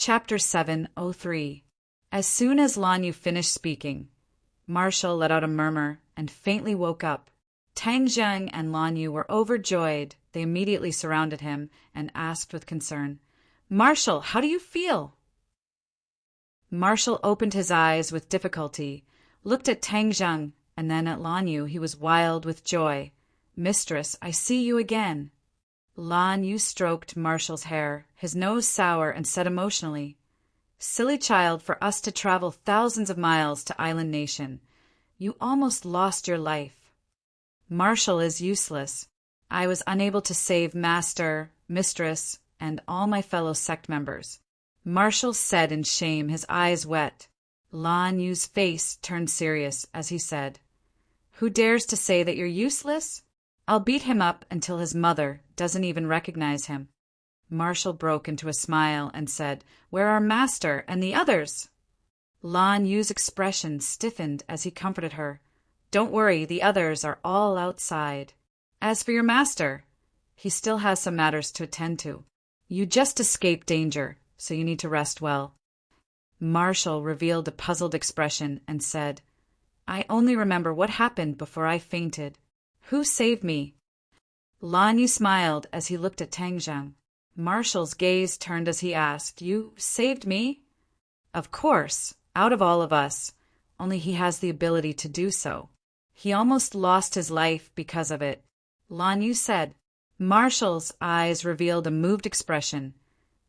Chapter 703. As soon as Lan Yu finished speaking, Marshall let out a murmur and faintly woke up. Tang Zheng and Lan Yu were overjoyed. They immediately surrounded him and asked with concern, "Marshall, how do you feel?" Marshall opened his eyes with difficulty, looked at Tang Zheng, and then at Lan Yu. He was wild with joy. "Mistress, I see you again." Lan Yu stroked Marshall's hair, his nose sour, and said emotionally, "Silly child, for us to travel thousands of miles to Island Nation. You almost lost your life. Marshall is useless. I was unable to save Master, Mistress, and all my fellow sect members." Marshall said in shame, his eyes wet. Lan Yu's face turned serious as he said, "Who dares to say that you're useless? I'll beat him up until his mother doesn't even recognize him." Marshall broke into a smile and said, "Where are Master and the others?" Lan Yu's expression stiffened as he comforted her. "Don't worry, the others are all outside. As for your master, he still has some matters to attend to. You just escaped danger, so you need to rest well." Marshall revealed a puzzled expression and said, "I only remember what happened before I fainted. Who saved me?" Lan Yu smiled as he looked at Tang Zheng. Marshall's gaze turned as he asked, "You saved me?" "Of course, out of all of us. Only he has the ability to do so. He almost lost his life because of it," Lan Yu said. Marshall's eyes revealed a moved expression,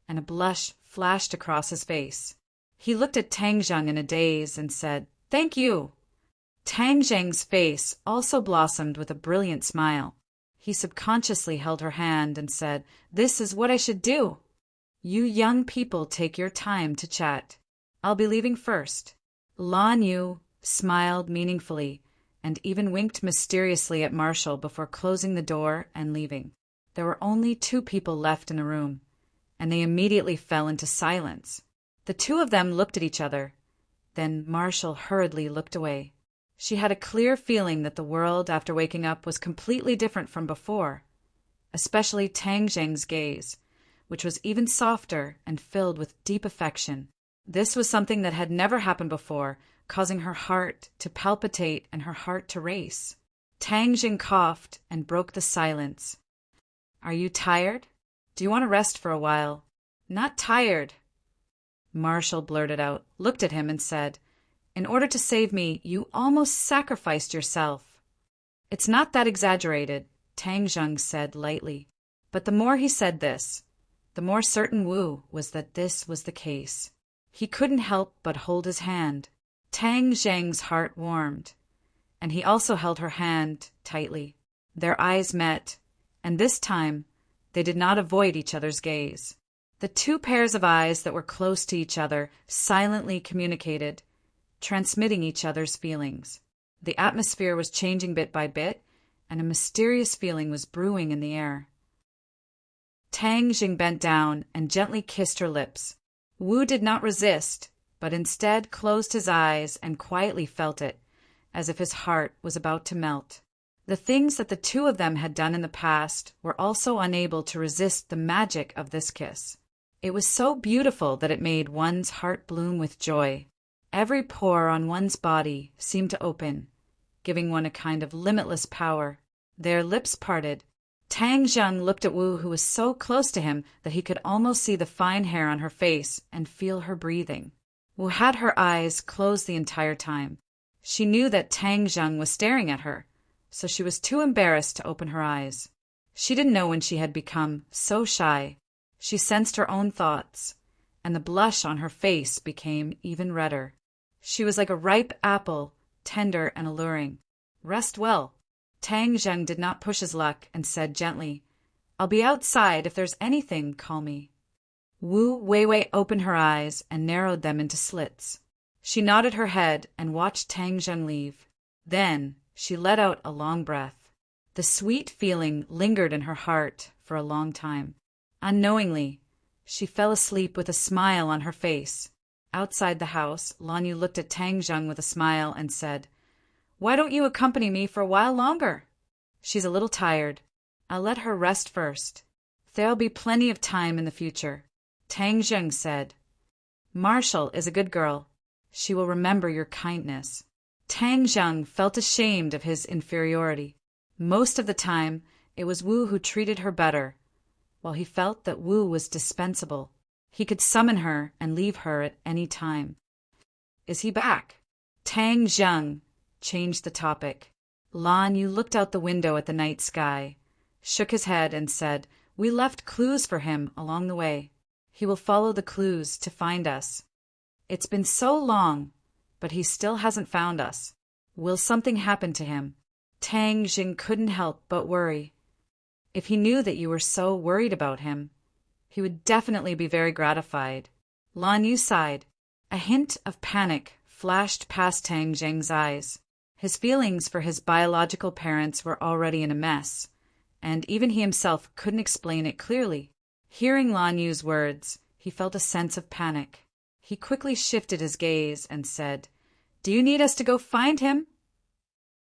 and a blush flashed across his face. He looked at Tang Zheng in a daze and said, "Thank you." Tang Zheng's face also blossomed with a brilliant smile. He subconsciously held her hand and said, "This is what I should do. You young people take your time to chat. I'll be leaving first." Lan Yu smiled meaningfully and even winked mysteriously at Marshall before closing the door and leaving. There were only two people left in the room, and they immediately fell into silence. The two of them looked at each other. Then Marshall hurriedly looked away. She had a clear feeling that the world after waking up was completely different from before, especially Tang Zheng's gaze, which was even softer and filled with deep affection. This was something that had never happened before, causing her heart to palpitate and her heart to race. Tang Zheng coughed and broke the silence. "Are you tired? Do you want to rest for a while?" "Not tired." Marshall blurted out, looked at him, and said, "In order to save me, you almost sacrificed yourself." "It's not that exaggerated," Tang Zheng said lightly. But the more he said this, the more certain Wu was that this was the case. He couldn't help but hold his hand. Tang Zheng's heart warmed, and he also held her hand tightly. Their eyes met, and this time they did not avoid each other's gaze. The two pairs of eyes that were close to each other silently communicated, transmitting each other's feelings. The atmosphere was changing bit by bit, and a mysterious feeling was brewing in the air. Tang Zheng bent down and gently kissed her lips. Wu did not resist, but instead closed his eyes and quietly felt it, as if his heart was about to melt. The things that the two of them had done in the past were also unable to resist the magic of this kiss. It was so beautiful that it made one's heart bloom with joy. Every pore on one's body seemed to open, giving one a kind of limitless power. Their lips parted. Tang Zheng looked at Wu, who was so close to him that he could almost see the fine hair on her face and feel her breathing. Wu had her eyes closed the entire time. She knew that Tang Zheng was staring at her, so she was too embarrassed to open her eyes. She didn't know when she had become so shy. She sensed her own thoughts, and the blush on her face became even redder. She was like a ripe apple, tender and alluring. "Rest well." Tang Zheng did not push his luck and said gently, "I'll be outside. If there's anything, call me." Wu Weiwei opened her eyes and narrowed them into slits. She nodded her head and watched Tang Zheng leave. Then she let out a long breath. The sweet feeling lingered in her heart for a long time. Unknowingly, she fell asleep with a smile on her face. Outside the house, Lan Yu looked at Tang Zheng with a smile and said, "Why don't you accompany me for a while longer? She's a little tired. I'll let her rest first. There'll be plenty of time in the future." Tang Zheng said, Marshall is a good girl. She will remember your kindness. Tang Zheng felt ashamed of his inferiority. Most of the time, it was Wu who treated her better, while he felt that Wu was dispensable. He could summon her and leave her at any time. Is he back? Tang Zheng changed the topic. Lan Yu looked out the window at the night sky, shook his head and said, "We left clues for him along the way. He will follow the clues to find us. It's been so long, but he still hasn't found us. Will something happen to him?" Tang Jing couldn't help but worry. If he knew that you were so worried about him, he would definitely be very gratified. Lan Yu sighed. A hint of panic flashed past Tang Jing's eyes. His feelings for his biological parents were already in a mess, and even he himself couldn't explain it clearly. Hearing Lan Yu's words, he felt a sense of panic. He quickly shifted his gaze and said, "Do you need us to go find him?"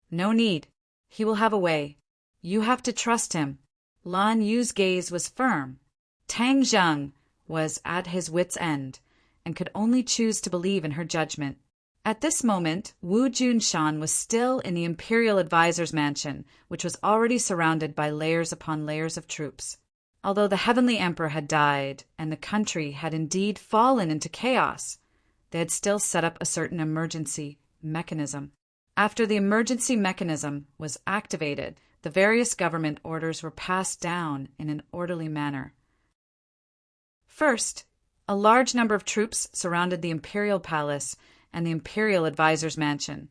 "No need. He will have a way. You have to trust him." Lan Yu's gaze was firm. Tang Zheng was at his wit's end and could only choose to believe in her judgment. At this moment, Wu Junshan was still in the Imperial Advisor's mansion, which was already surrounded by layers upon layers of troops. Although the Heavenly Emperor had died and the country had indeed fallen into chaos, they had still set up a certain emergency mechanism. After the emergency mechanism was activated, the various government orders were passed down in an orderly manner. First, a large number of troops surrounded the Imperial Palace and the Imperial Advisor's mansion,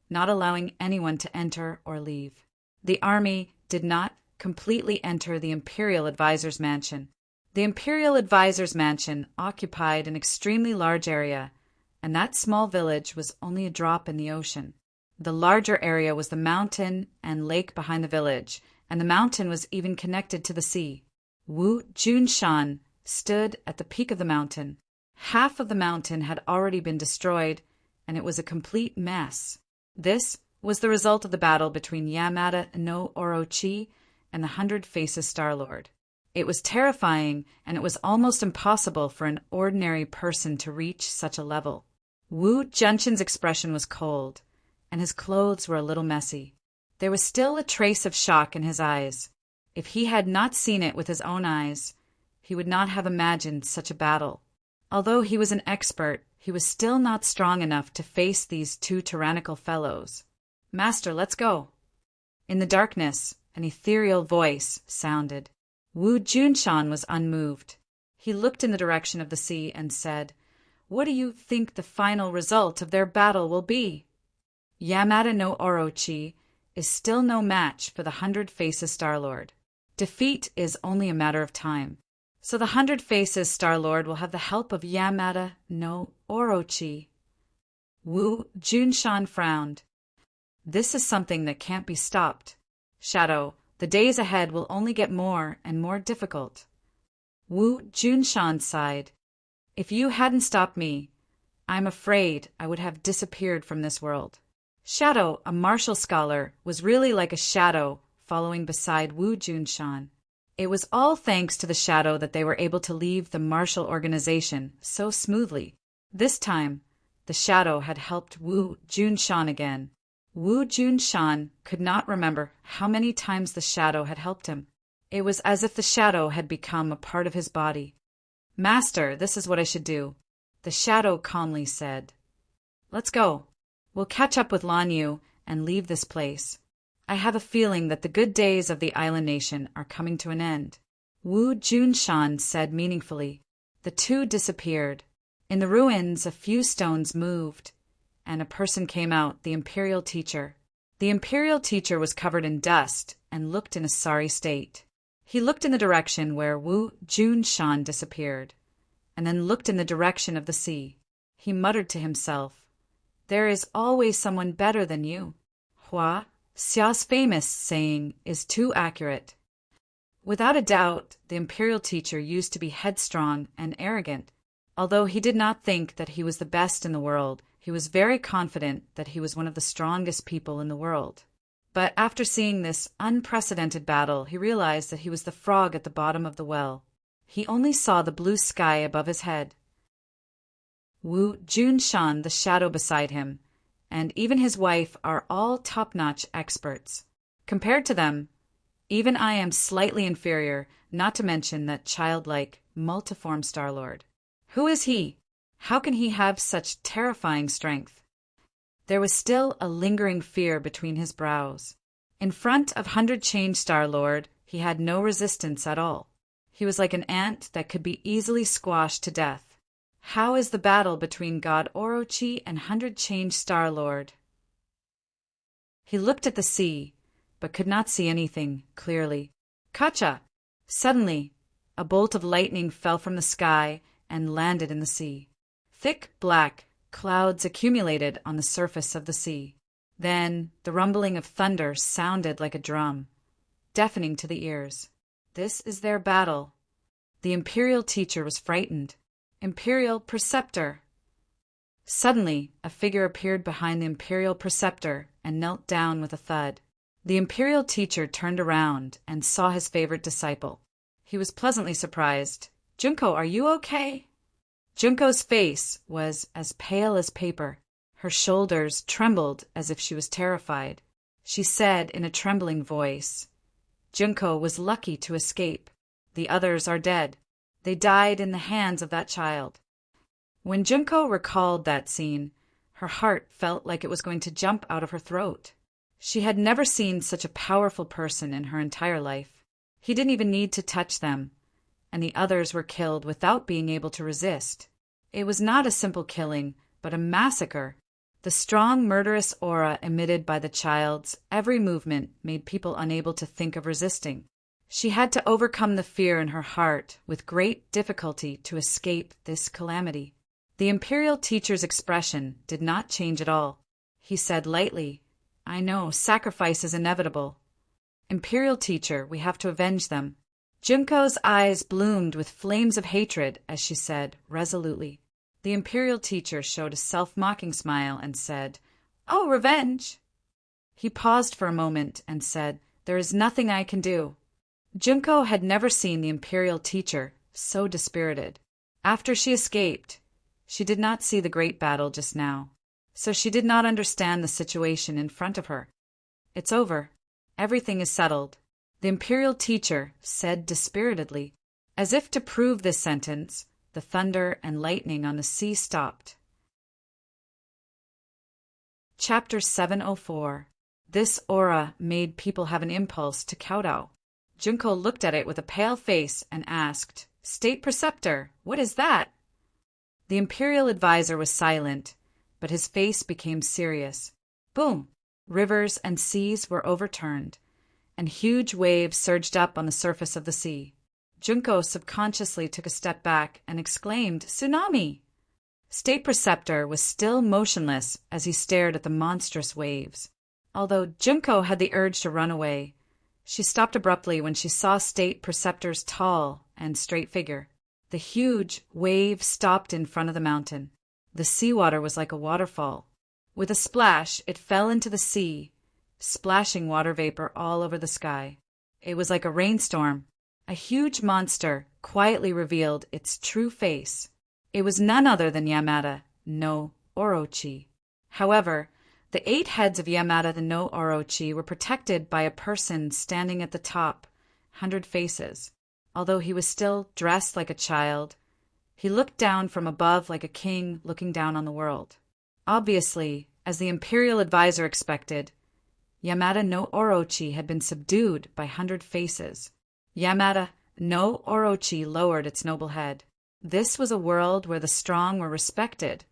not allowing anyone to enter or leave. The army did not completely enter the Imperial Advisor's mansion. The Imperial Advisor's mansion occupied an extremely large area, and that small village was only a drop in the ocean. The larger area was the mountain and lake behind the village, and the mountain was even connected to the sea. Wu Junshan stood at the peak of the mountain. Half of the mountain had already been destroyed, and it was a complete mess. This was the result of the battle between Yamada no Orochi and the 100 Faces Star-Lord. It was terrifying, and it was almost impossible for an ordinary person to reach such a level. Wu Junshan's expression was cold, and his clothes were a little messy. There was still a trace of shock in his eyes. If he had not seen it with his own eyes, he would not have imagined such a battle. Although he was an expert, he was still not strong enough to face these two tyrannical fellows. "Master, let's go." In the darkness, an ethereal voice sounded. Wu Junshan was unmoved. He looked in the direction of the sea and said, "What do you think the final result of their battle will be?" Yamada no Orochi is still no match for the 100 Faces Star-Lord. Defeat is only a matter of time. So the 100 Faces Star-Lord will have the help of Yamada no Orochi. Wu Junshan frowned. This is something that can't be stopped. Shadow, the days ahead will only get more and more difficult. Wu Junshan sighed. If you hadn't stopped me, I'm afraid I would have disappeared from this world. Shadow, a martial scholar, was really like a shadow following beside Wu Junshan. It was all thanks to the shadow that they were able to leave the martial organization so smoothly. This time, the shadow had helped Wu Junshan again. Wu Junshan could not remember how many times the shadow had helped him. It was as if the shadow had become a part of his body. "Master, this is what I should do," the shadow calmly said. "Let's go. We'll catch up with Lan Yu and leave this place. I have a feeling that the good days of the island nation are coming to an end." Wu Junshan said meaningfully. The two disappeared. In the ruins, a few stones moved, and a person came out, the Imperial teacher. The Imperial teacher was covered in dust and looked in a sorry state. He looked in the direction where Wu Junshan disappeared, and then looked in the direction of the sea. He muttered to himself, "There is always someone better than you." Hua Xiao's famous saying is too accurate. Without a doubt, the Imperial teacher used to be headstrong and arrogant. Although he did not think that he was the best in the world, he was very confident that he was one of the strongest people in the world. But after seeing this unprecedented battle, he realized that he was the frog at the bottom of the well. He only saw the blue sky above his head. Wu Junshan, the shadow beside him, and even his wife are all top-notch experts. Compared to them, even I am slightly inferior, not to mention that childlike, multiform Star-Lord. Who is he? How can he have such terrifying strength? There was still a lingering fear between his brows. In front of 100-Change Star-Lord, he had no resistance at all. He was like an ant that could be easily squashed to death. How is the battle between God Orochi and 100-Change Star-Lord? He looked at the sea, but could not see anything clearly. Kacha! Suddenly, a bolt of lightning fell from the sky and landed in the sea. Thick black clouds accumulated on the surface of the sea. Then the rumbling of thunder sounded like a drum, deafening to the ears. This is their battle. The Imperial teacher was frightened. Imperial Preceptor! Suddenly, a figure appeared behind the Imperial Preceptor and knelt down with a thud. The Imperial teacher turned around and saw his favorite disciple. He was pleasantly surprised. Junko, are you okay? Junko's face was as pale as paper. Her shoulders trembled as if she was terrified. She said in a trembling voice, Junko was lucky to escape. The others are dead. They died in the hands of that child. When Junko recalled that scene, her heart felt like it was going to jump out of her throat. She had never seen such a powerful person in her entire life. He didn't even need to touch them, and the others were killed without being able to resist. It was not a simple killing, but a massacre. The strong, murderous aura emitted by the child's every movement made people unable to think of resisting. She had to overcome the fear in her heart with great difficulty to escape this calamity. The Imperial teacher's expression did not change at all. He said lightly, I know, sacrifice is inevitable. Imperial teacher, we have to avenge them. Junko's eyes bloomed with flames of hatred as she said, resolutely. The Imperial teacher showed a self-mocking smile and said, Oh, revenge! He paused for a moment and said, There is nothing I can do. Junko had never seen the Imperial teacher so dispirited. After she escaped, she did not see the great battle just now, so she did not understand the situation in front of her. It's over. Everything is settled. The Imperial teacher said dispiritedly. As if to prove this sentence, the thunder and lightning on the sea stopped. Chapter 704. This aura made people have an impulse to kowtow. Junko looked at it with a pale face and asked, State Preceptor, what is that? The Imperial advisor was silent, but his face became serious. Boom! Rivers and seas were overturned, and huge waves surged up on the surface of the sea. Junko subconsciously took a step back and exclaimed, Tsunami! State Preceptor was still motionless as he stared at the monstrous waves. Although Junko had the urge to run away, she stopped abruptly when she saw State Preceptor's tall and straight figure. The huge wave stopped in front of the mountain. The seawater was like a waterfall. With a splash, it fell into the sea, splashing water vapor all over the sky. It was like a rainstorm. A huge monster quietly revealed its true face. It was none other than Yamada no Orochi. However, the 8 heads of Yamada no Orochi were protected by a person standing at the top, 100 Faces. Although he was still dressed like a child, he looked down from above like a king looking down on the world. Obviously, as the Imperial advisor expected, Yamada no Orochi had been subdued by 100 Faces. Yamada no Orochi lowered its noble head. This was a world where the strong were respected,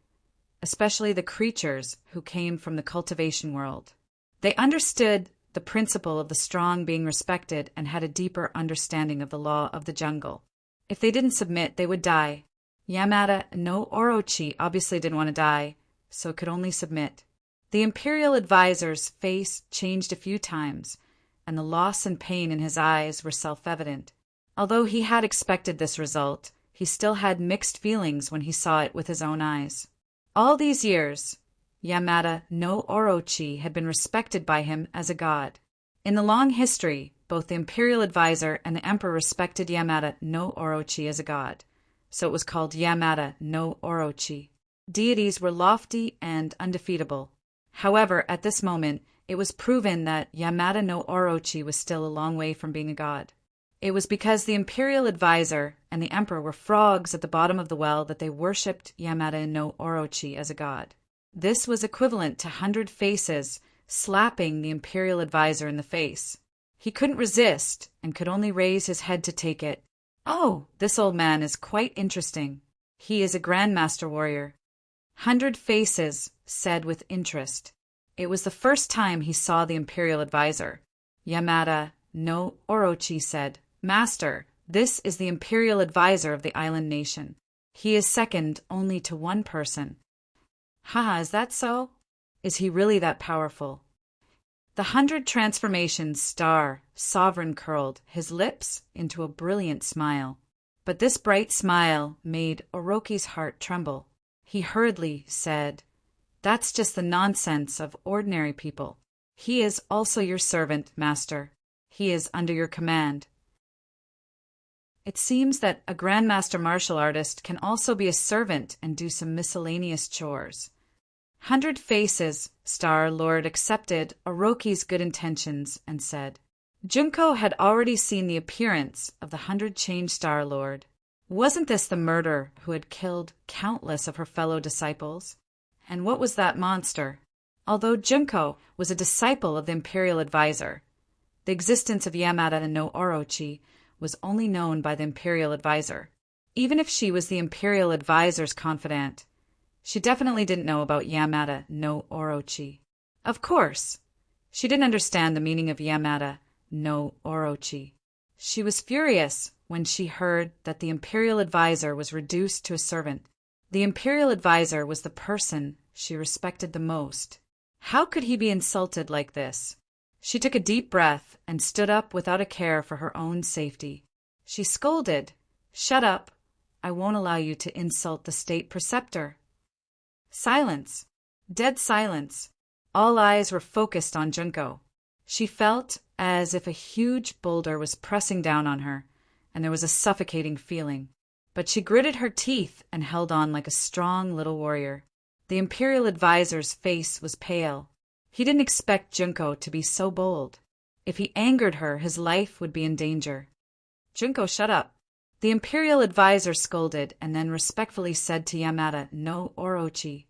especially the creatures who came from the cultivation world. They understood the principle of the strong being respected and had a deeper understanding of the law of the jungle. If they didn't submit, they would die. Yamada no Orochi obviously didn't want to die, so could only submit. The Imperial advisor's face changed a few times, and the loss and pain in his eyes were self-evident. Although he had expected this result, he still had mixed feelings when he saw it with his own eyes. All these years, Yamada no Orochi had been respected by him as a god. In the long history, both the Imperial advisor and the Emperor respected Yamada no Orochi as a god, so it was called Yamada no Orochi. deities were lofty and undefeatable. However, at this moment, it was proven that Yamada no Orochi was still a long way from being a god. It was because the imperial advisor and the emperor were frogs at the bottom of the well that they worshipped Yamada no Orochi as a god. This was equivalent to 100 faces slapping the imperial advisor in the face. He couldn't resist and could only raise his head to take it. Oh, this old man is quite interesting. He is a grandmaster warrior. 100 faces said with interest. It was the first time he saw the imperial advisor. Yamada no Orochi said, "Master, this is the imperial advisor of the island nation. He is second only to one person." Haha, is that so? Is he really that powerful? The 100 transformations star sovereign curled his lips into a brilliant smile. But this bright smile made Orochi's heart tremble. He hurriedly said, "That's just the nonsense of ordinary people. He is also your servant, master. He is under your command." It seems that a grandmaster martial artist can also be a servant and do some miscellaneous chores. 100 Faces Star Lord accepted Orochi's good intentions and said, Junko had already seen the appearance of the 100 Change Star Lord. Wasn't this the murderer who had killed countless of her fellow disciples? And what was that monster? Although Junko was a disciple of the imperial advisor, the existence of Yamada no Orochi was only known by the imperial advisor. Even if she was the imperial advisor's confidant, she definitely didn't know about Yamada no Orochi. Of course, she didn't understand the meaning of Yamada no Orochi. She was furious when she heard that the imperial advisor was reduced to a servant. The imperial advisor was the person she respected the most. How could he be insulted like this? She took a deep breath and stood up without a care for her own safety. She scolded, "Shut up. I won't allow you to insult the state preceptor." Silence. Dead silence. All eyes were focused on Junko. She felt as if a huge boulder was pressing down on her, and there was a suffocating feeling. But she gritted her teeth and held on like a strong little warrior. The imperial advisor's face was pale. He didn't expect Junko to be so bold. If he angered her, his life would be in danger. "Junko, shut up." The imperial advisor scolded and then respectfully said to Yamada no Orochi,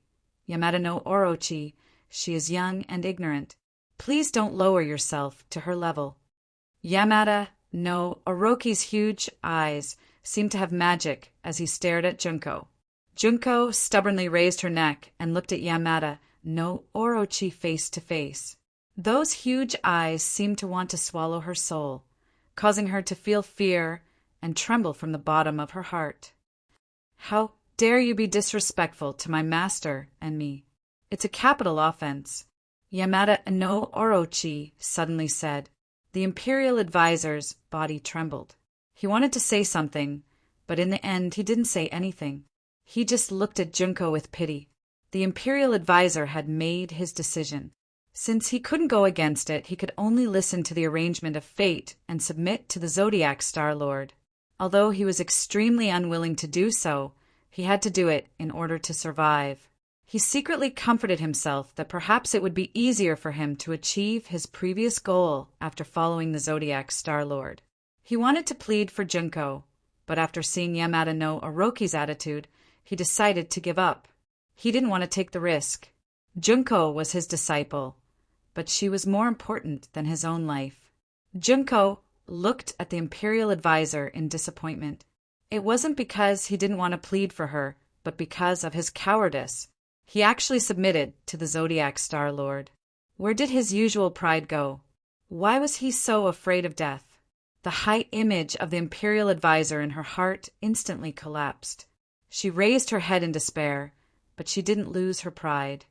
"Yamada no Orochi, she is young and ignorant. Please don't lower yourself to her level." Yamada no Orochi's huge eyes seemed to have magic as he stared at Junko. Junko stubbornly raised her neck and looked at Yamada no Orochi face to face. Those huge eyes seemed to want to swallow her soul, causing her to feel fear and tremble from the bottom of her heart. "How dare you be disrespectful to my master and me? It's a capital offense," Yamada no Orochi suddenly said. The imperial advisor's body trembled. He wanted to say something, but in the end he didn't say anything. He just looked at Junko with pity. The imperial advisor had made his decision. Since he couldn't go against it, he could only listen to the arrangement of fate and submit to the Zodiac Star Lord. Although he was extremely unwilling to do so, he had to do it in order to survive. He secretly comforted himself that perhaps it would be easier for him to achieve his previous goal after following the Zodiac Star Lord. He wanted to plead for Junko, but after seeing Yamada no Orochi's attitude, he decided to give up. He didn't want to take the risk. Junko was his disciple, but she was more important than his own life. Junko looked at the imperial advisor in disappointment. It wasn't because he didn't want to plead for her, but because of his cowardice. He actually submitted to the Zodiac Star Lord. Where did his usual pride go? Why was he so afraid of death? The high image of the imperial advisor in her heart instantly collapsed. She raised her head in despair, but she didn't lose her pride.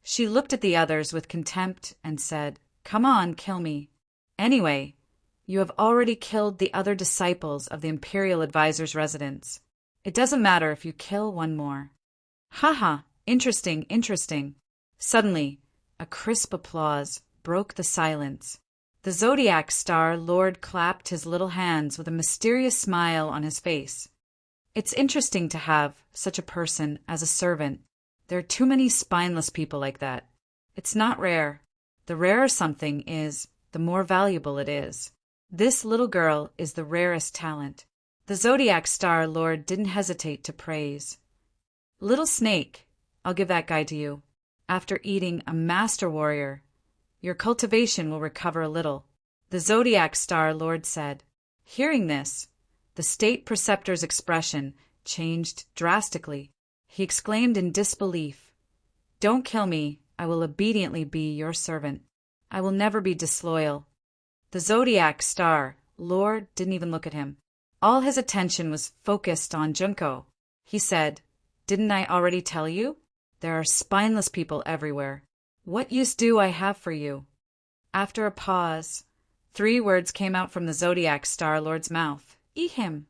She looked at the others with contempt and said, "Come on, kill me. Anyway, you have already killed the other disciples of the imperial advisor's residence. It doesn't matter if you kill one more." "Haha, interesting, interesting." Suddenly, a crisp applause broke the silence. The Zodiac Star Lord clapped his little hands with a mysterious smile on his face. It's interesting to have such a person as a servant. There are too many spineless people like that. It's not rare. The rarer something is, the more valuable it is. This little girl is the rarest talent. The Zodiac Star Lord didn't hesitate to praise. Little Snake, I'll give that guy to you. After eating a master warrior, your cultivation will recover a little, the Zodiac Star Lord said. Hearing this, the state preceptor's expression changed drastically. He exclaimed in disbelief, "Don't kill me. I will obediently be your servant. I will never be disloyal." The Zodiac Star Lord didn't even look at him. All his attention was focused on Junko. He said, "Didn't I already tell you? There are spineless people everywhere. What use do I have for you?" After a pause, 3 words came out from the Zodiac Star Lord's mouth. "Eat him."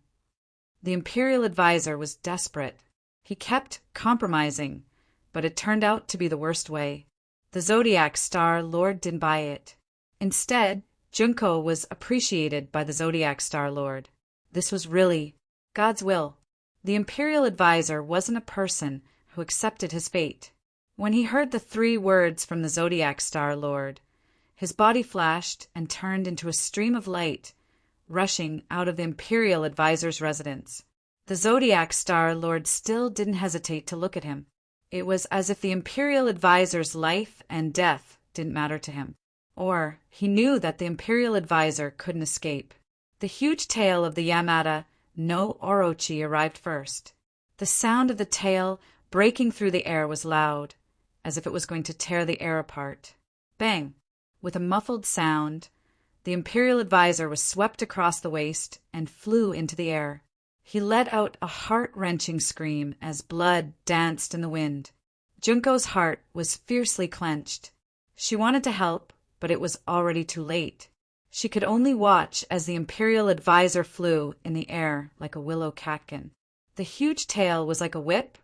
The Imperial Advisor was desperate. He kept compromising, but it turned out to be the worst way. The Zodiac Star Lord didn't buy it. Instead, Junko was appreciated by the Zodiac Star Lord. This was really God's will. The Imperial Advisor wasn't a person who accepted his fate. When he heard the 3 words from the Zodiac Star Lord, his body flashed and turned into a stream of light, rushing out of the Imperial Advisor's residence. The Zodiac Star Lord still didn't hesitate to look at him. It was as if the Imperial Advisor's life and death didn't matter to him. Or he knew that the Imperial Advisor couldn't escape. The huge tail of the Yamada no Orochi arrived first. The sound of the tail breaking through the air was loud, as if it was going to tear the air apart. Bang! With a muffled sound, the Imperial Advisor was swept across the waist and flew into the air. He let out a heart-wrenching scream as blood danced in the wind. Junko's heart was fiercely clenched. She wanted to help, but it was already too late. She could only watch as the Imperial Advisor flew in the air like a willow catkin. The huge tail was like a whip,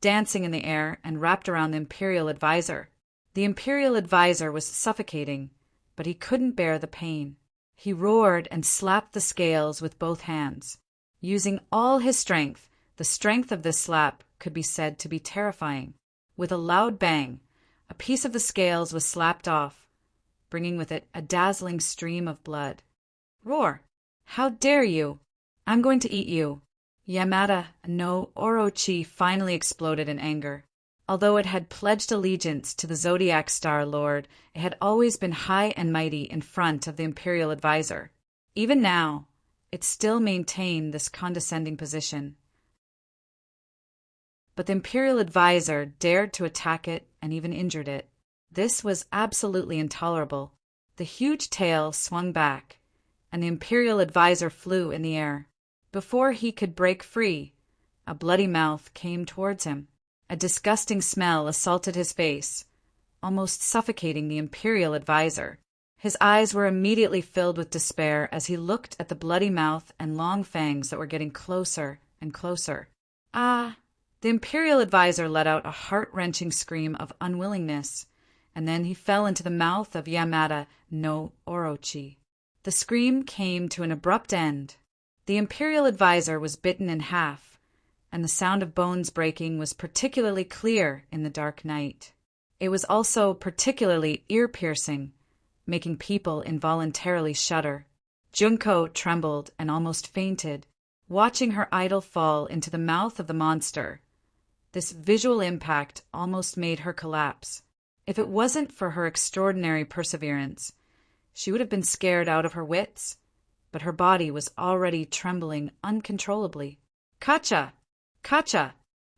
dancing in the air and wrapped around the Imperial Advisor. The Imperial Advisor was suffocating, but he couldn't bear the pain. He roared and slapped the scales with both hands. Using all his strength, the strength of this slap could be said to be terrifying. With a loud bang, a piece of the scales was slapped off, bringing with it a dazzling stream of blood. "Roar! How dare you? I'm going to eat you!" Yamada no Orochi finally exploded in anger. Although it had pledged allegiance to the Zodiac Star Lord, it had always been high and mighty in front of the Imperial Advisor. Even now, it still maintained this condescending position. But the Imperial Advisor dared to attack it and even injured it. This was absolutely intolerable. The huge tail swung back, and the Imperial Advisor flew in the air. Before he could break free, a bloody mouth came towards him. A disgusting smell assaulted his face, almost suffocating the Imperial Advisor. His eyes were immediately filled with despair as he looked at the bloody mouth and long fangs that were getting closer and closer. "Ah!" The Imperial Advisor let out a heart-wrenching scream of unwillingness, and then he fell into the mouth of Yamada no Orochi. The scream came to an abrupt end. The Imperial Advisor was bitten in half, and the sound of bones breaking was particularly clear in the dark night. It was also particularly ear-piercing, making people involuntarily shudder. Junko trembled and almost fainted, watching her idol fall into the mouth of the monster. This visual impact almost made her collapse. If it wasn't for her extraordinary perseverance, she would have been scared out of her wits, but her body was already trembling uncontrollably. "Kacha! Kacha!"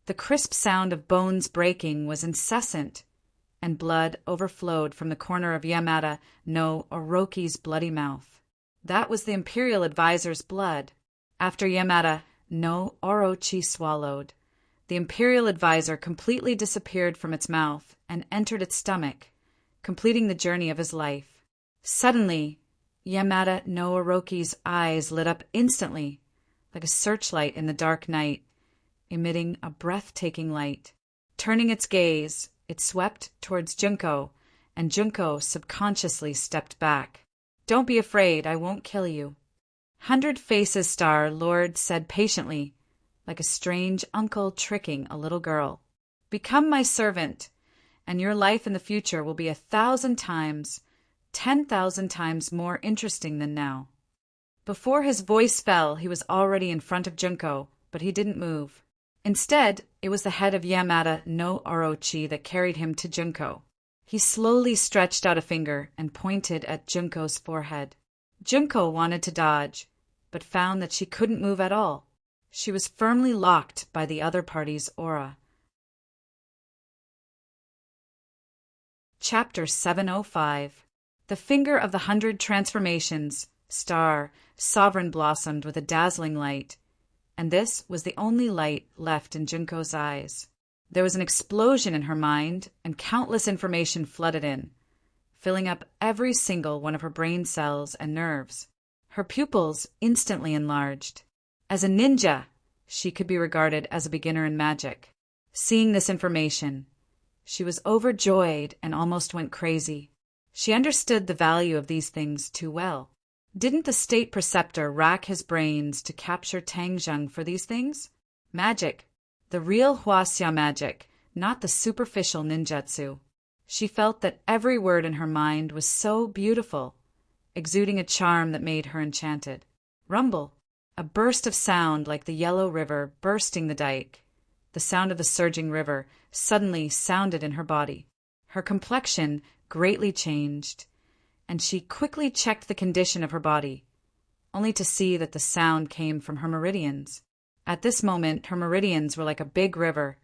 The crisp sound of bones breaking was incessant, and blood overflowed from the corner of Yamada no Orochi's bloody mouth. That was the Imperial Advisor's blood. After Yamada no Orochi swallowed, the Imperial Advisor completely disappeared from its mouth and entered its stomach, completing the journey of his life. Suddenly, Yamada no Orochi's eyes lit up instantly, like a searchlight in the dark night, emitting a breathtaking light. Turning its gaze, it swept towards Junko, and Junko subconsciously stepped back. "Don't be afraid, I won't kill you." 100 Faces Star Lord said patiently, like a strange uncle tricking a little girl. Become my servant, and your life in the future will be 1,000 times, 10,000 times more interesting than now. Before his voice fell, he was already in front of Junko, but he didn't move. Instead, it was the head of Yamada no Orochi that carried him to Junko. He slowly stretched out a finger and pointed at Junko's forehead. Junko wanted to dodge, but found that she couldn't move at all. She was firmly locked by the other party's aura. Chapter 705. The Finger of the 100 Transformations, Star, Sovereign blossomed with a dazzling light, and this was the only light left in Junko's eyes. There was an explosion in her mind, and countless information flooded in, filling up every single one of her brain cells and nerves. Her pupils instantly enlarged. As a ninja, she could be regarded as a beginner in magic. Seeing this information, she was overjoyed and almost went crazy. She understood the value of these things too well. Didn't the state preceptor rack his brains to capture Tangjung for these things? Magic. The real Huaxia magic, not the superficial ninjutsu. She felt that every word in her mind was so beautiful, exuding a charm that made her enchanted. Rumble. A burst of sound like the yellow river bursting the dike. The sound of the surging river suddenly sounded in her body. Her complexion greatly changed, and she quickly checked the condition of her body, only to see that the sound came from her meridians. At this moment, her meridians were like a big river,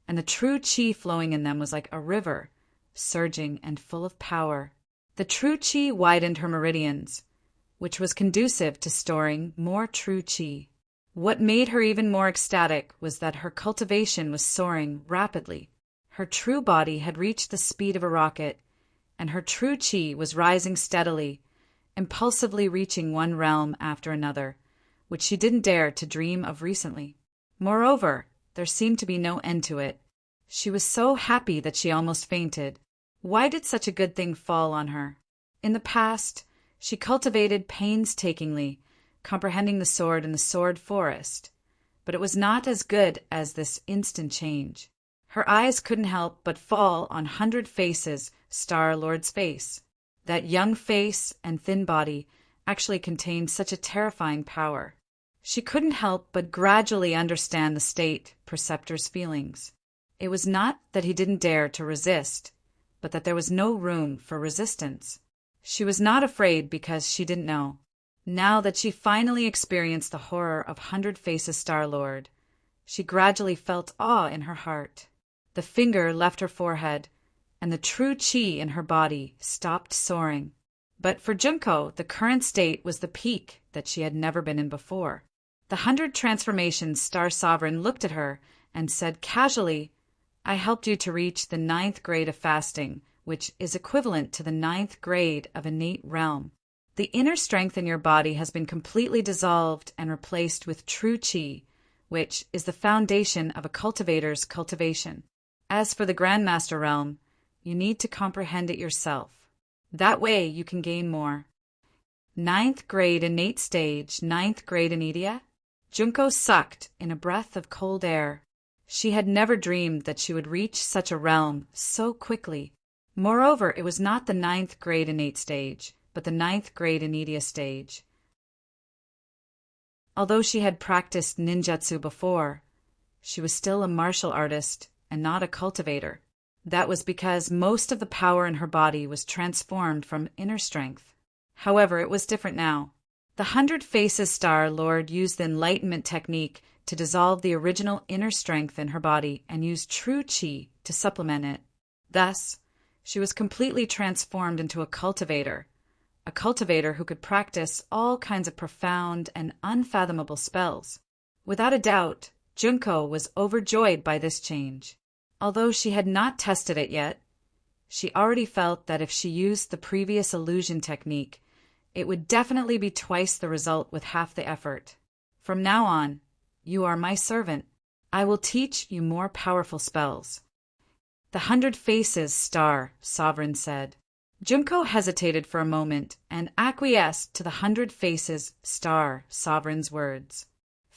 and the true chi flowing in them was like a river, surging and full of power. The true chi widened her meridians, which was conducive to storing more true chi. What made her even more ecstatic was that her cultivation was soaring rapidly. Her true body had reached the speed of a rocket, and her true chi was rising steadily, impulsively reaching one realm after another, which she didn't dare to dream of recently. Moreover, there seemed to be no end to it. She was so happy that she almost fainted. Why did such a good thing fall on her? In the past, she cultivated painstakingly, comprehending the sword in the sword forest, but it was not as good as this instant change. Her eyes couldn't help but fall on 100 Faces, Star-Lord's face. That young face and thin body actually contained such a terrifying power. She couldn't help but gradually understand the state preceptor's feelings. It was not that he didn't dare to resist, but that there was no room for resistance. She was not afraid because she didn't know. Now that she finally experienced the horror of 100 Faces Star-Lord, she gradually felt awe in her heart. The finger left her forehead, and the true chi in her body stopped soaring. But for Junko, the current state was the peak that she had never been in before. The 100 Transformations Star Sovereign looked at her and said casually, "I helped you to reach the 9th grade of fasting, which is equivalent to the 9th grade of innate realm. The inner strength in your body has been completely dissolved and replaced with true chi, which is the foundation of a cultivator's cultivation. As for the Grandmaster realm, you need to comprehend it yourself. That way you can gain more." 9th grade innate stage, 9th grade Anidia? Junko sucked in a breath of cold air. She had never dreamed that she would reach such a realm so quickly. Moreover, it was not the 9th grade innate stage, but the 9th grade Anidia stage. Although she had practiced ninjutsu before, she was still a martial artist and not a cultivator. That was because most of the power in her body was transformed from inner strength. However, it was different now. The 100 Faces Star Lord used the enlightenment technique to dissolve the original inner strength in her body and use true chi to supplement it. Thus, she was completely transformed into a cultivator who could practice all kinds of profound and unfathomable spells. Without a doubt, Junko was overjoyed by this change. Although she had not tested it yet, she already felt that if she used the previous illusion technique, it would definitely be twice the result with half the effort. From now on, you are my servant. I will teach you more powerful spells. The 100 Faces Star Sovereign said. Junko hesitated for a moment and acquiesced to the 100 Faces Star Sovereign's words.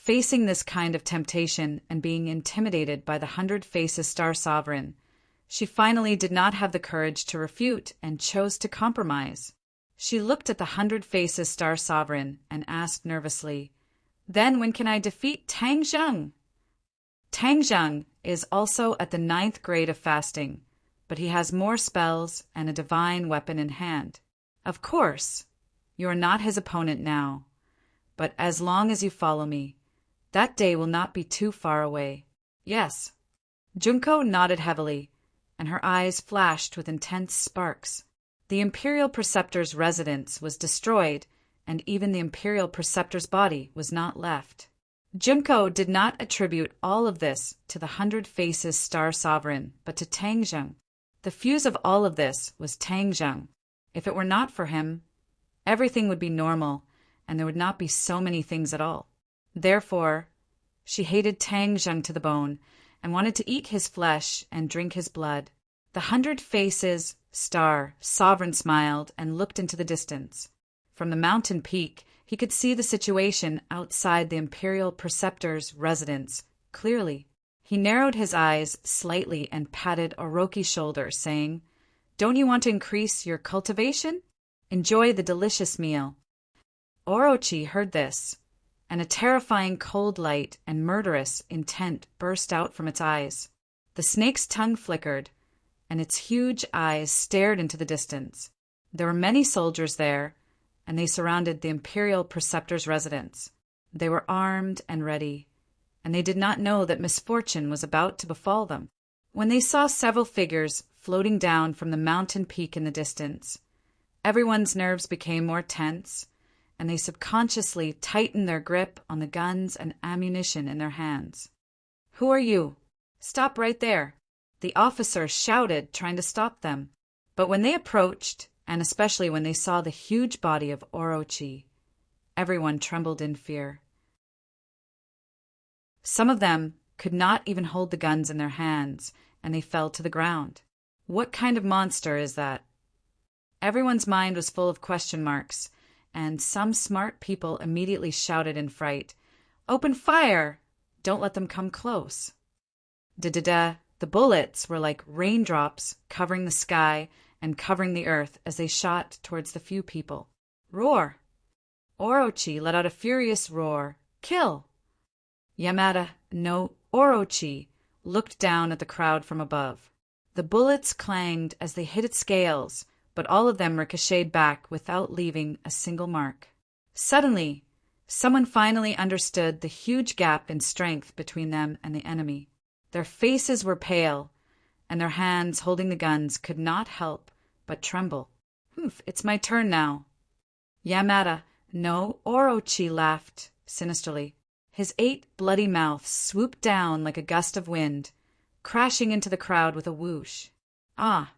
Facing this kind of temptation and being intimidated by the 100 Faces Star Sovereign, she finally did not have the courage to refute and chose to compromise. She looked at the 100 Faces Star Sovereign and asked nervously, "Then when can I defeat Tang Zheng?" Tang Zheng is also at the 9th grade of fasting, but he has more spells and a divine weapon in hand. Of course, you are not his opponent now, but as long as you follow me, that day will not be too far away. Yes. Junko nodded heavily, and her eyes flashed with intense sparks. The Imperial Preceptor's residence was destroyed, and even the Imperial Preceptor's body was not left. Junko did not attribute all of this to the 100 Faces Star Sovereign, but to Tang Zheng. The fuse of all of this was Tang Zheng. If it were not for him, everything would be normal, and there would not be so many things at all. Therefore, she hated Tang Zheng to the bone, and wanted to eat his flesh and drink his blood. The 100 Faces Star Sovereign smiled and looked into the distance. From the mountain peak, he could see the situation outside the Imperial Preceptor's residence clearly. He narrowed his eyes slightly and patted Orochi's shoulder, saying, "Don't you want to increase your cultivation? Enjoy the delicious meal." Orochi heard this, and a terrifying cold light and murderous intent burst out from its eyes. The snake's tongue flickered, and its huge eyes stared into the distance. There were many soldiers there, and they surrounded the Imperial Preceptor's residence. They were armed and ready, and they did not know that misfortune was about to befall them. When they saw several figures floating down from the mountain peak in the distance, everyone's nerves became more tense, and they subconsciously tightened their grip on the guns and ammunition in their hands. "Who are you? Stop right there!" The officer shouted, trying to stop them. But when they approached, and especially when they saw the huge body of Orochi, everyone trembled in fear. Some of them could not even hold the guns in their hands, and they fell to the ground. What kind of monster is that? Everyone's mind was full of question marks, and some smart people immediately shouted in fright, "Open fire! Don't let them come close." Da-da-da! The bullets were like raindrops covering the sky and covering the earth as they shot towards the few people. Roar! Orochi let out a furious roar. "Kill!" Yamada no Orochi looked down at the crowd from above. The bullets clanged as they hit its scales, but all of them ricocheted back without leaving a single mark. Suddenly, someone finally understood the huge gap in strength between them and the enemy. Their faces were pale, and their hands holding the guns could not help but tremble. It's my turn now." Yamada no Orochi laughed sinisterly. His 8 bloody mouth swooped down like a gust of wind, crashing into the crowd with a whoosh. Ah!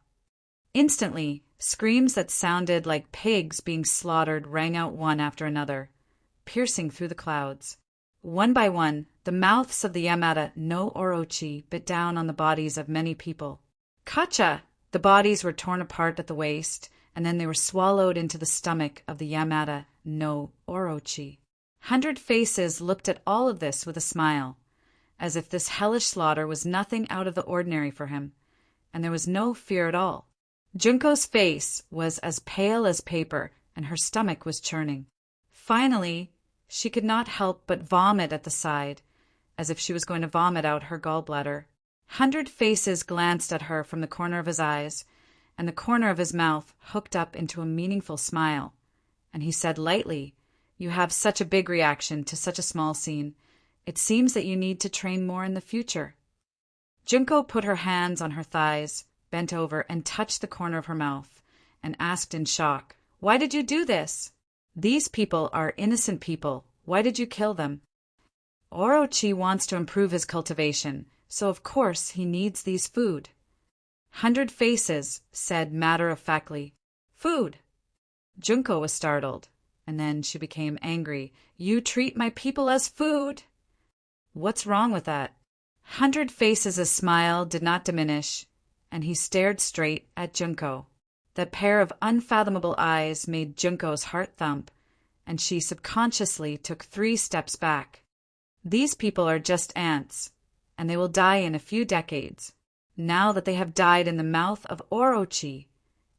Instantly, screams that sounded like pigs being slaughtered rang out one after another, piercing through the clouds. One by one, the mouths of the Yamada no Orochi bit down on the bodies of many people. Kacha! The bodies were torn apart at the waist, and then they were swallowed into the stomach of the Yamada no Orochi. 100 Faces looked at all of this with a smile, as if this hellish slaughter was nothing out of the ordinary for him, and there was no fear at all. Junko's face was as pale as paper, and her stomach was churning. Finally, she could not help but vomit at the side, as if she was going to vomit out her gallbladder. 100 Faces glanced at her from the corner of his eyes, and the corner of his mouth hooked up into a meaningful smile, and he said lightly, "You have such a big reaction to such a small scene. It seems that you need to train more in the future." Junko put her hands on her thighs, bent over, and touched the corner of her mouth, and asked in shock, "Why did you do this? These people are innocent people. Why did you kill them?" "Orochi wants to improve his cultivation, so of course he needs these food." 100 Faces said matter-of-factly, "Food." Junko was startled, and then she became angry. "You treat my people as food!" "What's wrong with that?" 100 Faces' smile did not diminish, and he stared straight at Junko. That pair of unfathomable eyes made Junko's heart thump, and she subconsciously took 3 steps back. These people are just ants, and they will die in a few decades. Now that they have died in the mouth of Orochi,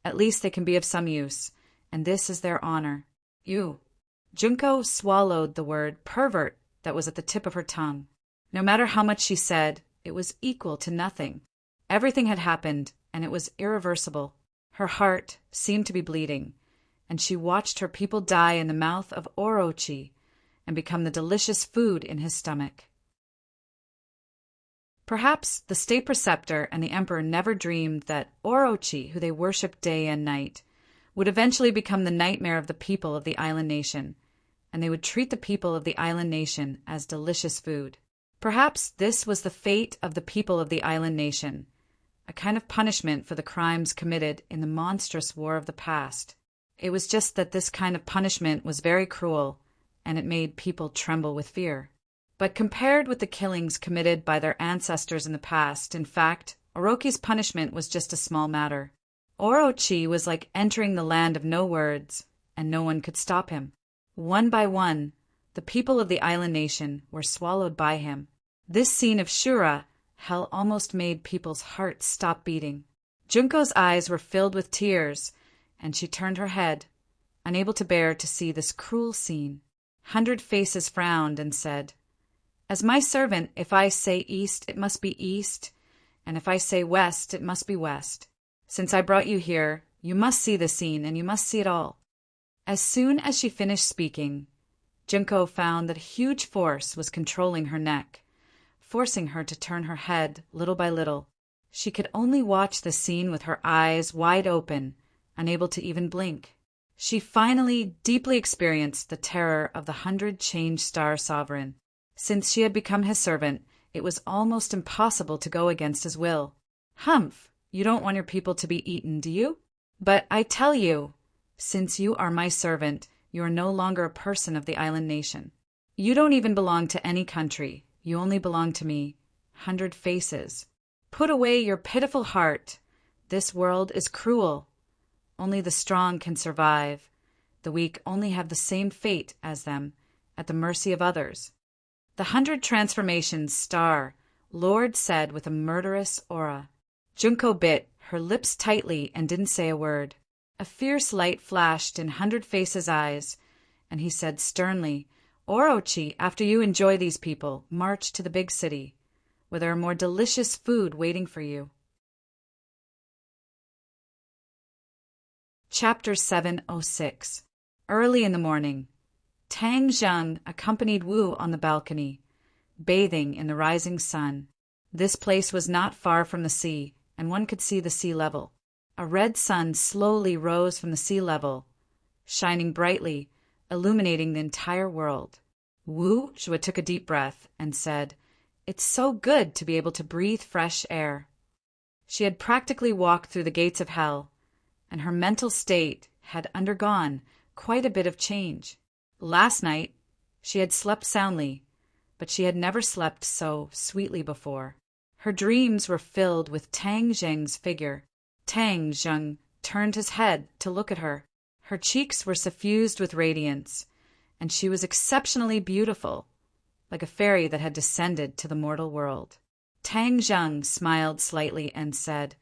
at least they can be of some use, and this is their honor. You. Junko swallowed the word pervert that was at the tip of her tongue. No matter how much she said, it was equal to nothing. Everything had happened, and it was irreversible. Her heart seemed to be bleeding, and she watched her people die in the mouth of Orochi and become the delicious food in his stomach. Perhaps the state preceptor and the emperor never dreamed that Orochi, who they worshipped day and night, would eventually become the nightmare of the people of the island nation, and they would treat the people of the island nation as delicious food. Perhaps this was the fate of the people of the island nation, a kind of punishment for the crimes committed in the monstrous war of the past. It was just that this kind of punishment was very cruel, and it made people tremble with fear. But compared with the killings committed by their ancestors in the past, in fact, Orochi's punishment was just a small matter. Orochi was like entering the land of no words, and no one could stop him. One by one, the people of the island nation were swallowed by him. This scene of Shura, hell almost made people's hearts stop beating. Junko's eyes were filled with tears, and she turned her head, unable to bear to see this cruel scene. 100 Faces frowned and said, "As my servant, if I say east, it must be east, and if I say west, it must be west. Since I brought you here, you must see the scene, and you must see it all." As soon as she finished speaking, Junko found that a huge force was controlling her neck, forcing her to turn her head little by little. She could only watch the scene with her eyes wide open, unable to even blink. She finally deeply experienced the terror of the 100 Star Sovereign. Since she had become his servant, it was almost impossible to go against his will. "Humph, you don't want your people to be eaten, do you? But I tell you, since you are my servant, you are no longer a person of the island nation. You don't even belong to any country. You only belong to me. 100 Faces. Put away your pitiful heart. This world is cruel. Only the strong can survive. The weak only have the same fate as them, at the mercy of others." The 100 Transformations Star Lord said with a murderous aura. Junko bit her lips tightly and didn't say a word. A fierce light flashed in 100 Faces' eyes, and he said sternly, "Orochi, after you enjoy these people, march to the big city, where there are more delicious food waiting for you." Chapter 706. Early in the morning, Tang Zheng accompanied Wu on the balcony, bathing in the rising sun. This place was not far from the sea, and one could see the sea level. A red sun slowly rose from the sea level, shining brightly, illuminating the entire world. Wu Zhua took a deep breath and said, "It's so good to be able to breathe fresh air." She had practically walked through the gates of hell, and her mental state had undergone quite a bit of change. Last night, she had slept soundly, but she had never slept so sweetly before. Her dreams were filled with Tang Zheng's figure. Tang Zheng turned his head to look at her. Her cheeks were suffused with radiance, and she was exceptionally beautiful, like a fairy that had descended to the mortal world. Tang Zheng smiled slightly and said,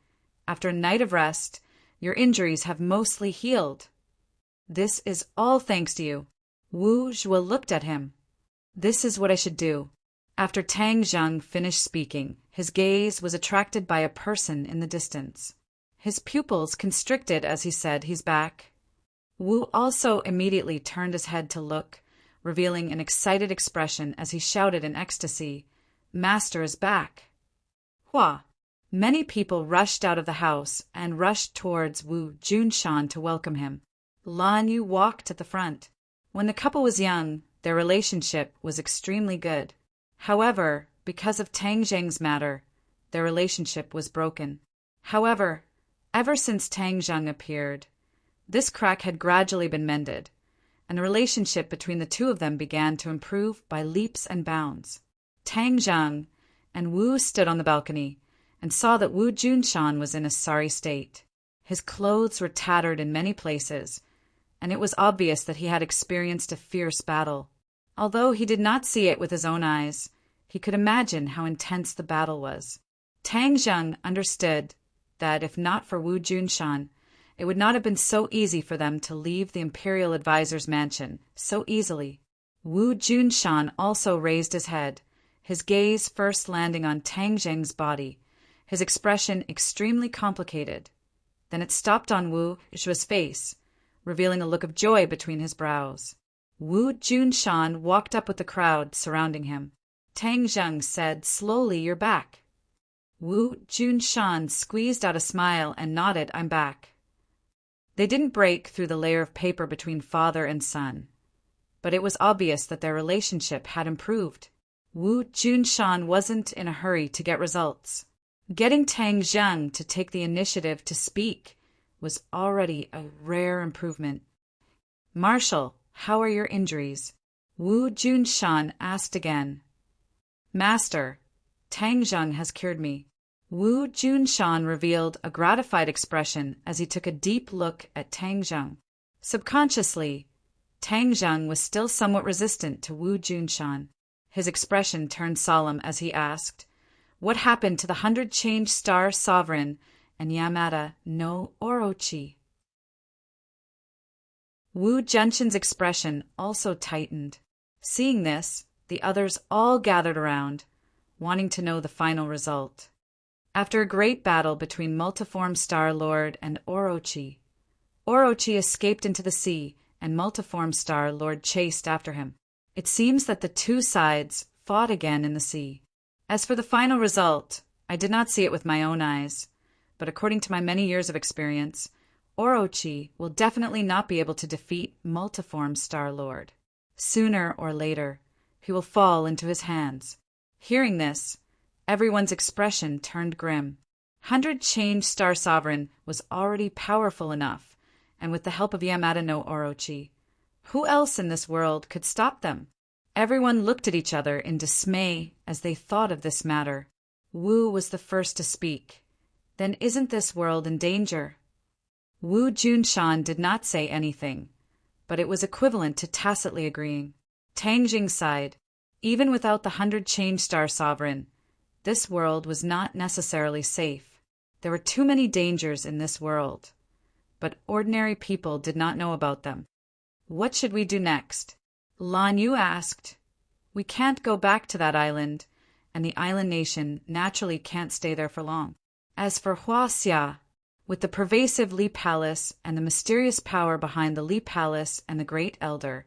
"After a night of rest, your injuries have mostly healed. This is all thanks to you." Wu Zhua looked at him. "This is what I should do." After Tang Zheng finished speaking, his gaze was attracted by a person in the distance. His pupils constricted as he said, "He's back." Wu also immediately turned his head to look, revealing an excited expression as he shouted in ecstasy, "Master is back." Hua! Many people rushed out of the house and rushed towards Wu Junshan to welcome him. Lan Yu walked at the front. When the couple was young, their relationship was extremely good. However, because of Tang Zheng's matter, their relationship was broken. However, ever since Tang Zheng appeared, this crack had gradually been mended, and the relationship between the two of them began to improve by leaps and bounds. Tang Zheng and Wu stood on the balcony and saw that Wu Junshan was in a sorry state. His clothes were tattered in many places, and it was obvious that he had experienced a fierce battle. Although he did not see it with his own eyes, he could imagine how intense the battle was. Tang Zheng understood that if not for Wu Junshan, it would not have been so easy for them to leave the imperial advisor's mansion so easily. Wu Junshan also raised his head, his gaze first landing on Tang Zheng's body, his expression extremely complicated. Then it stopped on Wu Zhu's face, revealing a look of joy between his brows. Wu Junshan walked up with the crowd surrounding him. Tang Zheng said, "Slowly, you're back." Wu Junshan squeezed out a smile and nodded, "I'm back." They didn't break through the layer of paper between father and son, but it was obvious that their relationship had improved. Wu Junshan wasn't in a hurry to get results. Getting Tang Zheng to take the initiative to speak was already a rare improvement. "Marshal, how are your injuries?" Wu Junshan asked again. "Master, Tang Zheng has cured me." Wu Junshan revealed a gratified expression as he took a deep look at Tang Zheng. Subconsciously, Tang Zheng was still somewhat resistant to Wu Junshan. His expression turned solemn as he asked, "What happened to the 100 Change Star Sovereign and Yamada no Orochi?" Wu Junshan's expression also tightened. Seeing this, the others all gathered around, wanting to know the final result. After a great battle between Multiform Star Lord and Orochi, Orochi escaped into the sea and Multiform Star Lord chased after him. It seems that the two sides fought again in the sea. As for the final result, I did not see it with my own eyes, but according to my many years of experience, Orochi will definitely not be able to defeat Multiform Star Lord. Sooner or later, he will fall into his hands. Hearing this, everyone's expression turned grim. 100 Change Star Sovereign was already powerful enough, and with the help of Yamada no Orochi, who else in this world could stop them? Everyone looked at each other in dismay as they thought of this matter. Wu was the first to speak. "Then isn't this world in danger?" Wu Junshan did not say anything, but it was equivalent to tacitly agreeing. Tang Jing sighed. Even without the 100 Change Star Sovereign, this world was not necessarily safe. There were too many dangers in this world, but ordinary people did not know about them. "What should we do next?" Lan Yu asked. "We can't go back to that island, and the island nation naturally can't stay there for long. As for Huaxia, with the pervasive Li Palace and the mysterious power behind the Li Palace and the Great Elder,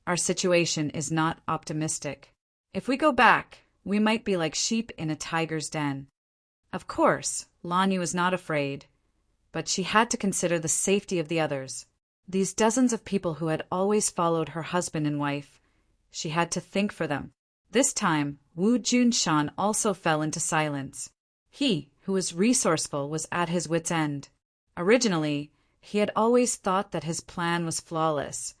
our situation is not optimistic. If we go back, we might be like sheep in a tiger's den." Of course, Lan Yu was not afraid, but she had to consider the safety of the others. These dozens of people who had always followed her husband and wife, she had to think for them. This time, Wu Junshan also fell into silence. He, who was resourceful, was at his wit's end. Originally, he had always thought that his plan was flawless,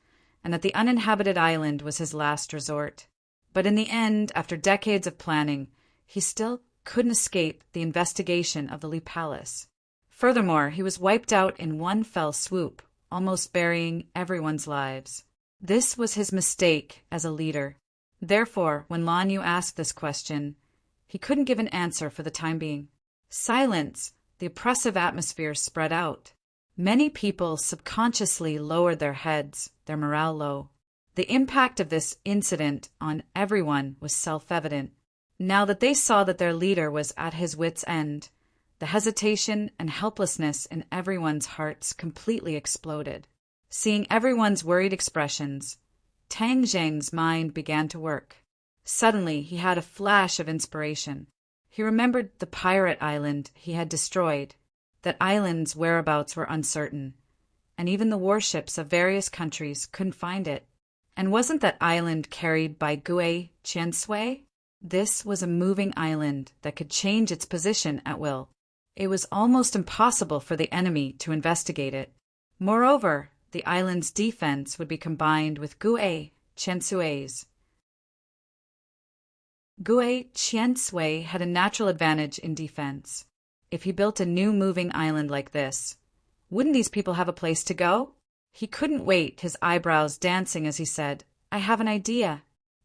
and that the uninhabited island was his last resort. But in the end, after decades of planning, he still couldn't escape the investigation of the Li Palace. Furthermore, he was wiped out in one fell swoop, almost burying everyone's lives. This was his mistake as a leader. Therefore, when Lan Yu asked this question, he couldn't give an answer for the time being. Silence, the oppressive atmosphere spread out. Many people subconsciously lowered their heads, their morale low. The impact of this incident on everyone was self-evident. Now that they saw that their leader was at his wit's end, the hesitation and helplessness in everyone's hearts completely exploded. Seeing everyone's worried expressions, Tang Zheng's mind began to work. Suddenly, he had a flash of inspiration. He remembered the pirate island he had destroyed. That island's whereabouts were uncertain, and even the warships of various countries couldn't find it. And wasn't that island carried by Gue Qiansui? This was a moving island that could change its position at will. It was almost impossible for the enemy to investigate it. Moreover, the island's defense would be combined with Gue Qiansui's. Gue Qiansui had a natural advantage in defense. If he built a new moving island like this, wouldn't these people have a place to go? He couldn't wait, his eyebrows dancing as he said, "I have an idea."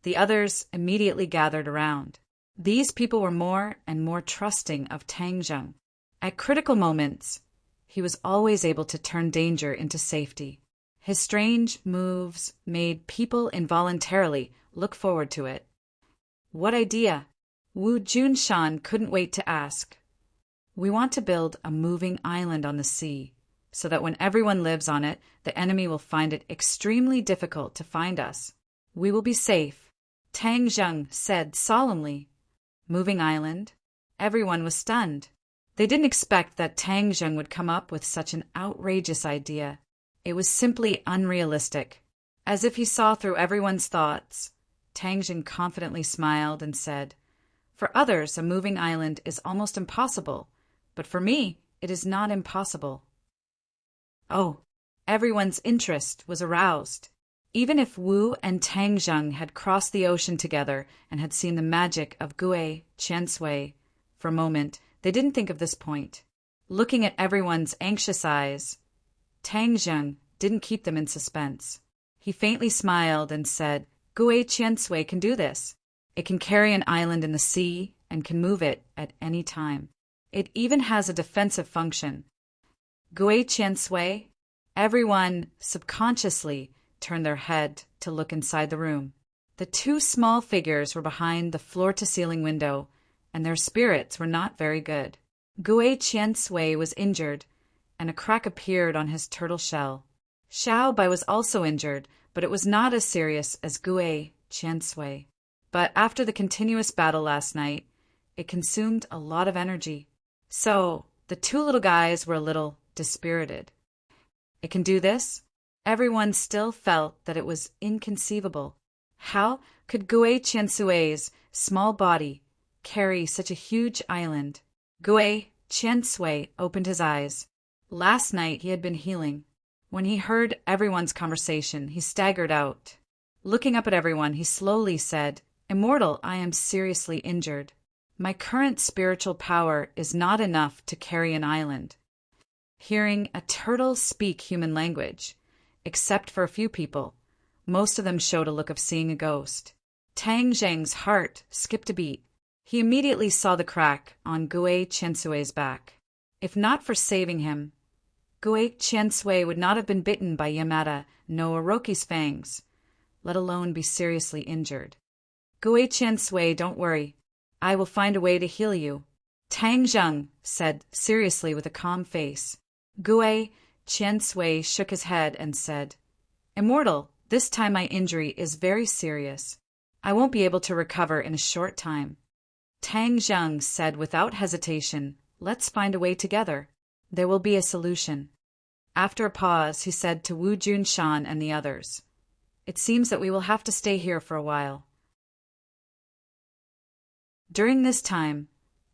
The others immediately gathered around. These people were more and more trusting of Tang Zheng. At critical moments, he was always able to turn danger into safety. His strange moves made people involuntarily look forward to it. What idea? Wu Junshan couldn't wait to ask. We want to build a moving island on the sea, so that when everyone lives on it, the enemy will find it extremely difficult to find us. We will be safe, Tang Zheng said solemnly. Moving island? Everyone was stunned. They didn't expect that Tang Zheng would come up with such an outrageous idea. It was simply unrealistic. As if he saw through everyone's thoughts, Tang Zheng confidently smiled and said, "For others, a moving island is almost impossible, but for me, it is not impossible." Oh, everyone's interest was aroused. Even if Wu and Tang Zheng had crossed the ocean together and had seen the magic of Gui Qiansui for a moment, they didn't think of this point. Looking at everyone's anxious eyes, Tang Zheng didn't keep them in suspense. He faintly smiled and said, "Gui Qiansui can do this. It can carry an island in the sea and can move it at any time. It even has a defensive function." Gui Qiansui? Everyone subconsciously turned their head to look inside the room. The two small figures were behind the floor-to-ceiling window, and their spirits were not very good. Gui Qiansui was injured, and a crack appeared on his turtle shell. Xiao Bai was also injured, but it was not as serious as Gui Qiansui. But after the continuous battle last night, it consumed a lot of energy. So, the two little guys were a little dispirited. It can do this? Everyone still felt that it was inconceivable. How could Gui Qiansui's small body carry such a huge island? Gui Qiansui opened his eyes. Last night he had been healing. When he heard everyone's conversation, he staggered out. Looking up at everyone, he slowly said, "Immortal, I am seriously injured. My current spiritual power is not enough to carry an island." Hearing a turtle speak human language, except for a few people, most of them showed a look of seeing a ghost. Tang Zheng's heart skipped a beat. He immediately saw the crack on Gui Qiansui's back. If not for saving him, Gui Qiansui would not have been bitten by Yamada no Orochi's fangs, let alone be seriously injured. "Gui Qiansui, don't worry. I will find a way to heal you," Tang Zheng said seriously with a calm face. Gui Qiansui shook his head and said, "Immortal, this time my injury is very serious. I won't be able to recover in a short time." Tang Zheng said without hesitation, "Let's find a way together. There will be a solution." After a pause, he said to Wu Junshan and the others, "It seems that we will have to stay here for a while." During this time,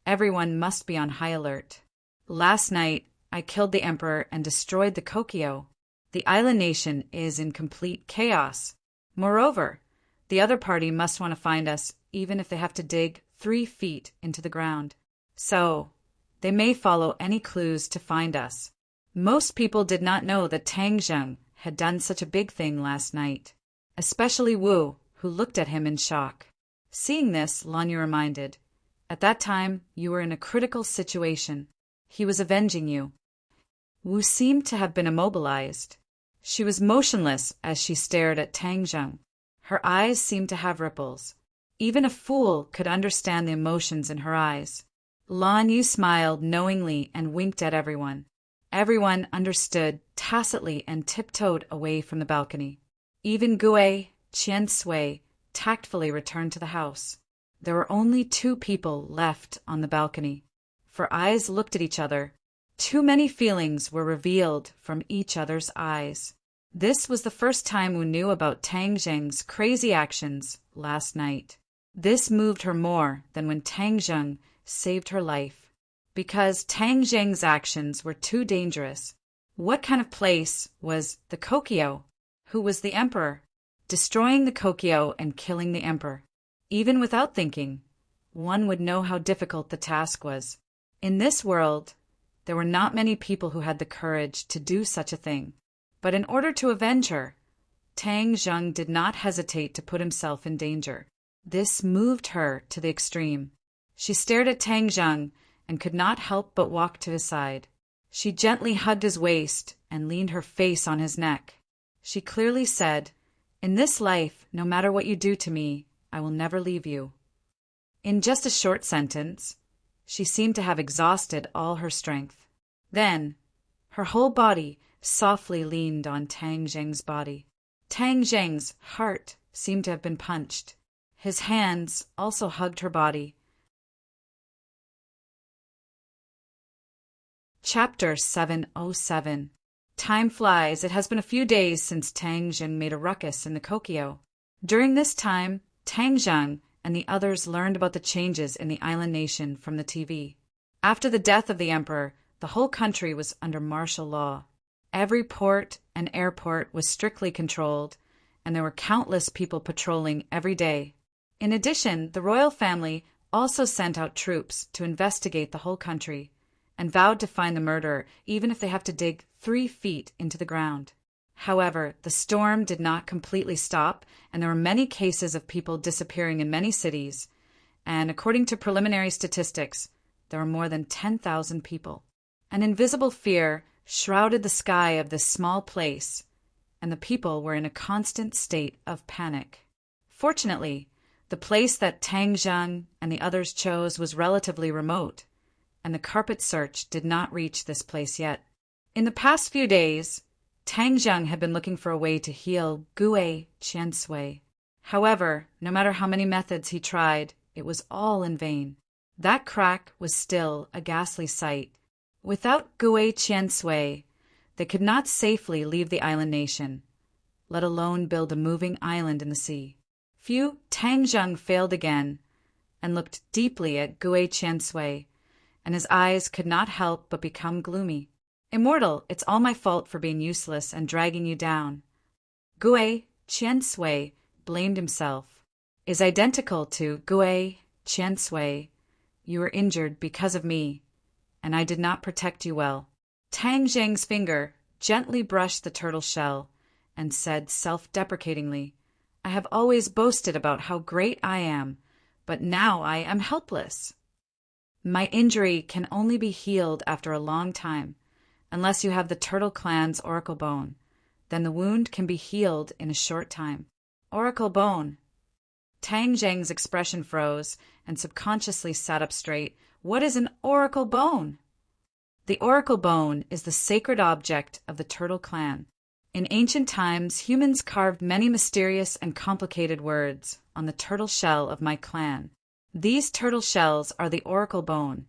everyone must be on high alert. Last night, I killed the emperor and destroyed the Kokyo. The island nation is in complete chaos. Moreover, the other party must want to find us, even if they have to dig 3 feet into the ground. So, they may follow any clues to find us. Most people did not know that Tang Zheng had done such a big thing last night, especially Wu, who looked at him in shock. Seeing this, Lanyu reminded, "At that time, you were in a critical situation. He was avenging you." Wu seemed to have been immobilized. She was motionless as she stared at Tang Zheng. Her eyes seemed to have ripples. Even a fool could understand the emotions in her eyes. Lan Yu smiled knowingly and winked at everyone. Everyone understood tacitly and tiptoed away from the balcony. Even Gui Qiansui tactfully returned to the house. There were only 2 people left on the balcony. For eyes looked at each other. Too many feelings were revealed from each other's eyes. This was the first time Wu knew about Tang Zheng's crazy actions last night. This moved her more than when Tang Zheng saved her life, because Tang Zheng's actions were too dangerous. What kind of place was the Kokyo? Who was the emperor? Destroying the Kokyo and killing the emperor. Even without thinking, one would know how difficult the task was. In this world, there were not many people who had the courage to do such a thing. But in order to avenge her, Tang Zheng did not hesitate to put himself in danger. This moved her to the extreme. She stared at Tang Zheng and could not help but walk to his side. She gently hugged his waist and leaned her face on his neck. She clearly said, "In this life, no matter what you do to me, I will never leave you." In just a short sentence, she seemed to have exhausted all her strength. Then, her whole body softly leaned on Tang Zheng's body. Tang Zheng's heart seemed to have been punched. His hands also hugged her body. Chapter 707. Time flies. It has been a few days since Tang Zheng made a ruckus in the Kokyo. During this time, Tang Zheng and the others learned about the changes in the island nation from the TV. After the death of the emperor, the whole country was under martial law. Every port and airport was strictly controlled, and there were countless people patrolling every day. In addition, the royal family also sent out troops to investigate the whole country, and vowed to find the murderer even if they have to dig 3 feet into the ground. However, the storm did not completely stop, and there were many cases of people disappearing in many cities, and according to preliminary statistics, there were more than 10,000 people. An invisible fear shrouded the sky of this small place, and the people were in a constant state of panic. Fortunately, the place that Tang Zheng and the others chose was relatively remote, and the carpet search did not reach this place yet. In the past few days, Tang Zheng had been looking for a way to heal Gue Qiansui. However, no matter how many methods he tried, it was all in vain. That crack was still a ghastly sight. Without Gue Qiansui, they could not safely leave the island nation, let alone build a moving island in the sea. Tang Zheng failed again and looked deeply at Gue Qiansui, and his eyes could not help but become gloomy. "Immortal, it's all my fault for being useless and dragging you down." Gue Qiansui blamed himself. "Is identical to Gue Qiansui. You were injured because of me, and I did not protect you well." Tang Zheng's finger gently brushed the turtle shell and said self-deprecatingly, "I have always boasted about how great I am, but now I am helpless. My injury can only be healed after a long time, unless you have the Turtle Clan's oracle bone. Then the wound can be healed in a short time." Oracle bone. Tang Zheng's expression froze and subconsciously sat up straight. What is an oracle bone? The oracle bone is the sacred object of the Turtle Clan. In ancient times, humans carved many mysterious and complicated words on the turtle shell of my clan. These turtle shells are the oracle bone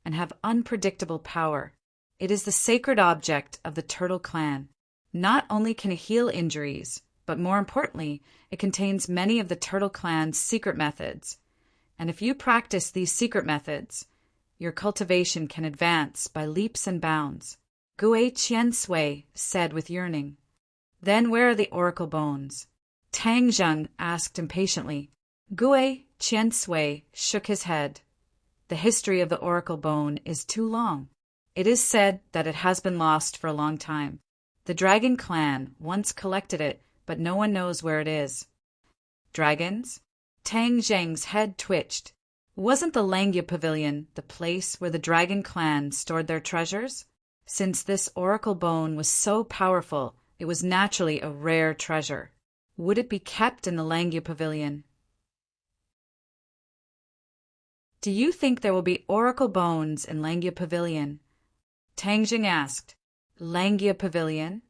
and have unpredictable power. It is the sacred object of the Turtle Clan. Not only can it heal injuries, but more importantly, it contains many of the Turtle Clan's secret methods. And if you practice these secret methods, your cultivation can advance by leaps and bounds. Gue Qiansui said with yearning. "Then where are the oracle bones?" Tang Zheng asked impatiently. Gue Qiansui shook his head. "The history of the oracle bone is too long. It is said that it has been lost for a long time. The Dragon Clan once collected it, but no one knows where it is." Dragons? Tang Zheng's head twitched. Wasn't the Langya Pavilion the place where the Dragon Clan stored their treasures? Since this oracle bone was so powerful, it was naturally a rare treasure. Would it be kept in the Langya Pavilion? "Do you think there will be oracle bones in Langya Pavilion?" Tang Zheng asked. Langya Pavilion?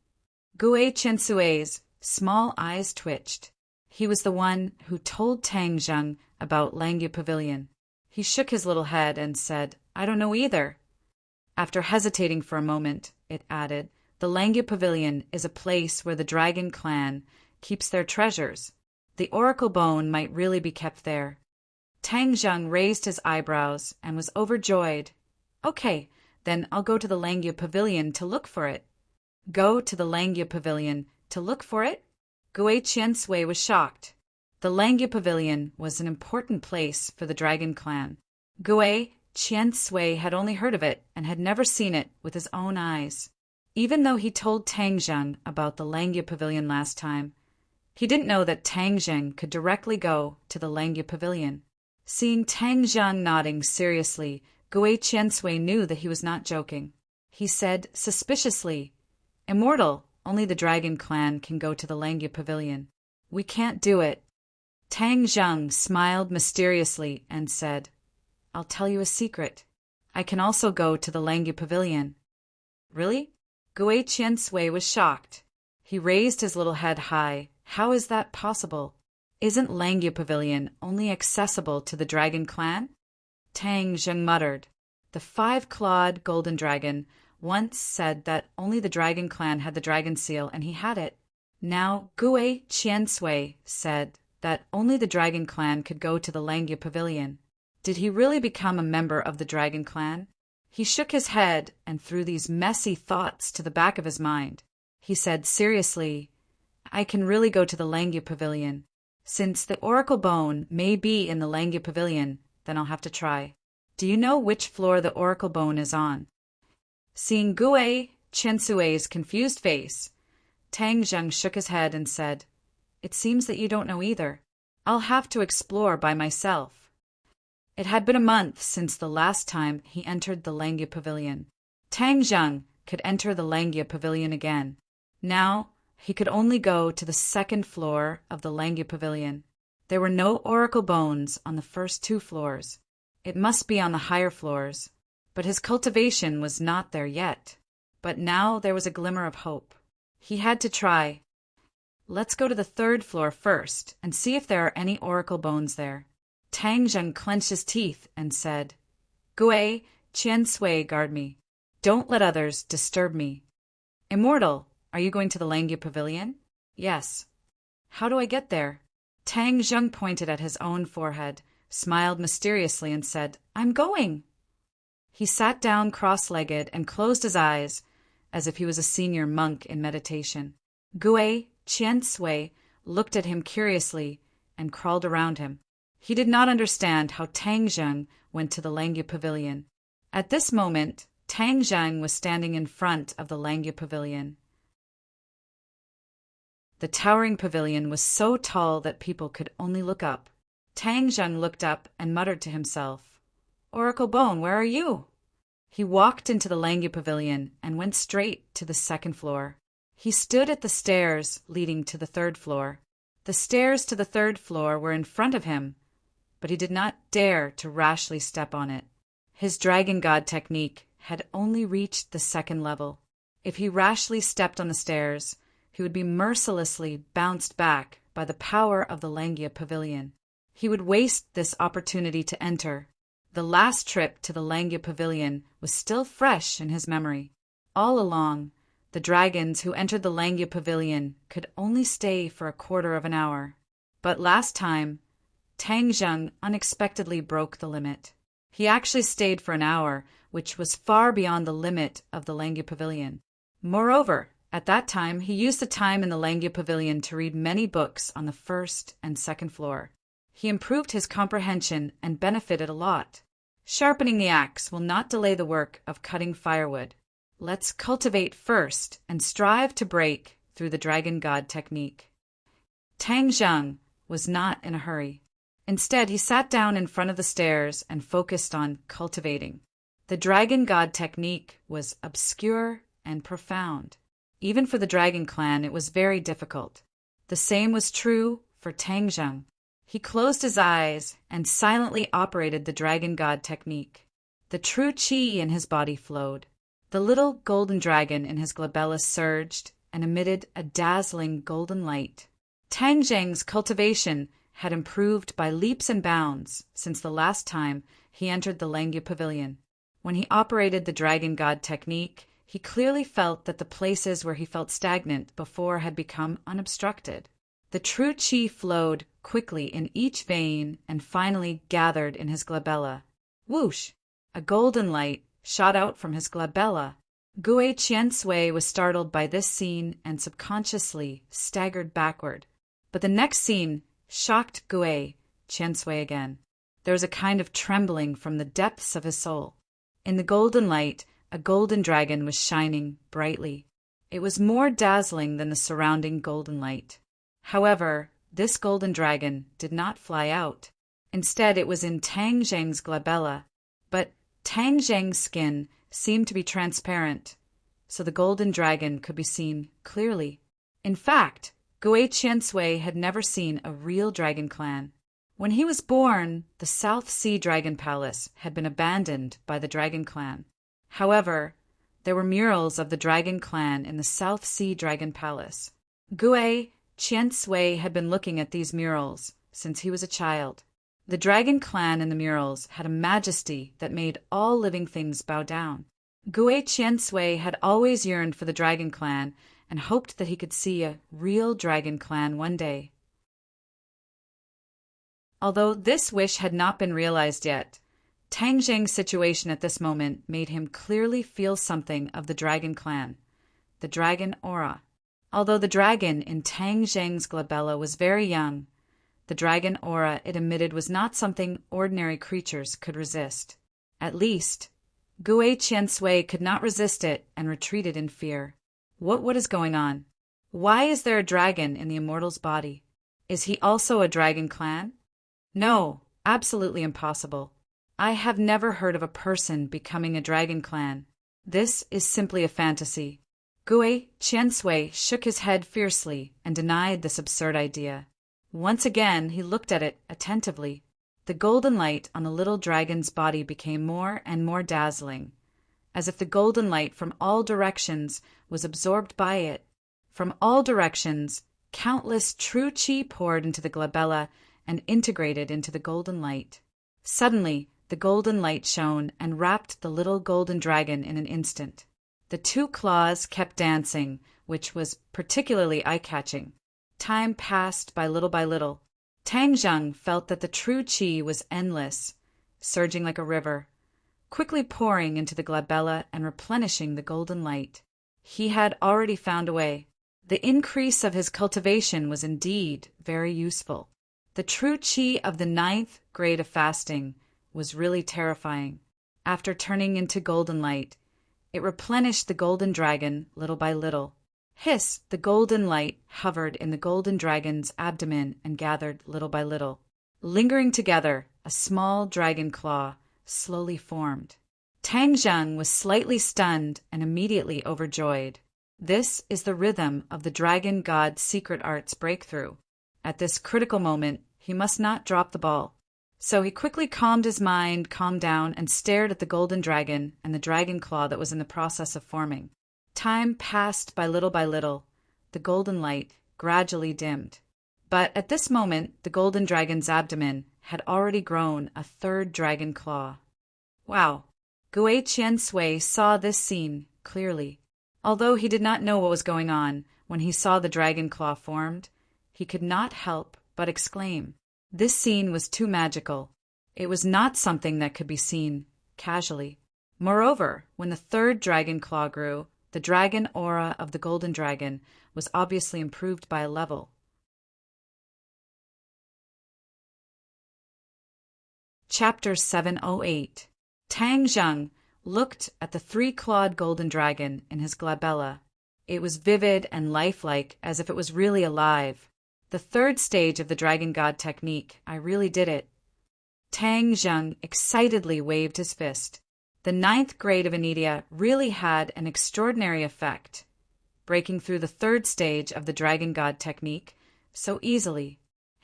Gue Chensui's small eyes twitched. He was the one who told Tang Zheng about Langya Pavilion. He shook his little head and said, "I don't know either." After hesitating for a moment, it added, "The Langya Pavilion is a place where the Dragon Clan keeps their treasures. The oracle bone might really be kept there." Tang Zheng raised his eyebrows and was overjoyed. "Okay, then I'll go to the Langya Pavilion to look for it." Go to the Langya Pavilion to look for it? Gue Qiansui was shocked. The Langya Pavilion was an important place for the Dragon Clan. Gue Qiansui had only heard of it and had never seen it with his own eyes. Even though he told Tang Zheng about the Langya Pavilion last time, He didn't know that Tang Zheng could directly go to the Langya Pavilion. Seeing Tang Zheng nodding seriously, Gui Qiansui knew that he was not joking. He said suspiciously, "Immortal, only the Dragon Clan can go to the Langya Pavilion. We can't do it." Tang Zheng smiled mysteriously and said, "I'll tell you a secret. I can also go to the Langya Pavilion." "Really?" Gui Qiansui was shocked. He raised his little head high. "How is that possible? Isn't Langya Pavilion only accessible to the Dragon Clan?" Tang Zheng muttered. The five-clawed golden dragon once said that only the Dragon Clan had the dragon seal, and he had it. Now Gui Qiansui said that only the Dragon Clan could go to the Langya Pavilion. Did he really become a member of the Dragon Clan? He shook his head and threw these messy thoughts to the back of his mind. He said seriously, "I can really go to the Langya Pavilion. Since the Oracle Bone may be in the Langya Pavilion, then I'll have to try. Do you know which floor the Oracle Bone is on?" Seeing Gui Qiansui's confused face, Tang Zheng shook his head and said, "It seems that you don't know either. I'll have to explore by myself." It had been a month since the last time he entered the Langya Pavilion. Tang Zheng could enter the Langya Pavilion again. Now he could only go to the second floor of the Langya Pavilion. There were no Oracle Bones on the first two floors. It must be on the higher floors. But his cultivation was not there yet. But now there was a glimmer of hope. He had to try. "Let's go to the third floor first and see if there are any Oracle Bones there." Tang Zheng clenched his teeth and said, "Gui Qiansui, guard me. Don't let others disturb me." "Immortal, are you going to the Langya Pavilion?" "Yes." "How do I get there?" Tang Zheng pointed at his own forehead, smiled mysteriously, and said, "I'm going." He sat down cross-legged and closed his eyes as if he was a senior monk in meditation. Gui Qiansui looked at him curiously and crawled around him. He did not understand how Tang Zheng went to the Langya Pavilion. At this moment, Tang Zheng was standing in front of the Langya Pavilion. The towering pavilion was so tall that people could only look up. Tang Zheng looked up and muttered to himself, "Oracle Bone, where are you?" He walked into the Langya Pavilion and went straight to the second floor. He stood at the stairs leading to the third floor. The stairs to the third floor were in front of him, but he did not dare to rashly step on it. His Dragon God technique had only reached the second level. If he rashly stepped on the stairs, he would be mercilessly bounced back by the power of the Langya Pavilion. He would waste this opportunity to enter. The last trip to the Langya Pavilion was still fresh in his memory. All along, the dragons who entered the Langya Pavilion could only stay for a quarter of an hour. But last time, Tang Zheng unexpectedly broke the limit. He actually stayed for an hour, which was far beyond the limit of the Langya Pavilion. Moreover, at that time, he used the time in the Langya Pavilion to read many books on the first and second floor. He improved his comprehension and benefited a lot. Sharpening the axe will not delay the work of cutting firewood. Let's cultivate first and strive to break through the Dragon God technique. Tang Zheng was not in a hurry. Instead, he sat down in front of the stairs and focused on cultivating. The Dragon God technique was obscure and profound. Even for the Dragon Clan, it was very difficult. The same was true for Tang Zheng. He closed his eyes and silently operated the Dragon God technique. The true qi in his body flowed. The little golden dragon in his glabella surged and emitted a dazzling golden light. Tang Zheng's cultivation had improved by leaps and bounds since the last time he entered the Langya Pavilion. When he operated the Dragon God technique, he clearly felt that the places where he felt stagnant before had become unobstructed. The true qi flowed quickly in each vein and finally gathered in his glabella. Whoosh! A golden light shot out from his glabella. Gui Qiansui was startled by this scene and subconsciously staggered backward. But the next scene shocked Gui Qiansui again. There was a kind of trembling from the depths of his soul. In the golden light, a golden dragon was shining brightly. It was more dazzling than the surrounding golden light. However, this golden dragon did not fly out. Instead, it was in Tang Zheng's glabella, but Tang Zheng's skin seemed to be transparent, so the golden dragon could be seen clearly. In fact, Gui Qiansui had never seen a real dragon clan. When he was born, the South Sea Dragon Palace had been abandoned by the Dragon Clan. However, there were murals of the Dragon Clan in the South Sea Dragon Palace. Gui Qiansui had been looking at these murals since he was a child. The Dragon Clan in the murals had a majesty that made all living things bow down. Gui Qiansui had always yearned for the Dragon Clan and hoped that he could see a real Dragon Clan one day. Although this wish had not been realized yet, Tang Zheng's situation at this moment made him clearly feel something of the Dragon Clan, the dragon aura. Although the dragon in Tang Zheng's glabella was very young, the dragon aura it emitted was not something ordinary creatures could resist. At least, Gui Qiansui could not resist it and retreated in fear. What is going on? Why is there a dragon in the immortal's body? Is he also a dragon clan? No, absolutely impossible. I have never heard of a person becoming a dragon clan. This is simply a fantasy. Gui Qiansui shook his head fiercely and denied this absurd idea. Once again, he looked at it attentively. The golden light on the little dragon's body became more and more dazzling, as if the golden light from all directions was absorbed by it. From all directions, countless true qi poured into the glabella and integrated into the golden light. Suddenly, the golden light shone and wrapped the little golden dragon in an instant. The two claws kept dancing, which was particularly eye-catching. Time passed by little. Tang Zheng felt that the true qi was endless, surging like a river, quickly pouring into the glabella and replenishing the golden light. He had already found a way. The increase of his cultivation was indeed very useful. The true qi of the 9th grade of fasting was really terrifying. After turning into golden light, it replenished the golden dragon little by little. Hiss! The golden light hovered in the golden dragon's abdomen and gathered little by little. Lingering together, a small dragon claw slowly formed. Tang Zheng was slightly stunned and immediately overjoyed. This is the rhythm of the dragon god's secret arts breakthrough. At this critical moment, he must not drop the ball. So he quickly calmed his mind, calmed down, and stared at the golden dragon and the dragon claw that was in the process of forming. Time passed by little. The golden light gradually dimmed. But at this moment, the golden dragon's abdomen had already grown a 3rd dragon claw. Wow! Gui Qiansui saw this scene clearly. Although he did not know what was going on when he saw the dragon claw formed, he could not help but exclaim. This scene was too magical. It was not something that could be seen casually. Moreover, when the 3rd dragon claw grew, the dragon aura of the golden dragon was obviously improved by a level. Chapter 708. Tang Zheng looked at the 3-clawed golden dragon in his glabella. It was vivid and lifelike, as if it was really alive. The 3rd stage of the Dragon God technique. I really did it. Tang Zheng excitedly waved his fist. The 9th grade of Anidia really had an extraordinary effect, breaking through the 3rd stage of the Dragon God technique so easily.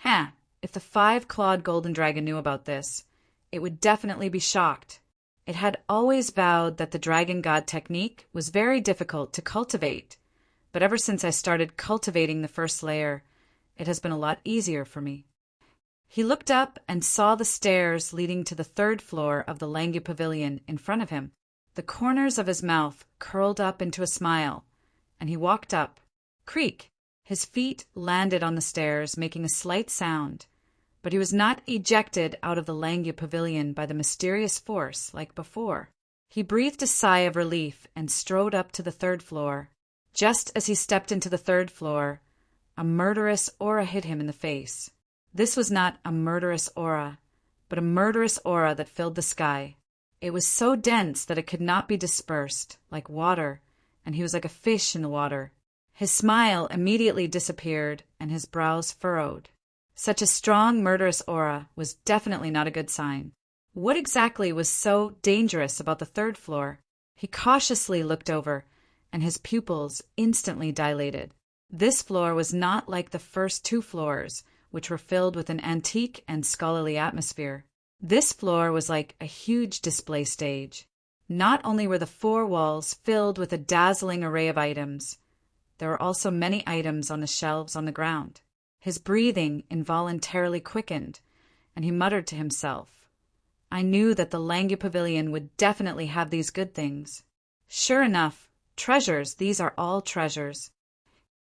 If the 5-clawed golden dragon knew about this, it would definitely be shocked. It had always vowed that the Dragon God technique was very difficult to cultivate, but ever since I started cultivating the 1st layer, it has been a lot easier for me. He looked up and saw the stairs leading to the 3rd floor of the Langu Pavilion in front of him. The corners of his mouth curled up into a smile, and he walked up. Creak! His feet landed on the stairs, making a slight sound, but he was not ejected out of the Langu Pavilion by the mysterious force like before. He breathed a sigh of relief and strode up to the 3rd floor. Just as he stepped into the 3rd floor, a murderous aura hit him in the face. This was not a murderous aura, but a murderous aura that filled the sky. It was so dense that it could not be dispersed, like water, and he was like a fish in the water. His smile immediately disappeared and his brows furrowed. Such a strong, murderous aura was definitely not a good sign. What exactly was so dangerous about the third floor? He cautiously looked over, and his pupils instantly dilated. This floor was not like the first two floors, which were filled with an antique and scholarly atmosphere. This floor was like a huge display stage. Not only were the four walls filled with a dazzling array of items, there were also many items on the shelves on the ground. His breathing involuntarily quickened, and he muttered to himself, "I knew that the Langu Pavilion would definitely have these good things. Sure enough, treasures, these are all treasures."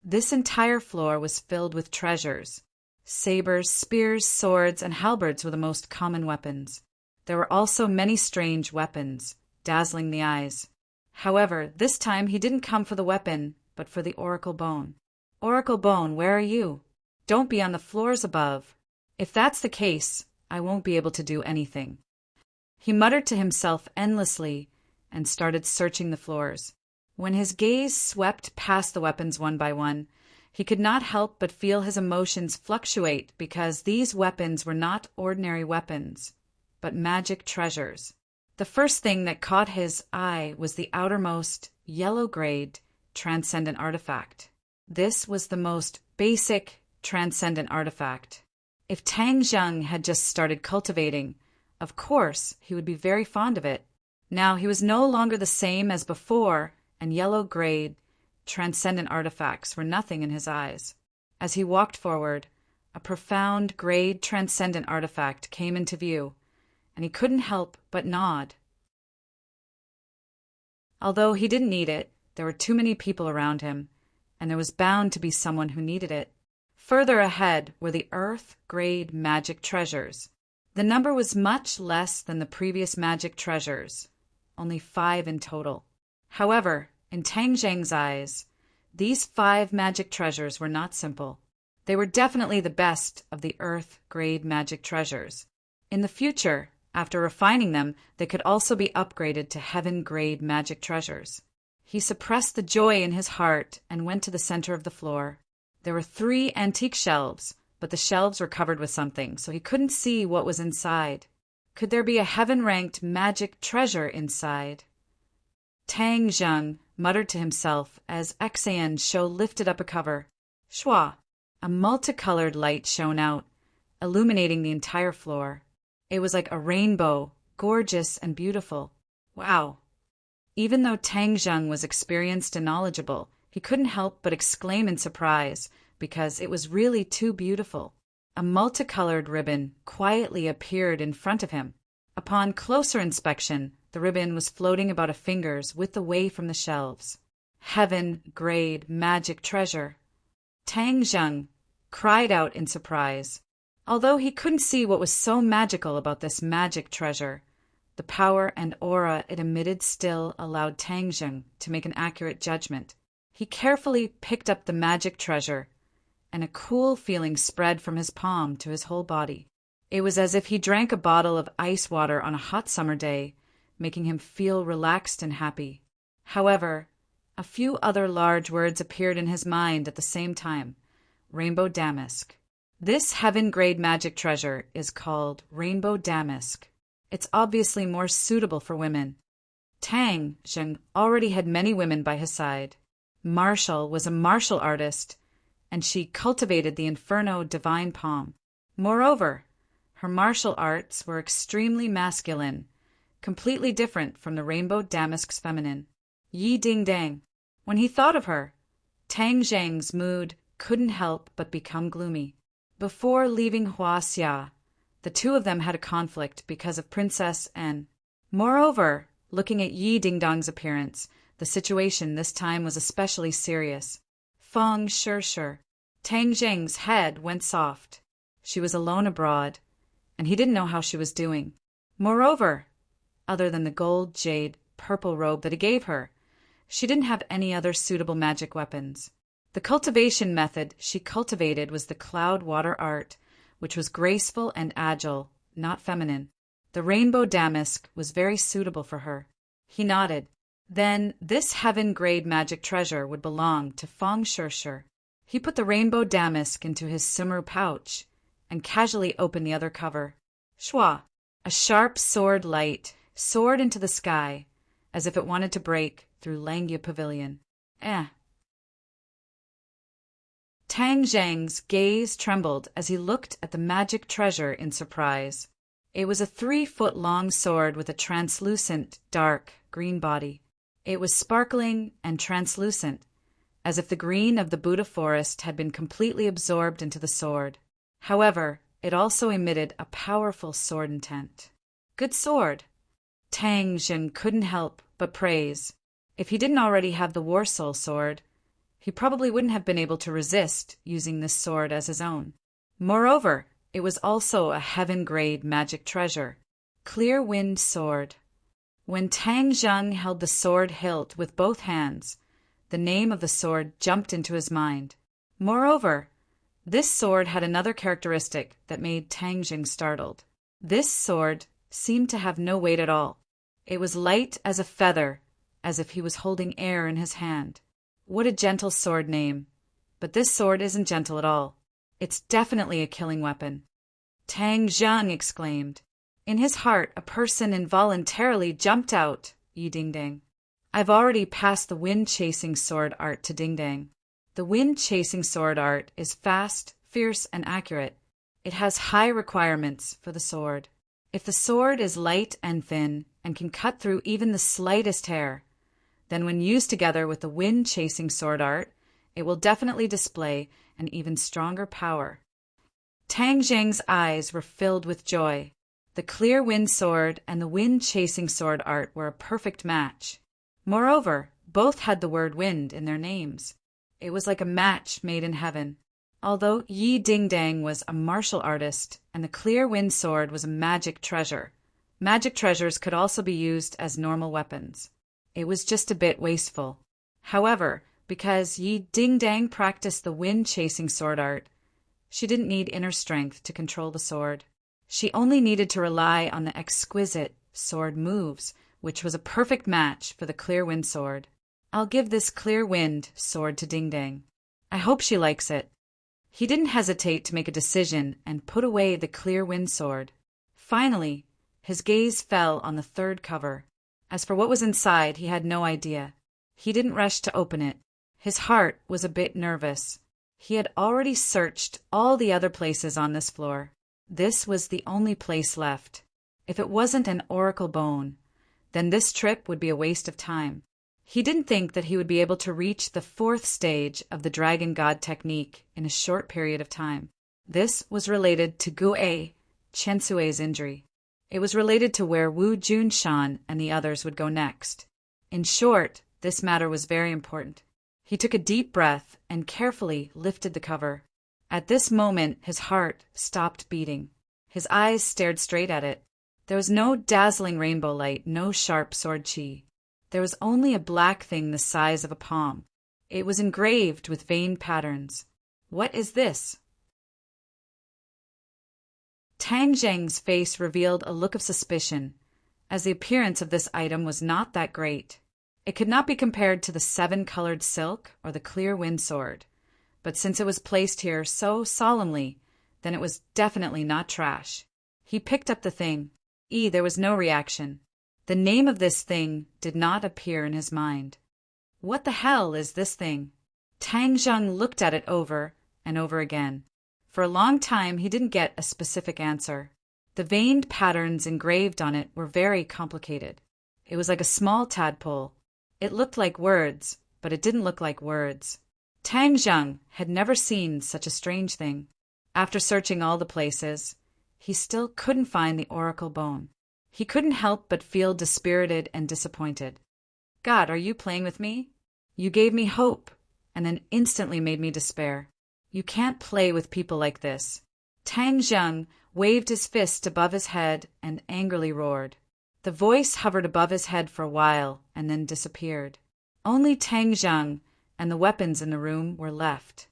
This entire floor was filled with treasures. Sabers, spears, swords, and halberds were the most common weapons. There were also many strange weapons, dazzling the eyes. However, this time he didn't come for the weapon, but for the oracle bone. "Oracle bone, where are you? Don't be on the floors above. If that's the case, I won't be able to do anything." He muttered to himself endlessly and started searching the floors. When his gaze swept past the weapons one by one, he could not help but feel his emotions fluctuate because these weapons were not ordinary weapons, but magic treasures. The first thing that caught his eye was the outermost, yellow-grade, transcendent artifact. This was the most basic, transcendent artifact. If Tang Zheng had just started cultivating, of course he would be very fond of it. Now he was no longer the same as before, and yellow-grade, transcendent artifacts were nothing in his eyes. As he walked forward, a profound grade transcendent artifact came into view, and he couldn't help but nod. Although he didn't need it, there were too many people around him, and there was bound to be someone who needed it. Further ahead were the earth-grade magic treasures. The number was much less than the previous magic treasures, only 5 in total. However, in Tang Zheng's eyes, these 5 magic treasures were not simple. They were definitely the best of the earth-grade magic treasures. In the future, after refining them, they could also be upgraded to heaven-grade magic treasures. He suppressed the joy in his heart and went to the center of the floor. There were 3 antique shelves, but the shelves were covered with something, so he couldn't see what was inside. Could there be a heaven-ranked magic treasure inside? Tang Zheng muttered to himself as Xan's show lifted up a cover. Shwa! A multicolored light shone out, illuminating the entire floor. It was like a rainbow, gorgeous and beautiful. Wow! Even though Tang Zheng was experienced and knowledgeable, he couldn't help but exclaim in surprise, because it was really too beautiful. A multicolored ribbon quietly appeared in front of him. Upon closer inspection, the ribbon was floating about a finger's width away from the shelves. Heaven-grade magic treasure. Tang Zheng cried out in surprise. Although he couldn't see what was so magical about this magic treasure, the power and aura it emitted still allowed Tang Zheng to make an accurate judgment. He carefully picked up the magic treasure, and a cool feeling spread from his palm to his whole body. It was as if he drank a bottle of ice water on a hot summer day, making him feel relaxed and happy. However, a few other large words appeared in his mind at the same time. Rainbow damask. This heaven-grade magic treasure is called rainbow damask. It's obviously more suitable for women. Tang Zheng already had many women by his side. Marshall was a martial artist, and she cultivated the Inferno divine palm. Moreover, her martial arts were extremely masculine, completely different from the rainbow damask's feminine. Yi Ding Dang. When he thought of her, Tang Zheng's mood couldn't help but become gloomy. Before leaving Huaxia, the two of them had a conflict because of Princess N. Moreover, looking at Yi Dingdong's appearance, the situation this time was especially serious. Feng Shirshir. Tang Zheng's head went soft. She was alone abroad, and he didn't know how she was doing. Moreover, other than the gold, jade, purple robe that he gave her, she didn't have any other suitable magic weapons. The cultivation method she cultivated was the cloud water art, which was graceful and agile, not feminine. The rainbow damask was very suitable for her. He nodded. Then this heaven-grade magic treasure would belong to Feng Shirshir. He put the rainbow damask into his simmer pouch and casually opened the other cover. Shwa! A sharp sword light soared into the sky as if it wanted to break through Langya Pavilion. Tang Zhang's gaze trembled as he looked at the magic treasure in surprise. It was a 3-foot-long sword with a translucent, dark, green body. It was sparkling and translucent, as if the green of the Buddha forest had been completely absorbed into the sword. However, it also emitted a powerful sword intent. Good sword! Tang Zheng couldn't help but praise. If he didn't already have the War Soul sword, he probably wouldn't have been able to resist using this sword as his own. Moreover, it was also a heaven-grade magic treasure. Clear Wind Sword. When Tang Zheng held the sword hilt with both hands, the name of the sword jumped into his mind. Moreover, this sword had another characteristic that made Tang Zheng startled. This sword seemed to have no weight at all. It was light as a feather, as if he was holding air in his hand. What a gentle sword name. But this sword isn't gentle at all. It's definitely a killing weapon. Tang Zheng exclaimed. In his heart, a person involuntarily jumped out. Yi Dingdang. I've already passed the wind-chasing sword art to Dingdang. The wind-chasing sword art is fast, fierce, and accurate. It has high requirements for the sword. If the sword is light and thin and can cut through even the slightest hair, then when used together with the wind-chasing sword art, it will definitely display an even stronger power. Tang Zheng's eyes were filled with joy. The clear wind sword and the wind-chasing sword art were a perfect match. Moreover, both had the word wind in their names. It was like a match made in heaven. Although Yi Dingdang was a martial artist and the clear wind sword was a magic treasure, magic treasures could also be used as normal weapons. It was just a bit wasteful. However, because Yi Dingdang practiced the wind-chasing sword art, she didn't need inner strength to control the sword. She only needed to rely on the exquisite sword moves, which was a perfect match for the clear wind sword. I'll give this clear wind sword to Dingdang. I hope she likes it. He didn't hesitate to make a decision and put away the clear wind sword. Finally, his gaze fell on the third cover. As for what was inside, he had no idea. He didn't rush to open it. His heart was a bit nervous. He had already searched all the other places on this floor. This was the only place left. If it wasn't an oracle bone, then this trip would be a waste of time. He didn't think that he would be able to reach the 4th stage of the Dragon God technique in a short period of time. This was related to Gu-ei, Chen Sui's injury. It was related to where Wu Junshan and the others would go next. In short, this matter was very important. He took a deep breath and carefully lifted the cover. At this moment, his heart stopped beating. His eyes stared straight at it. There was no dazzling rainbow light, no sharp sword chi. There was only a black thing the size of a palm. It was engraved with veined patterns. What is this? Tang Zheng's face revealed a look of suspicion, as the appearance of this item was not that great. It could not be compared to the 7-colored silk or the clear wind sword, but since it was placed here so solemnly, then it was definitely not trash. He picked up the thing. There was no reaction. The name of this thing did not appear in his mind. What the hell is this thing? Tang Zheng looked at it over and over again. For a long time, he didn't get a specific answer. The veined patterns engraved on it were very complicated. It was like a small tadpole. It looked like words, but it didn't look like words. Tang Zheng had never seen such a strange thing. After searching all the places, he still couldn't find the oracle bone. He couldn't help but feel dispirited and disappointed. God, are you playing with me? You gave me hope, and then instantly made me despair. You can't play with people like this. Tang Zheng waved his fist above his head and angrily roared. The voice hovered above his head for a while and then disappeared. Only Tang Zheng and the weapons in the room were left.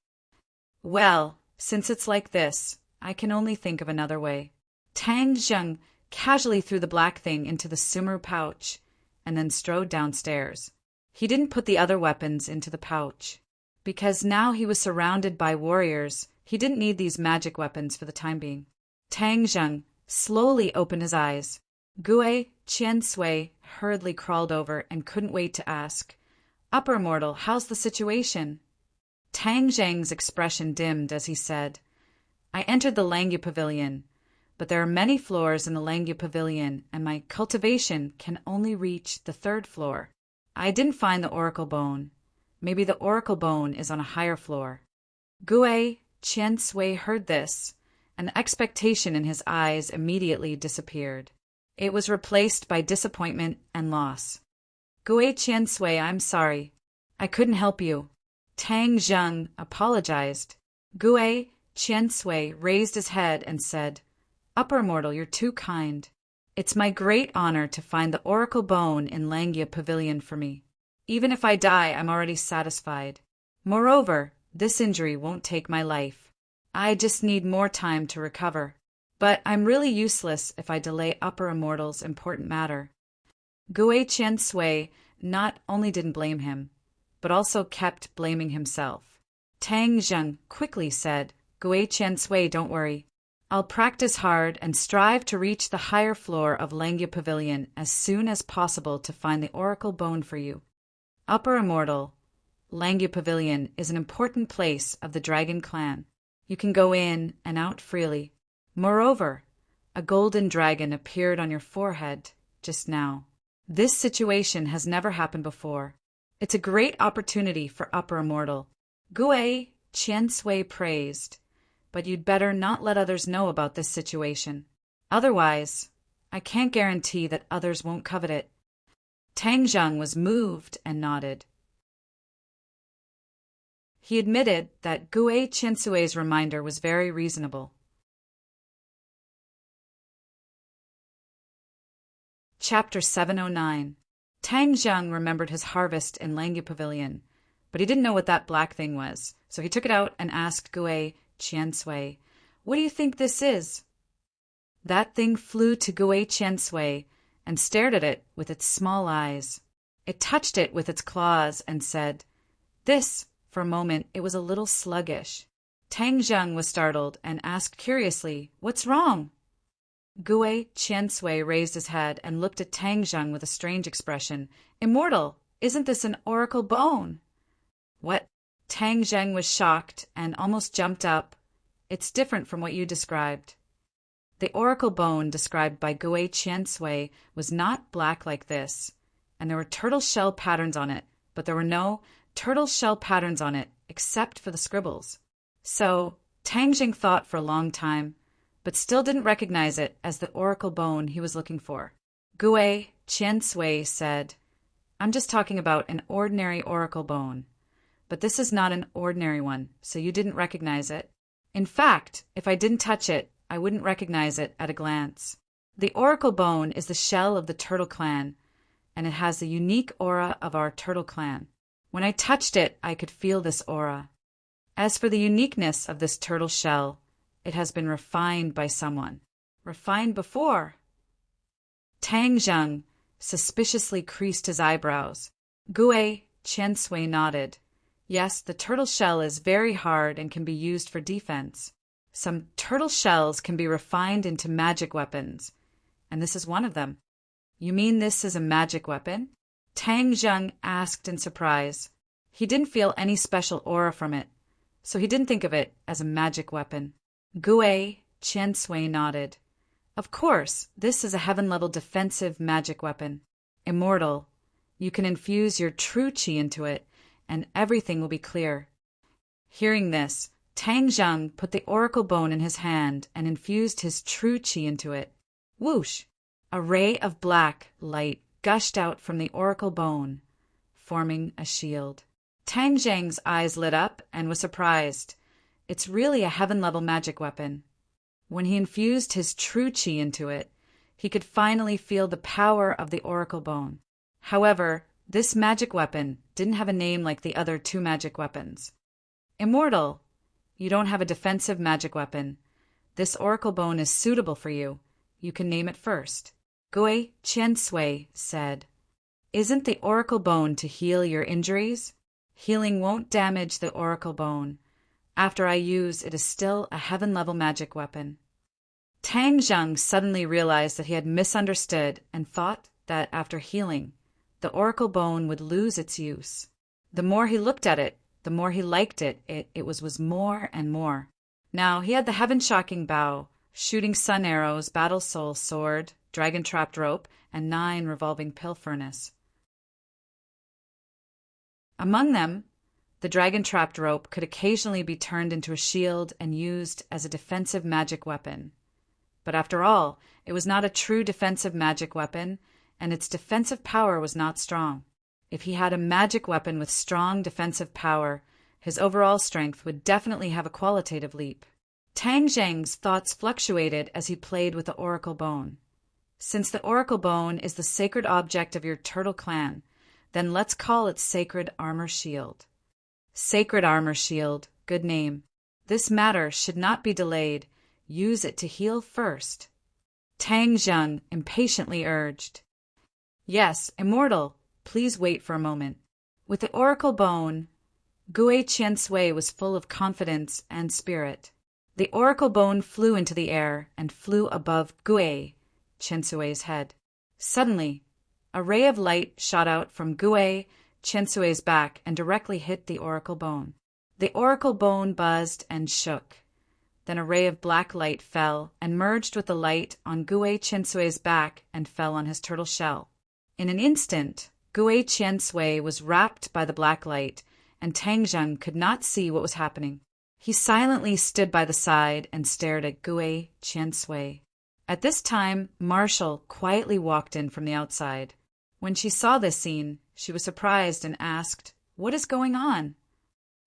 Well, since it's like this, I can only think of another way. Tang Zheng casually threw the black thing into the sumer pouch and then strode downstairs. He didn't put the other weapons into the pouch. Because now he was surrounded by warriors, he didn't need these magic weapons for the time being. Tang Zheng slowly opened his eyes. Gue Qiansui hurriedly crawled over and couldn't wait to ask, "Upper mortal, how's the situation?" Tang Zheng's expression dimmed as he said, "I entered the Langyu Pavilion, but there are many floors in the Langyu Pavilion, and my cultivation can only reach the 3rd floor. I didn't find the oracle bone. Maybe the oracle bone is on a higher floor." Gue Qiansui heard this, and the expectation in his eyes immediately disappeared. It was replaced by disappointment and loss. "Gue Qiansui, I'm sorry. I couldn't help you." Tang Zheng apologized. Gue Qiansui raised his head and said, "Upper mortal, you're too kind. It's my great honor to find the oracle bone in Langya Pavilion for me. Even if I die, I'm already satisfied. Moreover, this injury won't take my life. I just need more time to recover. But I'm really useless if I delay upper immortal's important matter." Gue Qiansui not only didn't blame him, but also kept blaming himself. Tang Zheng quickly said, "Gue Qiansui, don't worry. I'll practice hard and strive to reach the higher floor of Langya Pavilion as soon as possible to find the oracle bone for you. Upper immortal, Langya Pavilion is an important place of the dragon clan. You can go in and out freely. Moreover, a golden dragon appeared on your forehead just now. This situation has never happened before. It's a great opportunity for upper immortal." Gue Qiansui praised, "But you'd better not let others know about this situation. Otherwise, I can't guarantee that others won't covet it." Tang Zheng was moved and nodded. He admitted that Gue Qiansui's reminder was very reasonable. Chapter 709. Tang Zheng remembered his harvest in Langyu Pavilion, but he didn't know what that black thing was, so he took it out and asked Gue Qiansui, "What do you think this is?" That thing flew to Gue Qiansui and stared at it with its small eyes. It touched it with its claws and said, "This." For a moment, it was a little sluggish. Tang Zheng was startled and asked curiously, "What's wrong?" Gue Qiansui raised his head and looked at Tang Zheng with a strange expression. "Immortal, isn't this an oracle bone?" "What?" Tang Zheng was shocked and almost jumped up. "It's different from what you described." The oracle bone described by Gue Qiansui was not black like this, and there were turtle shell patterns on it, but there were no turtle shell patterns on it except for the scribbles. So Tang Zheng thought for a long time, but still didn't recognize it as the oracle bone he was looking for. Gue Qiansui said, "I'm just talking about an ordinary oracle bone. But this is not an ordinary one, so you didn't recognize it. In fact, if I didn't touch it, I wouldn't recognize it at a glance. The oracle bone is the shell of the turtle clan, and it has the unique aura of our turtle clan. When I touched it, I could feel this aura. As for the uniqueness of this turtle shell, it has been refined by someone." "Refined before?" Tang Zheng suspiciously creased his eyebrows. Gue Qiansui nodded. "Yes, the turtle shell is very hard and can be used for defense. Some turtle shells can be refined into magic weapons, and this is one of them." "You mean this is a magic weapon?" Tang Zheng asked in surprise. He didn't feel any special aura from it, so he didn't think of it as a magic weapon. Gue Qiansui nodded. "Of course, this is a heaven-level defensive magic weapon. Immortal, you can infuse your true qi into it, and everything will be clear." Hearing this, Tang Zheng put the oracle bone in his hand and infused his true qi into it. Whoosh! A ray of black light gushed out from the oracle bone, forming a shield. Tang Zheng's eyes lit up and was surprised. It's really a heaven-level magic weapon. When he infused his true qi into it, he could finally feel the power of the oracle bone. However, this magic weapon didn't have a name like the other two magic weapons. "Immortal, you don't have a defensive magic weapon. This oracle bone is suitable for you. You can name it first," Gue Qiansui said. Isn't the oracle bone to heal your injuries? Healing won't damage the oracle bone. After I use, it is still a heaven-level magic weapon. Tang Zheng suddenly realized that he had misunderstood and thought that after healing, the oracle bone would lose its use. The more he looked at it, the more he liked it. It was more and more. Now he had the heaven-shocking bow, shooting sun arrows, battle soul sword, dragon-trapped rope, and 9 revolving pill furnace. Among them, the dragon-trapped rope could occasionally be turned into a shield and used as a defensive magic weapon. But after all, it was not a true defensive magic weapon, and its defensive power was not strong. If he had a magic weapon with strong defensive power, his overall strength would definitely have a qualitative leap. Tang Zheng's thoughts fluctuated as he played with the oracle bone. Since the oracle bone is the sacred object of your turtle clan, then let's call it Sacred Armor Shield. Sacred Armor Shield, good name. This matter should not be delayed. Use it to heal first. Tang Zheng impatiently urged. Yes, immortal. Please wait for a moment. With the oracle bone, Gue Qiansui was full of confidence and spirit. The oracle bone flew into the air and flew above Gue Qiansui's head. Suddenly, a ray of light shot out from Gue Qiansui's back and directly hit the oracle bone. The oracle bone buzzed and shook. Then a ray of black light fell and merged with the light on Gue Qiansui's back and fell on his turtle shell. In an instant, Gue Qiansui was wrapped by the black light, and Tang Zheng could not see what was happening. He silently stood by the side and stared at Gue Qiansui. At this time, Marshall quietly walked in from the outside. When she saw this scene, she was surprised and asked, "What is going on?"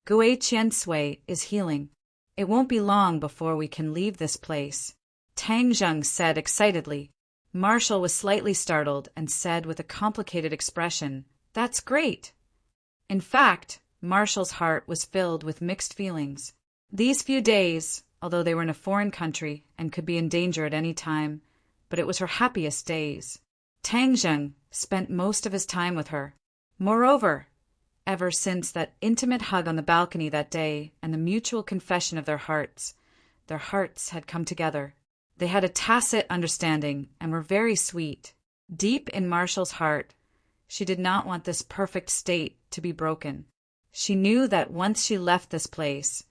"Gue Qiansui is healing. It won't be long before we can leave this place," Tang Zheng said excitedly. Marshall was slightly startled and said with a complicated expression, "That's great." In fact, Marshall's heart was filled with mixed feelings. These few days, although they were in a foreign country and could be in danger at any time, but it was her happiest days. Tang Zheng spent most of his time with her. Moreover, ever since that intimate hug on the balcony that day and the mutual confession of their hearts had come together. They had a tacit understanding and were very sweet. Deep in Marshall's heart, she did not want this perfect state to be broken. She knew that once she left this place,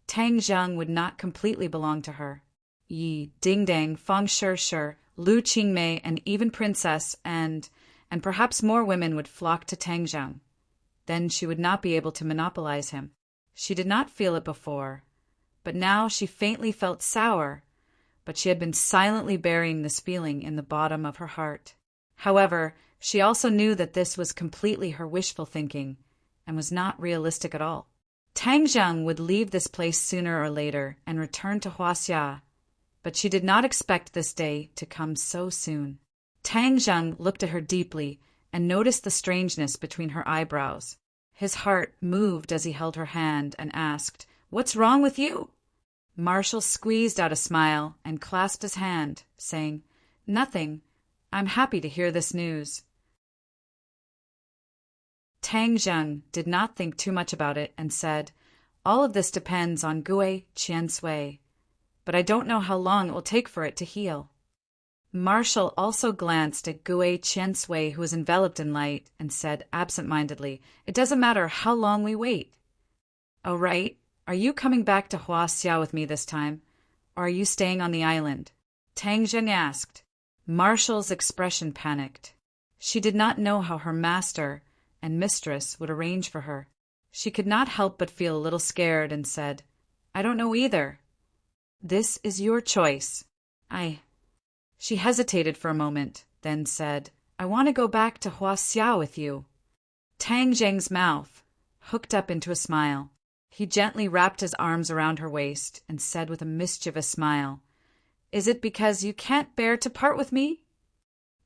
Tang Zheng would not completely belong to her. Yi, Ding Dang, Fang Shi, Lu Qingmei, and even Princess and perhaps more women would flock to Tang Zheng. Then she would not be able to monopolize him. She did not feel it before, but now she faintly felt sour, but she had been silently burying this feeling in the bottom of her heart. However, she also knew that this was completely her wishful thinking and was not realistic at all. Tang Zheng would leave this place sooner or later and return to Huaxia, but she did not expect this day to come so soon. Tang Zheng looked at her deeply and noticed the strangeness between her eyebrows. His heart moved as he held her hand and asked, "What's wrong with you?" Marshall squeezed out a smile and clasped his hand, saying, "Nothing. I'm happy to hear this news." Tang Zheng did not think too much about it and said, "All of this depends on Gue Qiansui, but I don't know how long it will take for it to heal." Marshall also glanced at Gue Qiansui, who was enveloped in light, and said absent-mindedly, "It doesn't matter how long we wait." "Oh, right. Are you coming back to Huaxia with me this time, or are you staying on the island?" Tang Zheng asked. Marshall's expression panicked. She did not know how her master and mistress would arrange for her. She could not help but feel a little scared and said, "I don't know either." "This is your choice." She hesitated for a moment, then said, "I want to go back to Huaxia with you." Tang Zheng's mouth hooked up into a smile. He gently wrapped his arms around her waist and said with a mischievous smile, "Is it because you can't bear to part with me?"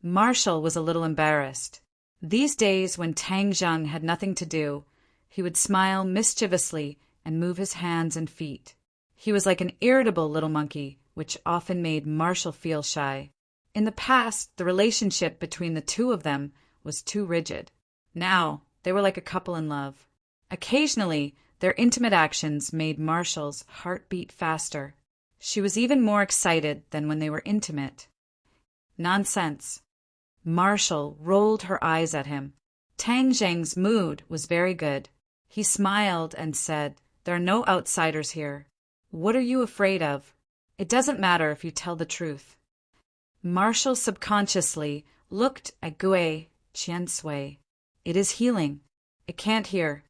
Marshall was a little embarrassed. These days, when Tang Zheng had nothing to do, he would smile mischievously and move his hands and feet. He was like an irritable little monkey, which often made Marshall feel shy. In the past, the relationship between the two of them was too rigid. Now, they were like a couple in love. Occasionally, their intimate actions made Marshall's heart beat faster. She was even more excited than when they were intimate. Nonsense. Marshall rolled her eyes at him. Tang Zheng's mood was very good. He smiled and said, "There are no outsiders here. What are you afraid of? It doesn't matter if you tell the truth." Marshall subconsciously looked at Gue Qiansui. "It is healing. It can't hear."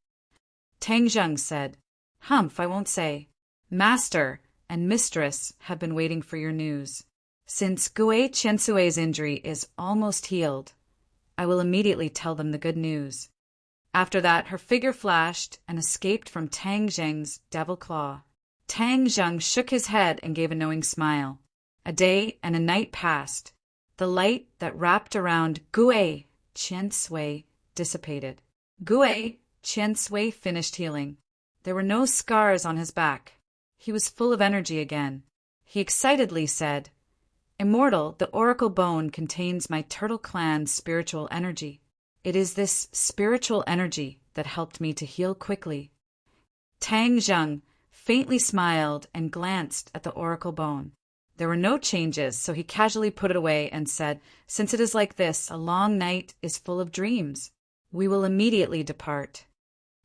Tang Zheng said, "Humph, I won't say. Master and mistress have been waiting for your news. Since Gue Qiansui's injury is almost healed, I will immediately tell them the good news." After that, her figure flashed and escaped from Tang Zheng's devil claw. Tang Zheng shook his head and gave a knowing smile. A day and a night passed. The light that wrapped around Gue Qiansui dissipated. Gue Qiansui finished healing. There were no scars on his back. He was full of energy again. He excitedly said, "Immortal, the oracle bone contains my turtle clan's spiritual energy. It is this spiritual energy that helped me to heal quickly." Tang Zheng faintly smiled and glanced at the oracle bone. There were no changes, so he casually put it away and said, "Since it is like this, a long night is full of dreams. We will immediately depart."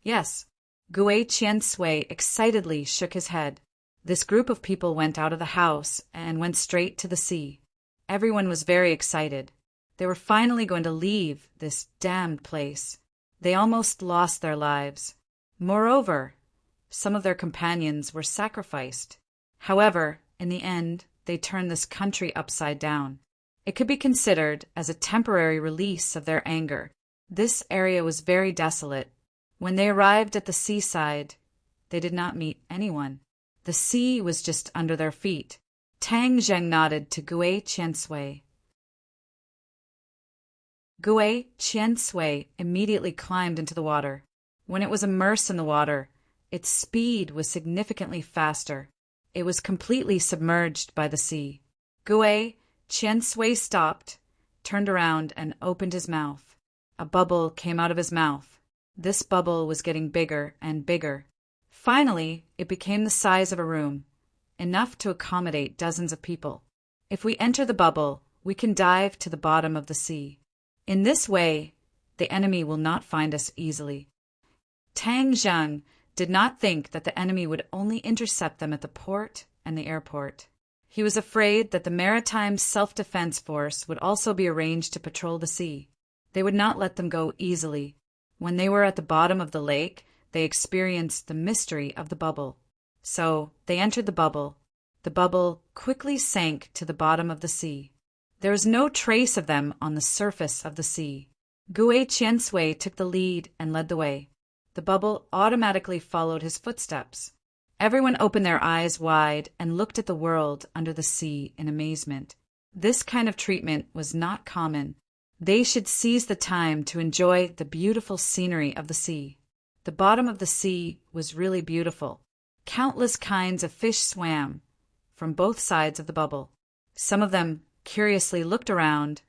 "Yes." Gue Qiansui excitedly shook his head. This group of people went out of the house and went straight to the sea. Everyone was very excited. They were finally going to leave this damned place. They almost lost their lives. Moreover, some of their companions were sacrificed. However, in the end, they turned this country upside down. It could be considered as a temporary release of their anger. This area was very desolate. When they arrived at the seaside, they did not meet anyone. The sea was just under their feet. Tang Zheng nodded to Gue Qiansui. Gue Qiansui immediately climbed into the water. When it was immersed in the water, its speed was significantly faster. It was completely submerged by the sea. Gue Qiansui stopped, turned around, and opened his mouth. A bubble came out of his mouth. This bubble was getting bigger and bigger. Finally, it became the size of a room, enough to accommodate dozens of people. If we enter the bubble, we can dive to the bottom of the sea. In this way, the enemy will not find us easily. Tang Zheng did not think that the enemy would only intercept them at the port and the airport. He was afraid that the Maritime Self-Defense Force would also be arranged to patrol the sea. They would not let them go easily. When they were at the bottom of the lake, they experienced the mystery of the bubble. So they entered the bubble. The bubble quickly sank to the bottom of the sea. There was no trace of them on the surface of the sea. Gue Qiansui took the lead and led the way. The bubble automatically followed his footsteps. Everyone opened their eyes wide and looked at the world under the sea in amazement. This kind of treatment was not common. They should seize the time to enjoy the beautiful scenery of the sea. The bottom of the sea was really beautiful. Countless kinds of fish swam from both sides of the bubble. Some of them curiously looked around,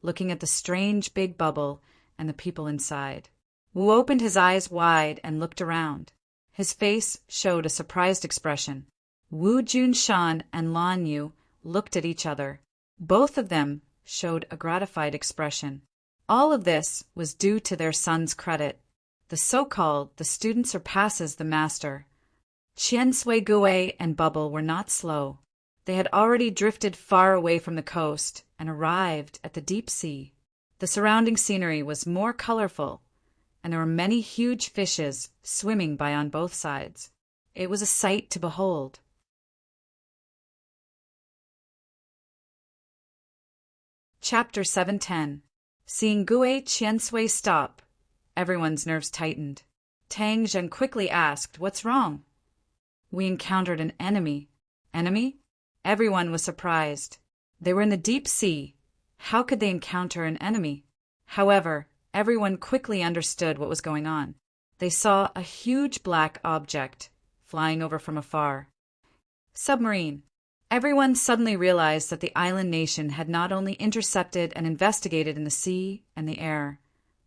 looking at the strange big bubble and the people inside. Wu opened his eyes wide and looked around. His face showed a surprised expression. Wu Junshan and Lan Yu looked at each other. Both of them showed a gratified expression. All of this was due to their son's credit. The so-called the student surpasses the master. Qiansui Gue and Bubble were not slow. They had already drifted far away from the coast and arrived at the deep sea. The surrounding scenery was more colorful, and there were many huge fishes swimming by on both sides. It was a sight to behold. Chapter 710. Seeing Gue Qiansui stop, everyone's nerves tightened. Tang Zheng quickly asked, "What's wrong?" "We encountered an enemy." "Enemy?" Everyone was surprised. They were in the deep sea. How could they encounter an enemy? However, everyone quickly understood what was going on. They saw a huge black object flying over from afar. Submarine. Everyone suddenly realized that the island nation had not only intercepted and investigated in the sea and the air,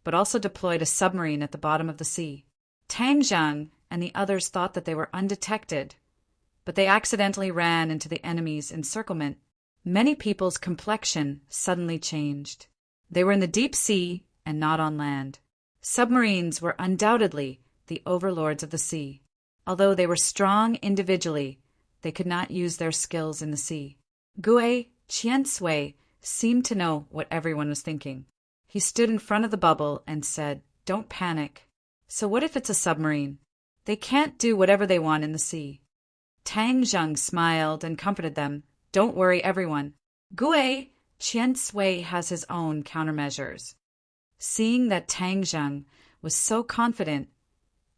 but also deployed a submarine at the bottom of the sea. Tang Zhang and the others thought that they were undetected, but they accidentally ran into the enemy's encirclement. Many people's complexion suddenly changed. They were in the deep sea and not on land. Submarines were undoubtedly the overlords of the sea. Although they were strong individually, they could not use their skills in the sea. Gui Qiansui seemed to know what everyone was thinking. He stood in front of the bubble and said, "Don't panic. So what if it's a submarine? They can't do whatever they want in the sea." Tang Zheng smiled and comforted them. "Don't worry, everyone. Gui Qiansui has his own countermeasures." Seeing that Tang Zheng was so confident,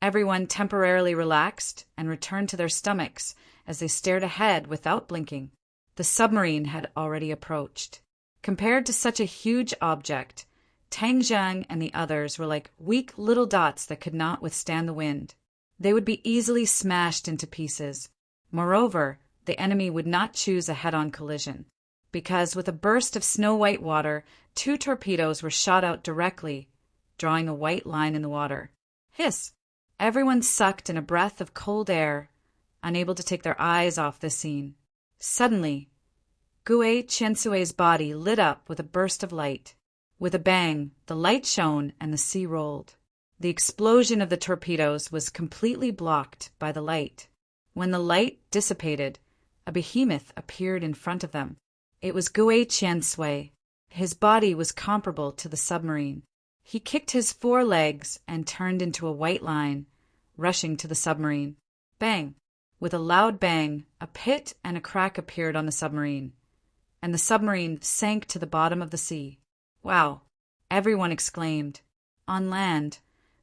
everyone temporarily relaxed and returned to their stomachs as they stared ahead without blinking. The submarine had already approached. Compared to such a huge object, Tang Zheng and the others were like weak little dots that could not withstand the wind. They would be easily smashed into pieces. Moreover, the enemy would not choose a head-on collision, because with a burst of snow-white water, 2 torpedoes were shot out directly, drawing a white line in the water. Hiss! Everyone sucked in a breath of cold air, unable to take their eyes off this scene. Suddenly, Gui Qiansui's body lit up with a burst of light. With a bang, the light shone and the sea rolled. The explosion of the torpedoes was completely blocked by the light. When the light dissipated, a behemoth appeared in front of them. It was Gui Qiansui. His body was comparable to the submarine. He kicked his 4 legs and turned into a white line, rushing to the submarine. Bang! With a loud bang, a pit and a crack appeared on the submarine, and the submarine sank to the bottom of the sea. "Wow!" everyone exclaimed. On land,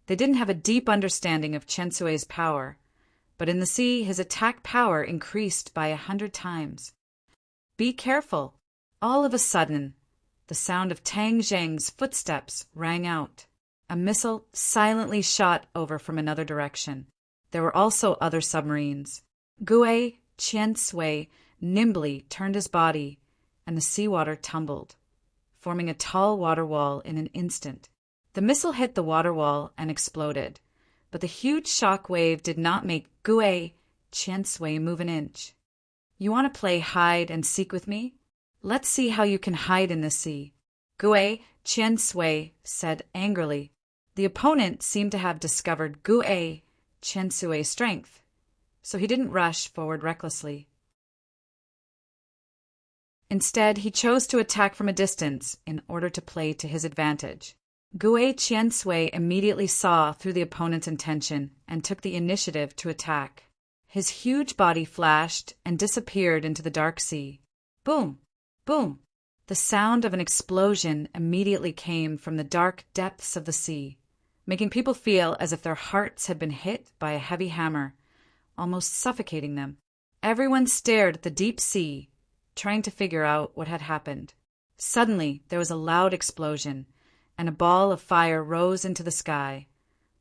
they didn't have a deep understanding of Qiansui's power, but in the sea his attack power increased by 100 times. "Be careful!" All of a sudden, the sound of Tang Zheng's footsteps rang out. A missile silently shot over from another direction. There were also other submarines. Gui Qiansui nimbly turned his body, and the seawater tumbled, forming a tall water wall in an instant. The missile hit the water wall and exploded, but the huge shock wave did not make Gui Qiansui move an inch. "You want to play hide and seek with me? Let's see how you can hide in the sea," Gui Qiansui said angrily. The opponent seemed to have discovered Gui Qiansui's strength, so he didn't rush forward recklessly. Instead, he chose to attack from a distance in order to play to his advantage. Gui Qiansui immediately saw through the opponent's intention and took the initiative to attack. His huge body flashed and disappeared into the dark sea. Boom! Boom! The sound of an explosion immediately came from the dark depths of the sea, making people feel as if their hearts had been hit by a heavy hammer, almost suffocating them. Everyone stared at the deep sea, trying to figure out what had happened. Suddenly, there was a loud explosion, and a ball of fire rose into the sky,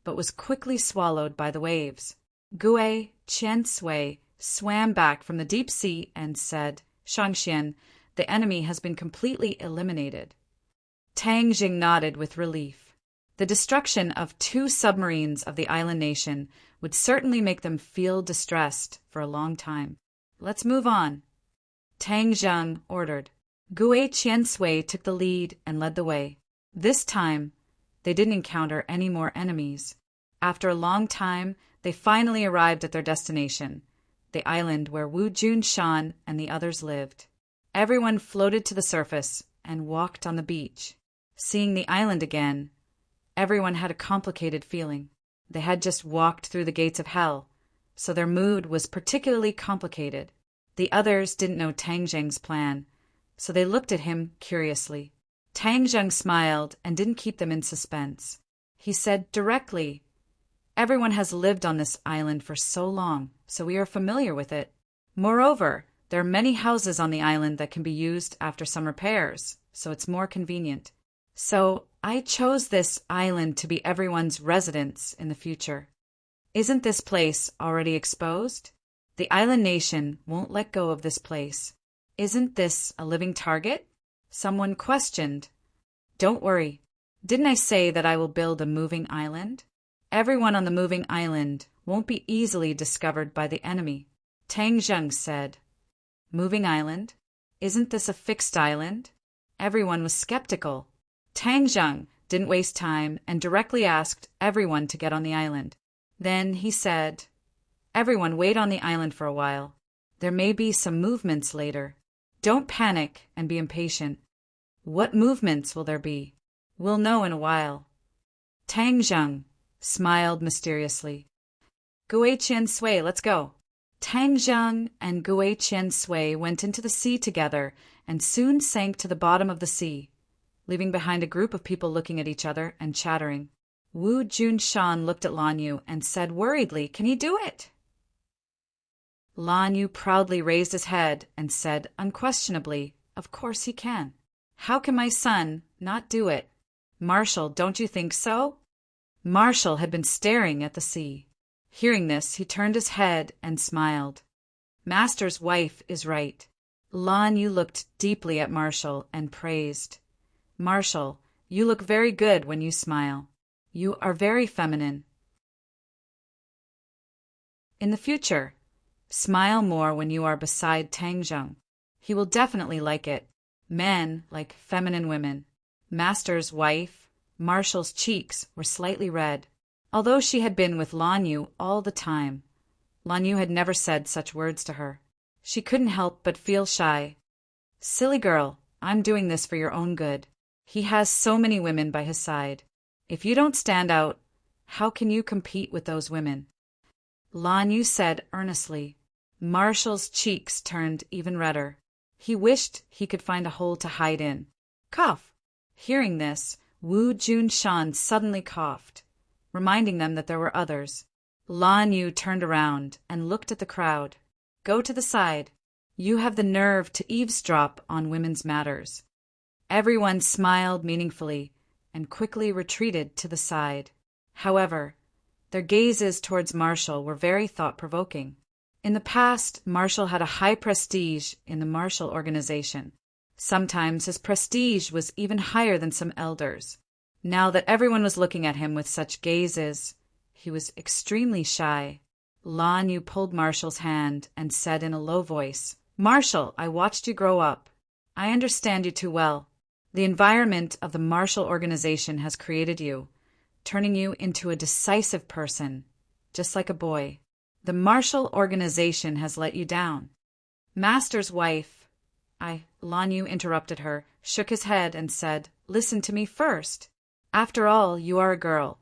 but was quickly swallowed by the waves. Gui Qiansui swam back from the deep sea and said, "Shangxian, the enemy has been completely eliminated." Tang Jing nodded with relief. The destruction of 2 submarines of the island nation would certainly make them feel distressed for a long time. "Let's move on," Tang Zheng ordered. Gui Qiansui took the lead and led the way. This time, they didn't encounter any more enemies. After a long time, they finally arrived at their destination, the island where Wu Junshan and the others lived. Everyone floated to the surface and walked on the beach. Seeing the island again, everyone had a complicated feeling. They had just walked through the gates of hell, so their mood was particularly complicated. The others didn't know Tang Zheng's plan, so they looked at him curiously. Tang Zheng smiled and didn't keep them in suspense. He said directly, "Everyone has lived on this island for so long, so we are familiar with it. Moreover, there are many houses on the island that can be used after some repairs, so it's more convenient. So I chose this island to be everyone's residence in the future. Isn't this place already exposed? The island nation won't let go of this place. Isn't this a living target?" Someone questioned. "Don't worry. Didn't I say that I will build a moving island? Everyone on the moving island won't be easily discovered by the enemy. Tang Zheng said. Moving island? Isn't this a fixed island? Everyone was skeptical. Tang Zheng didn't waste time and directly asked everyone to get on the island. Then he said, Everyone wait on the island for a while. There may be some movements later. Don't panic and be impatient. What movements will there be? We'll know in a while. Tang Zheng smiled mysteriously. Gui Qian Sui, let's go. Tang Zheng and Gui Qian Sui went into the sea together and soon sank to the bottom of the sea, leaving behind a group of people looking at each other and chattering. Wu Junshan looked at Lan Yu and said worriedly, Can he do it? Lan Yu proudly raised his head and said unquestionably, Of course he can. How can my son not do it? Marshal, don't you think so? Marshal had been staring at the sea. Hearing this, he turned his head and smiled. Master's wife is right. Lan Yu looked deeply at Marshal and praised. Marshal, you look very good when you smile. You are very feminine. In the future, smile more when you are beside Tang Zheng. He will definitely like it. Men like feminine women. Master's wife, Marshal's cheeks were slightly red. Although she had been with Lan Yu all the time, Lan Yu had never said such words to her. She couldn't help but feel shy. Silly girl, I'm doing this for your own good. He has so many women by his side. If you don't stand out, how can you compete with those women? Lan Yu said earnestly. Marshal's cheeks turned even redder. He wished he could find a hole to hide in. Cough! Hearing this, Wu Junshan suddenly coughed, reminding them that there were others. Lan Yu turned around and looked at the crowd. Go to the side. You have the nerve to eavesdrop on women's matters. Everyone smiled meaningfully and quickly retreated to the side. However, their gazes towards Marshal were very thought-provoking. In the past, Marshal had a high prestige in the Marshal organization. Sometimes his prestige was even higher than some elders. Now that everyone was looking at him with such gazes, he was extremely shy. Lan Yu pulled Marshall's hand and said in a low voice, Marshal, I watched you grow up. I understand you too well. The environment of the Marshal organization has created you, turning you into a decisive person, just like a boy. The Marshal organization has let you down. Master's wife, Lan Yu interrupted her, shook his head and said, Listen to me first. After all, you are a girl,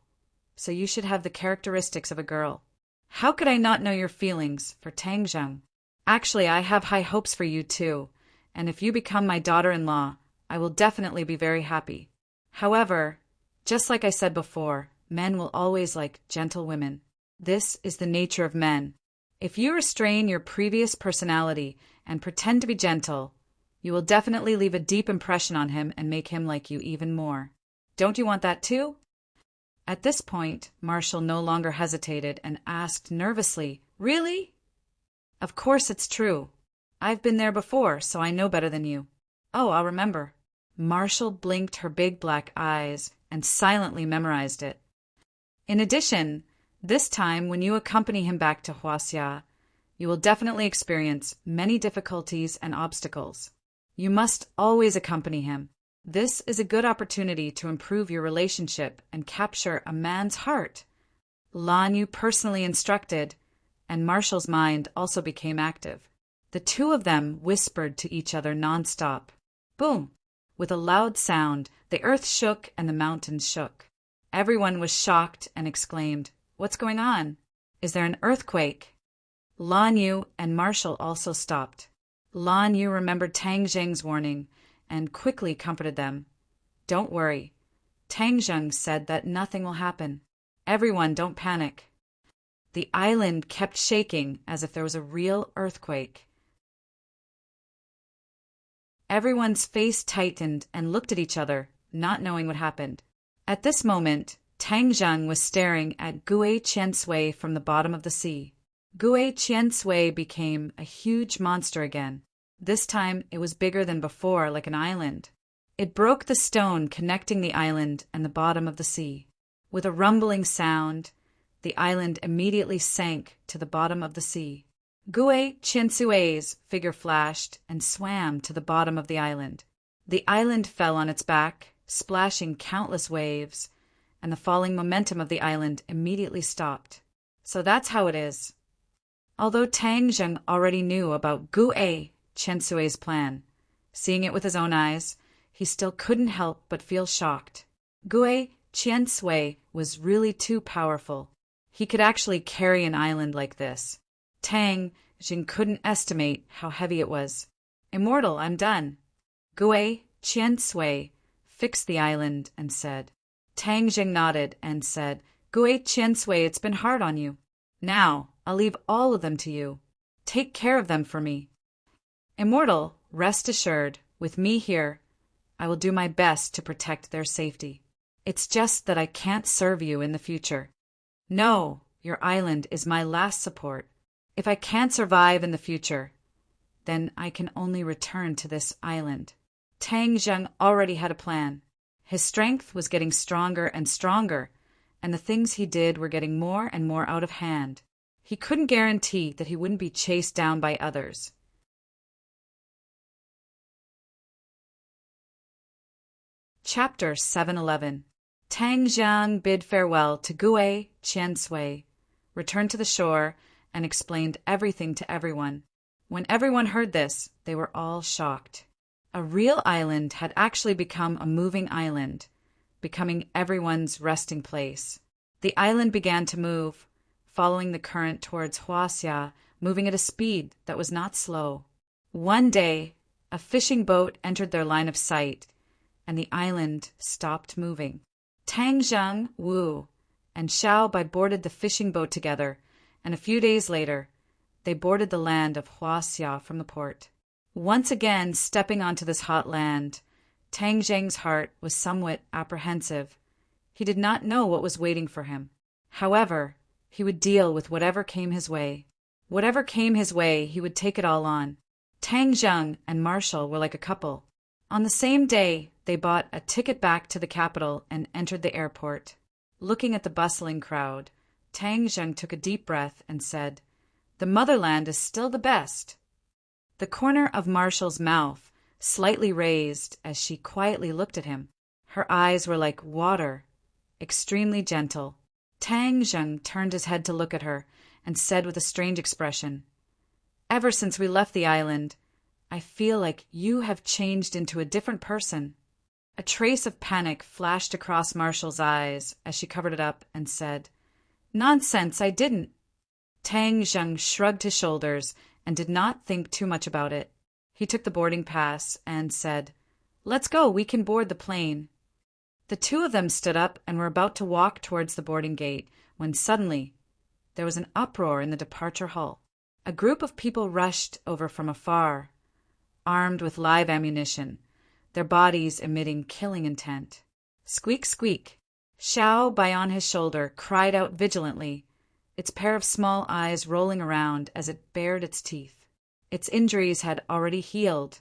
so you should have the characteristics of a girl. How could I not know your feelings for Tang Zheng? Actually, I have high hopes for you too, and if you become my daughter-in-law, I will definitely be very happy. However, just like I said before, men will always like gentle women. This is the nature of men. If you restrain your previous personality and pretend to be gentle, you will definitely leave a deep impression on him and make him like you even more. Don't you want that too? At this point, Marshal no longer hesitated and asked nervously, Really? Of course it's true. I've been there before, so I know better than you. Oh, I'll remember. Marshal blinked her big black eyes and silently memorized it. In addition, this time when you accompany him back to Huaxia, you will definitely experience many difficulties and obstacles. You must always accompany him. This is a good opportunity to improve your relationship and capture a man's heart. Lan Yu personally instructed, and Marshal's mind also became active. The two of them whispered to each other nonstop. Boom! With a loud sound, the earth shook and the mountains shook. Everyone was shocked and exclaimed, What's going on? Is there an earthquake? Lan Yu and Marshal also stopped. Lan Yu remembered Tang Zheng's warning and quickly comforted them. Don't worry. Tang Zheng said that nothing will happen. Everyone, don't panic. The island kept shaking as if there was a real earthquake. Everyone's face tightened and looked at each other, not knowing what happened. At this moment, Tang Zheng was staring at Gui Qiansui from the bottom of the sea. Gui Qiansui became a huge monster again. This time it was bigger than before, like an island. It broke the stone connecting the island and the bottom of the sea. With a rumbling sound, the island immediately sank to the bottom of the sea. Gue Chinsue's figure flashed and swam to the bottom of the island. The island fell on its back, splashing countless waves, and the falling momentum of the island immediately stopped. So that's how it is. Although Tang Zheng already knew about Gue Chensue's plan, seeing it with his own eyes, he still couldn't help but feel shocked. Gue Qiansui was really too powerful. He could actually carry an island like this. Tang Jing couldn't estimate how heavy it was. Immortal, I'm done. Gue Qiansui fixed the island and said. Tang Jing nodded and said, Gue Qiansui, it's been hard on you. Now, I'll leave all of them to you. Take care of them for me. Immortal, rest assured, with me here, I will do my best to protect their safety. It's just that I can't serve you in the future. No, your island is my last support. If I can't survive in the future, then I can only return to this island. Tang Zheng already had a plan. His strength was getting stronger and stronger, and the things he did were getting more and more out of hand. He couldn't guarantee that he wouldn't be chased down by others. Chapter 711. Tang Zheng bid farewell to Gue Qiansui, returned to the shore, and explained everything to everyone. When everyone heard this, they were all shocked. A real island had actually become a moving island, becoming everyone's resting place. The island began to move, following the current towards Huaxia, moving at a speed that was not slow. One day, a fishing boat entered their line of sight, and the island stopped moving. Tang Zheng, Wu, and Xiao Bai boarded the fishing boat together, and a few days later, they boarded the land of Huaxia from the port. Once again stepping onto this hot land, Tang Zheng's heart was somewhat apprehensive. He did not know what was waiting for him. However, he would deal with whatever came his way. Whatever came his way, he would take it all on. Tang Zheng and Marshall were like a couple. On the same day, they bought a ticket back to the capital and entered the airport. Looking at the bustling crowd, Tang Zheng took a deep breath and said, "The motherland is still the best." The corner of Marshall's mouth slightly raised as she quietly looked at him. Her eyes were like water, extremely gentle. Tang Zheng turned his head to look at her and said with a strange expression, "Ever since we left the island, I feel like you have changed into a different person." A trace of panic flashed across Marshall's eyes as she covered it up and said, "Nonsense, I didn't." Tang Zheng shrugged his shoulders and did not think too much about it. He took the boarding pass and said, "Let's go, we can board the plane." The two of them stood up and were about to walk towards the boarding gate when suddenly there was an uproar in the departure hall. A group of people rushed over from afar, armed with live ammunition, their bodies emitting killing intent. Squeak, squeak. Xiao Bai on his shoulder cried out vigilantly, its pair of small eyes rolling around as it bared its teeth. Its injuries had already healed,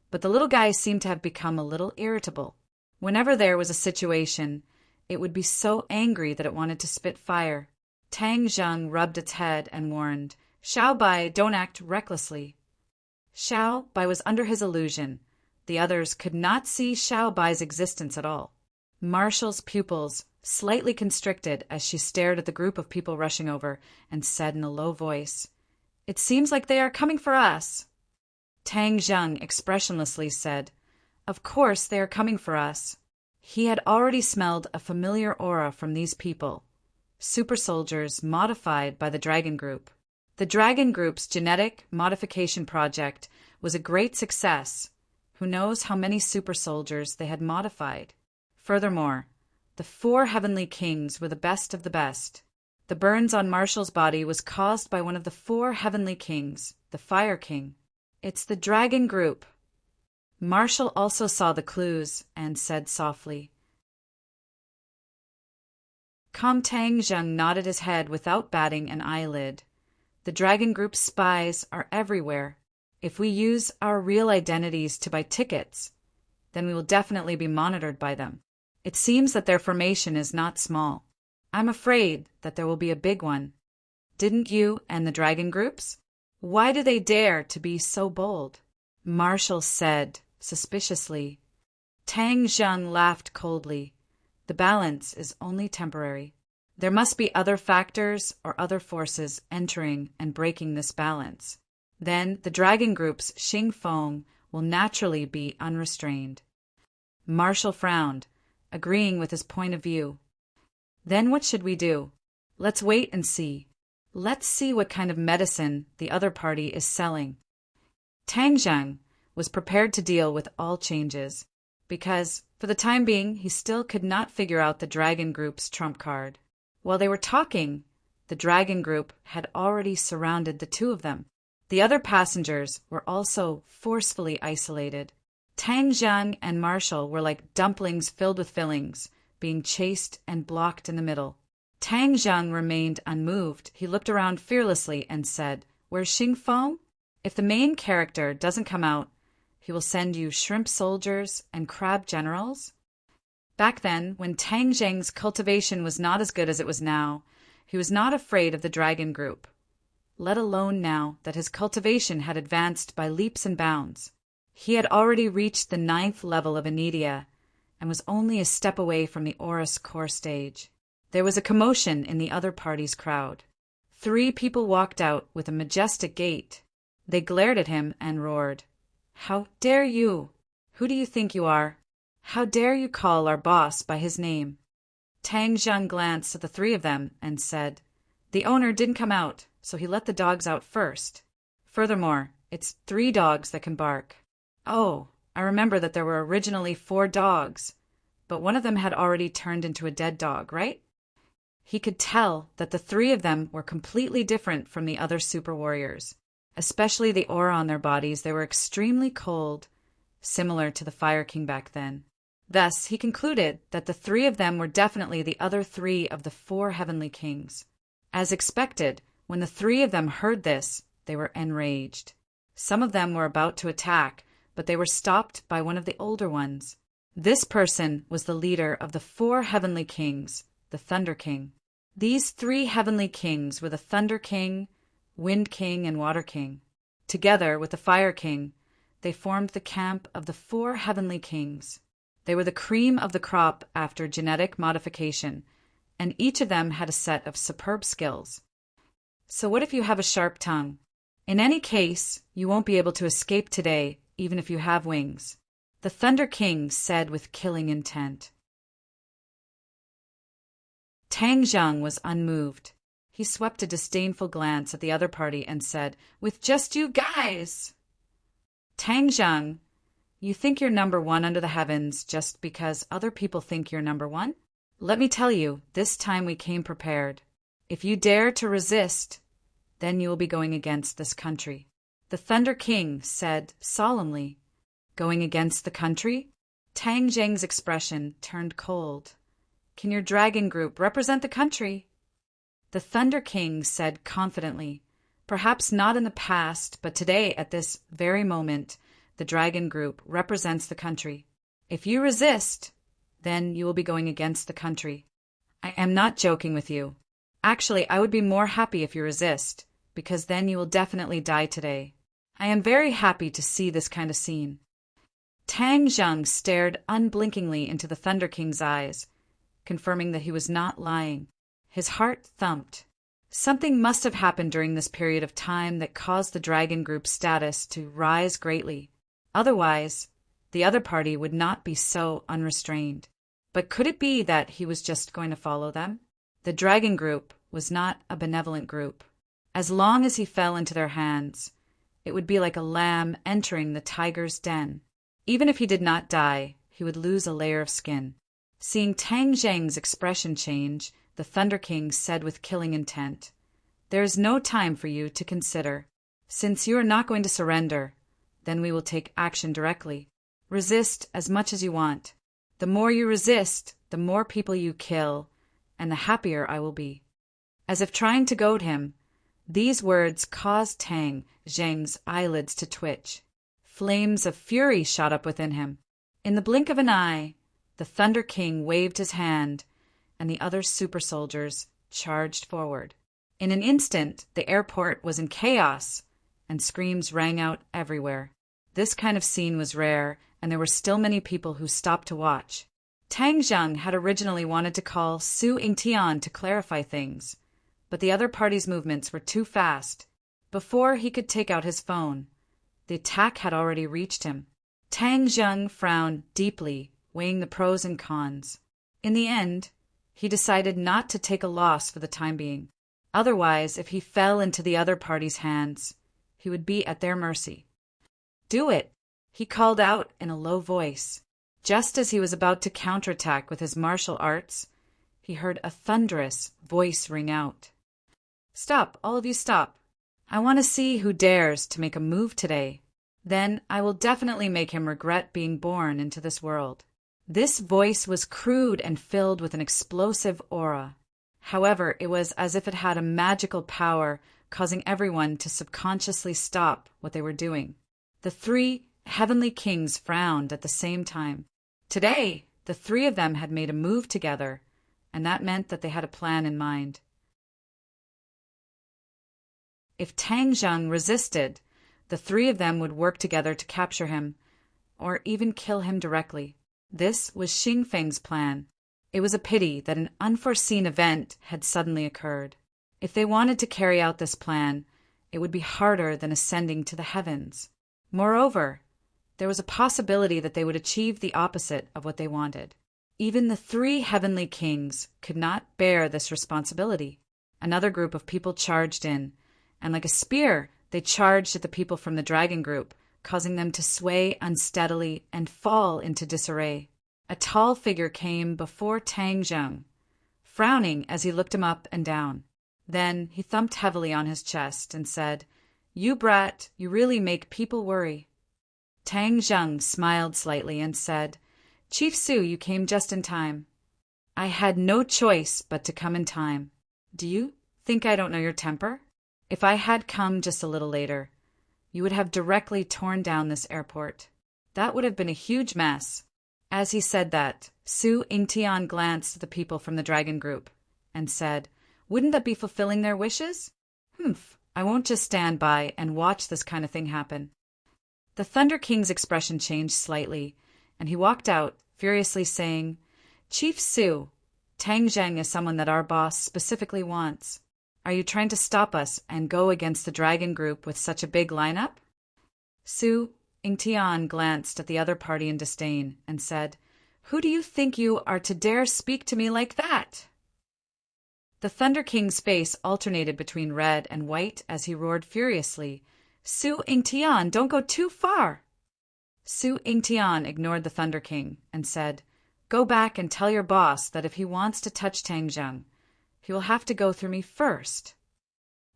but the little guy seemed to have become a little irritable. Whenever there was a situation, it would be so angry that it wanted to spit fire. Tang Zheng rubbed its head and warned, "Xiao Bai, don't act recklessly." Xiao Bai was under his illusion. The others could not see Xiao Bai's existence at all. Marshall's pupils slightly constricted as she stared at the group of people rushing over and said in a low voice, "It seems like they are coming for us." Tang Zheng expressionlessly said, "Of course they are coming for us." He had already smelled a familiar aura from these people, super soldiers modified by the Dragon Group. The Dragon Group's genetic modification project was a great success. Who knows how many super soldiers they had modified? Furthermore, the 4 heavenly kings were the best of the best. The burns on Marshall's body was caused by one of the 4 heavenly kings, the Fire King. It's the Dragon Group. Marshall also saw the clues and said softly. Tang Zheng nodded his head without batting an eyelid. The Dragon Group's spies are everywhere. If we use our real identities to buy tickets, then we will definitely be monitored by them. It seems that their formation is not small. I'm afraid that there will be a big one. Didn't you and the dragon groups? Why do they dare to be so bold? Marshall said, suspiciously. Tang Zheng laughed coldly. The balance is only temporary. There must be other factors or other forces entering and breaking this balance. Then the dragon group's Xing Feng will naturally be unrestrained. Marshall frowned, agreeing with his point of view. Then what should we do? Let's wait and see. Let's see what kind of medicine the other party is selling. Tang Zheng was prepared to deal with all changes, because, for the time being, he still could not figure out the dragon group's trump card. While they were talking, the dragon group had already surrounded the two of them. The other passengers were also forcefully isolated. Tang Zheng and Marshall were like dumplings filled with fillings, being chased and blocked in the middle. Tang Zheng remained unmoved. He looked around fearlessly and said, "Where's Xing Feng? If the main character doesn't come out, he will send you shrimp soldiers and crab generals?" Back then, when Tang Zheng's cultivation was not as good as it was now, he was not afraid of the dragon group, let alone now that his cultivation had advanced by leaps and bounds. He had already reached the 9th level of Anidia and was only a step away from the Orus core stage. There was a commotion in the other party's crowd. 3 people walked out with a majestic gait. They glared at him and roared, "How dare you? Who do you think you are? How dare you call our boss by his name?" Tang Zheng glanced at the 3 of them and said, "The owner didn't come out, so he let the dogs out first. Furthermore, it's 3 dogs that can bark." "Oh, I remember that there were originally 4 dogs, but one of them had already turned into a dead dog, right?" He could tell that the 3 of them were completely different from the other super warriors, especially the aura on their bodies. They were extremely cold, similar to the Fire King back then. Thus, he concluded that the 3 of them were definitely the other 3 of the 4 heavenly kings. As expected, when the 3 of them heard this, they were enraged. Some of them were about to attack, but they were stopped by one of the older ones. This person was the leader of the 4 heavenly kings, the Thunder King. These 3 heavenly kings were the Thunder King, Wind King, and Water King. Together with the Fire King, they formed the camp of the 4 heavenly kings. They were the cream of the crop after genetic modification, and each of them had a set of superb skills. So what if you have a sharp tongue? In any case, you won't be able to escape today, even if you have wings, the Thunder King said with killing intent. Tang Zheng was unmoved. He swept a disdainful glance at the other party and said, "With just you guys!" Tang Zheng, you think you're number 1 under the heavens just because other people think you're number 1? Let me tell you, this time we came prepared. If you dare to resist, then you will be going against this country. The Thunder King said solemnly, "Going against the country?" Tang Zheng's expression turned cold. "Can your dragon group represent the country?" The Thunder King said confidently, "Perhaps not in the past, but today, at this very moment, the dragon group represents the country. If you resist, then you will be going against the country. I am not joking with you. Actually, I would be more happy if you resist, because then you will definitely die today. I am very happy to see this kind of scene." Tang Zheng stared unblinkingly into the Thunder King's eyes, confirming that he was not lying. His heart thumped. Something must have happened during this period of time that caused the dragon group's status to rise greatly. Otherwise, the other party would not be so unrestrained. But could it be that he was just going to follow them? The dragon group was not a benevolent group. As long as he fell into their hands, it would be like a lamb entering the tiger's den. Even if he did not die, he would lose a layer of skin. Seeing Tang Zheng's expression change, the Thunder King said with killing intent, "There is no time for you to consider. Since you are not going to surrender, then we will take action directly. Resist as much as you want. The more you resist, the more people you kill, and the happier I will be." As if trying to goad him, these words caused Tang Zheng's eyelids to twitch. Flames of fury shot up within him. In the blink of an eye, the Thunder King waved his hand, and the other super soldiers charged forward. In an instant, the airport was in chaos, and screams rang out everywhere. This kind of scene was rare, and there were still many people who stopped to watch. Tang Zheng had originally wanted to call Su Yingtian to clarify things, but the other party's movements were too fast. Before he could take out his phone, the attack had already reached him. Tang Zheng frowned deeply, weighing the pros and cons. In the end, he decided not to take a loss for the time being. Otherwise, if he fell into the other party's hands, he would be at their mercy. "Do it!" he called out in a low voice. Just as he was about to counterattack with his martial arts, he heard a thunderous voice ring out. "Stop, all of you stop. I want to see who dares to make a move today. Then I will definitely make him regret being born into this world." This voice was crude and filled with an explosive aura. However, it was as if it had a magical power, causing everyone to subconsciously stop what they were doing. The three heavenly kings frowned at the same time. Today, the three of them had made a move together, and that meant that they had a plan in mind. If Tang Zheng resisted, the three of them would work together to capture him, or even kill him directly. This was Xing Feng's plan. It was a pity that an unforeseen event had suddenly occurred. If they wanted to carry out this plan, it would be harder than ascending to the heavens. Moreover, there was a possibility that they would achieve the opposite of what they wanted. Even the three heavenly kings could not bear this responsibility. Another group of people charged in, and like a spear, they charged at the people from the dragon group, causing them to sway unsteadily and fall into disarray. A tall figure came before Tang Zheng, frowning as he looked him up and down. Then he thumped heavily on his chest and said, "You brat, you really make people worry." Tang Zheng smiled slightly and said, "Chief Su, you came just in time." "I had no choice but to come in time. Do you think I don't know your temper? If I had come just a little later, you would have directly torn down this airport. That would have been a huge mess." As he said that, Su Yingtian glanced at the people from the dragon group and said, "Wouldn't that be fulfilling their wishes? I won't just stand by and watch this kind of thing happen." The Thunder King's expression changed slightly, and he walked out, furiously saying, "Chief Su, Tang Zheng is someone that our boss specifically wants. Are you trying to stop us and go against the dragon group with such a big lineup?" Su Yingtian glanced at the other party in disdain and said, "Who do you think you are to dare speak to me like that?" The Thunder King's face alternated between red and white as he roared furiously, "Su Yingtian, don't go too far!" Su Yingtian ignored the Thunder King and said, "Go back and tell your boss that if he wants to touch Tang Zheng, he will have to go through me first."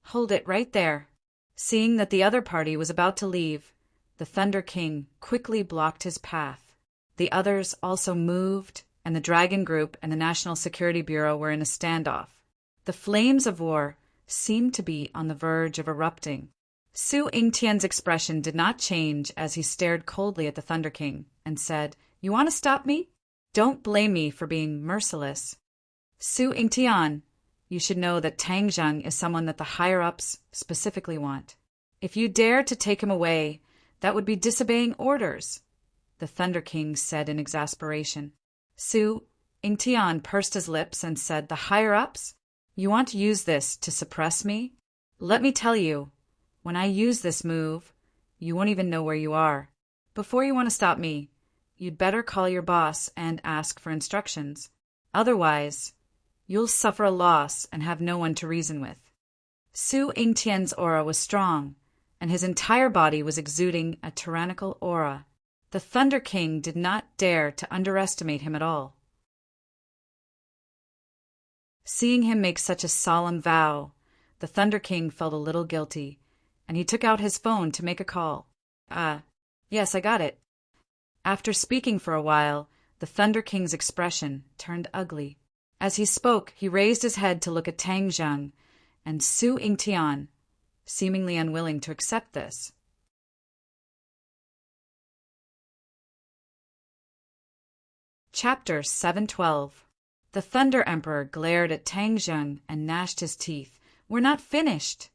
"Hold it right there." Seeing that the other party was about to leave, the Thunder King quickly blocked his path. The others also moved, and the Dragon Group and the National Security Bureau were in a standoff. The flames of war seemed to be on the verge of erupting. Su Yingtian's expression did not change as he stared coldly at the Thunder King and said, "You want to stop me? Don't blame me for being merciless. Su Yingtian, you should know that Tang Zheng is someone that the higher-ups specifically want. If you dare to take him away, that would be disobeying orders," the Thunder King said in exasperation. Su Yingtian pursed his lips and said, "The higher-ups? You want to use this to suppress me? Let me tell you, when I use this move, you won't even know where you are. Before you want to stop me, you'd better call your boss and ask for instructions. Otherwise, you'll suffer a loss and have no one to reason with." Su Yingtian's aura was strong, and his entire body was exuding a tyrannical aura. The Thunder King did not dare to underestimate him at all. Seeing him make such a solemn vow, the Thunder King felt a little guilty, and he took out his phone to make a call. Yes, I got it." After speaking for a while, the Thunder King's expression turned ugly. As he spoke, he raised his head to look at Tang Zheng and Su Yingtian, seemingly unwilling to accept this. Chapter 712. The Thunder Emperor glared at Tang Zheng and gnashed his teeth. We're not finished.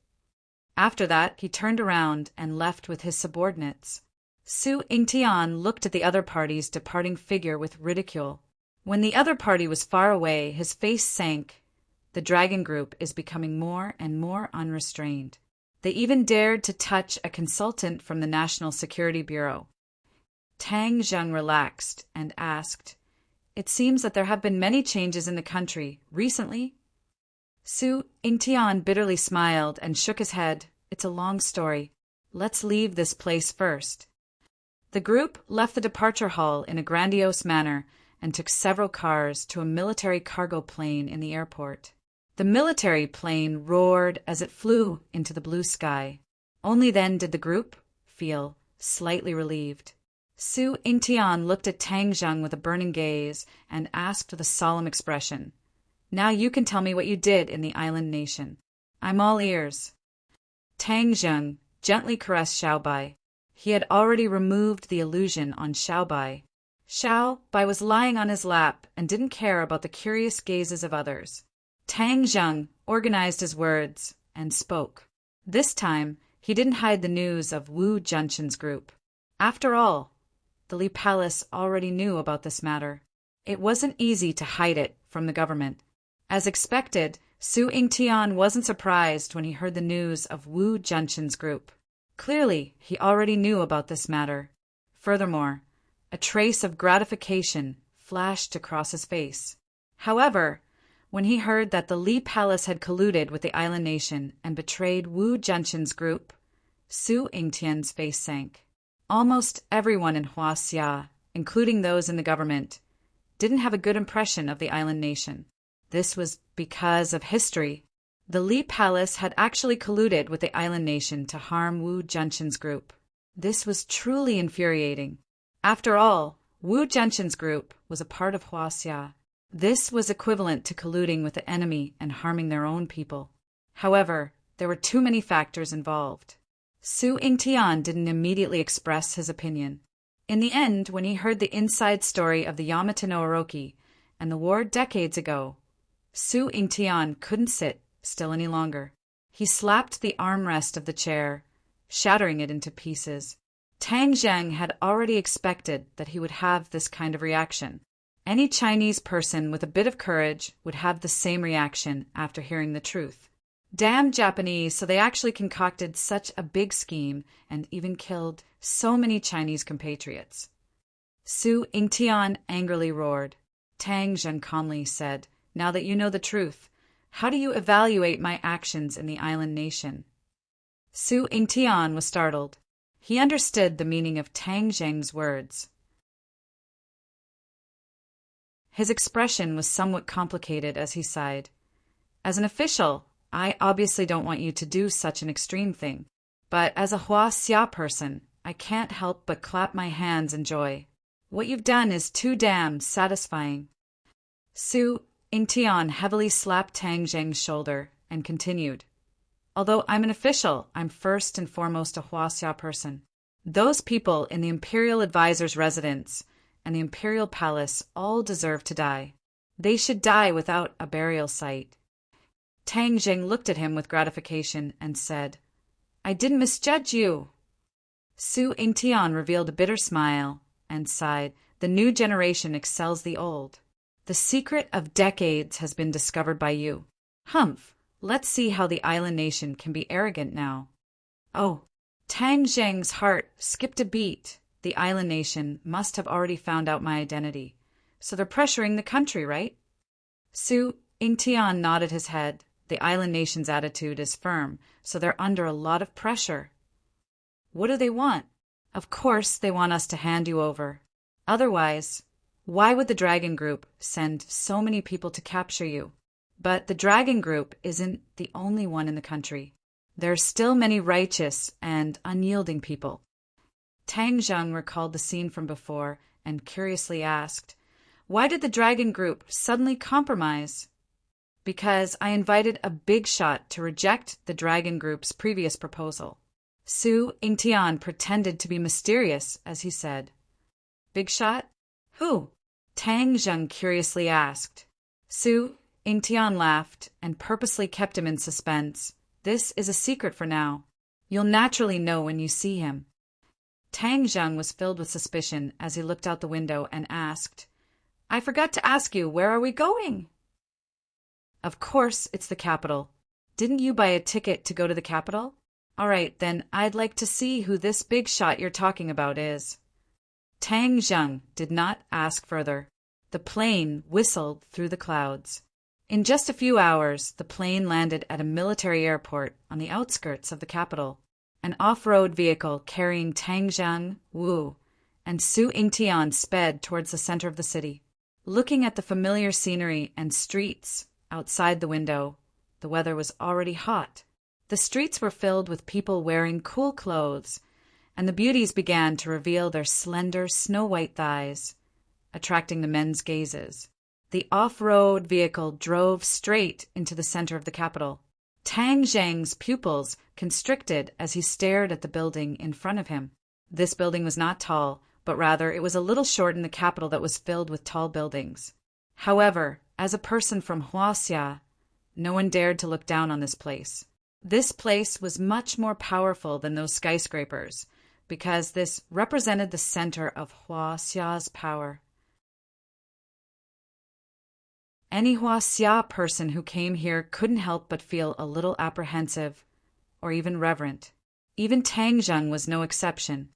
After that, he turned around and left with his subordinates. Su Yingtian looked at the other party's departing figure with ridicule. When the other party was far away, his face sank. The dragon group is becoming more and more unrestrained. They even dared to touch a consultant from the National Security Bureau. Tang Zheng relaxed and asked, "It seems that there have been many changes in the country recently?" Su Yingtian bitterly smiled and shook his head. "It's a long story. Let's leave this place first." The group left the departure hall in a grandiose manner and took several cars to a military cargo plane in the airport. The military plane roared as it flew into the blue sky. Only then did the group feel slightly relieved. Su Yingtian looked at Tang Zheng with a burning gaze and asked with a solemn expression, "Now you can tell me what you did in the island nation. I'm all ears." Tang Zheng gently caressed Xiaobai. He had already removed the illusion on Xiaobai. Xiaobai was lying on his lap and didn't care about the curious gazes of others. Tang Zheng organized his words and spoke. This time, he didn't hide the news of Wu Junshin's group. After all, the Li Palace already knew about this matter. It wasn't easy to hide it from the government. As expected, Su Yingtian wasn't surprised when he heard the news of Wu Junshin's group. Clearly, he already knew about this matter. Furthermore, a trace of gratification flashed across his face. However, when he heard that the Li Palace had colluded with the island nation and betrayed Wu Junshin's group, Su Yingtian's face sank. Almost everyone in Huaxia, including those in the government, didn't have a good impression of the island nation. This was because of history. The Li Palace had actually colluded with the island nation to harm Wu Junshin's group. This was truly infuriating. After all, Wu Junshin's group was a part of Huaxia. This was equivalent to colluding with the enemy and harming their own people. However, there were too many factors involved. Su Yingtian didn't immediately express his opinion. In the end, when he heard the inside story of the Yamata no Orochi and the war decades ago, Su Yingtian couldn't sit still any longer. He slapped the armrest of the chair, shattering it into pieces. Tang Zheng had already expected that he would have this kind of reaction. Any Chinese person with a bit of courage would have the same reaction after hearing the truth. Damn Japanese, so they actually concocted such a big scheme and even killed so many Chinese compatriots. Su Yingtian angrily roared. Tang Zheng calmly said, "Now that you know the truth, how do you evaluate my actions in the island nation?" Su Yingtian was startled. He understood the meaning of Tang Zheng's words. His expression was somewhat complicated as he sighed. "As an official, I obviously don't want you to do such an extreme thing. But as a Huaxia person, I can't help but clap my hands in joy. What you've done is too damn satisfying." Su Yingtian heavily slapped Tang Zheng's shoulder and continued, "Although I'm an official, I'm first and foremost a Huaxia person. Those people in the Imperial Advisor's residence and the Imperial Palace all deserve to die. They should die without a burial site." Tang Zheng looked at him with gratification and said, "I didn't misjudge you." Su Yingtian revealed a bitter smile and sighed. "The new generation excels the old. The secret of decades has been discovered by you. Humph, let's see how the island nation can be arrogant now." Oh, Tang Zheng's heart skipped a beat. The island nation must have already found out my identity. So they're pressuring the country, right? Su Yingtian nodded his head. The island nation's attitude is firm, so they're under a lot of pressure. What do they want? Of course they want us to hand you over. Otherwise, why would the Dragon Group send so many people to capture you? But the Dragon Group isn't the only one in the country. There are still many righteous and unyielding people. Tang Zheng recalled the scene from before and curiously asked, "Why did the Dragon Group suddenly compromise?" "Because I invited a big shot to reject the Dragon Group's previous proposal." Su Yingtian pretended to be mysterious as he said, "Big shot? Who?" Tang Zheng curiously asked. Su Yingtian laughed and purposely kept him in suspense. This is a secret for now. You'll naturally know when you see him. Tang Zheng was filled with suspicion as he looked out the window and asked, I forgot to ask you, where are we going? Of course, it's the capital. Didn't you buy a ticket to go to the capital? All right, then I'd like to see who this big shot you're talking about is. Tang Zheng did not ask further. The plane whistled through the clouds. In just a few hours, the plane landed at a military airport on the outskirts of the capital. An off-road vehicle carrying Tang Zheng, Wu, and Su Yingtian sped towards the center of the city. Looking at the familiar scenery and streets outside the window, the weather was already hot. The streets were filled with people wearing cool clothes, and the beauties began to reveal their slender, snow-white thighs, attracting the men's gazes. The off-road vehicle drove straight into the center of the capital. Tang Zheng's pupils constricted as he stared at the building in front of him. This building was not tall, but rather it was a little short in the capital that was filled with tall buildings. However, as a person from Huaxia, no one dared to look down on this place. This place was much more powerful than those skyscrapers, because this represented the center of Huaxia's power. Any Huaxia person who came here couldn't help but feel a little apprehensive, or even reverent. Even Tang Zheng was no exception.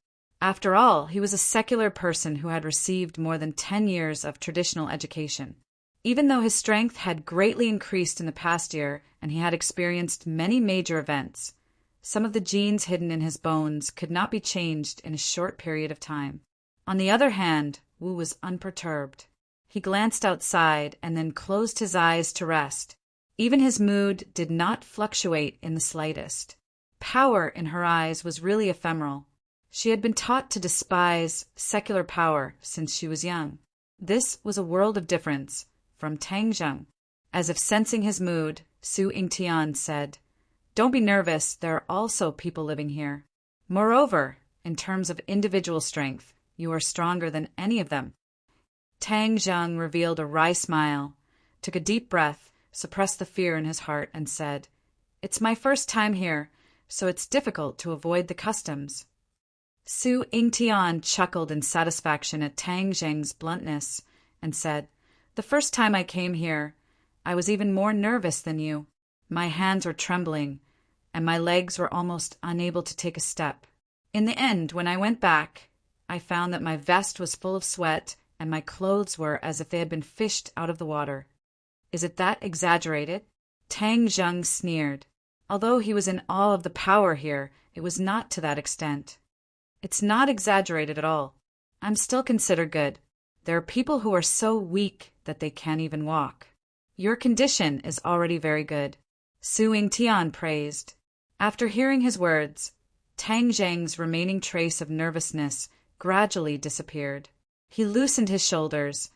After all, he was a secular person who had received more than 10 years of traditional education. Even though his strength had greatly increased in the past year and he had experienced many major events, some of the genes hidden in his bones could not be changed in a short period of time. On the other hand, Wu was unperturbed. He glanced outside and then closed his eyes to rest. Even his mood did not fluctuate in the slightest. Power in her eyes was really ephemeral. She had been taught to despise secular power since she was young. This was a world of difference from Tang Zheng. As if sensing his mood, Su Yingtian said, Don't be nervous, there are also people living here. Moreover, in terms of individual strength, you are stronger than any of them. Tang Zheng revealed a wry smile, took a deep breath, suppressed the fear in his heart, and said, It's my first time here, so it's difficult to avoid the customs. Su Yingtian chuckled in satisfaction at Tang Zheng's bluntness and said, The first time I came here, I was even more nervous than you. My hands were trembling, and my legs were almost unable to take a step. In the end, when I went back, I found that my vest was full of sweat and my clothes were as if they had been fished out of the water. Is it that exaggerated? Tang Zheng sneered. Although he was in awe of the power here, it was not to that extent. It's not exaggerated at all. I'm still considered good. There are people who are so weak that they can't even walk. Your condition is already very good, Su Yingtian praised. After hearing his words, Tang Zheng's remaining trace of nervousness gradually disappeared. He loosened his shoulders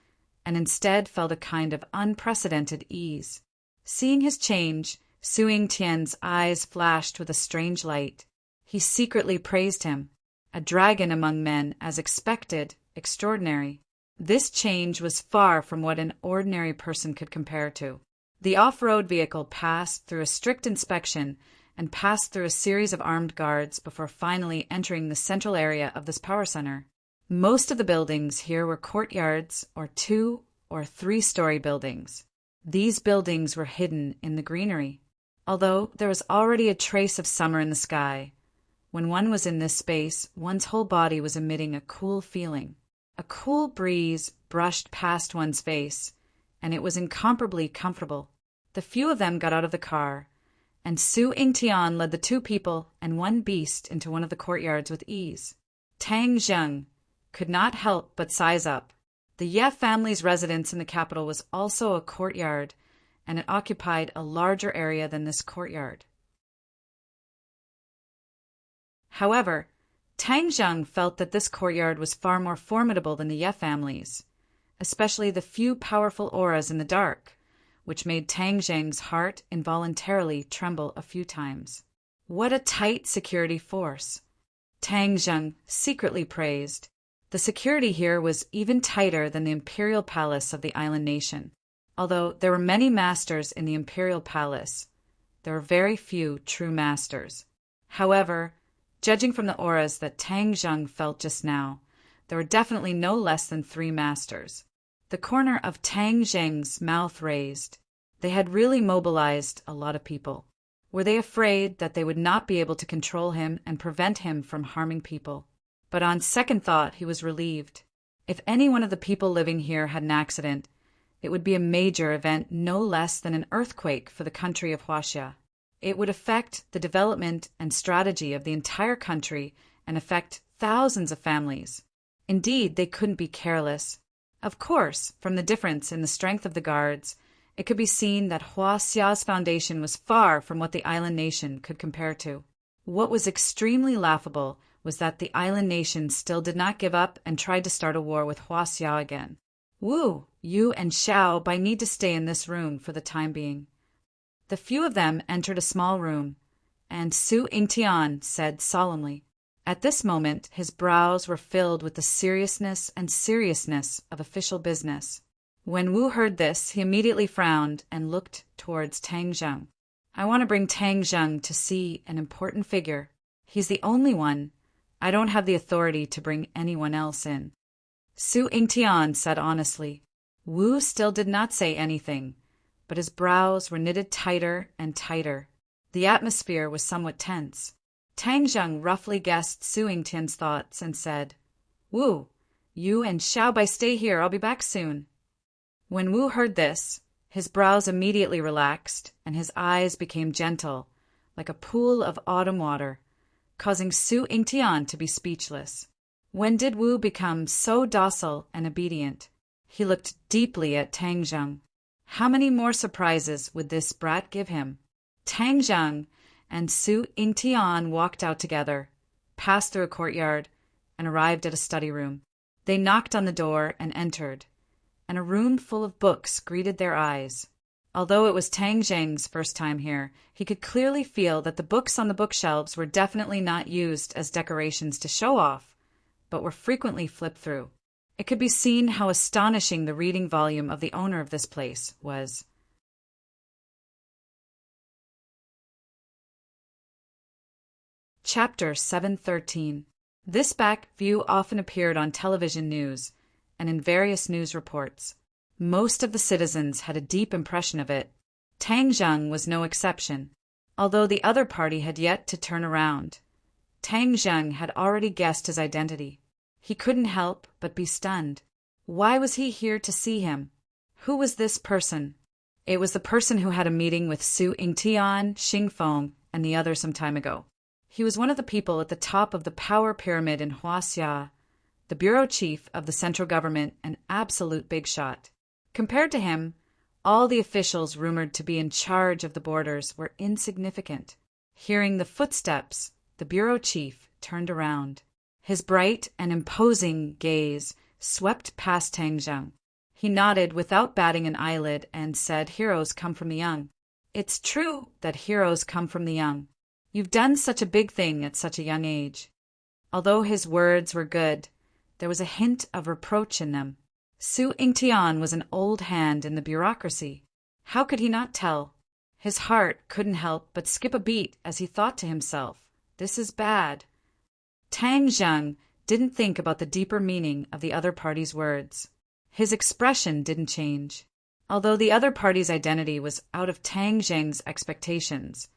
and instead felt a kind of unprecedented ease. Seeing his change, Su Yingtian's eyes flashed with a strange light. He secretly praised him, a dragon among men, as expected, extraordinary. This change was far from what an ordinary person could compare to. The off-road vehicle passed through a strict inspection and passed through a series of armed guards before finally entering the central area of this power center. Most of the buildings here were courtyards or 2- or 3-story buildings. These buildings were hidden in the greenery. Although there was already a trace of summer in the sky, when one was in this space, one's whole body was emitting a cool feeling. A cool breeze brushed past one's face, and it was incomparably comfortable. The few of them got out of the car, and Su Yingtian led the 2 people and 1 beast into one of the courtyards with ease. Tang Zheng could not help but size up. The Ye family's residence in the capital was also a courtyard, and it occupied a larger area than this courtyard. However, Tang Zheng felt that this courtyard was far more formidable than the Ye family's, especially the few powerful auras in the dark, which made Tang Zheng's heart involuntarily tremble a few times. What a tight security force! Tang Zheng secretly praised. The security here was even tighter than the imperial palace of the island nation. Although there were many masters in the imperial palace, there were very few true masters. However, judging from the auras that Tang Zheng felt just now, there were definitely no less than 3 masters. The corner of Tang Zheng's mouth raised. They had really mobilized a lot of people. Were they afraid that they would not be able to control him and prevent him from harming people? But on second thought, he was relieved. If any one of the people living here had an accident, it would be a major event no less than an earthquake for the country of Huaxia. It would affect the development and strategy of the entire country and affect thousands of families. Indeed, they couldn't be careless. Of course, from the difference in the strength of the guards, it could be seen that Huaxia's foundation was far from what the island nation could compare to. What was extremely laughable was that the island nation still did not give up and tried to start a war with Huaxia again. Wu, you and Xiao by need to stay in this room for the time being. The few of them entered a small room, and Su Yingtian said solemnly. At this moment, his brows were filled with the seriousness of official business. When Wu heard this, he immediately frowned and looked towards Tang Zheng. I want to bring Tang Zheng to see an important figure. He's the only one. I don't have the authority to bring anyone else in. Su Yingtian said honestly. Wu still did not say anything, but his brows were knitted tighter and tighter. The atmosphere was somewhat tense. Tang Zheng roughly guessed Su Yingtian's thoughts and said, Wu, you and Xiaobai stay here. I'll be back soon. When Wu heard this, his brows immediately relaxed and his eyes became gentle, like a pool of autumn water, causing Su Yingtian to be speechless. When did Wu become so docile and obedient? He looked deeply at Tang Zheng. How many more surprises would this brat give him? Tang Zheng and Su Yingtian walked out together, passed through a courtyard, and arrived at a study room. They knocked on the door and entered, and a room full of books greeted their eyes. Although it was Tang Zheng's first time here, he could clearly feel that the books on the bookshelves were definitely not used as decorations to show off, but were frequently flipped through. It could be seen how astonishing the reading volume of the owner of this place was. Chapter 713. This back view often appeared on television news and in various news reports. Most of the citizens had a deep impression of it. Tang Zheng was no exception. Although the other party had yet to turn around, Tang Zheng had already guessed his identity. He couldn't help but be stunned. Why was he here to see him? Who was this person? It was the person who had a meeting with Su Yingtian, Xingfeng, and the others some time ago. He was one of the people at the top of the power pyramid in Huaxia, the bureau chief of the central government, an absolute big shot. Compared to him, all the officials rumored to be in charge of the borders were insignificant. Hearing the footsteps, the bureau chief turned around. His bright and imposing gaze swept past Tang Zheng. He nodded without batting an eyelid and said, Heroes come from the young. It's true that heroes come from the young. You've done such a big thing at such a young age. Although his words were good, there was a hint of reproach in them. Su Yingtian was an old hand in the bureaucracy. How could he not tell? His heart couldn't help but skip a beat as he thought to himself, this is bad. Tang Zheng didn't think about the deeper meaning of the other party's words. His expression didn't change. Although the other party's identity was out of Tang Zheng's expectations,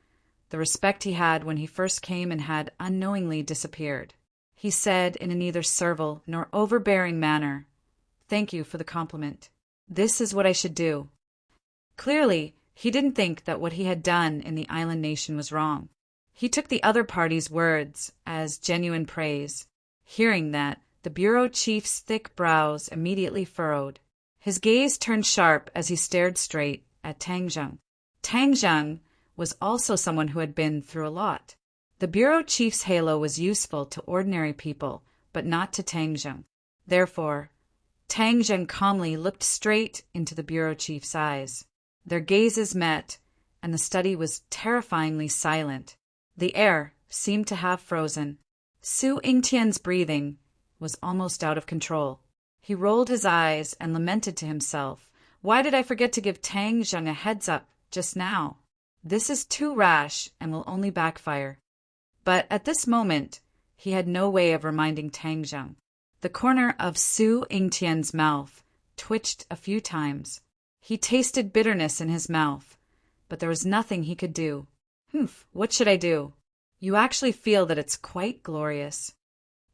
the respect he had when he first came and had unknowingly disappeared. He said in a neither servile nor overbearing manner, Thank you for the compliment. This is what I should do. Clearly, he didn't think that what he had done in the island nation was wrong. He took the other party's words as genuine praise. Hearing that, the bureau chief's thick brows immediately furrowed. His gaze turned sharp as he stared straight at Tang Zheng. Tang Zheng was also someone who had been through a lot. The bureau chief's halo was useful to ordinary people, but not to Tang Zheng. Therefore, Tang Zheng calmly looked straight into the bureau chief's eyes. Their gazes met, and the study was terrifyingly silent. The air seemed to have frozen. Su Yingtian's breathing was almost out of control. He rolled his eyes and lamented to himself, "Why did I forget to give Tang Zheng a heads up just now? This is too rash and will only backfire." But at this moment, he had no way of reminding Tang Zheng. The corner of Su Yingtian's mouth twitched a few times. He tasted bitterness in his mouth, but there was nothing he could do. What should I do? You actually feel that it's quite glorious.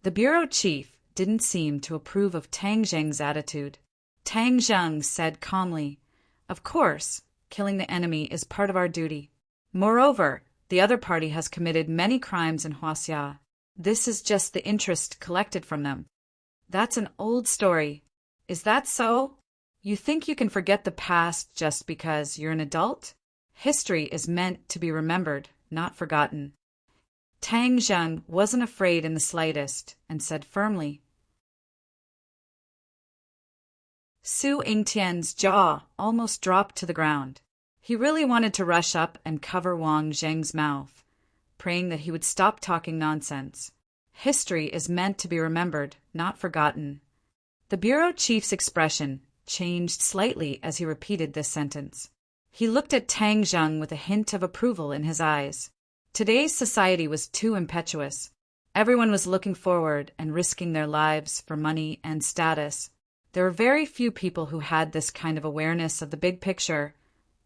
The bureau chief didn't seem to approve of Tang Zheng's attitude. Tang Zheng said calmly, "Of course, killing the enemy is part of our duty. Moreover, the other party has committed many crimes in Huaxia. This is just the interest collected from them." "That's an old story. Is that so? You think you can forget the past just because you're an adult? History is meant to be remembered, not forgotten." Tang Zheng wasn't afraid in the slightest and said firmly. Su Yingtian's jaw almost dropped to the ground. He really wanted to rush up and cover Wang Zheng's mouth, praying that he would stop talking nonsense. History is meant to be remembered, not forgotten. The bureau chief's expression changed slightly as he repeated this sentence. He looked at Tang Zheng with a hint of approval in his eyes. Today's society was too impetuous. Everyone was looking forward and risking their lives for money and status. There were very few people who had this kind of awareness of the big picture,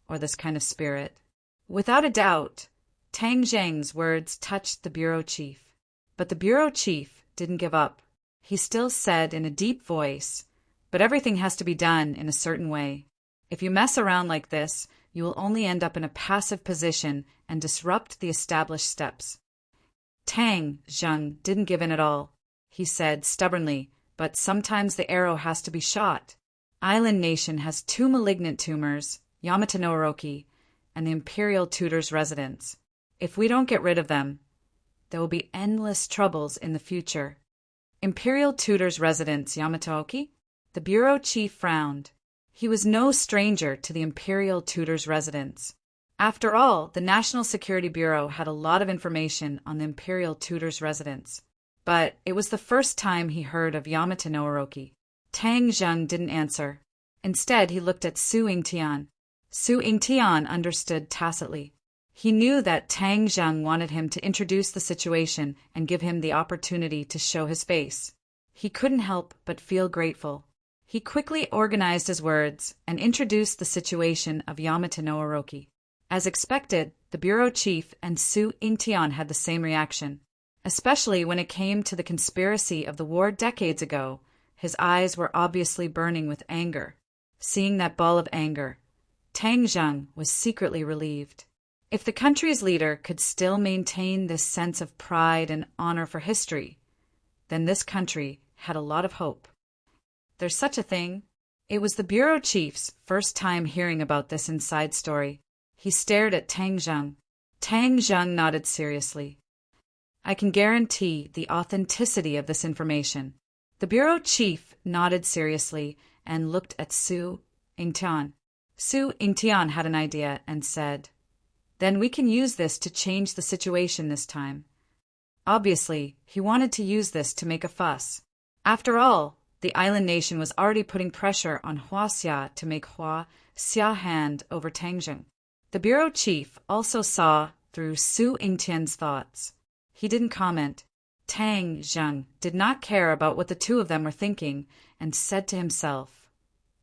or this kind of spirit. Without a doubt, Tang Zheng's words touched the bureau chief. But the bureau chief didn't give up. He still said in a deep voice, "But everything has to be done in a certain way. If you mess around like this, you will only end up in a passive position and disrupt the established steps." Tang Zheng didn't give in at all. He said stubbornly, "But sometimes the arrow has to be shot. Island Nation has two malignant tumors, Yamata no Orochi, and the Imperial Tutor's residence. If we don't get rid of them, there will be endless troubles in the future." Imperial Tutor's residence, Yamata-oki? The bureau chief frowned. He was no stranger to the Imperial Tutor's residence. After all, the National Security Bureau had a lot of information on the Imperial Tutor's residence. But it was the first time he heard of Yamata no Orochi. Tang Zheng didn't answer. Instead, he looked at Su Yingtian. Su Yingtian understood tacitly. He knew that Tang Zheng wanted him to introduce the situation and give him the opportunity to show his face. He couldn't help but feel grateful. He quickly organized his words and introduced the situation of Yamata no Orochi. As expected, the bureau chief and Su Yingtian had the same reaction. Especially when it came to the conspiracy of the war decades ago, his eyes were obviously burning with anger. Seeing that ball of anger, Tang Zheng was secretly relieved. If the country's leader could still maintain this sense of pride and honor for history, then this country had a lot of hope. There's such a thing. It was the bureau chief's first time hearing about this inside story. He stared at Tang Zheng. Tang Zheng nodded seriously. "I can guarantee the authenticity of this information." The bureau chief nodded seriously and looked at Su Yingtian. Su Yingtian had an idea and said, "Then we can use this to change the situation this time." Obviously, he wanted to use this to make a fuss. After all, the island nation was already putting pressure on Huaxia to make Huaxia hand over Tang Zheng. The bureau chief also saw through Su Yingtian's thoughts. He didn't comment. Tang Zheng did not care about what the two of them were thinking and said to himself,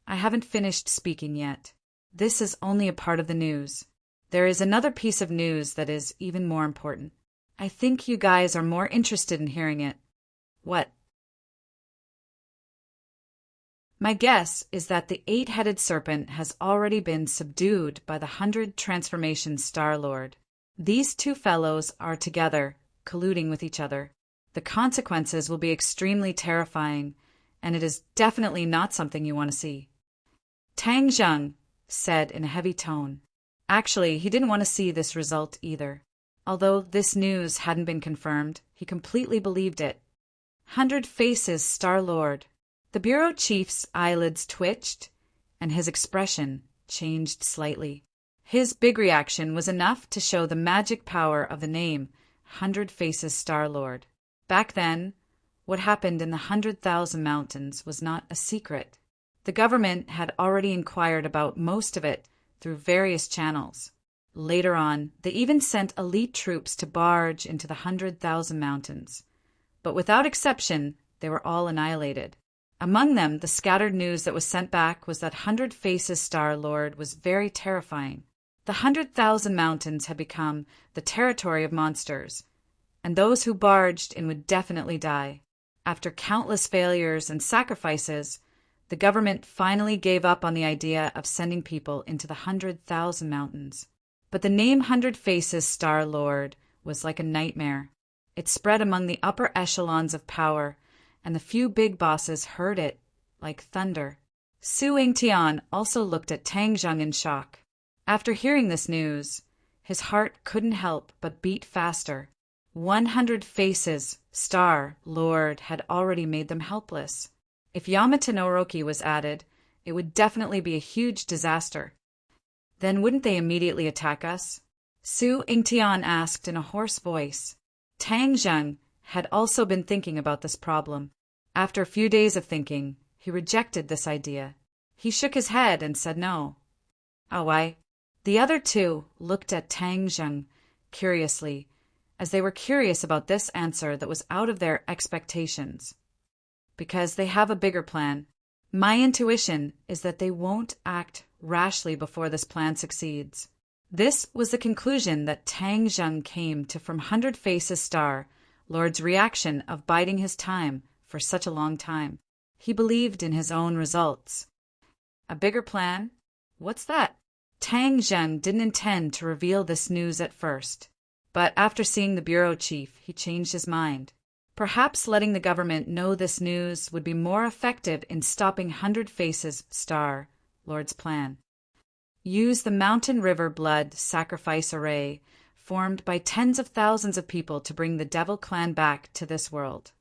"I haven't finished speaking yet. This is only a part of the news. There is another piece of news that is even more important. I think you guys are more interested in hearing it." "What?" "My guess is that the 8-headed serpent has already been subdued by the 100 Transformation Star-Lord. These two fellows are together, colluding with each other. The consequences will be extremely terrifying, and it is definitely not something you want to see." Tang Zheng said in a heavy tone. Actually, he didn't want to see this result either. Although this news hadn't been confirmed, he completely believed it. 100 Faces Star-Lord. The bureau chief's eyelids twitched, and his expression changed slightly. His big reaction was enough to show the magic power of the name 100 Faces Star-Lord. Back then, What happened in the 100,000 Mountains was not a secret. The government had already inquired about most of it through various channels. Later on, they even sent elite troops to barge into the 100,000 Mountains. But without exception, they were all annihilated. Among them, the scattered news that was sent back was that 100 Faces Star-Lord was very terrifying. The 100,000 Mountains had become the territory of monsters, and those who barged in would definitely die. After countless failures and sacrifices, the government finally gave up on the idea of sending people into the 100,000 Mountains. But the name 100 Faces Star-Lord was like a nightmare. It spread among the upper echelons of power, and the few big bosses heard it like thunder. Su Yingtian also looked at Tang Zheng in shock. After hearing this news, his heart couldn't help but beat faster. 100 Faces Star-Lord had already made them helpless. If Yamata no Orochi was added, it would definitely be a huge disaster. Then wouldn't they immediately attack us? Su Yingtian asked in a hoarse voice. Tang Zheng had also been thinking about this problem. After a few days of thinking, he rejected this idea. He shook his head and said no. Oh, why? The other two looked at Tang Zheng curiously, as they were curious about this answer that was out of their expectations. Because they have a bigger plan. My intuition is that they won't act rashly before this plan succeeds. This was the conclusion that Tang Zheng came to from 100 Faces Star-Lord's reaction of biding his time for such a long time. He believed in his own results. A bigger plan? What's that? Tang Zheng didn't intend to reveal this news at first, but after seeing the bureau chief, he changed his mind. Perhaps letting the government know this news would be more effective in stopping 100 Faces Star-Lord's plan. Use the mountain river blood sacrifice array formed by tens of thousands of people to bring the Devil Clan back to this world.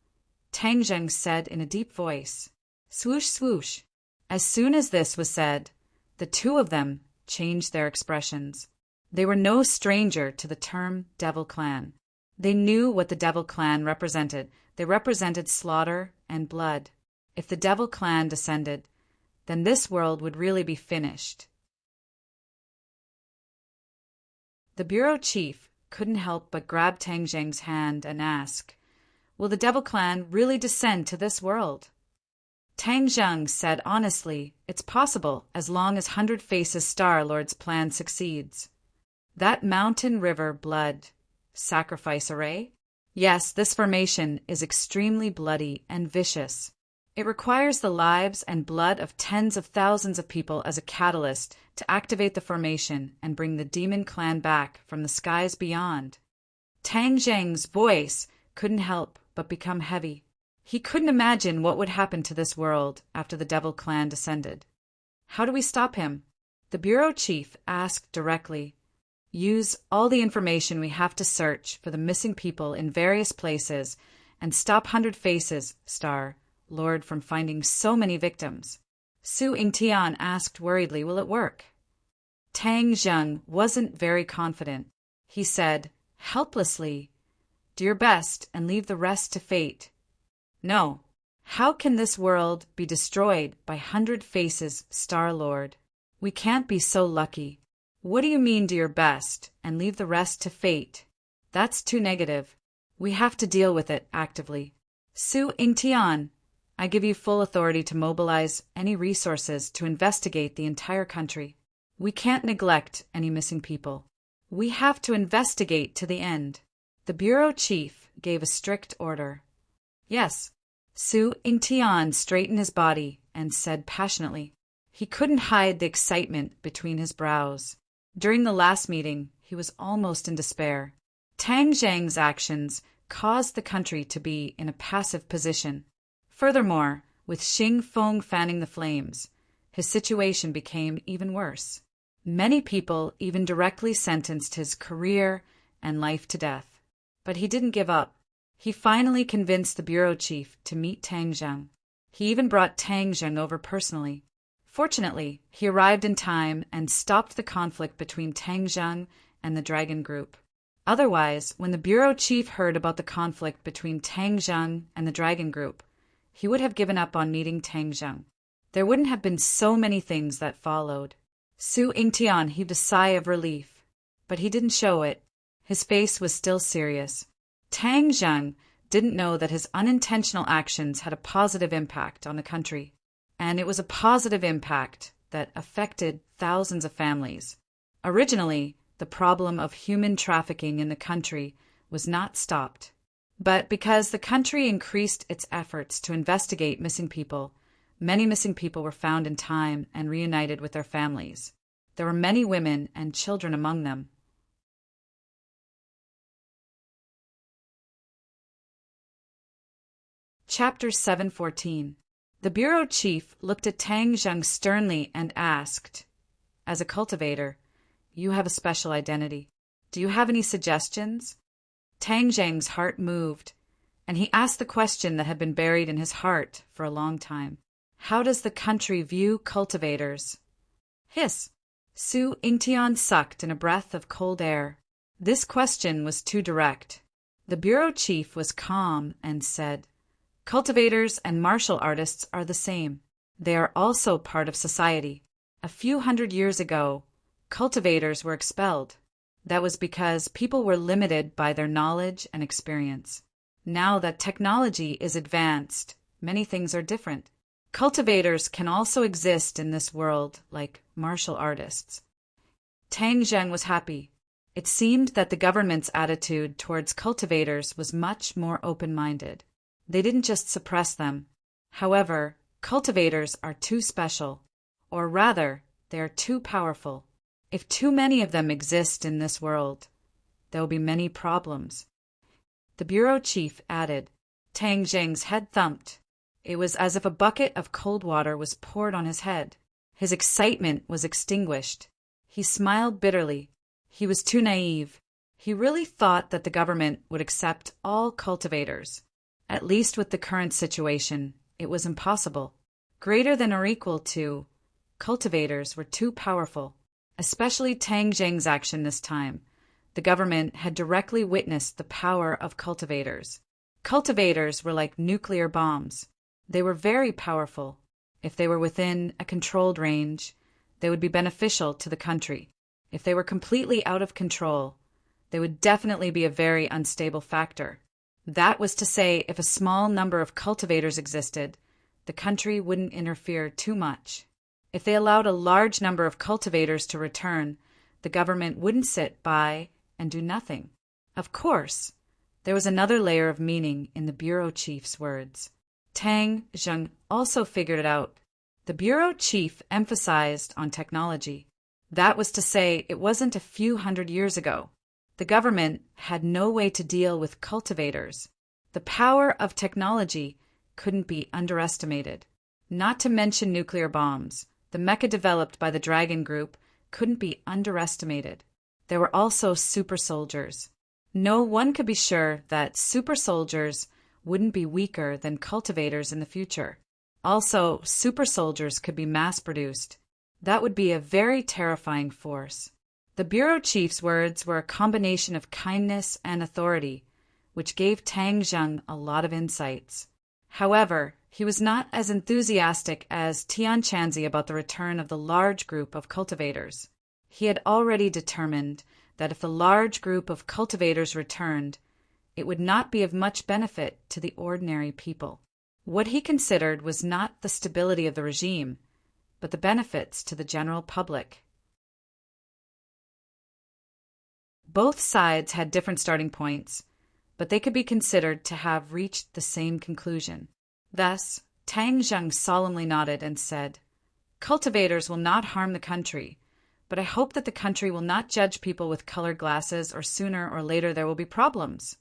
Tang Zheng said in a deep voice. Swoosh, swoosh. As soon as this was said, the two of them changed their expressions. They were no stranger to the term Devil Clan. They knew what the Devil Clan represented. They represented slaughter and blood. If the Devil Clan descended, then this world would really be finished. The bureau chief couldn't help but grab Tang Zheng's hand and ask, will the Devil Clan really descend to this world? Tang Zheng said honestly, it's possible as long as 100 Faces Star-Lord's plan succeeds. That mountain river blood sacrifice array? Yes, this formation is extremely bloody and vicious. It requires the lives and blood of tens of thousands of people as a catalyst to activate the formation and bring the demon clan back from the skies beyond. Tang Zheng's voice couldn't help but become heavy. He couldn't imagine what would happen to this world after the Devil Clan descended. How do we stop him? The bureau chief asked directly. Use all the information we have to search for the missing people in various places and stop 100 Faces Star-Lord from finding so many victims. Su Yingtian asked worriedly, will it work? Tang Zheng wasn't very confident. He said, helplessly, do your best and leave the rest to fate. No. How can this world be destroyed by 100 Faces Star-Lord? We can't be so lucky. What do you mean do your best and leave the rest to fate? That's too negative. We have to deal with it actively. Su Yingtian, I give you full authority to mobilize any resources to investigate the entire country. We can't neglect any missing people. We have to investigate to the end. The bureau chief gave a strict order. Yes. Su Yingtian straightened his body and said passionately. He couldn't hide the excitement between his brows. During the last meeting, he was almost in despair. Tang Zheng's actions caused the country to be in a passive position. Furthermore, with Xing Feng fanning the flames, his situation became even worse. Many people even directly sentenced his career and life to death. But he didn't give up. He finally convinced the bureau chief to meet Tang Zheng. He even brought Tang Zheng over personally. Fortunately, he arrived in time and stopped the conflict between Tang Zheng and the dragon group. Otherwise, when the bureau chief heard about the conflict between Tang Zheng and the Dragon Group, he would have given up on meeting Tang Zheng. There wouldn't have been so many things that followed. Su Yingtian heaved a sigh of relief, but he didn't show it. His face was still serious. Tang Zheng didn't know that his unintentional actions had a positive impact on the country, and it was a positive impact that affected thousands of families. Originally, the problem of human trafficking in the country was not stopped. But because the country increased its efforts to investigate missing people, many missing people were found in time and reunited with their families. There were many women and children among them. Chapter 714. The bureau chief looked at Tang Zheng sternly and asked, "As a cultivator, you have a special identity. Do you have any suggestions?" Tang Zheng's heart moved, and he asked the question that had been buried in his heart for a long time. How does the country view cultivators? Hiss! Su Yingtian sucked in a breath of cold air. This question was too direct. The bureau chief was calm and said, "Cultivators and martial artists are the same. They are also part of society. A few hundred years ago, cultivators were expelled. That was because people were limited by their knowledge and experience. Now that technology is advanced, many things are different. Cultivators can also exist in this world like martial artists." Tang Zheng was happy. It seemed that the government's attitude towards cultivators was much more open-minded. They didn't just suppress them. However, cultivators are too special, or rather, they are too powerful. If too many of them exist in this world, there will be many problems. The bureau chief added. Tang Zheng's head thumped. It was as if a bucket of cold water was poured on his head. His excitement was extinguished. He smiled bitterly. He was too naive. He really thought that the government would accept all cultivators. At least with the current situation, it was impossible. Greater than or equal to, cultivators were too powerful. Especially Tang Zheng's action this time. The government had directly witnessed the power of cultivators. Cultivators were like nuclear bombs. They were very powerful. If they were within a controlled range, they would be beneficial to the country. If they were completely out of control, they would definitely be a very unstable factor. That was to say, if a small number of cultivators existed, the country wouldn't interfere too much. If they allowed a large number of cultivators to return, the government wouldn't sit by and do nothing. Of course, there was another layer of meaning in the bureau chief's words. Tang Zheng also figured it out. The bureau chief emphasized on technology. That was to say, it wasn't a few hundred years ago. The government had no way to deal with cultivators. The power of technology couldn't be underestimated. Not to mention nuclear bombs. The mecha developed by the Dragon Group couldn't be underestimated. There were also super soldiers. No one could be sure that super soldiers wouldn't be weaker than cultivators in the future. Also, super soldiers could be mass-produced. That would be a very terrifying force. The bureau chief's words were a combination of kindness and authority, which gave Tang Zheng a lot of insights. However, he was not as enthusiastic as Tian Chanzi about the return of the large group of cultivators. He had already determined that if the large group of cultivators returned, it would not be of much benefit to the ordinary people. What he considered was not the stability of the regime, but the benefits to the general public. Both sides had different starting points, but they could be considered to have reached the same conclusion. Thus, Tang Zheng solemnly nodded and said, "Cultivators will not harm the country, but I hope that the country will not judge people with colored glasses, or sooner or later there will be problems."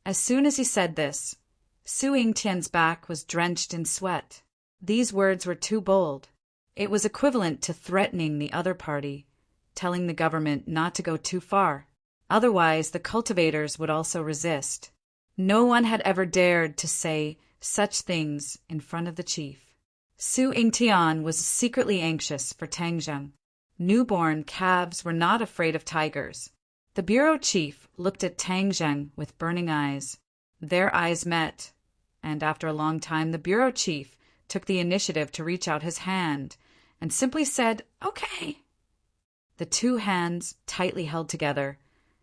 As soon as he said this, Su Yingtian's back was drenched in sweat. These words were too bold. It was equivalent to threatening the other party, telling the government not to go too far. Otherwise, the cultivators would also resist. No one had ever dared to say such things in front of the chief. Su Yingtian was secretly anxious for Tang Zheng. Newborn calves were not afraid of tigers. The bureau chief looked at Tang Zheng with burning eyes. Their eyes met, and after a long time the bureau chief took the initiative to reach out his hand and simply said, "Okay." The two hands tightly held together,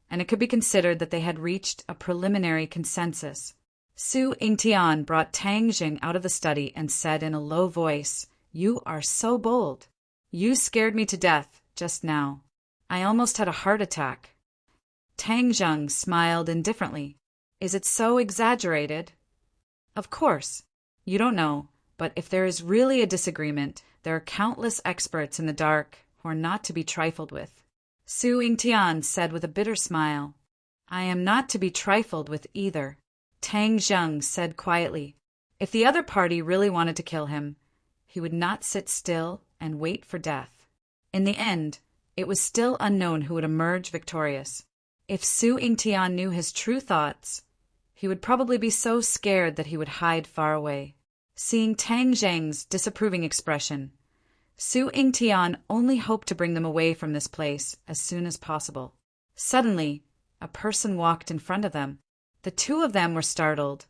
and it could be considered that they had reached a preliminary consensus. Su Yingtian brought Tang Jing out of the study and said in a low voice, "You are so bold. You scared me to death just now. I almost had a heart attack." Tang Zheng smiled indifferently. "Is it so exaggerated?" "Of course. You don't know, but if there is really a disagreement, there are countless experts in the dark who are not to be trifled with." Su Yingtian said with a bitter smile, "I am not to be trifled with either." Tang Zheng said quietly, if the other party really wanted to kill him, he would not sit still and wait for death. In the end, it was still unknown who would emerge victorious. If Su Yingtian knew his true thoughts, he would probably be so scared that he would hide far away. Seeing Tang Zheng's disapproving expression, Su Yingtian only hoped to bring them away from this place as soon as possible. Suddenly, a person walked in front of them. The two of them were startled,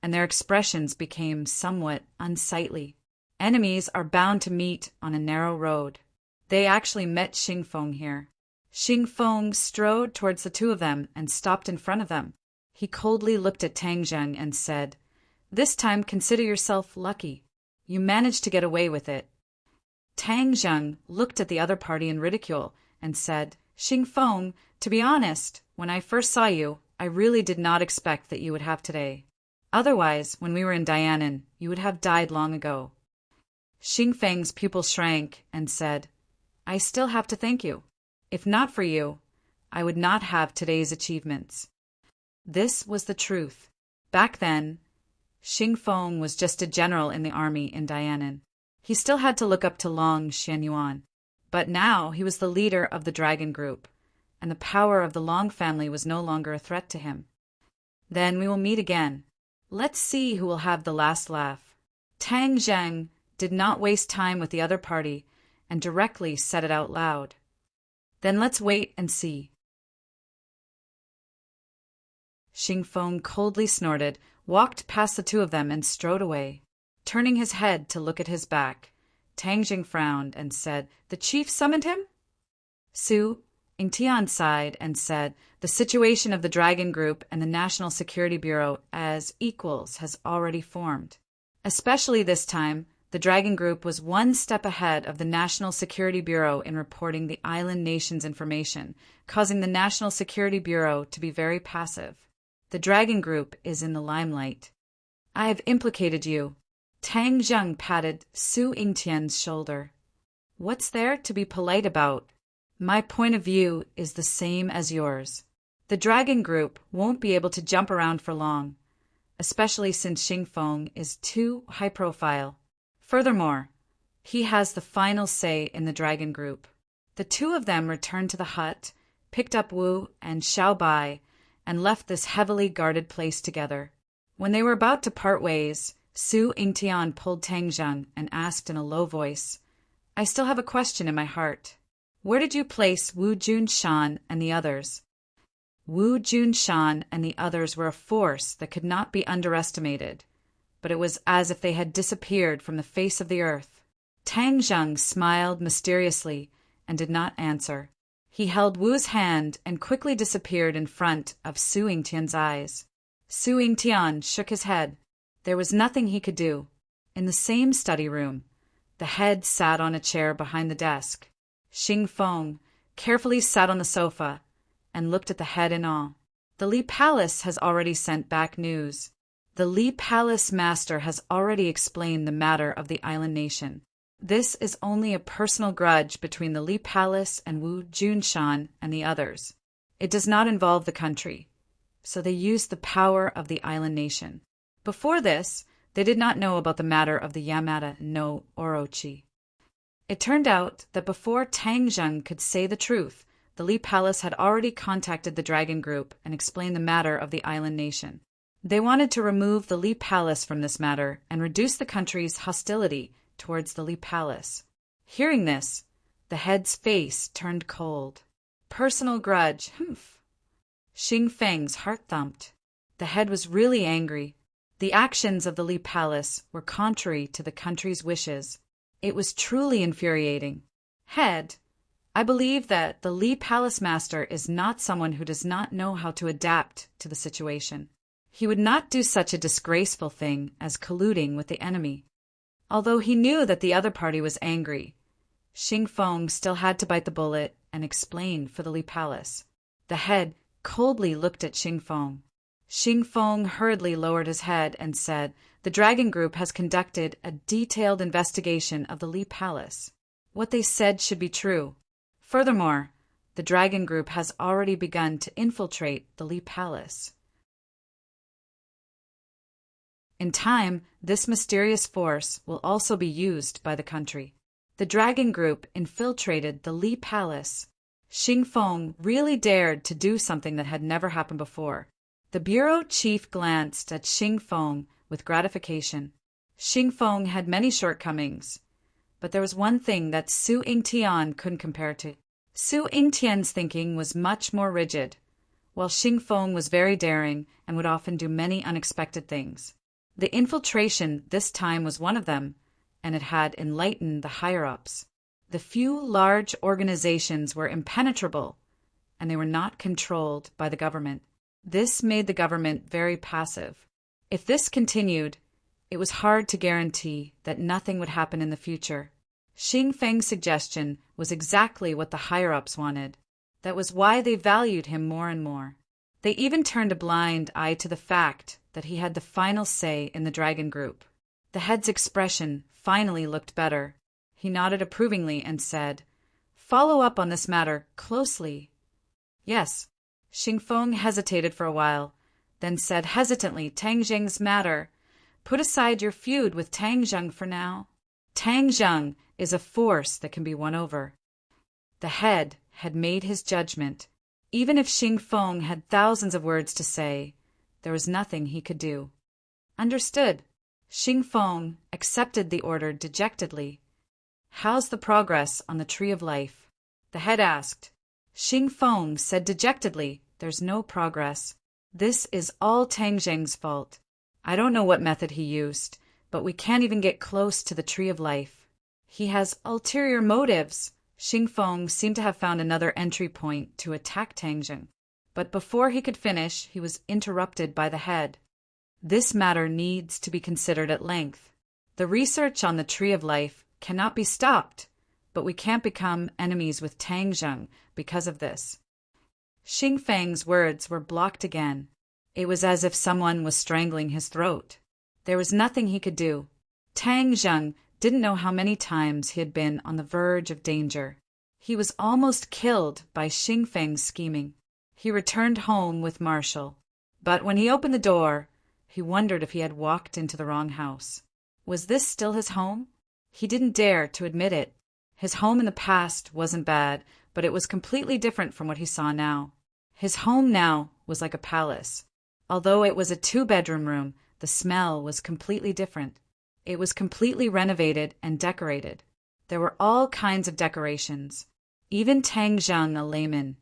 and their expressions became somewhat unsightly. Enemies are bound to meet on a narrow road. They actually met Xingfeng here. Xingfeng strode towards the two of them and stopped in front of them. He coldly looked at Tang Zheng and said, "This time consider yourself lucky. You managed to get away with it." Tang Zheng looked at the other party in ridicule and said, "Xingfeng, to be honest, when I first saw you, I really did not expect that you would have today. Otherwise, when we were in Dianan, you would have died long ago." Xingfeng's pupil shrank and said, "I still have to thank you. If not for you, I would not have today's achievements." This was the truth. Back then, Xingfeng was just a general in the army in Dianan. He still had to look up to Long Xianyuan, but now he was the leader of the dragon group, and the power of the Long family was no longer a threat to him. Then we will meet again. Let's see who will have the last laugh. Tang Zheng did not waste time with the other party and directly said it out loud. "Then let's wait and see." Xingfeng coldly snorted, walked past the two of them, and strode away. Turning his head to look at his back, Tang Jing frowned and said, "The chief summoned him?" Su Yingtian sighed and said, "The situation of the Dragon Group and the National Security Bureau as equals has already formed. Especially this time, the Dragon Group was one step ahead of the National Security Bureau in reporting the island nation's information, causing the National Security Bureau to be very passive. The Dragon Group is in the limelight. I have implicated you." Tang Zheng patted Su Yingtian's shoulder. "What's there to be polite about? My point of view is the same as yours. The Dragon Group won't be able to jump around for long, especially since Xingfeng is too high profile. Furthermore, he has the final say in the Dragon Group." The two of them returned to the hut, picked up Wu and Xiaobai, and left this heavily guarded place together. When they were about to part ways, Su Yingtian pulled Tang Zheng and asked in a low voice, "I still have a question in my heart. Where did you place Wu Junshan and the others?" Wu Junshan and the others were a force that could not be underestimated, but it was as if they had disappeared from the face of the earth. Tang Zheng smiled mysteriously and did not answer. He held Wu's hand and quickly disappeared in front of Su Yingtian's eyes. Su Yingtian shook his head. There was nothing he could do. In the same study room, the head sat on a chair behind the desk. Xingfeng carefully sat on the sofa and looked at the head in awe. "The Li Palace has already sent back news. The Li Palace master has already explained the matter of the island nation. This is only a personal grudge between the Li Palace and Wu Junshan and the others. It does not involve the country, so they used the power of the island nation. Before this, they did not know about the matter of the Yamada no Orochi. It turned out that before Tang Zheng could say the truth, the Li Palace had already contacted the Dragon Group and explained the matter of the island nation. They wanted to remove the Li Palace from this matter and reduce the country's hostility towards the Li Palace." Hearing this, the head's face turned cold. "Personal grudge, humph. Xing Feng's heart thumped. The head was really angry. The actions of the Li Palace were contrary to the country's wishes. It was truly infuriating. Head, I believe that the Li Palace master is not someone who does not know how to adapt to the situation. He would not do such a disgraceful thing as colluding with the enemy. Although he knew that the other party was angry, Xing Feng still had to bite the bullet and explain for the Li Palace. The head coldly looked at Xing Feng. Xing Feng hurriedly lowered his head and said, "The Dragon Group has conducted a detailed investigation of the Li Palace. What they said should be true. Furthermore, the Dragon Group has already begun to infiltrate the Li Palace. In time, this mysterious force will also be used by the country." The Dragon Group infiltrated the Li Palace. Xing Feng really dared to do something that had never happened before. The bureau chief glanced at Xing Feng with gratification. Xing Feng had many shortcomings, but there was one thing that Su Yingtian couldn't compare to. Su Yingtian's thinking was much more rigid, while Xing Feng was very daring and would often do many unexpected things. The infiltration this time was one of them, and it had enlightened the higher-ups. The few large organizations were impenetrable, and they were not controlled by the government. This made the government very passive. If this continued, it was hard to guarantee that nothing would happen in the future. Xing Feng's suggestion was exactly what the higher-ups wanted. That was why they valued him more and more. They even turned a blind eye to the fact that he had the final say in the Dragon Group. The head's expression finally looked better. He nodded approvingly and said, "Follow up on this matter closely." "Yes." Xing Feng hesitated for a while, then said hesitantly, "Tang Zheng's matter. Put aside your feud with Tang Zheng for now. Tang Zheng is a force that can be won over." The head had made his judgment. Even if Xing Feng had thousands of words to say, there was nothing he could do. "Understood." Xing Feng accepted the order dejectedly. "How's the progress on the Tree of Life?" the head asked. Xing Feng said dejectedly, "There's no progress. This is all Tang Zheng's fault. I don't know what method he used, but we can't even get close to the Tree of Life. He has ulterior motives." Xing Feng seemed to have found another entry point to attack Tang Zheng, but before he could finish, he was interrupted by the head. "This matter needs to be considered at length. The research on the Tree of Life cannot be stopped, but we can't become enemies with Tang Zheng because of this." Xing Feng's words were blocked again. It was as if someone was strangling his throat. There was nothing he could do. Tang Zheng didn't know how many times he had been on the verge of danger. He was almost killed by Xing Feng's scheming. He returned home with Marshall, but when he opened the door, he wondered if he had walked into the wrong house. Was this still his home? He didn't dare to admit it. His home in the past wasn't bad, but it was completely different from what he saw now. His home now was like a palace. Although it was a 2-bedroom room, the smell was completely different. It was completely renovated and decorated. There were all kinds of decorations. Even Tang Zheng, a layman,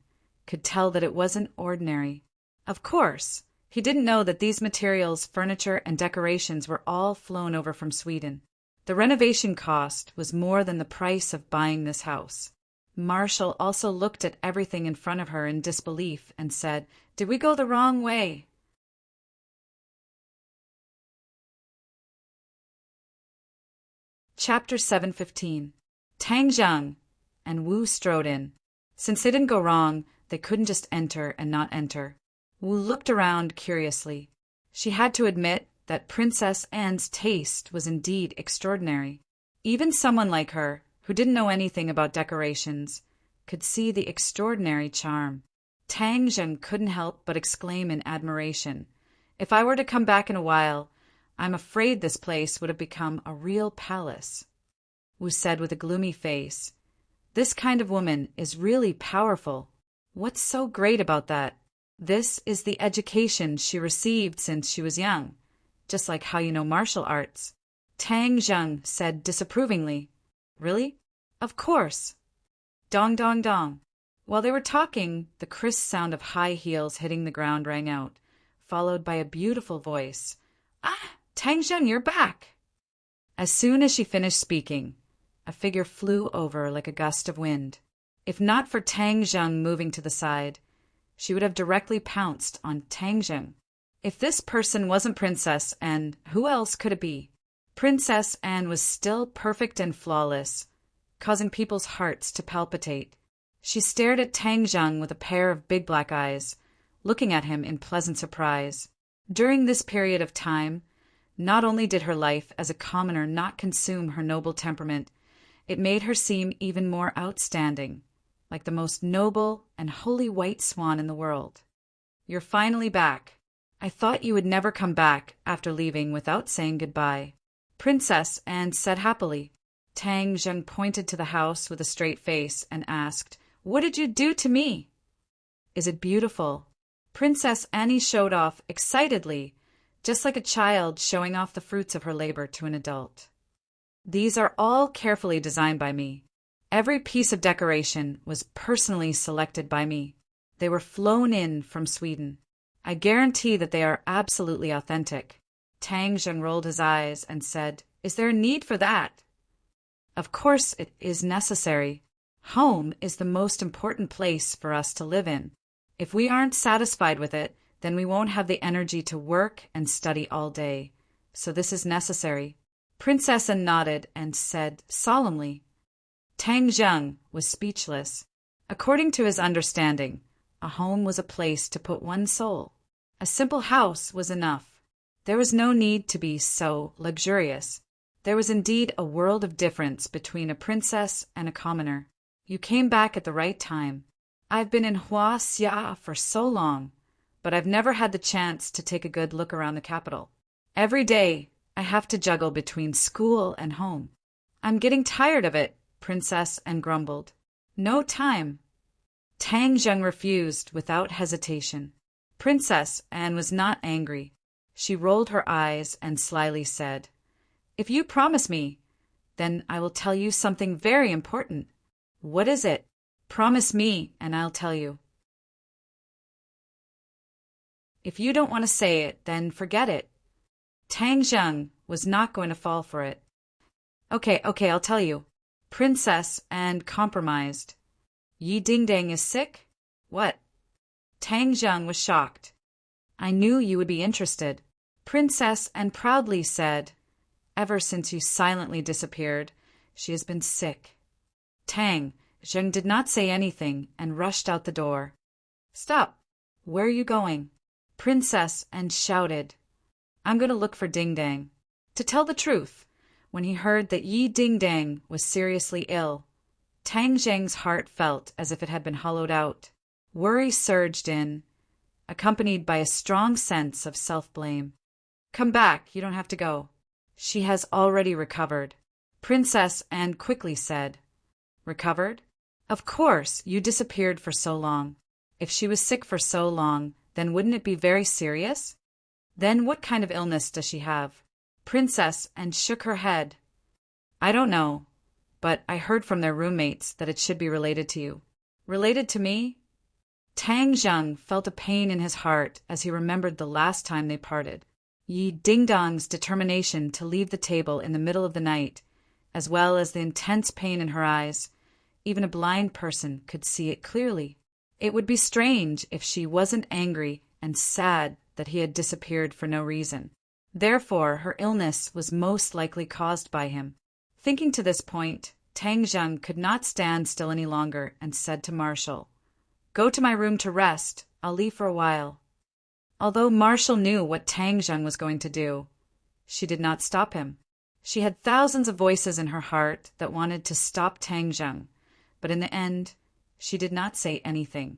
could tell that it wasn't ordinary. Of course, he didn't know that these materials, furniture, and decorations were all flown over from Sweden. The renovation cost was more than the price of buying this house. Marshall also looked at everything in front of her in disbelief and said, "Did we go the wrong way?" Chapter 7:15. Tang Zheng and Wu strode in. Since they didn't go wrong, they couldn't just enter and not enter. Wu looked around curiously. She had to admit that Princess Anne's taste was indeed extraordinary. Even someone like her, who didn't know anything about decorations, could see the extraordinary charm. Tang Zheng couldn't help but exclaim in admiration, "If I were to come back in a while, I'm afraid this place would have become a real palace." Wu said with a gloomy face, "This kind of woman is really powerful. What's so great about that? This is the education she received since she was young, just like how you know martial arts." Tang Zheng said disapprovingly, "Really? Of course." Dong dong dong. While they were talking, the crisp sound of high heels hitting the ground rang out, followed by a beautiful voice. "Ah, Tang Zheng, you're back!" As soon as she finished speaking, a figure flew over like a gust of wind. If not for Tang Zheng moving to the side, she would have directly pounced on Tang Zheng. If this person wasn't Princess Anne, who else could it be? Princess Anne was still perfect and flawless, causing people's hearts to palpitate. She stared at Tang Zheng with a pair of big black eyes, looking at him in pleasant surprise. During this period of time, not only did her life as a commoner not consume her noble temperament, it made her seem even more outstanding, like the most noble and holy white swan in the world. "You're finally back. I thought you would never come back after leaving without saying goodbye," Princess Anne said happily. Tang Zheng pointed to the house with a straight face and asked, "What did you do to me?" "Is it beautiful?" Princess Annie showed off excitedly, just like a child showing off the fruits of her labor to an adult. "These are all carefully designed by me. Every piece of decoration was personally selected by me. They were flown in from Sweden. I guarantee that they are absolutely authentic." Tang Zheng rolled his eyes and said, "Is there a need for that?" "Of course it is necessary. Home is the most important place for us to live in. If we aren't satisfied with it, then we won't have the energy to work and study all day. So this is necessary." Princess Anne nodded and said solemnly. Tang Zheng was speechless. According to his understanding, a home was a place to put one's soul. A simple house was enough. There was no need to be so luxurious. There was indeed a world of difference between a princess and a commoner. "You came back at the right time. I've been in Hua Xia for so long, but I've never had the chance to take a good look around the capital. Every day, I have to juggle between school and home. I'm getting tired of it," Princess Anne grumbled. "No time." Tang Zheng refused without hesitation. Princess Anne was not angry. She rolled her eyes and slyly said, "If you promise me, then I will tell you something very important." "What is it?" "Promise me, and I'll tell you." "If you don't want to say it, then forget it." Tang Zheng was not going to fall for it. Okay, I'll tell you." Princess Anne compromised. "Yi Dingdang is sick?" "What?" Tang Zheng was shocked. "I knew you would be interested." Princess Anne proudly said, "Ever since you silently disappeared, she has been sick." Tang Zheng did not say anything and rushed out the door. "Stop! Where are you going?" Princess Anne shouted. "I'm going to look for Ding Dang." To tell the truth, when he heard that Yi Ding Dang was seriously ill, Tang Zheng's heart felt as if it had been hollowed out. Worry surged in, accompanied by a strong sense of self-blame. "Come back, you don't have to go. She has already recovered," Princess Anne quickly said. "Recovered? Of course, you disappeared for so long. If she was sick for so long, then wouldn't it be very serious? Then what kind of illness does she have?" Princess Anne shook her head. "I don't know, but I heard from their roommates that it should be related to you." "Related to me?" Tang Zheng felt a pain in his heart as he remembered the last time they parted. Yi Dingdong's determination to leave the table in the middle of the night, as well as the intense pain in her eyes. Even a blind person could see it clearly. It would be strange if she wasn't angry and sad that he had disappeared for no reason. Therefore, her illness was most likely caused by him. Thinking to this point, Tang Zheng could not stand still any longer and said to Marshall, "Go to my room to rest. I'll leave for a while." Although Marshall knew what Tang Zheng was going to do, she did not stop him. She had thousands of voices in her heart that wanted to stop Tang Zheng, but in the end, she did not say anything.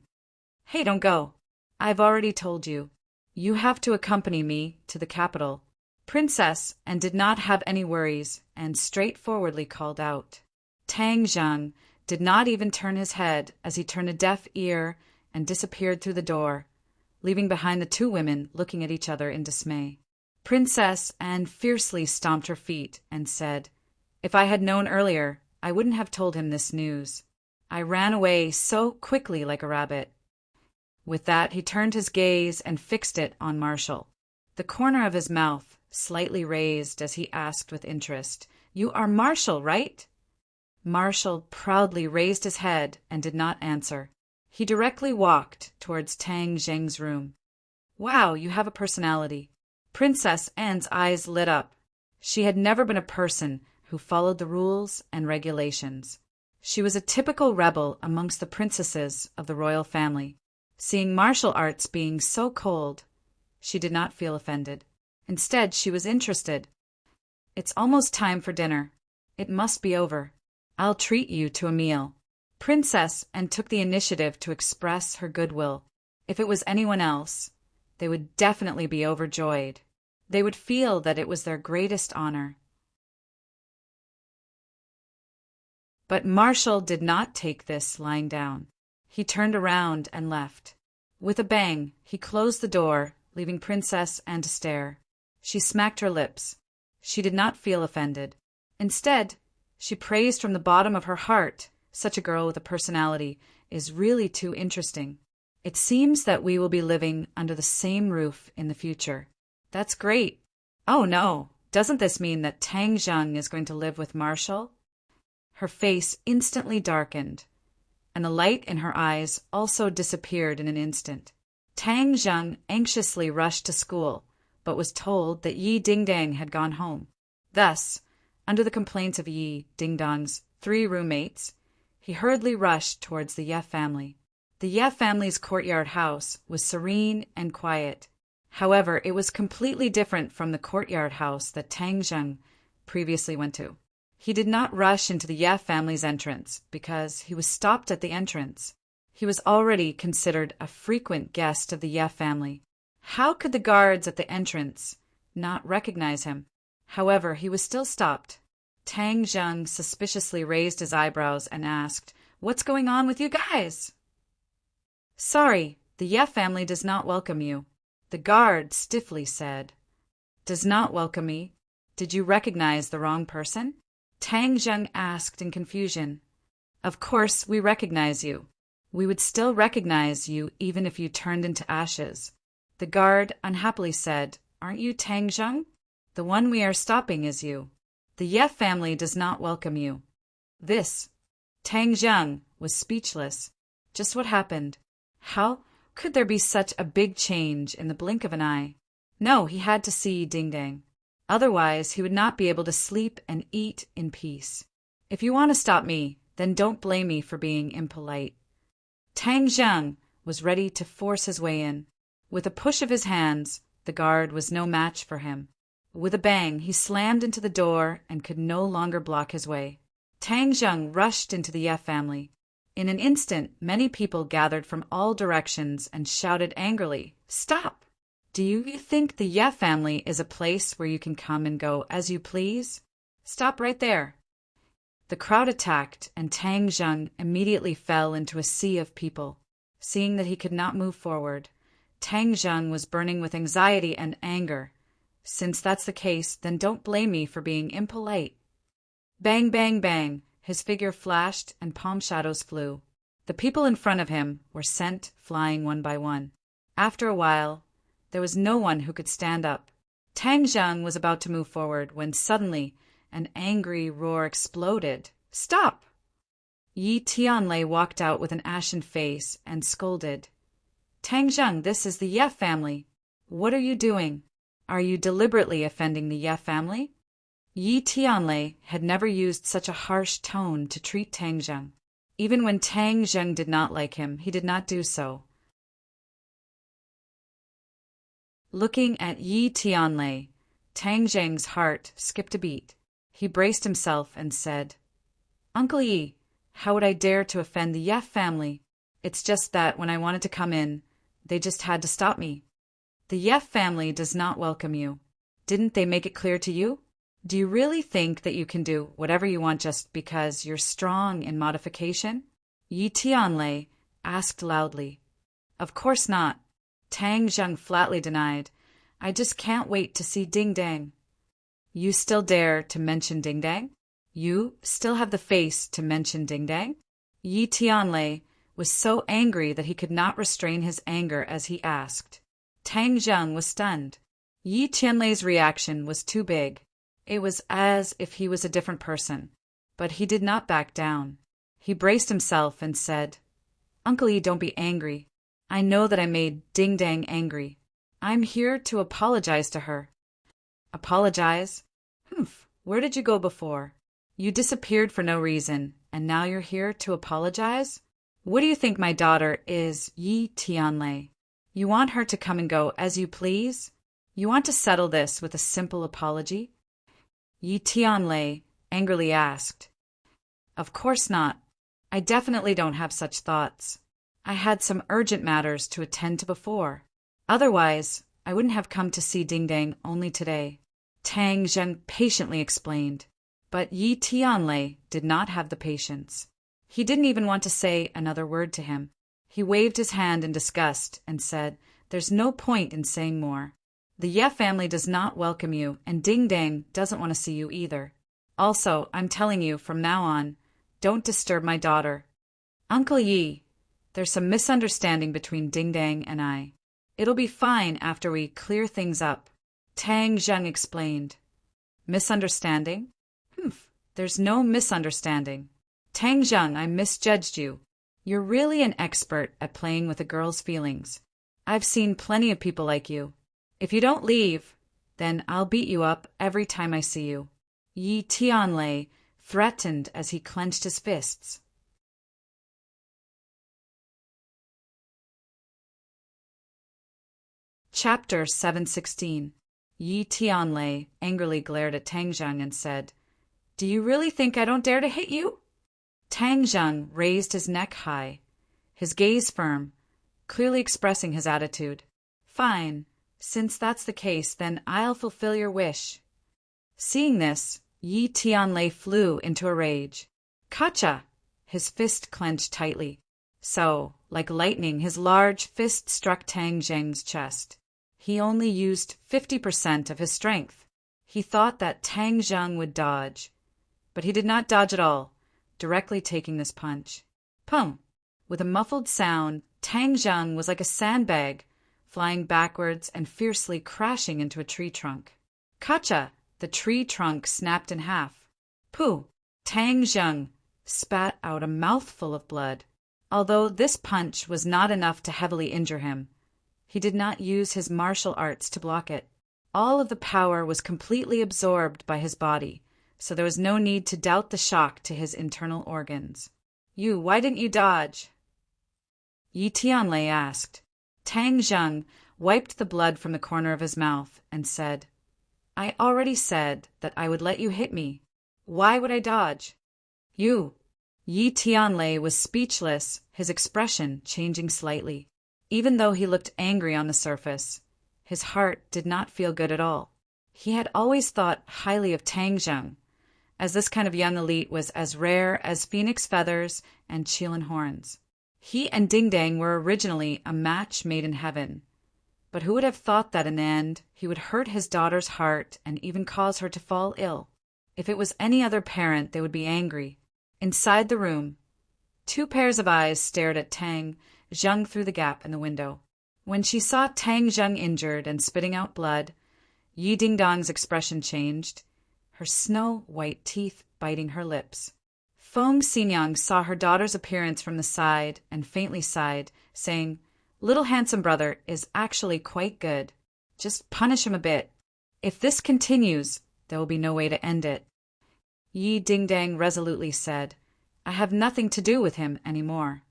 "Hey, don't go. I've already told you. You have to accompany me to the capital." Princess Anne did not have any worries and straightforwardly called out. Tang Zheng did not even turn his head as he turned a deaf ear and disappeared through the door, leaving behind the two women looking at each other in dismay. Princess Anne fiercely stomped her feet and said, "If I had known earlier, I wouldn't have told him this news. I ran away so quickly like a rabbit." With that, he turned his gaze and fixed it on Marshall. The corner of his mouth slightly raised as he asked with interest, "You are Marshall, right?" Marshall proudly raised his head and did not answer. He directly walked towards Tang Zheng's room. "Wow, you have a personality." Princess Anne's eyes lit up. She had never been a person who followed the rules and regulations. She was a typical rebel amongst the princesses of the royal family. Seeing martial arts being so cold, she did not feel offended. Instead, she was interested. "It's almost time for dinner. It must be over. I'll treat you to a meal." Princess Anne took the initiative to express her goodwill. If it was anyone else, they would definitely be overjoyed. They would feel that it was their greatest honor. But Marshall did not take this lying down. He turned around and left. With a bang, he closed the door, leaving Princess Anne to stare. She smacked her lips. She did not feel offended. Instead, she praised from the bottom of her heart, "Such a girl with a personality is really too interesting. It seems that we will be living under the same roof in the future. That's great. Oh no, doesn't this mean that Tang Zheng is going to live with Marshall?" Her face instantly darkened, and the light in her eyes also disappeared in an instant. Tang Zheng anxiously rushed to school, but was told that Yi Dingdang had gone home. Thus, under the complaints of Yi Dingdang's 3 roommates, he hurriedly rushed towards the Ye family. The Ye family's courtyard house was serene and quiet. However, it was completely different from the courtyard house that Tang Zheng previously went to. He did not rush into the Ye family's entrance because he was stopped at the entrance. He was already considered a frequent guest of the Ye family. How could the guards at the entrance not recognize him? However, he was still stopped. Tang Zheng suspiciously raised his eyebrows and asked, "What's going on with you guys?" "Sorry, the Ye family does not welcome you," the guard stiffly said. "Does not welcome me? Did you recognize the wrong person?" Tang Zheng asked in confusion. "Of course we recognize you. We would still recognize you even if you turned into ashes." The guard unhappily said, "Aren't you Tang Zheng? The one we are stopping is you. The Ye family does not welcome you." This. Tang Zheng was speechless. Just what happened? How could there be such a big change in the blink of an eye? No, he had to see Dingdang. Otherwise, he would not be able to sleep and eat in peace. "If you want to stop me, then don't blame me for being impolite." Tang Zheng was ready to force his way in. With a push of his hands, the guard was no match for him. With a bang, he slammed into the door and could no longer block his way. Tang Zheng rushed into the Ye family. In an instant, many people gathered from all directions and shouted angrily, "Stop! Do you think the Ye family is a place where you can come and go as you please? Stop right there." The crowd attacked, and Tang Zheng immediately fell into a sea of people. Seeing that he could not move forward, Tang Zheng was burning with anxiety and anger. "Since that's the case, then don't blame me for being impolite." Bang, bang, bang, his figure flashed and palm shadows flew. The people in front of him were sent flying one by one. After a while, there was no one who could stand up. Tang Zheng was about to move forward when suddenly an angry roar exploded. "Stop!" Yi Tianlei walked out with an ashen face and scolded. "Tang Zheng, this is the Ye family. What are you doing? Are you deliberately offending the Ye family?" Yi Tianlei had never used such a harsh tone to treat Tang Zheng. Even when Tang Zheng did not like him, he did not do so. Looking at Yi Tianlei, Tang Zheng's heart skipped a beat. He braced himself and said, "Uncle Yi, how would I dare to offend the Ye family? It's just that when I wanted to come in, they just had to stop me." "The Ye family does not welcome you. Didn't they make it clear to you? Do you really think that you can do whatever you want just because you're strong in modification?" Yi Tianlei asked loudly. "Of course not." Tang Zheng flatly denied. "I just can't wait to see Dingdang." "You still dare to mention Dingdang? You still have the face to mention Dingdang?" Yi Tianlei was so angry that he could not restrain his anger as he asked. Tang Zheng was stunned. Yi Tianlei's reaction was too big. It was as if he was a different person. But he did not back down. He braced himself and said, "Uncle Yi, don't be angry. I know that I made Ding Dang angry. I'm here to apologize to her." "Apologize? Humph, where did you go before? You disappeared for no reason, and now you're here to apologize? What do you think my daughter is, Yi Tianlei? You want her to come and go as you please? You want to settle this with a simple apology?" Yi Tianlei angrily asked. "Of course not. I definitely don't have such thoughts. I had some urgent matters to attend to before. Otherwise, I wouldn't have come to see Ding Dang only today," Tang Zheng patiently explained. But Yi Tianlei did not have the patience. He didn't even want to say another word to him. He waved his hand in disgust and said, "There's no point in saying more. The Ye family does not welcome you, and Ding Dang doesn't want to see you either. Also, I'm telling you, from now on, don't disturb my daughter. Uncle Yi, there's some misunderstanding between Ding Dang and I. It'll be fine after we clear things up," Tang Zheng explained. "Misunderstanding? Humph, there's no misunderstanding. Tang Zheng, I misjudged you. You're really an expert at playing with a girl's feelings. I've seen plenty of people like you. If you don't leave, then I'll beat you up every time I see you," Yi Tianlei threatened as he clenched his fists. Chapter 716. Yi Tianlei angrily glared at Tang Zheng and said, "Do you really think I don't dare to hit you?" Tang Zheng raised his neck high, his gaze firm, clearly expressing his attitude. "Fine. Since that's the case, then I'll fulfill your wish." Seeing this, Yi Tianlei flew into a rage. "Gotcha!" His fist clenched tightly. So, like lightning, his large fist struck Tang Zheng's chest. He only used 50% of his strength. He thought that Tang Zheng would dodge. But he did not dodge at all, directly taking this punch. Pum! With a muffled sound, Tang Zheng was like a sandbag, flying backwards and fiercely crashing into a tree trunk. Gotcha! The tree trunk snapped in half. Pooh! Tang Zheng spat out a mouthful of blood. Although this punch was not enough to heavily injure him, he did not use his martial arts to block it. All of the power was completely absorbed by his body, so there was no need to doubt the shock to his internal organs. Why didn't you dodge?" Yi Tianlei asked. Tang Zheng wiped the blood from the corner of his mouth and said, "I already said that I would let you hit me. Why would I dodge?" Yi Tianlei was speechless, his expression changing slightly. Even though he looked angry on the surface, his heart did not feel good at all. He had always thought highly of Tang Zheng, as this kind of young elite was as rare as phoenix feathers and Qilin horns. He and Ding Dang were originally a match made in heaven. But who would have thought that in the end he would hurt his daughter's heart and even cause her to fall ill? If it was any other parent, they would be angry. Inside the room, two pairs of eyes stared at Tang Zheng through the gap in the window. When she saw Tang Zheng injured and spitting out blood, Yi Ding Dong's expression changed, her snow-white teeth biting her lips. Feng Xinyang saw her daughter's appearance from the side and faintly sighed, saying, "Little handsome brother is actually quite good. Just punish him a bit. If this continues, there will be no way to end it." Yi Ding Dang resolutely said, "I have nothing to do with him anymore."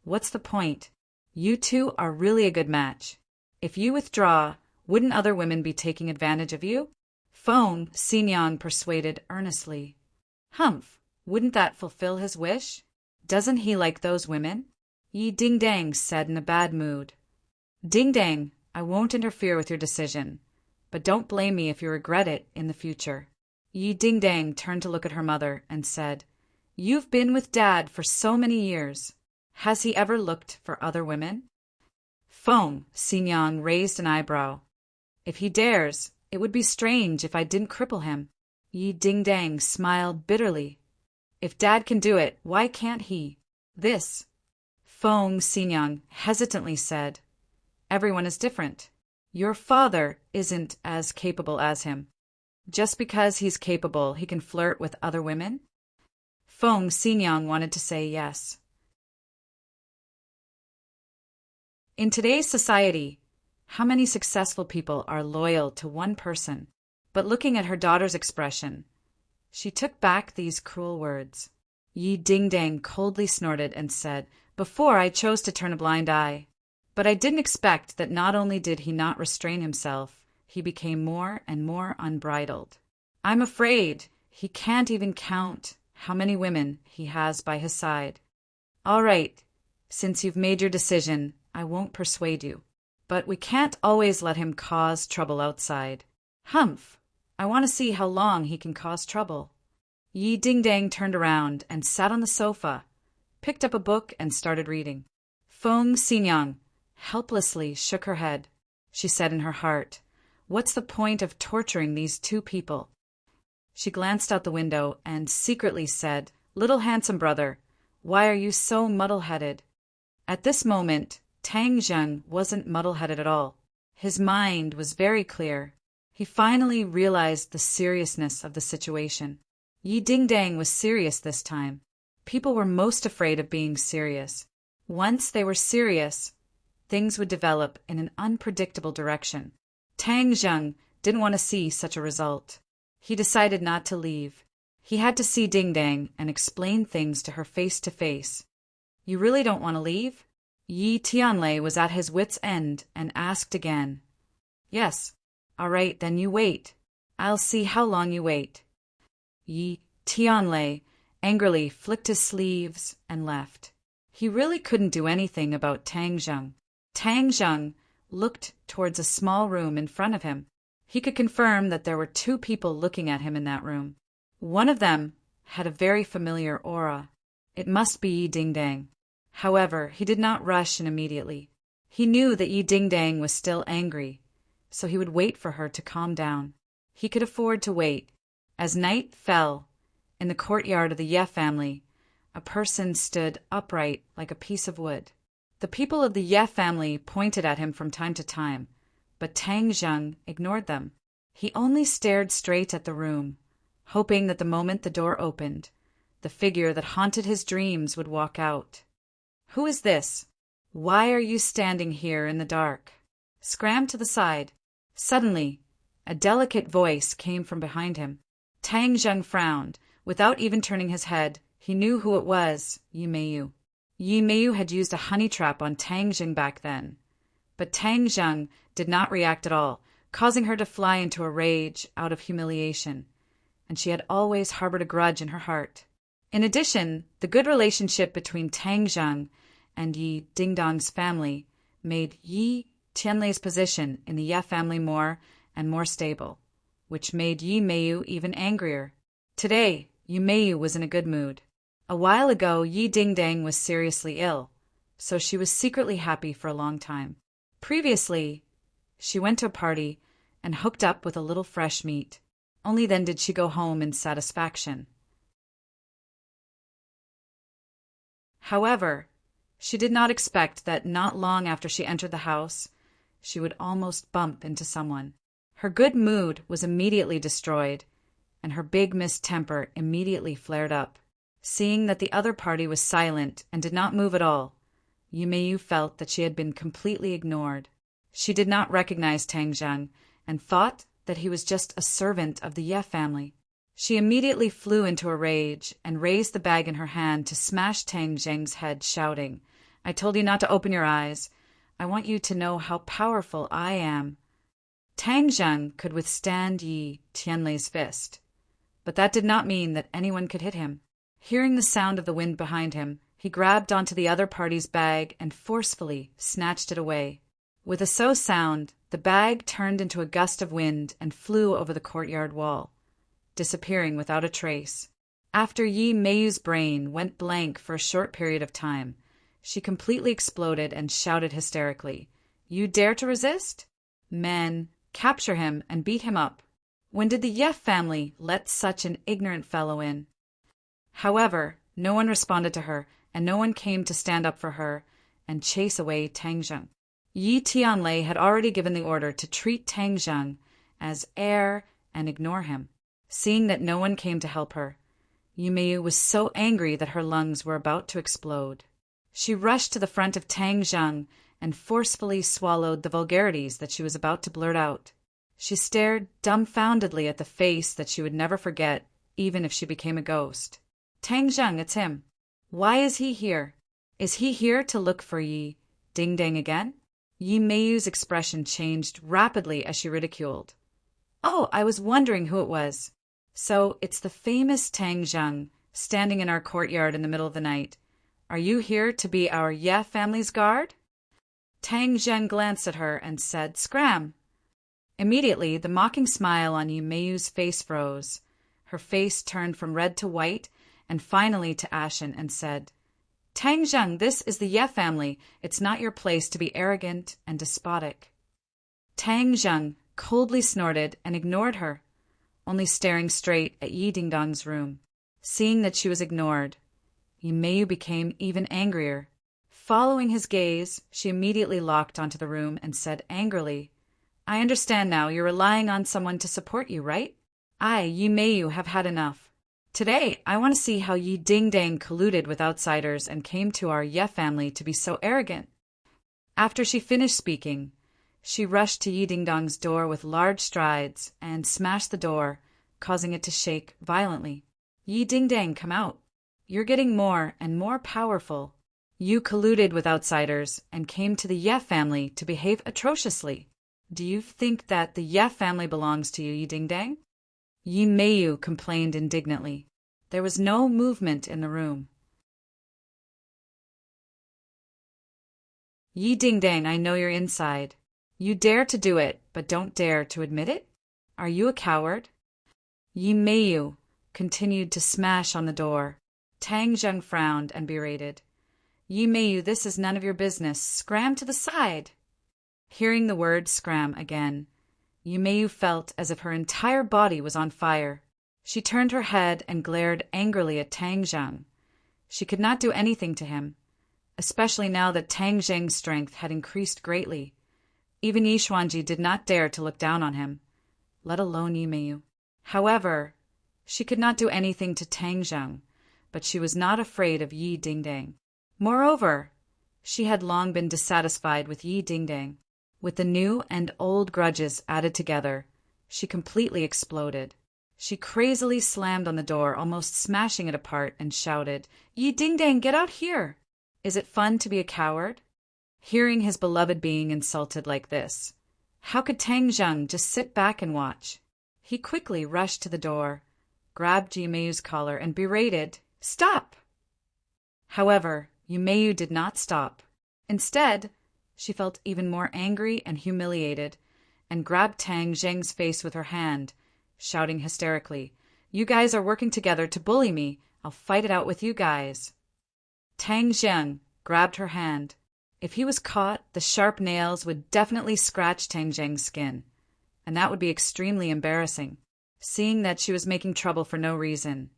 "What's the point? You two are really a good match. If you withdraw, wouldn't other women be taking advantage of you?" Feng Xinyang persuaded earnestly. "Humph! Wouldn't that fulfill his wish? Doesn't he like those women?" Yi Ding Dang said in a bad mood. "Ding Dang, I won't interfere with your decision, but don't blame me if you regret it in the future." Yi Ding Dang turned to look at her mother and said, "You've been with Dad for so many years. Has he ever looked for other women?" Feng Xinyang raised an eyebrow. "If he dares, it would be strange if I didn't cripple him." Yi Ding Dang smiled bitterly. "If Dad can do it, why can't he? This, Feng Xinyang hesitantly said, everyone is different. Your father isn't as capable as him. Just because he's capable, he can flirt with other women? Feng Xinyang wanted to say yes. In today's society, how many successful people are loyal to one person? But looking at her daughter's expression, she took back these cruel words. Yi Dingdang coldly snorted and said, "Before I chose to turn a blind eye. But I didn't expect that not only did he not restrain himself, he became more and more unbridled. I'm afraid he can't even count how many women he has by his side. All right, since you've made your decision, I won't persuade you. But we can't always let him cause trouble outside. Humph! I want to see how long he can cause trouble." Yi Dingdang turned around and sat on the sofa, picked up a book and started reading. Feng Xinyang helplessly shook her head. She said in her heart, "What's the point of torturing these two people?" She glanced out the window and secretly said, "Little handsome brother, why are you so muddle-headed?" At this moment, Tang Zheng wasn't muddle-headed at all. His mind was very clear. He finally realized the seriousness of the situation. Yi Dingdang was serious this time. People were most afraid of being serious. Once they were serious, things would develop in an unpredictable direction. Tang Zheng didn't want to see such a result. He decided not to leave. He had to see Dingdang and explain things to her face to face. "You really don't want to leave?" Yi Tianlei was at his wit's end and asked again. "Yes." "All right, then you wait. I'll see how long you wait." Yi Tianlei angrily flicked his sleeves and left. He really couldn't do anything about Tang Zheng. Tang Zheng looked towards a small room in front of him. He could confirm that there were two people looking at him in that room. One of them had a very familiar aura. It must be Yi Dingdang. However, he did not rush in immediately. He knew that Yi Dingdang was still angry, so he would wait for her to calm down. He could afford to wait. As night fell, in the courtyard of the Ye family, a person stood upright like a piece of wood. The people of the Ye family pointed at him from time to time, but Tang Zheng ignored them. He only stared straight at the room, hoping that the moment the door opened, the figure that haunted his dreams would walk out. "Who is this? Why are you standing here in the dark?" Scram to the side. Suddenly, a delicate voice came from behind him. Tang Zheng frowned. Without even turning his head, he knew who it was, Yi Meiyu. Yi Meiyu had used a honey trap on Tang Zheng back then. But Tang Zheng did not react at all, causing her to fly into a rage out of humiliation. And she had always harbored a grudge in her heart. In addition, the good relationship between Tang Zheng and Yi Dingdang's family made Yi Tianlei's position in the Ye family more and more stable, which made Yi Meiyu even angrier. Today, Yi Meiyu was in a good mood. A while ago, Yi Dingdang was seriously ill, so she was secretly happy for a long time. Previously, she went to a party and hooked up with a little fresh meat. Only then did she go home in satisfaction. However, she did not expect that not long after she entered the house, she would almost bump into someone. Her good mood was immediately destroyed, and her big mistemper immediately flared up. Seeing that the other party was silent and did not move at all, Yi Meiyu felt that she had been completely ignored. She did not recognize Tang Zheng and thought that he was just a servant of the Ye family. She immediately flew into a rage and raised the bag in her hand to smash Tang Zheng's head, shouting, "I told you not to open your eyes. I want you to know how powerful I am." Tang Zheng could withstand Yi Tianlei's fist, but that did not mean that anyone could hit him. Hearing the sound of the wind behind him, he grabbed onto the other party's bag and forcefully snatched it away. With a so sound, the bag turned into a gust of wind and flew over the courtyard wall, disappearing without a trace. After Yi Meiyu's brain went blank for a short period of time, she completely exploded and shouted hysterically, "You dare to resist? Men, capture him and beat him up. When did the Ye family let such an ignorant fellow in?" However, no one responded to her, and no one came to stand up for her and chase away Tang Zheng. Yi Tianlei had already given the order to treat Tang Zheng as heir and ignore him. Seeing that no one came to help her, Yumeiyu was so angry that her lungs were about to explode. She rushed to the front of Tang Zheng and forcefully swallowed the vulgarities that she was about to blurt out. She stared dumbfoundedly at the face that she would never forget, even if she became a ghost. Tang Zheng, it's him. Why is he here? Is he here to look for Yi Dingdang again? Yi Meiyu's expression changed rapidly as she ridiculed. Oh, I was wondering who it was. So it's the famous Tang Zheng, standing in our courtyard in the middle of the night. Are you here to be our Ye family's guard? Tang Zheng glanced at her and said, Scram! Immediately, the mocking smile on Yi Meiyu's face froze. Her face turned from red to white and finally to ashen and said, Tang Zheng, this is the Ye family. It's not your place to be arrogant and despotic. Tang Zheng coldly snorted and ignored her, only staring straight at Yi Dingdong's room. Seeing that she was ignored, Yi Meiyu became even angrier. Following his gaze, she immediately locked onto the room and said angrily, I understand now you're relying on someone to support you, right? I, Yi Meiyu, have had enough. Today, I want to see how Yi Dingdang colluded with outsiders and came to our Ye family to be so arrogant. After she finished speaking, she rushed to Yi Dingdong's door with large strides and smashed the door, causing it to shake violently. Yi Dingdang, come out. You're getting more and more powerful. You colluded with outsiders and came to the Ye family to behave atrociously. Do you think that the Ye family belongs to you, Yi Dingdang? Yi Meiyu complained indignantly. There was no movement in the room. Yi Dingdang, I know you're inside. You dare to do it, but don't dare to admit it? Are you a coward? Yi Meiyu continued to smash on the door. Tang Zheng frowned and berated. Yi Meiyu, this is none of your business. Scram to the side. Hearing the word scram again, Yi Meiyu felt as if her entire body was on fire. She turned her head and glared angrily at Tang Zheng. She could not do anything to him, especially now that Tang Zheng's strength had increased greatly. Even Yi Xuanji did not dare to look down on him, let alone Yi Meiyu. However, she could not do anything to Tang Zheng, but she was not afraid of Yi Dingdang. Moreover, she had long been dissatisfied with Yi Dingdang. With the new and old grudges added together, she completely exploded. She crazily slammed on the door, almost smashing it apart, and shouted, Yi Dingdang, get out here! Is it fun to be a coward? Hearing his beloved being insulted like this, how could Tang Zheng just sit back and watch? He quickly rushed to the door, grabbed Yi Meiyu's collar, and berated, Stop! However, Yi Meiyu did not stop. Instead, she felt even more angry and humiliated, and grabbed Tang Zheng's face with her hand, shouting hysterically, You guys are working together to bully me. I'll fight it out with you guys. Tang Zheng grabbed her hand. If he was caught, the sharp nails would definitely scratch Tang Zheng's skin, and that would be extremely embarrassing. Seeing that she was making trouble for no reason,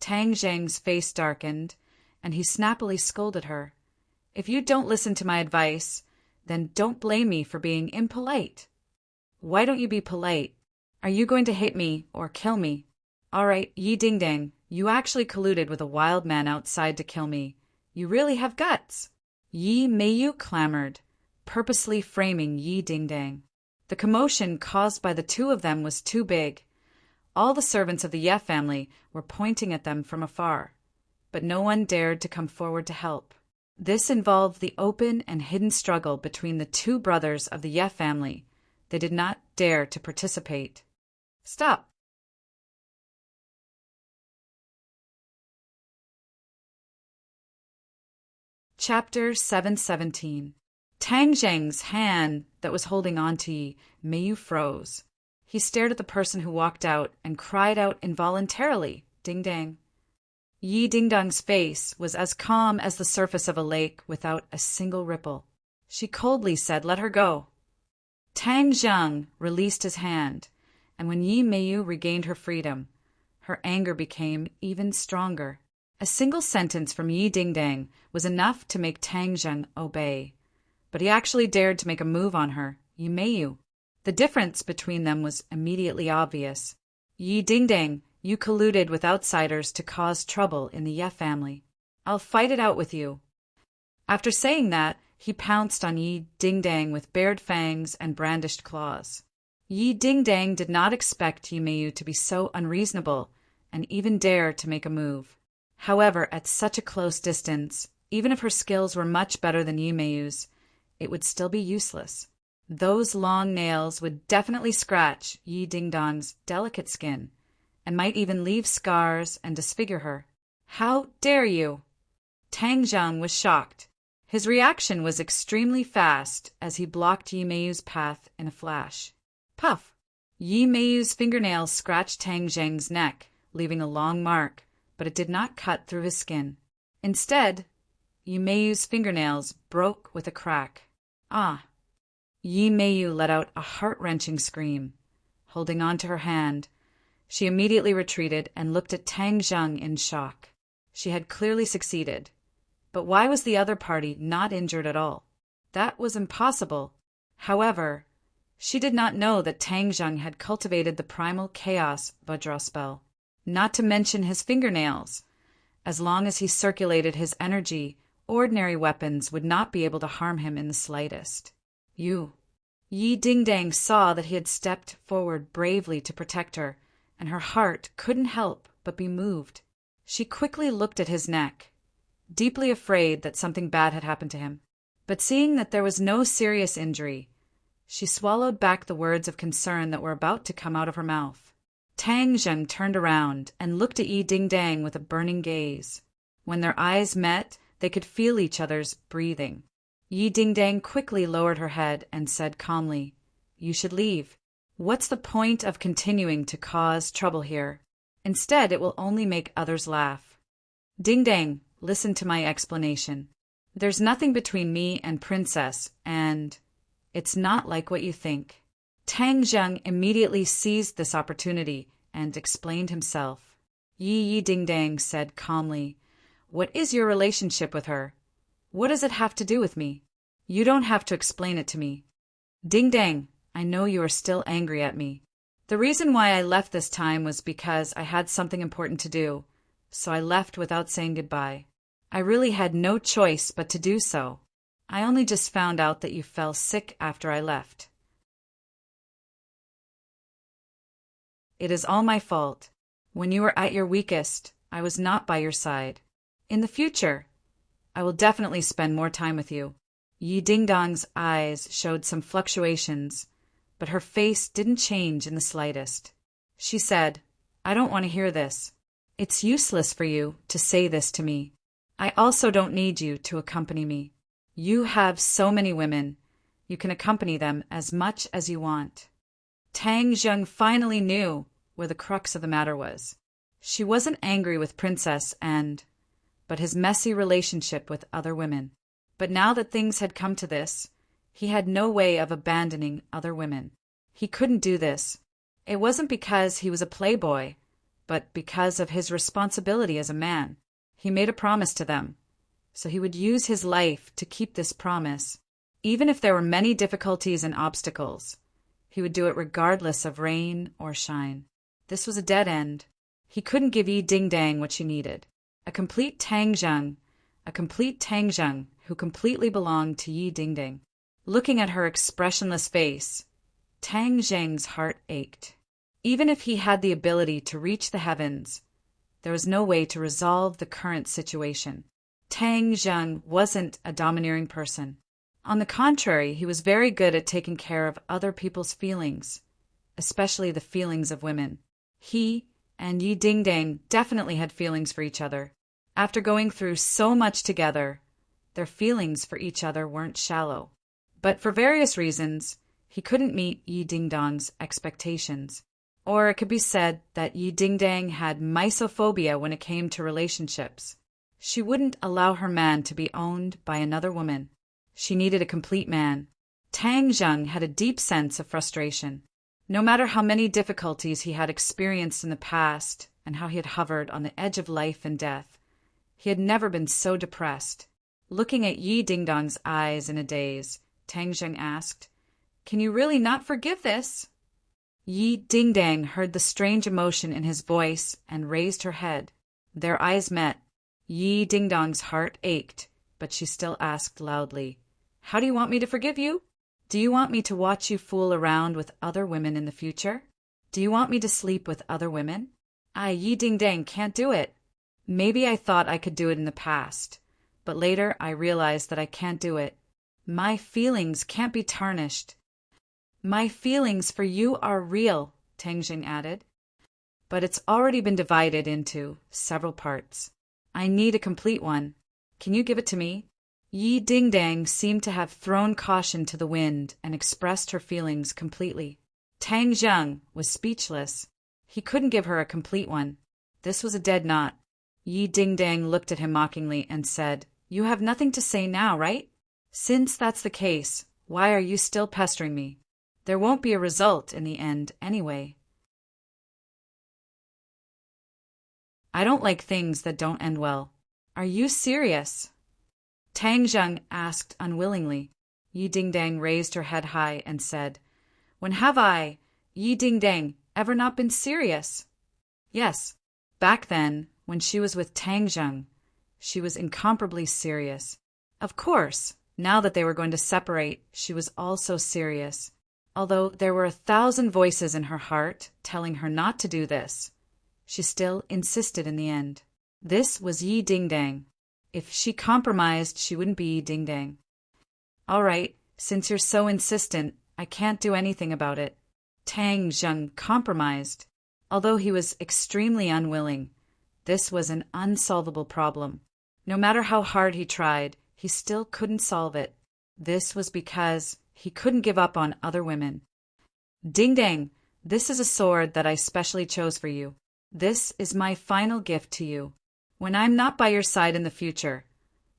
Tang Zheng's face darkened, and he snappily scolded her. If you don't listen to my advice, then don't blame me for being impolite. Why don't you be polite? Are you going to hate me or kill me? All right, Yi Dingdang, you actually colluded with a wild man outside to kill me. You really have guts. Yi Meiyu clamored, purposely framing Yi Dingdang. The commotion caused by the two of them was too big. All the servants of the Ye family were pointing at them from afar, but no one dared to come forward to help. This involved the open and hidden struggle between the two brothers of the Ye family. They did not dare to participate. Stop! Chapter 717. Tang Zheng's hand that was holding on to Yi Meiyu froze. He stared at the person who walked out and cried out involuntarily, Ding Dang. Yi Dingdang's face was as calm as the surface of a lake without a single ripple. She coldly said, Let her go. Tang Zheng released his hand, and when Yi Meiyu regained her freedom, her anger became even stronger. A single sentence from Yi Dingdang was enough to make Tang Zheng obey. But he actually dared to make a move on her, Yi Meiyu. The difference between them was immediately obvious. Yi Dingdang, you colluded with outsiders to cause trouble in the Ye family. I'll fight it out with you. After saying that, he pounced on Yi Dingdang with bared fangs and brandished claws. Yi Dingdang did not expect Yi Meiyu to be so unreasonable and even dare to make a move. However, at such a close distance, even if her skills were much better than Yi Meiyu's, it would still be useless. Those long nails would definitely scratch Yi Dingdang's delicate skin and might even leave scars and disfigure her. How dare you? Tang Zheng was shocked. His reaction was extremely fast as he blocked Yi Meiyu's path in a flash. Puff! Yi Meiyu's fingernails scratched Tang Zheng's neck, leaving a long mark, but it did not cut through his skin. Instead, Yi Meiyu's fingernails broke with a crack. Ah! Yi Meiyu let out a heart-wrenching scream. Holding on to her hand, she immediately retreated and looked at Tang Zheng in shock. She had clearly succeeded. But why was the other party not injured at all? That was impossible. However, she did not know that Tang Zheng had cultivated the primal chaos Vajra spell, not to mention his fingernails. As long as he circulated his energy, ordinary weapons would not be able to harm him in the slightest. Yi Dingdang saw that he had stepped forward bravely to protect her, and her heart couldn't help but be moved. She quickly looked at his neck, deeply afraid that something bad had happened to him. But seeing that there was no serious injury, she swallowed back the words of concern that were about to come out of her mouth. Tang Zheng turned around and looked at Yi Dingdang with a burning gaze. When their eyes met, they could feel each other's breathing. Yi Dingdang quickly lowered her head and said calmly, "You should leave. What's the point of continuing to cause trouble here? Instead, it will only make others laugh. Dingdang, listen to my explanation. There's nothing between me and Princess, and it's not like what you think." Tang Zheng immediately seized this opportunity and explained himself. Yi Dingdang said calmly, "What is your relationship with her? What does it have to do with me? You don't have to explain it to me. Dingdang, I know you are still angry at me. The reason why I left this time was because I had something important to do, so I left without saying goodbye. I really had no choice but to do so. I only just found out that you fell sick after I left. It is all my fault. When you were at your weakest, I was not by your side. In the future, I will definitely spend more time with you." Yi Dingdang's eyes showed some fluctuations, but her face didn't change in the slightest. She said, "I don't want to hear this. It's useless for you to say this to me. I also don't need you to accompany me. You have so many women. You can accompany them as much as you want." Tang Zheng finally knew where the crux of the matter was. She wasn't angry with Princess but his messy relationship with other women. But now that things had come to this, he had no way of abandoning other women. He couldn't do this. It wasn't because he was a playboy, but because of his responsibility as a man. He made a promise to them, so he would use his life to keep this promise. Even if there were many difficulties and obstacles, he would do it regardless of rain or shine. This was a dead end. He couldn't give Yi Dingdang what she needed. A complete Tang Zheng who completely belonged to Yi Dingdang. Looking at her expressionless face, Tang Zheng's heart ached. Even if he had the ability to reach the heavens, there was no way to resolve the current situation. Tang Zheng wasn't a domineering person. On the contrary, he was very good at taking care of other people's feelings, especially the feelings of women. He and Yi Dingdang definitely had feelings for each other. After going through so much together, their feelings for each other weren't shallow. But for various reasons, he couldn't meet Yi Dingdang's expectations. Or it could be said that Yi Dingdang had misophobia when it came to relationships. She wouldn't allow her man to be owned by another woman. She needed a complete man. Tang Zheng had a deep sense of frustration. No matter how many difficulties he had experienced in the past and how he had hovered on the edge of life and death, He had never been so depressed. Looking at Yi Dingdong's eyes in a daze, Tang Zheng asked, "Can you really not forgive this?" Yi Dingdang heard the strange emotion in his voice and raised her head. Their eyes met. Yi Dingdong's heart ached, but she still asked loudly, "How do you want me to forgive you? Do you want me to watch you fool around with other women in the future? Do you want me to sleep with other women? Yi Dingdang can't do it. Maybe I thought I could do it in the past, but later I realized that I can't do it. My feelings can't be tarnished." "My feelings for you are real," Tang Jing added, "but it's already been divided into several parts. I need a complete one. Can you give it to me?" Yi Dingdang seemed to have thrown caution to the wind and expressed her feelings completely. Tang Zheng was speechless. He couldn't give her a complete one. This was a dead knot. Yi Dingdang looked at him mockingly and said, "You have nothing to say now, right? Since that's the case, why are you still pestering me? There won't be a result in the end anyway." "I don't like things that don't end well. Are you serious?" Tang Zheng asked unwillingly. Yi Dingdang raised her head high and said, "When have I, Yi Dingdang, ever not been serious?" Yes, back then, when she was with Tang Zheng, she was incomparably serious. Of course, now that they were going to separate, she was also serious. Although there were 1,000 voices in her heart telling her not to do this, she still insisted in the end. This was Yi Dingdang. If she compromised, she wouldn't be Yi Dingdang. "All right, since you're so insistent, I can't do anything about it." Tang Zheng compromised. Although he was extremely unwilling, this was an unsolvable problem. No matter how hard he tried, he still couldn't solve it. This was because he couldn't give up on other women. "Dingdang, this is a sword that I specially chose for you. This is my final gift to you. When I'm not by your side in the future,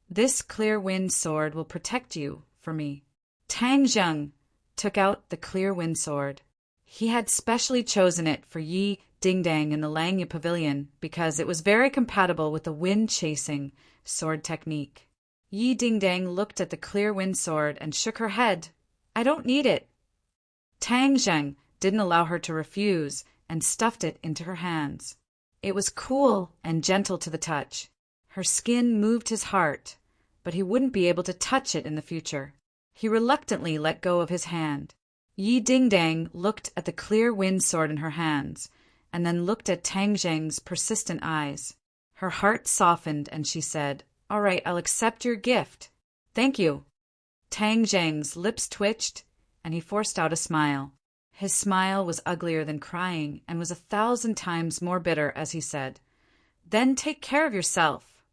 this clear wind sword will protect you for me." Tang Zheng took out the clear wind sword. He had specially chosen it for Yi Dingdang in the Langya Pavilion because it was very compatible with the wind-chasing sword technique. Yi Dingdang looked at the clear wind sword and shook her head. "I don't need it." Tang Zheng didn't allow her to refuse and stuffed it into her hands. It was cool and gentle to the touch. Her skin moved his heart, but he wouldn't be able to touch it in the future. He reluctantly let go of his hand. Yi Dingdang looked at the clear wind sword in her hands, and then looked at Tang Zheng's persistent eyes. Her heart softened, and she said, "All right, I'll accept your gift. Thank you." Tang Zheng's lips twitched, and he forced out a smile. His smile was uglier than crying and was 1,000 times more bitter as he said, "Then take care of yourself."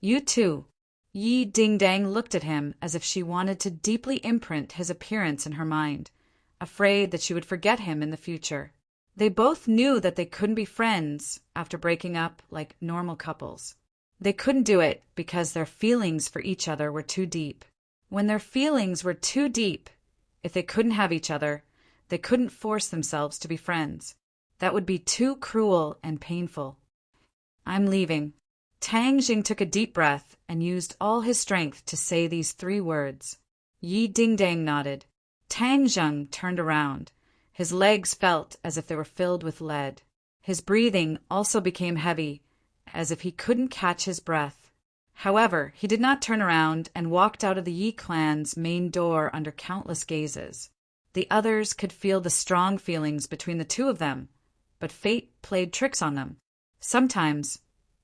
"You too." Yi Dingdang looked at him as if she wanted to deeply imprint his appearance in her mind, afraid that she would forget him in the future. They both knew that they couldn't be friends after breaking up like normal couples. They couldn't do it because their feelings for each other were too deep. When their feelings were too deep, if they couldn't have each other, they couldn't force themselves to be friends. That would be too cruel and painful. "I'm leaving." Tang Jing took a deep breath and used all his strength to say these 3 words. Yi Dingdang nodded. Tang Zheng turned around. His legs felt as if they were filled with lead. His breathing also became heavy, as if he couldn't catch his breath. However, he did not turn around and walked out of the Yi clan's main door under countless gazes. The others could feel the strong feelings between the 2 of them, but fate played tricks on them. Sometimes,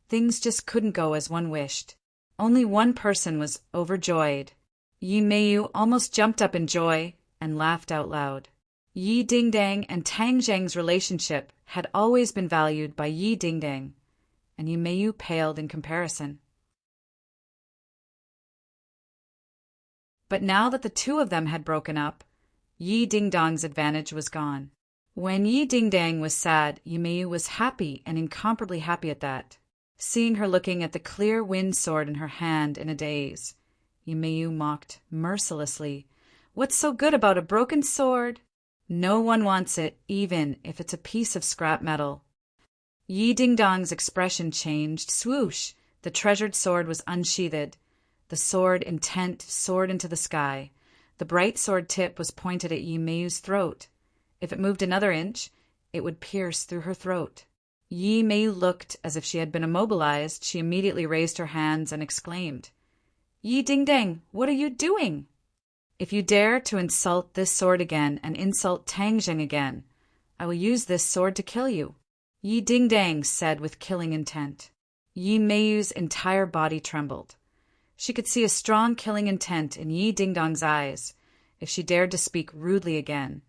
things just couldn't go as one wished. Only one person was overjoyed. Yi Meiyu almost jumped up in joy and laughed out loud. Yi Dingdang and Tang Zheng's relationship had always been valued by Yi Dingdang, and Yi Meiyu paled in comparison. But now that the 2 of them had broken up, Yi Dingdang's advantage was gone. When Yi Dingdang was sad, Yi Meiyu was happy and incomparably happy at that. Seeing her looking at the clear wind sword in her hand in a daze, Yi Meiyu mocked mercilessly. "What's so good about a broken sword? No one wants it, even if it's a piece of scrap metal." Yi Dingdang's expression changed. Swoosh! The treasured sword was unsheathed. The sword, intent, soared into the sky. The bright sword tip was pointed at Yi Meiyu's throat. If it moved another inch, it would pierce through her throat. Yi Meiyu looked as if she had been immobilized. She immediately raised her hands and exclaimed, "Yi Dingdang, what are you doing? If you dare to insult this sword again and insult Tang Jing again, I will use this sword to kill you," Yi Dingdang said with killing intent. Yi Meiyu's entire body trembled. She could see a strong killing intent in Yi Dingdang's eyes. If she dared to speak rudely again,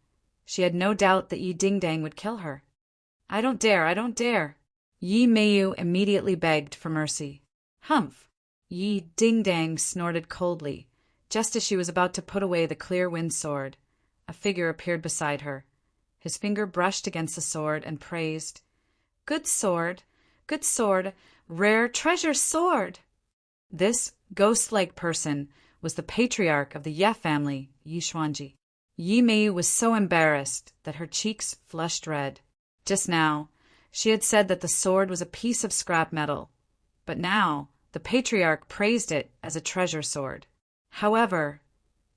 she had no doubt that Yi Dingdang would kill her. "I don't dare, I don't dare." Yi Meiyu immediately begged for mercy. "Humph!" Yi Dingdang snorted coldly. Just as she was about to put away the clear wind sword, a figure appeared beside her. His finger brushed against the sword and praised, good sword, rare treasure sword." This ghost-like person was the patriarch of the Ye family, Yi Xuanji. Yi Meiyu was so embarrassed that her cheeks flushed red. Just now, she had said that the sword was a piece of scrap metal, but now the patriarch praised it as a treasure sword. However,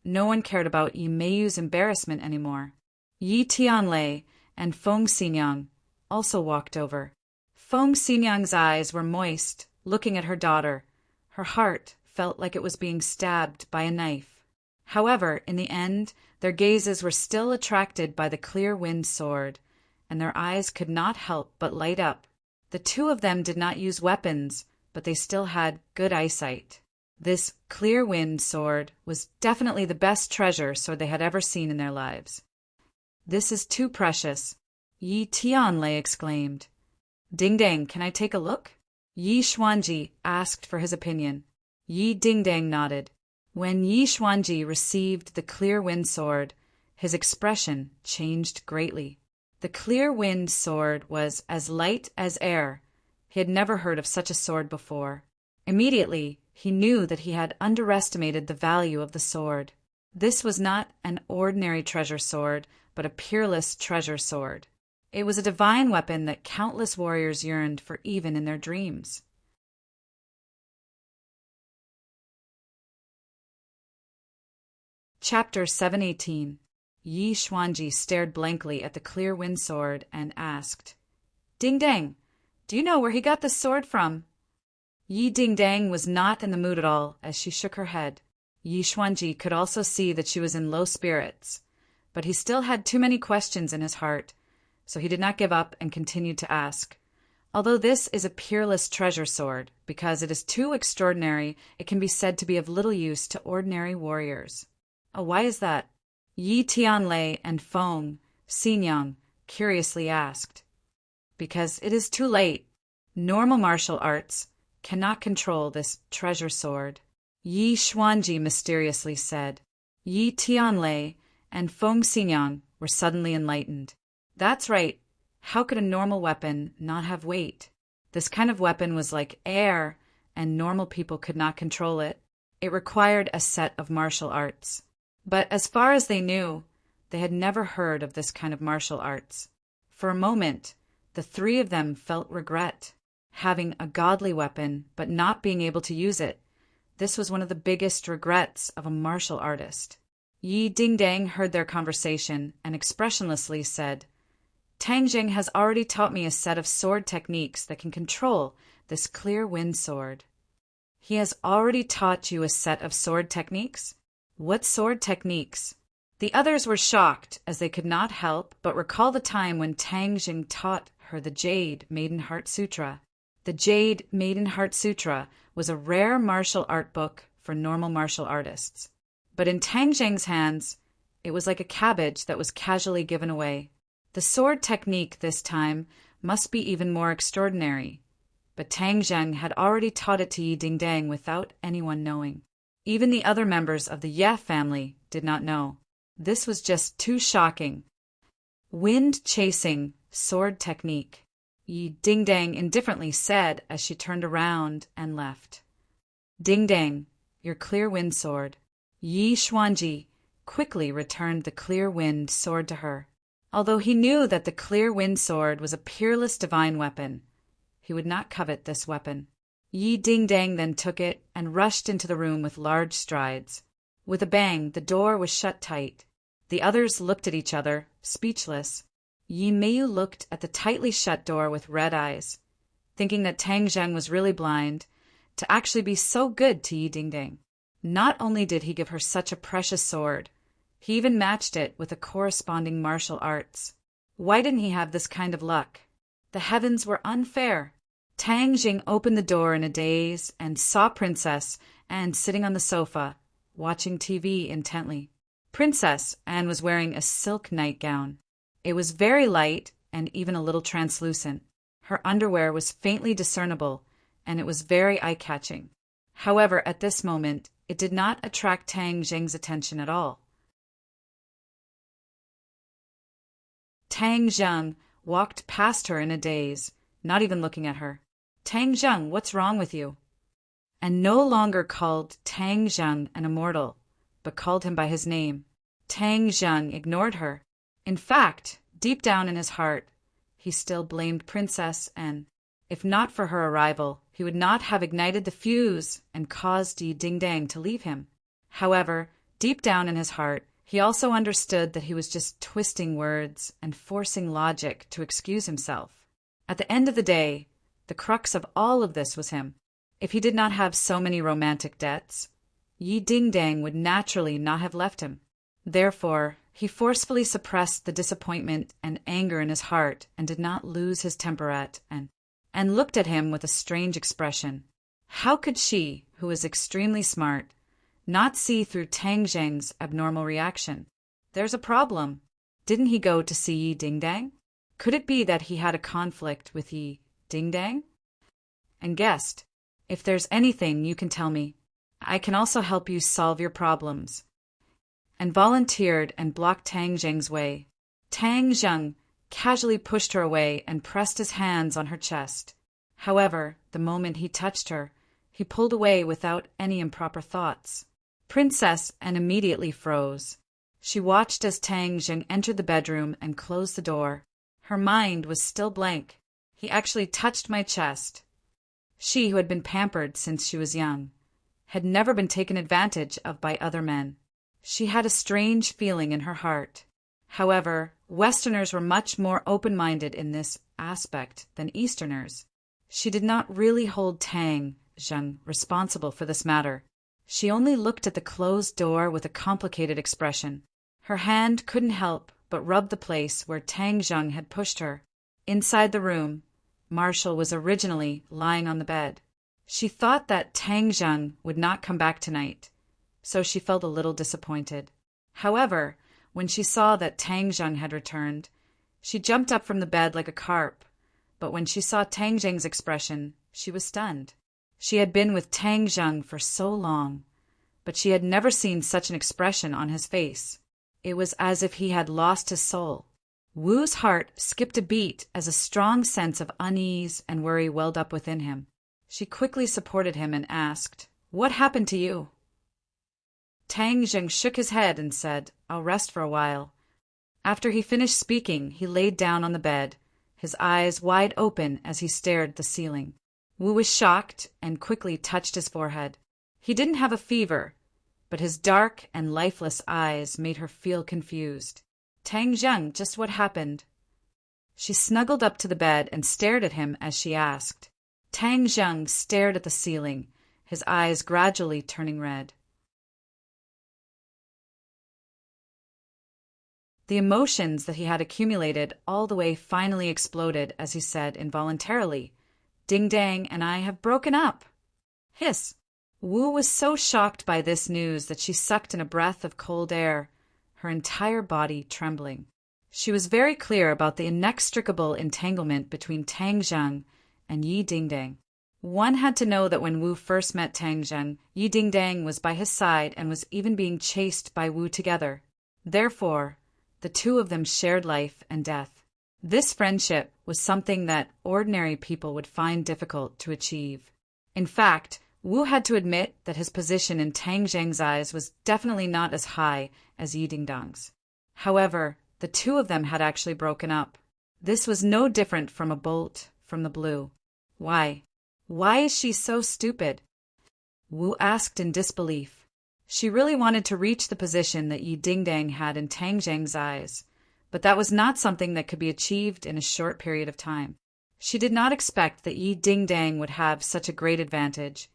no one cared about Yi Meiyu's embarrassment anymore. Yi Tianlei and Feng Xinyang also walked over. Feng Xinyang's eyes were moist, looking at her daughter. Her heart felt like it was being stabbed by a knife. However, in the end, their gazes were still attracted by the clear wind sword, and their eyes could not help but light up. The two of them did not use weapons, but they still had good eyesight. This clear wind sword was definitely the best treasure sword they had ever seen in their lives. "This is too precious," Yi Tianlei exclaimed. "Dingdang, can I take a look?" Yi Xuanji asked for his opinion. Yi Dingdang nodded. When Yi Xuanji received the clear wind sword, his expression changed greatly. The clear wind sword was as light as air. He had never heard of such a sword before. Immediately, he knew that he had underestimated the value of the sword. This was not an ordinary treasure sword, but a peerless treasure sword. It was a divine weapon that countless warriors yearned for even in their dreams. Chapter 718. Yi Xuanji stared blankly at the clear wind sword and asked, "Dingdang, do you know where he got this sword from?" Yi Dingdang was not in the mood at all as she shook her head. Yi Xuanji could also see that she was in low spirits, but he still had too many questions in his heart, so he did not give up and continued to ask. Although this is a peerless treasure sword, because it is too extraordinary, it can be said to be of little use to ordinary warriors. "Oh, why is that?" Yi Tianlei and Feng Xinyang curiously asked. "Because it is too late. Normal martial arts cannot control this treasure sword," Yi Xuanji mysteriously said. Yi Tianlei and Feng Xinyang were suddenly enlightened. That's right. How could a normal weapon not have weight? This kind of weapon was like air, and normal people could not control it. It required a set of martial arts. But as far as they knew, they had never heard of this kind of martial arts. For a moment, the three of them felt regret. Having a godly weapon, but not being able to use it, this was one of the biggest regrets of a martial artist. Yi Dingdang heard their conversation and expressionlessly said, "Tang Jing has already taught me a set of sword techniques that can control this clear wind sword." "He has already taught you a set of sword techniques? What sword techniques?" The others were shocked, as they could not help but recall the time when Tang Jing taught her the Jade Maiden Heart Sutra. The Jade Maiden Heart Sutra was a rare martial art book for normal martial artists. But in Tang Jing's hands, it was like a cabbage that was casually given away. The sword technique this time must be even more extraordinary. But Tang Jing had already taught it to Yi Dingdang without anyone knowing. Even the other members of the Ye family did not know. This was just too shocking. "Wind-chasing sword technique," Yi Dingdang indifferently said as she turned around and left. "Dingdang, your clear wind sword." Yi Xuanji quickly returned the clear wind sword to her. Although he knew that the clear wind sword was a peerless divine weapon, he would not covet this weapon. Yi Ding-dang then took it and rushed into the room with large strides. With a bang, the door was shut tight. The others looked at each other, speechless. Yi Meiyu looked at the tightly shut door with red eyes, thinking that Tang Zheng was really blind to actually be so good to Yi Ding-dang. Not only did he give her such a precious sword, he even matched it with a corresponding martial arts. Why didn't he have this kind of luck? The heavens were unfair. Tang Jing opened the door in a daze and saw Princess Anne sitting on the sofa, watching TV intently. Princess Anne was wearing a silk nightgown. It was very light and even a little translucent. Her underwear was faintly discernible, and it was very eye-catching. However, at this moment, it did not attract Tang Jing's attention at all. Tang Zheng walked past her in a daze, not even looking at her. Tang Zheng, what's wrong with you? And no longer called Tang Zheng an immortal, but called him by his name. Tang Zheng ignored her. In fact, deep down in his heart, he still blamed Princess N. If not for her arrival, he would not have ignited the fuse and caused Yi Ding-dang to leave him. However, deep down in his heart, he also understood that he was just twisting words and forcing logic to excuse himself. At the end of the day, the crux of all of this was him. If he did not have so many romantic debts, Yi Ding-dang would naturally not have left him. Therefore, he forcefully suppressed the disappointment and anger in his heart and did not lose his temper at Anne, and looked at him with a strange expression. How could she, who was extremely smart, not see through Tang Zheng's abnormal reaction? There's a problem. Didn't he go to see Yi Ding-dang? Could it be that he had a conflict with Yi Ding-dang? And guessed, if there's anything you can tell me, I can also help you solve your problems. And volunteered and blocked Tang Zheng's way. Tang Zheng casually pushed her away and pressed his hands on her chest. However, the moment he touched her, he pulled away without any improper thoughts. Princess Anne immediately froze. She watched as Tang Zheng entered the bedroom and closed the door. Her mind was still blank. He actually touched my chest. She, who had been pampered since she was young, had never been taken advantage of by other men. She had a strange feeling in her heart. However, Westerners were much more open-minded in this aspect than Easterners. She did not really hold Tang Zheng responsible for this matter. She only looked at the closed door with a complicated expression. Her hand couldn't help but rub the place where Tang Zheng had pushed her. Inside the room, Marshall was originally lying on the bed. She thought that Tang Zheng would not come back tonight, so she felt a little disappointed. However, when she saw that Tang Zheng had returned, she jumped up from the bed like a carp, but when she saw Tang Zheng's expression, she was stunned. She had been with Tang Zheng for so long, but she had never seen such an expression on his face. It was as if he had lost his soul. Wu's heart skipped a beat as a strong sense of unease and worry welled up within him. She quickly supported him and asked, "What happened to you?" Tang Zheng shook his head and said, "I'll rest for a while." After he finished speaking, he laid down on the bed, his eyes wide open as he stared at the ceiling. Wu was shocked and quickly touched his forehead. He didn't have a fever, but his dark and lifeless eyes made her feel confused. "Tang Zheng, just what happened?" She snuggled up to the bed and stared at him as she asked. Tang Zheng stared at the ceiling, his eyes gradually turning red. The emotions that he had accumulated all the way finally exploded as he said involuntarily, "Ding-dang and I have broken up." Hiss! Wu was so shocked by this news that she sucked in a breath of cold air, her entire body trembling. She was very clear about the inextricable entanglement between Tang Zheng and Yi Ding-dang. One had to know that when Wu first met Tang Zheng, Yi Ding-dang was by his side and was even being chased by Wu together. Therefore, the two of them shared life and death. This friendship was something that ordinary people would find difficult to achieve. In fact, Wu had to admit that his position in Tang Zheng's eyes was definitely not as high as Yi Ding-dang's. However, the two of them had actually broken up. This was no different from a bolt from the blue. Why? Why is she so stupid? Wu asked in disbelief. She really wanted to reach the position that Yi Dingdang had in Tang Zheng's eyes, but that was not something that could be achieved in a short period of time. She did not expect that Yi Dingdang would have such a great advantage,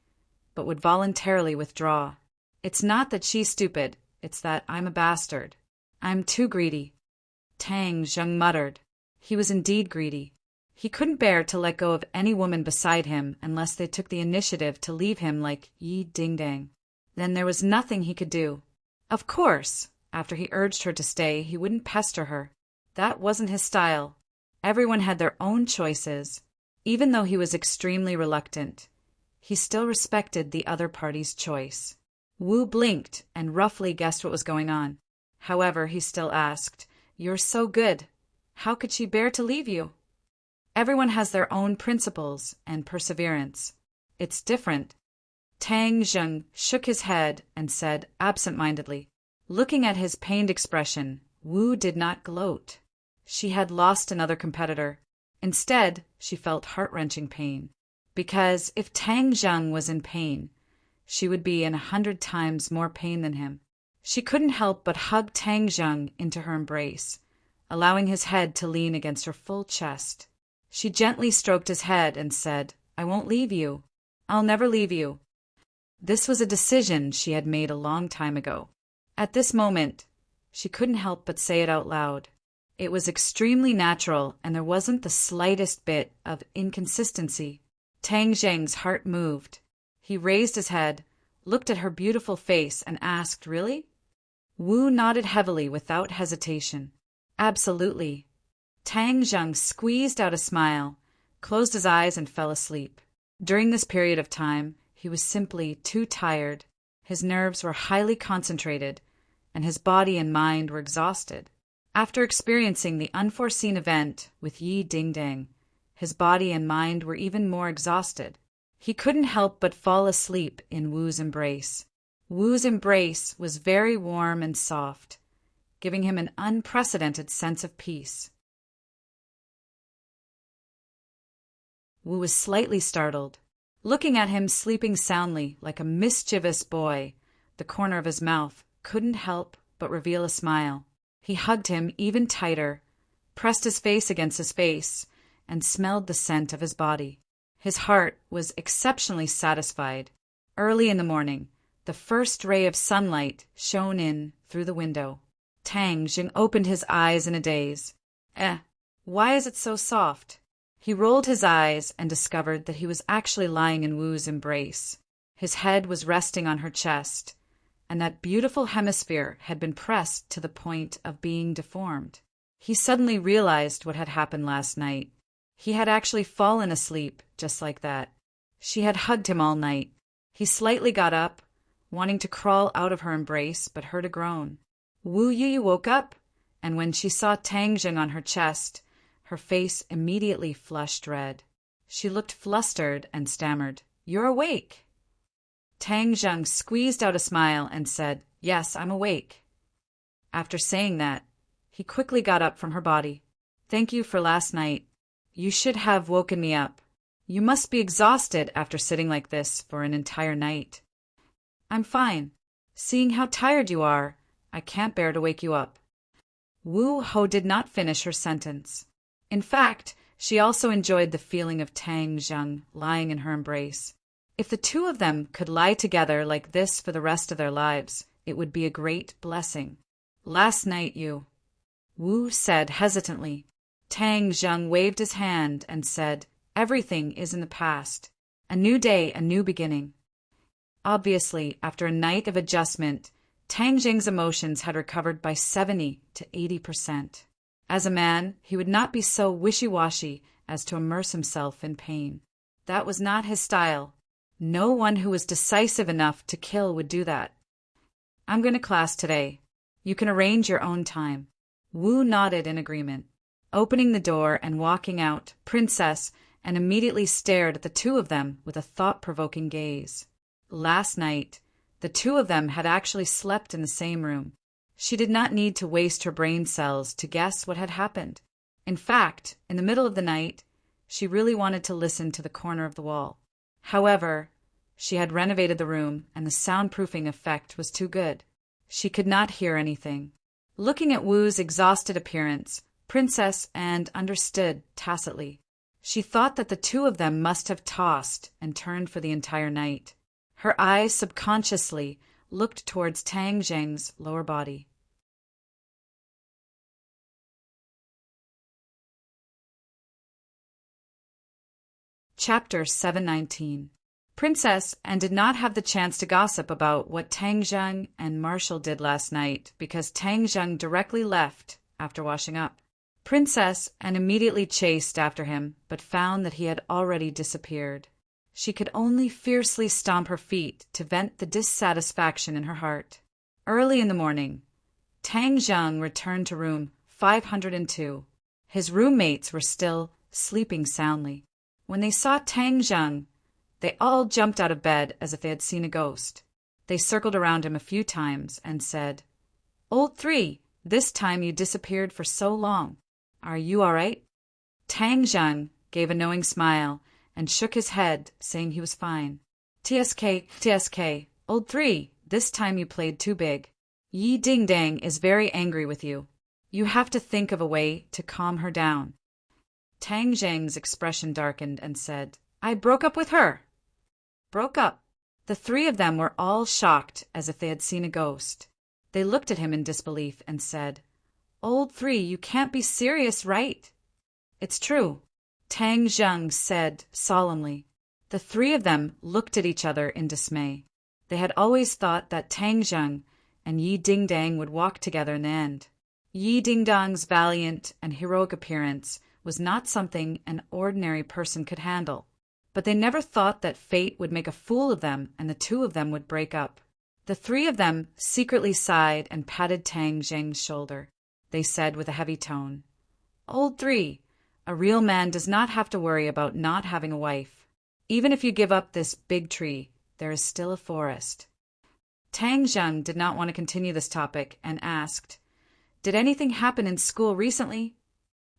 but would voluntarily withdraw. It's not that she's stupid, it's that I'm a bastard. I'm too greedy. Tang Zheng muttered. He was indeed greedy. He couldn't bear to let go of any woman beside him unless they took the initiative to leave him like Yi Dingdang. Then there was nothing he could do. Of course, after he urged her to stay, he wouldn't pester her. That wasn't his style. Everyone had their own choices. Even though he was extremely reluctant, he still respected the other party's choice. Wu blinked and roughly guessed what was going on. However, he still asked, "You're so good. How could she bear to leave you?" Everyone has their own principles and perseverance. It's different. Tang Zheng shook his head and said absent-mindedly. Looking at his pained expression, Wu did not gloat. She had lost another competitor. Instead, she felt heart-wrenching pain. Because if Tang Zheng was in pain, she would be in 100 times more pain than him. She couldn't help but hug Tang Zheng into her embrace, allowing his head to lean against her full chest. She gently stroked his head and said, "I won't leave you. I'll never leave you." This was a decision she had made a long time ago. At this moment, she couldn't help but say it out loud. It was extremely natural, and there wasn't the slightest bit of inconsistency. Tang Zheng's heart moved. He raised his head, looked at her beautiful face, and asked, "Really?" Wu nodded heavily without hesitation. "Absolutely." Tang Zheng squeezed out a smile, closed his eyes, and fell asleep. During this period of time, he was simply too tired. His nerves were highly concentrated, and his body and mind were exhausted. After experiencing the unforeseen event with Yi Dingdang, his body and mind were even more exhausted. He couldn't help but fall asleep in Wu's embrace. Wu's embrace was very warm and soft, giving him an unprecedented sense of peace. Wu was slightly startled. Looking at him sleeping soundly like a mischievous boy, the corner of his mouth couldn't help but reveal a smile. He hugged him even tighter, pressed his face against his face, and smelled the scent of his body. His heart was exceptionally satisfied. Early in the morning, the first ray of sunlight shone in through the window. Tang Zheng opened his eyes in a daze. Why is it so soft?" He rolled his eyes and discovered that he was actually lying in Wu's embrace. His head was resting on her chest, and that beautiful hemisphere had been pressed to the point of being deformed. He suddenly realized what had happened last night. He had actually fallen asleep just like that. She had hugged him all night. He slightly got up, wanting to crawl out of her embrace, but heard a groan. Wu Yi woke up, and when she saw Tang Zheng on her chest, her face immediately flushed red. She looked flustered and stammered, "You're awake." Tang Zheng squeezed out a smile and said, "Yes, I'm awake." After saying that, he quickly got up from her body. "Thank you for last night. You should have woken me up. You must be exhausted after sitting like this for an entire night." "I'm fine. Seeing how tired you are, I can't bear to wake you up." Wu Ho did not finish her sentence. In fact, she also enjoyed the feeling of Tang Zheng lying in her embrace. If the two of them could lie together like this for the rest of their lives, it would be a great blessing. "Last night Wu said hesitantly. Tang Zheng waved his hand and said, "Everything is in the past. A new day, a new beginning." Obviously, after a night of adjustment, Tang Zheng's emotions had recovered by 70 to 80%. As a man, he would not be so wishy-washy as to immerse himself in pain. That was not his style. No one who was decisive enough to kill would do that. "I'm going to class today. You can arrange your own time." Wu nodded in agreement, opening the door and walking out, Princess, and immediately stared at the two of them with a thought-provoking gaze. Last night, the two of them had actually slept in the same room. She did not need to waste her brain cells to guess what had happened. In fact, in the middle of the night, she really wanted to listen to the corner of the wall. However, she had renovated the room, and the soundproofing effect was too good. She could not hear anything. Looking at Wu's exhausted appearance, Princess and understood tacitly. She thought that the two of them must have tossed and turned for the entire night. Her eyes subconsciously looked towards Tang Zheng's lower body. Chapter 719. Princess Anne did not have the chance to gossip about what Tang Zheng and Marshall did last night because Tang Zheng directly left after washing up. Princess Anne immediately chased after him, but found that he had already disappeared. She could only fiercely stomp her feet to vent the dissatisfaction in her heart. Early in the morning, Tang Zheng returned to room 502. His roommates were still sleeping soundly. When they saw Tang Zheng, they all jumped out of bed as if they had seen a ghost. They circled around him a few times and said, "Old Three, this time you disappeared for so long. Are you all right?" Tang Zheng gave a knowing smile and shook his head, saying he was fine. TSK, Old Three, this time you played too big. Yi Ding Dang is very angry with you. You have to think of a way to calm her down. Tang Zheng's expression darkened and said, "I broke up with her." Broke up? The three of them were all shocked as if they had seen a ghost. They looked at him in disbelief and said, "Old Three, you can't be serious, right?" "It's true," Tang Zheng said solemnly. The three of them looked at each other in dismay. They had always thought that Tang Zheng and Yi Ding Dang would walk together in the end. Yi Ding Dang's valiant and heroic appearance was not something an ordinary person could handle. But they never thought that fate would make a fool of them and the two of them would break up. The three of them secretly sighed and patted Tang Zheng's shoulder. They said with a heavy tone, "Old Three, a real man does not have to worry about not having a wife. Even if you give up this big tree, there is still a forest." Tang Zheng did not want to continue this topic and asked, "Did anything happen in school recently?"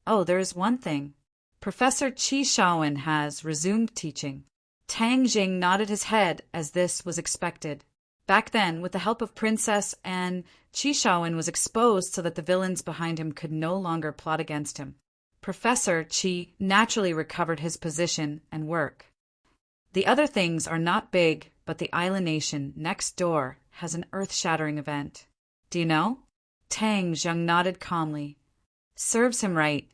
"Oh, there is one thing. Professor Qi Shaowen has resumed teaching." Tang Jing nodded his head as this was expected. Back then, with the help of Princess Anne, Qi Shaowen was exposed so that the villains behind him could no longer plot against him. Professor Qi naturally recovered his position and work. The other things are not big, but the island nation next door has an earth-shattering event. Do you know? Tang Zheng nodded calmly. Serves him right.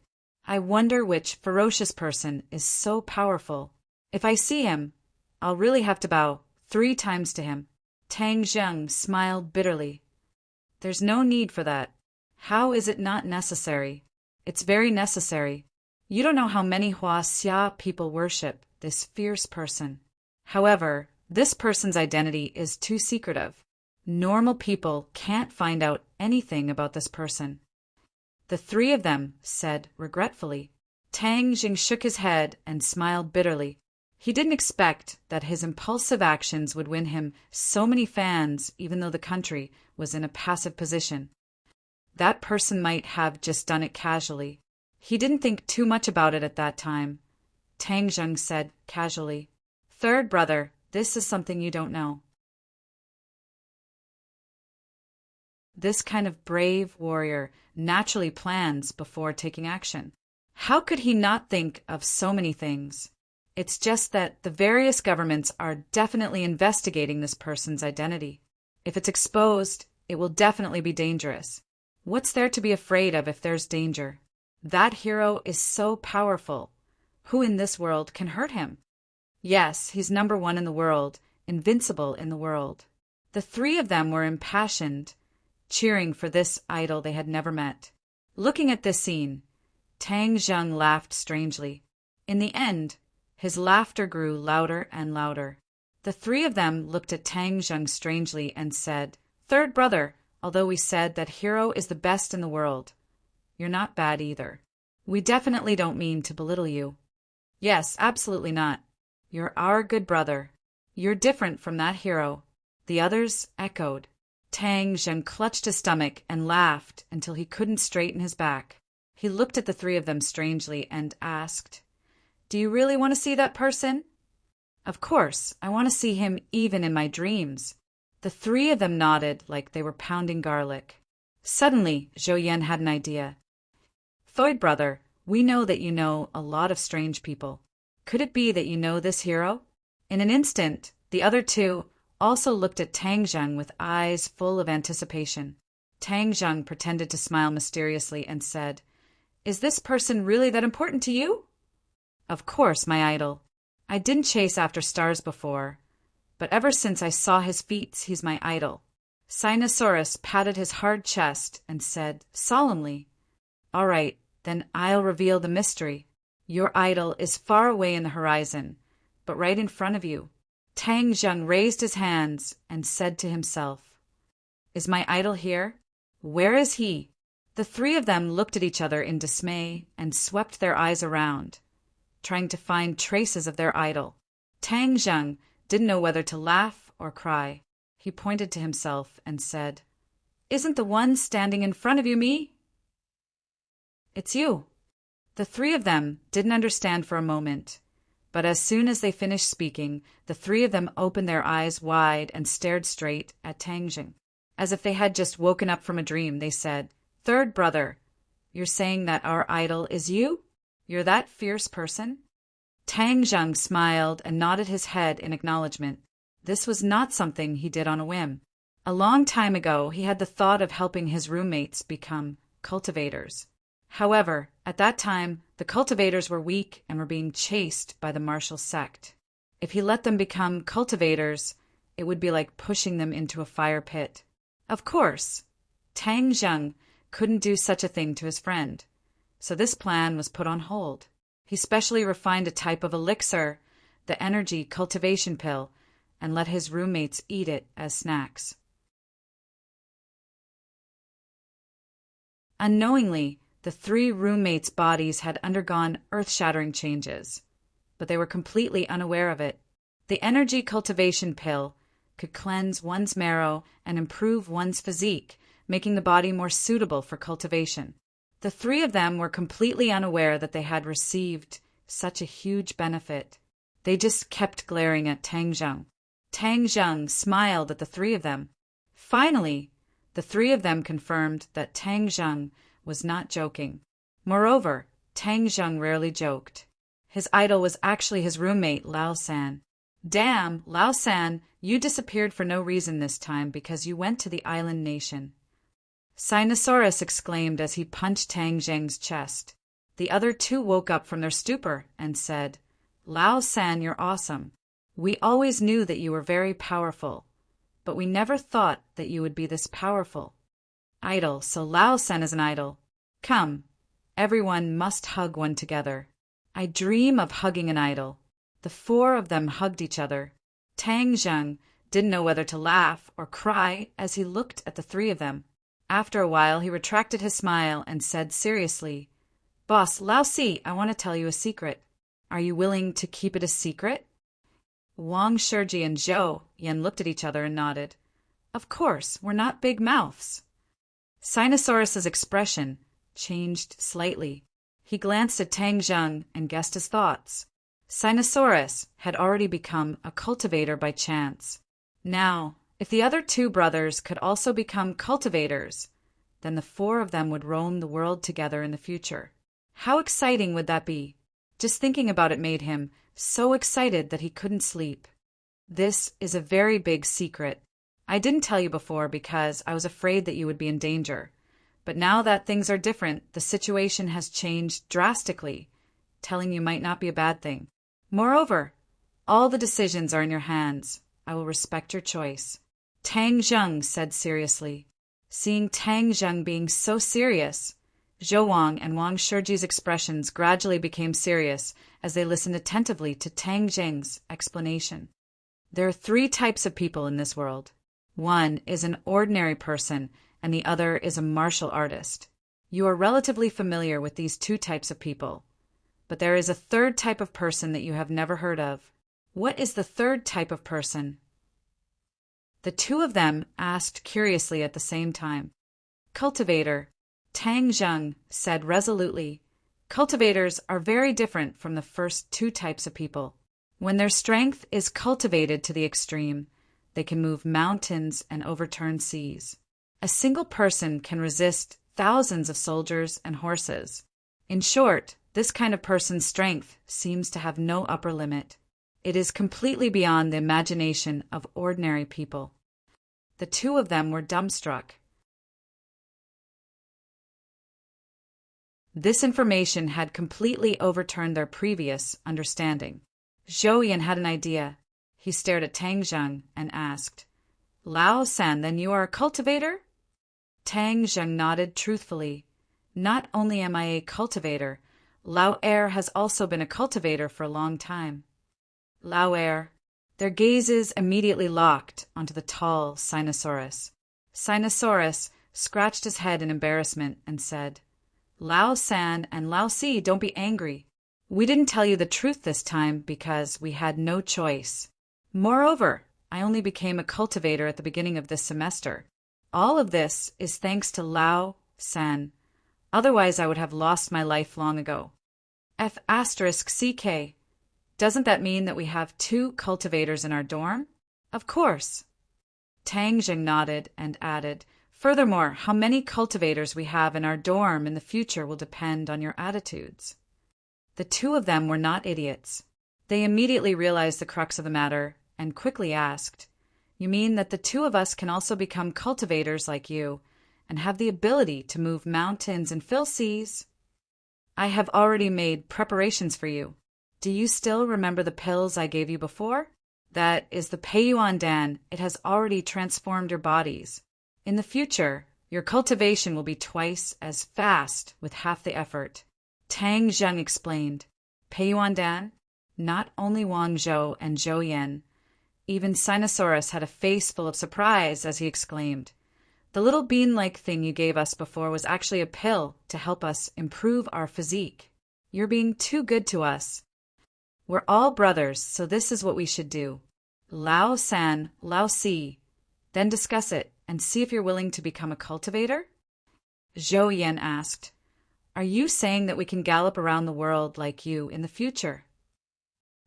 I wonder which ferocious person is so powerful. If I see him, I'll really have to bow 3 times to him. Tang Zheng smiled bitterly. There's no need for that. How is it not necessary? It's very necessary. You don't know how many Huaxia people worship this fierce person. However, this person's identity is too secretive. Normal people can't find out anything about this person. The three of them said regretfully. Tang Jing shook his head and smiled bitterly. He didn't expect that his impulsive actions would win him so many fans, even though the country was in a passive position. That person might have just done it casually. He didn't think too much about it at that time. Tang Zheng said casually, "Third brother, this is something you don't know. This kind of brave warrior naturally plans before taking action. How could he not think of so many things? It's just that the various governments are definitely investigating this person's identity. If it's exposed, it will definitely be dangerous. What's there to be afraid of if there's danger? That hero is so powerful. Who in this world can hurt him? Yes, he's number 1 in the world, invincible in the world." The three of them were impassioned, cheering for this idol they had never met. Looking at this scene, Tang Zheng laughed strangely. In the end, his laughter grew louder and louder. The three of them looked at Tang Zheng strangely and said, "Third brother, although we said that hero is the best in the world, you're not bad either. We definitely don't mean to belittle you. Yes, absolutely not. You're our good brother. You're different from that hero." The others echoed. Tang Zheng clutched his stomach and laughed until he couldn't straighten his back. He looked at the three of them strangely and asked, "Do you really want to see that person?" Of course, I want to see him even in my dreams. The three of them nodded like they were pounding garlic. Suddenly, Zhou Yan had an idea. Thoid brother, we know that you know a lot of strange people. Could it be that you know this hero? In an instant, the other two also looked at Tang Zheng with eyes full of anticipation. Tang Zheng pretended to smile mysteriously and said, "Is this person really that important to you?" "Of course, my idol. I didn't chase after stars before, but ever since I saw his feats, he's my idol." Sinosaurus patted his hard chest and said solemnly, "All right, then I'll reveal the mystery. Your idol is far away in the horizon, but right in front of you." Tang Zheng raised his hands and said to himself, "Is my idol here? Where is he?" The three of them looked at each other in dismay and swept their eyes around, trying to find traces of their idol. Tang Zheng didn't know whether to laugh or cry. He pointed to himself and said, "Isn't the one standing in front of you me?" "It's you." The three of them didn't understand for a moment, but as soon as they finished speaking, the three of them opened their eyes wide and stared straight at Tang Zheng. As if they had just woken up from a dream, they said, "Third brother, you're saying that our idol is you? You're that fierce person?" Tang Zheng smiled and nodded his head in acknowledgement. This was not something he did on a whim. A long time ago, he had the thought of helping his roommates become cultivators. However, at that time, the cultivators were weak and were being chased by the martial sect. If he let them become cultivators, it would be like pushing them into a fire pit. Of course, Tang Zheng couldn't do such a thing to his friend, so this plan was put on hold. He specially refined a type of elixir, the energy cultivation pill, and let his roommates eat it as snacks. Unknowingly, the three roommates' bodies had undergone earth-shattering changes, but they were completely unaware of it. The energy cultivation pill could cleanse one's marrow and improve one's physique, making the body more suitable for cultivation. The three of them were completely unaware that they had received such a huge benefit. They just kept glaring at Tang Zheng. Tang Zheng smiled at the three of them. Finally, the three of them confirmed that Tang Zheng was not joking. Moreover, Tang Zheng rarely joked. His idol was actually his roommate, Lao San. "Damn, Lao San, you disappeared for no reason this time because you went to the island nation." Sinosaurus exclaimed as he punched Tang Zheng's chest. The other two woke up from their stupor and said, "Lao San, you're awesome. We always knew that you were very powerful, but we never thought that you would be this powerful." "Idol, so Lao San is an idol. Come, everyone must hug one together. I dream of hugging an idol." The four of them hugged each other. Tang Zheng didn't know whether to laugh or cry as he looked at the three of them. After a while, he retracted his smile and said seriously, "Boss, Lao Si, I want to tell you a secret. Are you willing to keep it a secret?" Wang Shiji and Zhou Yan looked at each other and nodded. "Of course, we're not big mouths." Sinosaurus's expression changed slightly. He glanced at Tang Zheng and guessed his thoughts. Sinosaurus had already become a cultivator by chance. Now, if the other two brothers could also become cultivators, then the four of them would roam the world together in the future. How exciting would that be? Just thinking about it made him so excited that he couldn't sleep. This is a very big secret. I didn't tell you before because I was afraid that you would be in danger. But now that things are different, the situation has changed drastically. Telling you might not be a bad thing. Moreover, all the decisions are in your hands. I will respect your choice." Tang Zheng said seriously. Seeing Tang Zheng being so serious, Zhou Wang and Wang Shiji's expressions gradually became serious as they listened attentively to Tang Zheng's explanation. There are three types of people in this world. One is an ordinary person, and the other is a martial artist. You are relatively familiar with these two types of people. But there is a third type of person that you have never heard of. What is the third type of person? The two of them asked curiously at the same time. Cultivator. Tang Zheng said resolutely, "Cultivators are very different from the first two types of people. When their strength is cultivated to the extreme, they can move mountains and overturn seas. A single person can resist thousands of soldiers and horses. In short, this kind of person's strength seems to have no upper limit. It is completely beyond the imagination of ordinary people. The two of them were dumbstruck. This information had completely overturned their previous understanding. Zhou Yan had an idea. He stared at Tang Zheng and asked, "Lao San, then you are a cultivator?" Tang Zheng nodded truthfully. "Not only am I a cultivator, Lao Er has also been a cultivator for a long time." Lao Er. Their gazes immediately locked onto the tall Sinosaurus. Sinosaurus scratched his head in embarrassment and said, "Lao San and Lao Si, don't be angry. We didn't tell you the truth this time because we had no choice. Moreover, I only became a cultivator at the beginning of this semester. All of this is thanks to Lao San. Otherwise, I would have lost my life long ago." F***CK. Doesn't that mean that we have 2 cultivators in our dorm? Of course. Tang Zheng nodded and added, "Furthermore, how many cultivators we have in our dorm in the future will depend on your attitudes." The two of them were not idiots. They immediately realized the crux of the matter and quickly asked, "You mean that the 2 of us can also become cultivators like you and have the ability to move mountains and fill seas?" "I have already made preparations for you. Do you still remember the pills I gave you before? That is the Peiyuandan. It has already transformed your bodies. In the future, your cultivation will be twice as fast with half the effort." Tang Zheng explained. Peiyuandan? Not only Wang Zhou and Zhou Yan. Even Sinosaurus had a face full of surprise as he exclaimed, "The little bean-like thing you gave us before was actually a pill to help us improve our physique. You're being too good to us. We're all brothers, so this is what we should do. Lao San, Lao Si. Then discuss it and see if you're willing to become a cultivator?" Zhou Yan asked, "Are you saying that we can gallop around the world like you in the future?"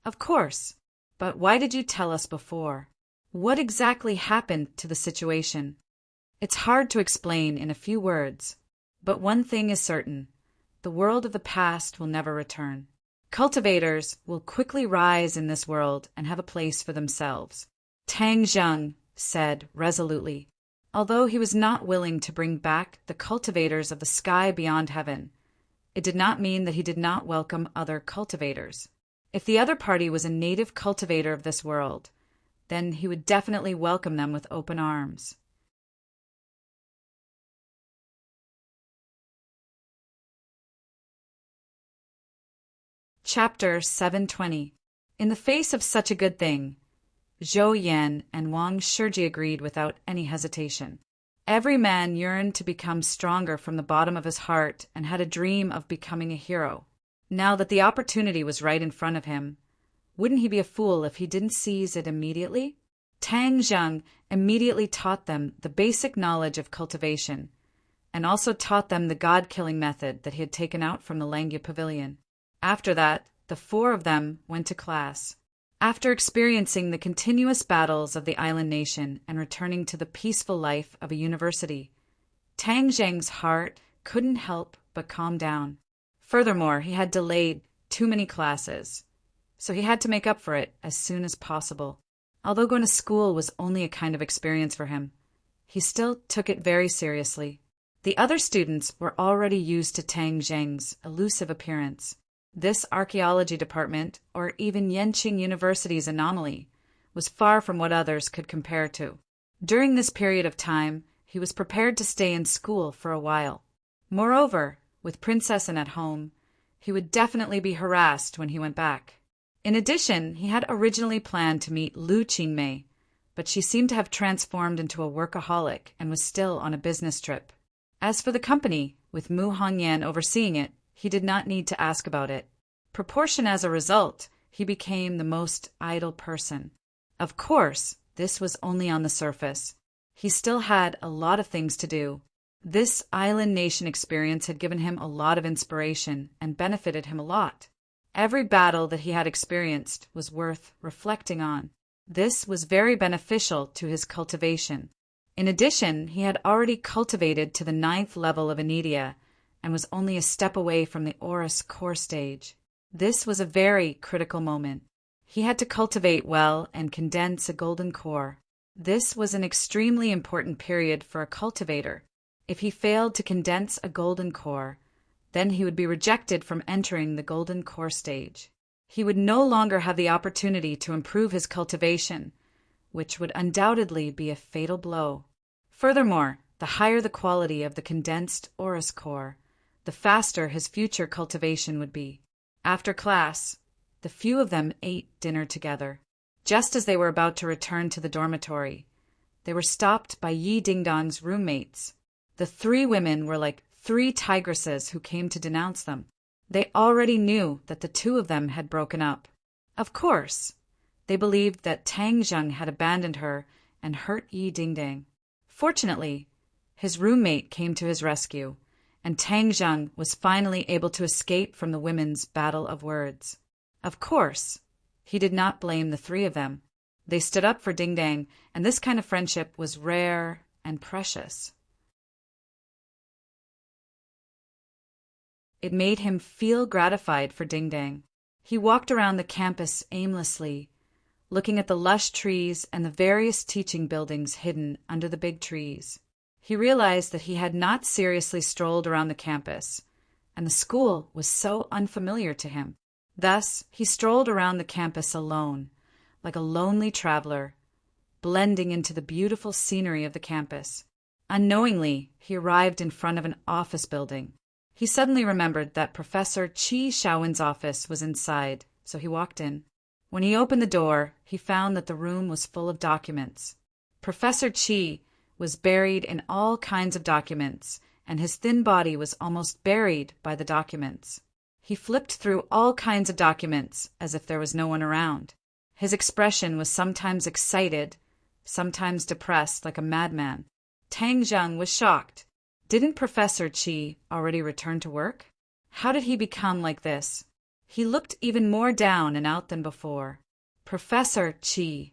"Of course. But why did you tell us before? What exactly happened to the situation?" "It's hard to explain in a few words. But one thing is certain. The world of the past will never return. Cultivators will quickly rise in this world and have a place for themselves," Tang Zheng said resolutely. Although he was not willing to bring back the cultivators of the sky beyond heaven, it did not mean that he did not welcome other cultivators. If the other party was a native cultivator of this world, then he would definitely welcome them with open arms. Chapter 720. In the face of such a good thing, Zhou Yan and Wang Shiji agreed without any hesitation. Every man yearned to become stronger from the bottom of his heart and had a dream of becoming a hero. Now that the opportunity was right in front of him, wouldn't he be a fool if he didn't seize it immediately? Tang Zheng immediately taught them the basic knowledge of cultivation, and also taught them the god-killing method that he had taken out from the Langya Pavilion. After that, the 4 of them went to class. After experiencing the continuous battles of the island nation and returning to the peaceful life of a university, Tang Zheng's heart couldn't help but calm down. Furthermore, he had delayed too many classes, so he had to make up for it as soon as possible. Although going to school was only a kind of experience for him, he still took it very seriously. The other students were already used to Tang Zheng's elusive appearance. This archaeology department, or even Yenqing University's anomaly, was far from what others could compare to. During this period of time, he was prepared to stay in school for a while. Moreover, with Princessen at home, he would definitely be harassed when he went back. In addition, he had originally planned to meet Lu Qingmei, but she seemed to have transformed into a workaholic and was still on a business trip. As for the company, with Mu Hongyan overseeing it, he did not need to ask about it. Proportion as a result, he became the most idle person. Of course, this was only on the surface. He still had a lot of things to do. This island nation experience had given him a lot of inspiration and benefited him a lot. Every battle that he had experienced was worth reflecting on. This was very beneficial to his cultivation. In addition, he had already cultivated to the 9th level of Anidia and was only a step away from the Aurus core stage. This was a very critical moment. He had to cultivate well and condense a golden core. This was an extremely important period for a cultivator. If he failed to condense a golden core, then he would be rejected from entering the golden core stage. He would no longer have the opportunity to improve his cultivation, which would undoubtedly be a fatal blow. Furthermore, the higher the quality of the condensed Aurus core, the faster his future cultivation would be. After class, the few of them ate dinner together. Just as they were about to return to the dormitory, they were stopped by Yi Dingdong's roommates. The 3 women were like 3 tigresses who came to denounce them. They already knew that the 2 of them had broken up. Of course, they believed that Tang Zheng had abandoned her and hurt Yi Dingdang. Fortunately, his roommate came to his rescue, and Tang Zheng was finally able to escape from the women's battle of words. Of course, he did not blame the 3 of them. They stood up for Dingdang, and this kind of friendship was rare and precious. It made him feel gratified for Dingdang. He walked around the campus aimlessly, looking at the lush trees and the various teaching buildings hidden under the big trees. He realized that he had not seriously strolled around the campus, and the school was so unfamiliar to him. Thus, he strolled around the campus alone, like a lonely traveler, blending into the beautiful scenery of the campus. Unknowingly, he arrived in front of an office building. He suddenly remembered that Professor Qi Shaowen's office was inside, so he walked in. When he opened the door, he found that the room was full of documents. Professor Qi was buried in all kinds of documents, and his thin body was almost buried by the documents. He flipped through all kinds of documents as if there was no one around. His expression was sometimes excited, sometimes depressed like a madman. Tang Zheng was shocked. Didn't Professor Qi already return to work? How did he become like this? He looked even more down and out than before. Professor Qi.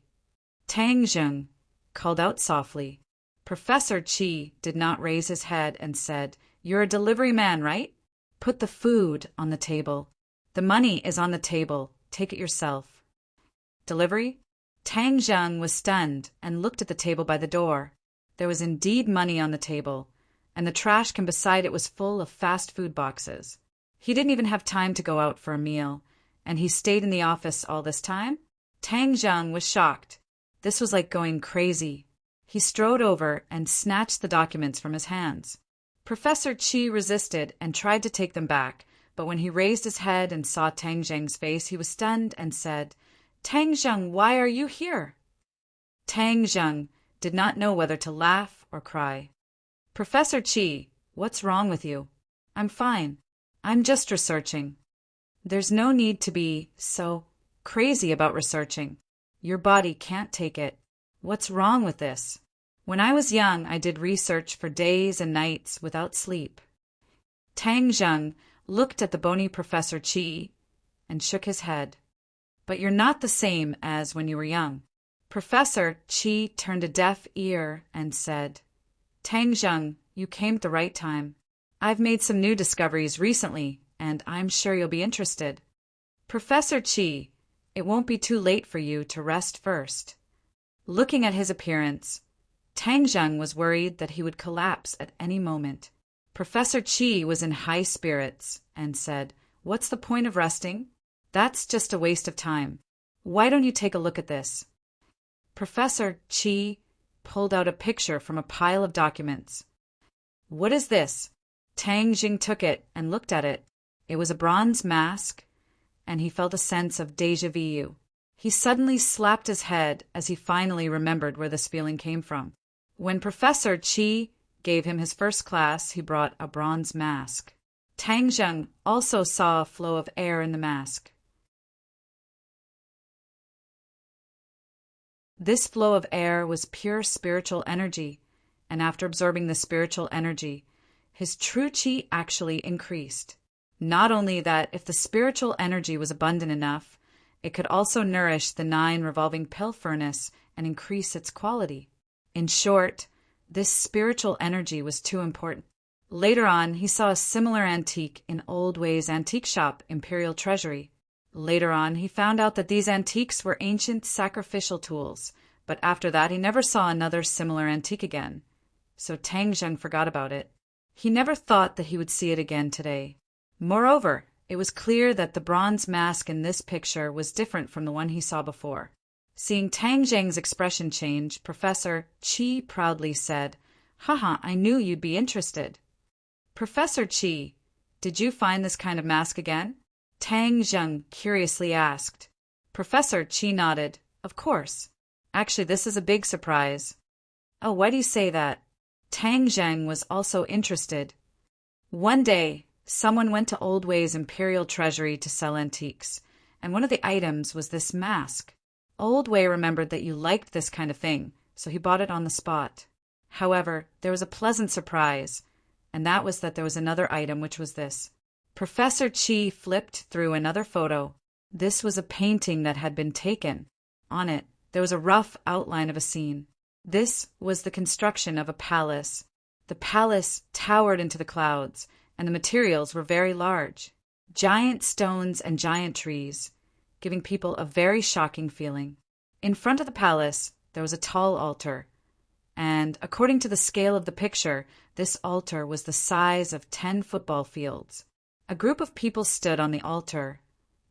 Tang Zheng called out softly. Professor Qi did not raise his head and said, "You're a delivery man, right? Put the food on the table. The money is on the table. Take it yourself." Delivery? Tang Zheng was stunned and looked at the table by the door. There was indeed money on the table, and the trash can beside it was full of fast food boxes. He didn't even have time to go out for a meal, and he stayed in the office all this time? Tang Zheng was shocked. This was like going crazy. He strode over and snatched the documents from his hands. Professor Qi resisted and tried to take them back, but when he raised his head and saw Tang Zheng's face, he was stunned and said, "Tang Zheng, why are you here?" Tang Zheng did not know whether to laugh or cry. "Professor Qi, what's wrong with you?" "I'm fine. I'm just researching." "There's no need to be so crazy about researching. Your body can't take it. What's wrong with this? When I was young, I did research for days and nights without sleep." Tang Zheng looked at the bony Professor Qi and shook his head. "But you're not the same as when you were young." Professor Qi turned a deaf ear and said, "Tang Zheng, you came at the right time. I've made some new discoveries recently, and I'm sure you'll be interested." "Professor Qi, it won't be too late for you to rest first." Looking at his appearance, Tang Zheng was worried that he would collapse at any moment. Professor Qi was in high spirits and said, "What's the point of resting? That's just a waste of time. Why don't you take a look at this?" Professor Qi pulled out a picture from a pile of documents. "What is this?" Tang Zheng took it and looked at it. It was a bronze mask, and he felt a sense of déjà vu. He suddenly slapped his head as he finally remembered where this feeling came from. When Professor Qi gave him his first class, he brought a bronze mask. Tang Zheng also saw a flow of air in the mask. This flow of air was pure spiritual energy, and after absorbing the spiritual energy, his true qi actually increased. Not only that, if the spiritual energy was abundant enough, it could also nourish the 9 revolving pill furnace and increase its quality. In short, this spiritual energy was too important. Later on, he saw a similar antique in Old Way's antique shop, Imperial Treasury. Later on, he found out that these antiques were ancient sacrificial tools, but after that he never saw another similar antique again. So Tang Zheng forgot about it. He never thought that he would see it again today. Moreover, it was clear that the bronze mask in this picture was different from the one he saw before. Seeing Tang Zheng's expression change, Professor Qi proudly said, "Haha, I knew you'd be interested." "Professor Qi, did you find this kind of mask again?" Tang Zheng curiously asked. Professor Qi nodded. "Of course. Actually, this is a big surprise." "Oh, why do you say that?" Tang Zheng was also interested. One day, someone went to Old Way's Imperial Treasury to sell antiques, and one of the items was this mask. Old Way remembered that you liked this kind of thing, so he bought it on the spot. However, there was a pleasant surprise, and that was that there was another item, which was this. Professor Qi flipped through another photo. This was a painting that had been taken. On it, there was a rough outline of a scene. This was the construction of a palace. The palace towered into the clouds, and the materials were very large. Giant stones and giant trees, giving people a very shocking feeling. In front of the palace, there was a tall altar, and according to the scale of the picture, this altar was the size of 10 football fields. A group of people stood on the altar,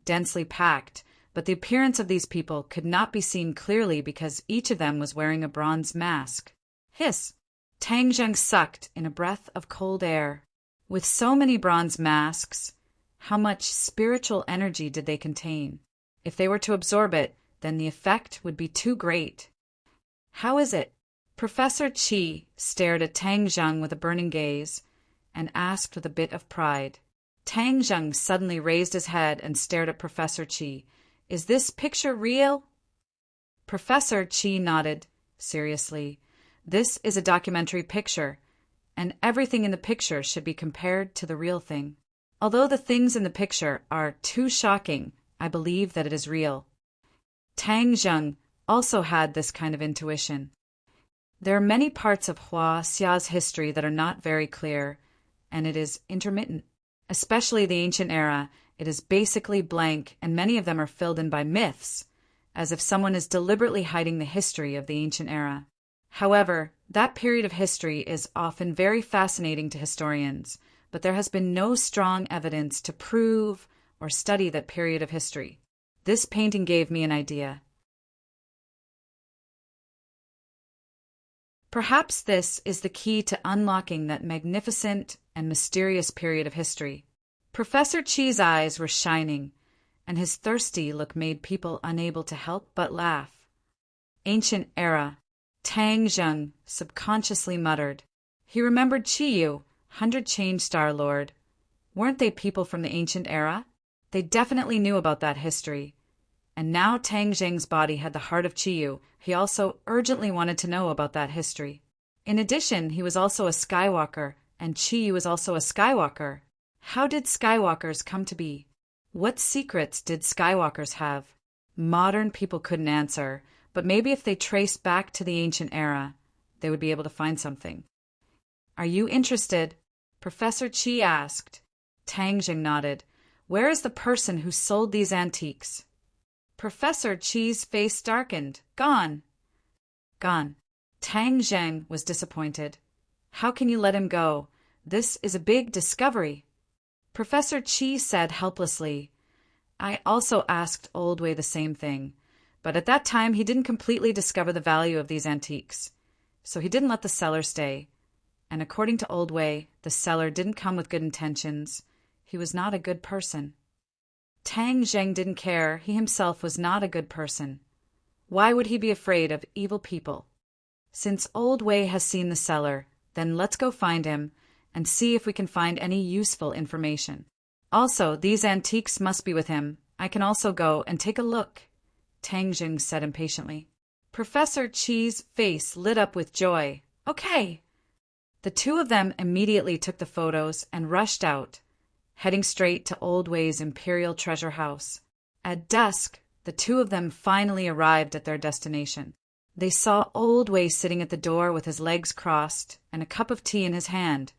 densely packed, but the appearance of these people could not be seen clearly because each of them was wearing a bronze mask. Hiss! Tang Zheng sucked in a breath of cold air. With so many bronze masks, how much spiritual energy did they contain? If they were to absorb it, then the effect would be too great. "How is it?" Professor Qi stared at Tang Zheng with a burning gaze and asked with a bit of pride. Tang Zheng suddenly raised his head and stared at Professor Qi. "Is this picture real?" Professor Qi nodded seriously. "This is a documentary picture, and everything in the picture should be compared to the real thing. Although the things in the picture are too shocking, I believe that it is real." Tang Zheng also had this kind of intuition. There are many parts of Hua Xia's history that are not very clear, and it is intermittent. Especially the ancient era, it is basically blank, and many of them are filled in by myths, as if someone is deliberately hiding the history of the ancient era. However, that period of history is often very fascinating to historians, but there has been no strong evidence to prove or study that period of history. This painting gave me an idea. Perhaps this is the key to unlocking that magnificent and mysterious period of history. Professor Qi's eyes were shining, and his thirsty look made people unable to help but laugh. Ancient era, Tang Zheng subconsciously muttered. He remembered Qiyu, 100 Change Star Lord. Weren't they people from the ancient era? They definitely knew about that history. And now Tang Zheng's body had the heart of Qiyu. He also urgently wanted to know about that history. In addition, he was also a Skywalker, and Qiyu was also a Skywalker. How did Skywalkers come to be? What secrets did Skywalkers have? Modern people couldn't answer, but maybe if they traced back to the ancient era, they would be able to find something. "Are you interested?" Professor Qi asked. Tang Zheng nodded. "Where is the person who sold these antiques?" Professor Qi's face darkened. "Gone." "Gone." Tang Zheng was disappointed. "How can you let him go? This is a big discovery." Professor Qi said helplessly, "I also asked Old Way the same thing, but at that time he didn't completely discover the value of these antiques, so he didn't let the seller stay. And according to Old Way, the seller didn't come with good intentions. He was not a good person." Tang Zheng didn't care. He himself was not a good person. Why would he be afraid of evil people? Since Old Way has seen the seller, then let's go find him and see if we can find any useful information. Also, these antiques must be with him. I can also go and take a look, Tang Zheng said impatiently. Professor Qi's face lit up with joy. "Okay." The two of them immediately took the photos and rushed out, heading straight to Old Way's imperial treasure house. At dusk, the two of them finally arrived at their destination. They saw Old Way sitting at the door with his legs crossed and a cup of tea in his hand,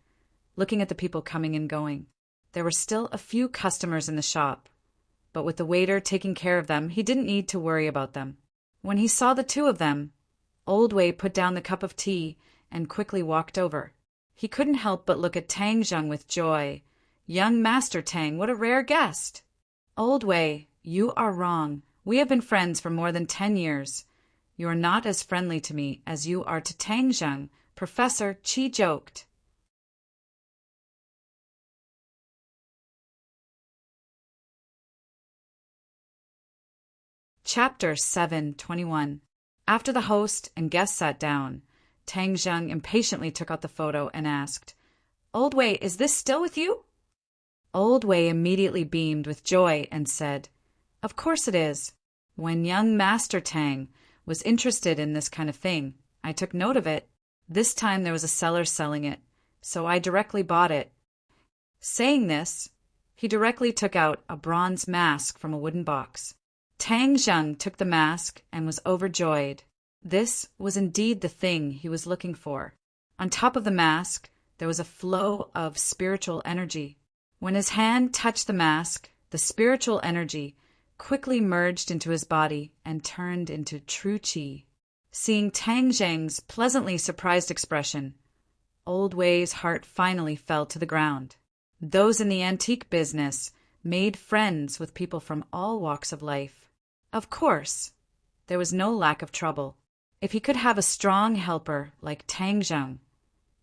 looking at the people coming and going. There were still a few customers in the shop, but with the waiter taking care of them, he didn't need to worry about them. When he saw the two of them, Old Way put down the cup of tea and quickly walked over. He couldn't help but look at Tang Zheng with joy. "Young Master Tang, what a rare guest!" "Old Way, you are wrong. We have been friends for more than 10 years. You are not as friendly to me as you are to Tang Zheng," Professor Qi joked. Chapter 7:21. After the host and guests sat down, Tang Zheng impatiently took out the photo and asked, "Old Way, is this still with you?" Old Way immediately beamed with joy and said, "Of course it is. When young Master Tang was interested in this kind of thing, I took note of it. This time there was a seller selling it, so I directly bought it." Saying this, he directly took out a bronze mask from a wooden box. Tang Zheng took the mask and was overjoyed. This was indeed the thing he was looking for. On top of the mask, there was a flow of spiritual energy. When his hand touched the mask, the spiritual energy quickly merged into his body and turned into true qi. Seeing Tang Zheng's pleasantly surprised expression, Old Way's heart finally fell to the ground. Those in the antique business made friends with people from all walks of life. Of course, there was no lack of trouble. If he could have a strong helper like Tang Zheng,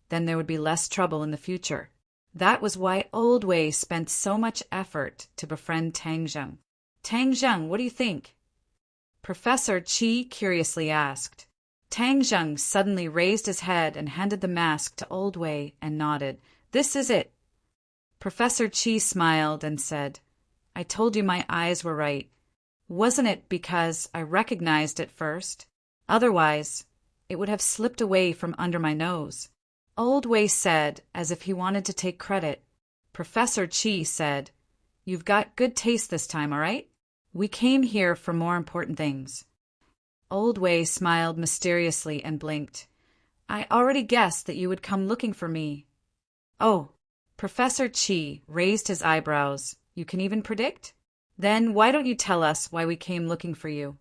then there would be less trouble in the future. That was why Old Way spent so much effort to befriend Tang Zheng. "Tang Zheng, what do you think?" Professor Qi curiously asked. Tang Zheng suddenly raised his head and handed the mask to Old Way and nodded. "This is it." Professor Qi smiled and said, "I told you my eyes were right. Wasn't it because I recognized it first? Otherwise, it would have slipped away from under my nose." Old Way said, as if he wanted to take credit. Professor Qi said, "You've got good taste this time, all right? We came here for more important things." Old Way smiled mysteriously and blinked. "I already guessed that you would come looking for me." "Oh," Professor Qi raised his eyebrows. "You can even predict? Then why don't you tell us why we came looking for you?"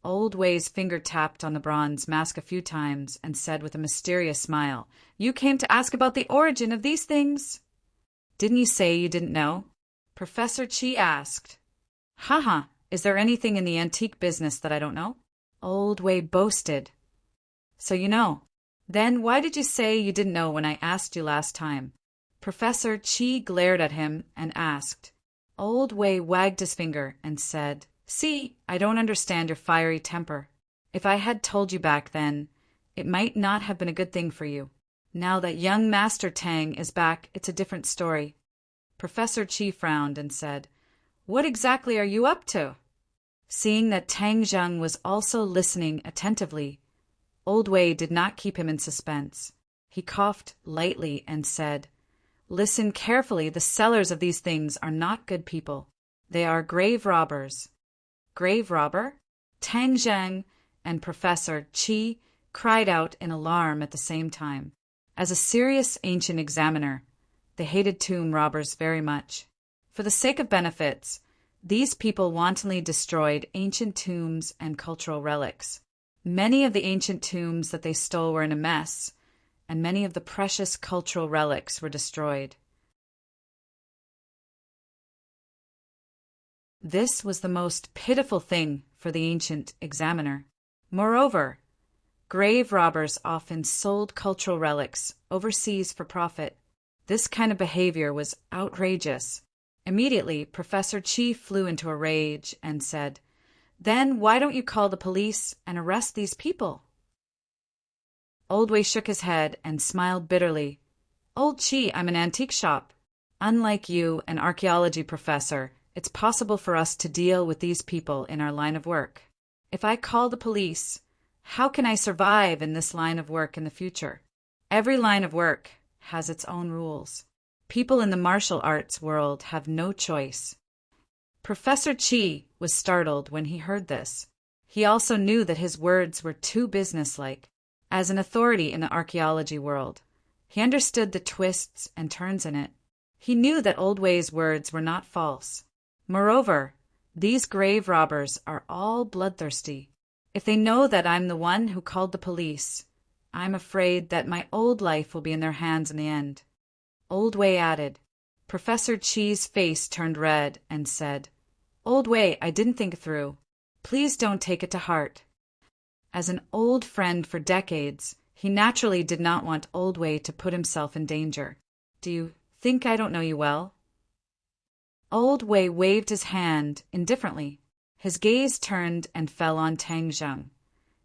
Old Way's finger tapped on the bronze mask a few times and said with a mysterious smile, "You came to ask about the origin of these things." "Didn't you say you didn't know?" Professor Qi asked. "Haha, is there anything in the antique business that I don't know?" Old Way boasted. "So you know. Then why did you say you didn't know when I asked you last time?" Professor Qi glared at him and asked. Old Way wagged his finger and said, "See, I don't understand your fiery temper. If I had told you back then, it might not have been a good thing for you. Now that young Master Tang is back, it's a different story." Professor Qi frowned and said, "What exactly are you up to?" Seeing that Tang Zheng was also listening attentively, Old Way did not keep him in suspense. He coughed lightly and said, "Listen carefully, the sellers of these things are not good people. They are grave robbers." "Grave robber?" Tang Zheng and Professor Qi cried out in alarm at the same time. As a serious ancient examiner, they hated tomb robbers very much. For the sake of benefits, these people wantonly destroyed ancient tombs and cultural relics. Many of the ancient tombs that they stole were in a mess, and many of the precious cultural relics were destroyed. This was the most pitiful thing for the ancient examiner. Moreover, grave robbers often sold cultural relics overseas for profit. This kind of behavior was outrageous. Immediately, Professor Qi flew into a rage and said, "Then why don't you call the police and arrest these people?" Old Way shook his head and smiled bitterly. "Old Qi, I'm an antique shop. Unlike you, an archaeology professor, it's possible for us to deal with these people in our line of work. If I call the police, how can I survive in this line of work in the future? Every line of work has its own rules. People in the martial arts world have no choice. Professor Chi was startled when he heard this. He also knew that his words were too businesslike. As an authority in the archaeology world, he understood the twists and turns in it. He knew that Old Way's words were not false. Moreover, these grave robbers are all bloodthirsty. If they know that I'm the one who called the police, I'm afraid that my old life will be in their hands in the end. Old Way added. Professor Chi's face turned red and said, Old Way, I didn't think it through. Please don't take it to heart. As an old friend for decades, he naturally did not want Old Way to put himself in danger. Do you think I don't know you well? Old Way waved his hand indifferently. His gaze turned and fell on Tang Zheng.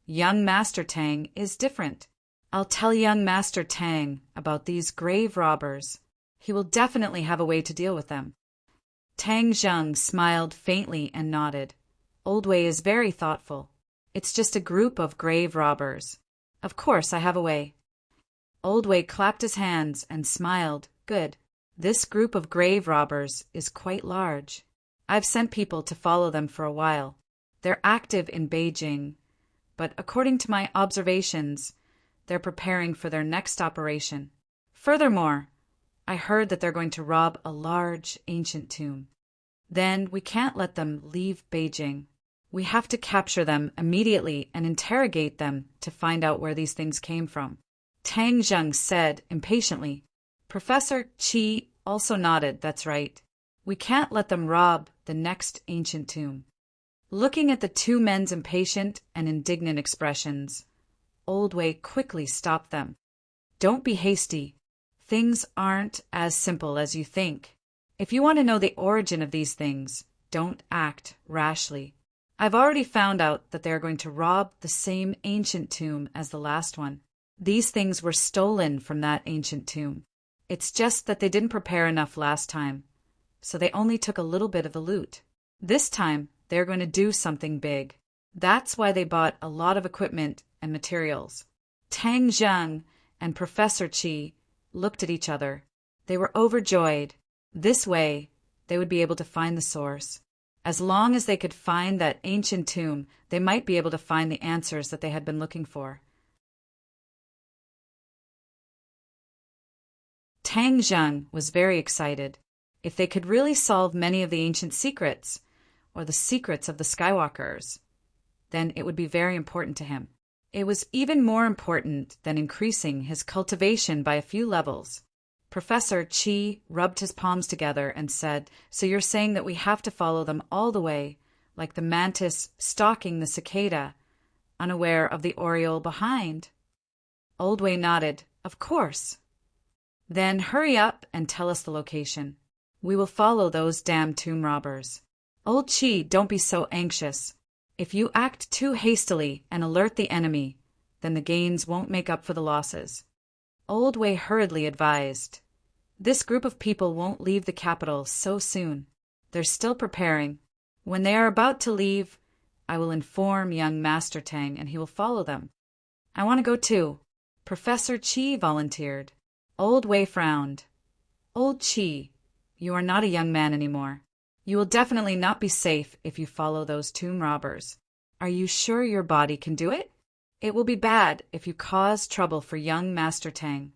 Young Master Tang is different. I'll tell young Master Tang about these grave robbers. He will definitely have a way to deal with them. Tang Zheng smiled faintly and nodded. Old Way is very thoughtful. It's just a group of grave robbers. Of course, I have a way. Old Way clapped his hands and smiled. Good. This group of grave robbers is quite large. I've sent people to follow them for a while. They're active in Beijing, but according to my observations, they're preparing for their next operation. Furthermore, I heard that they're going to rob a large ancient tomb. Then we can't let them leave Beijing. We have to capture them immediately and interrogate them to find out where these things came from. Tang Zheng said impatiently. Professor Chi also nodded. That's right. We can't let them rob the next ancient tomb. Looking at the two men's impatient and indignant expressions, Old Way quickly stopped them. Don't be hasty. Things aren't as simple as you think. If you want to know the origin of these things, don't act rashly. I've already found out that they are going to rob the same ancient tomb as the last one. These things were stolen from that ancient tomb. It's just that they didn't prepare enough last time, so they only took a little bit of the loot. This time, they're going to do something big. That's why they bought a lot of equipment and materials. Tang Zheng and Professor Chi looked at each other. They were overjoyed. This way, they would be able to find the source. As long as they could find that ancient tomb, they might be able to find the answers that they had been looking for. Tang Zheng was very excited. If they could really solve many of the ancient secrets, or the secrets of the Skywalkers, then it would be very important to him. It was even more important than increasing his cultivation by a few levels. Professor Chi rubbed his palms together and said, So you're saying that we have to follow them all the way, like the mantis stalking the cicada, unaware of the oriole behind? Old Way nodded. Of course. Then hurry up and tell us the location. We will follow those damn tomb robbers. Old Chi, don't be so anxious. If you act too hastily and alert the enemy, then the gains won't make up for the losses. Old Way hurriedly advised. This group of people won't leave the capital so soon. They're still preparing. When they are about to leave, I will inform young Master Tang and he will follow them. I want to go too. Professor Chi volunteered. Old Way frowned. Old Chi, you are not a young man anymore. You will definitely not be safe if you follow those tomb robbers. Are you sure your body can do it? It will be bad if you cause trouble for young Master Tang.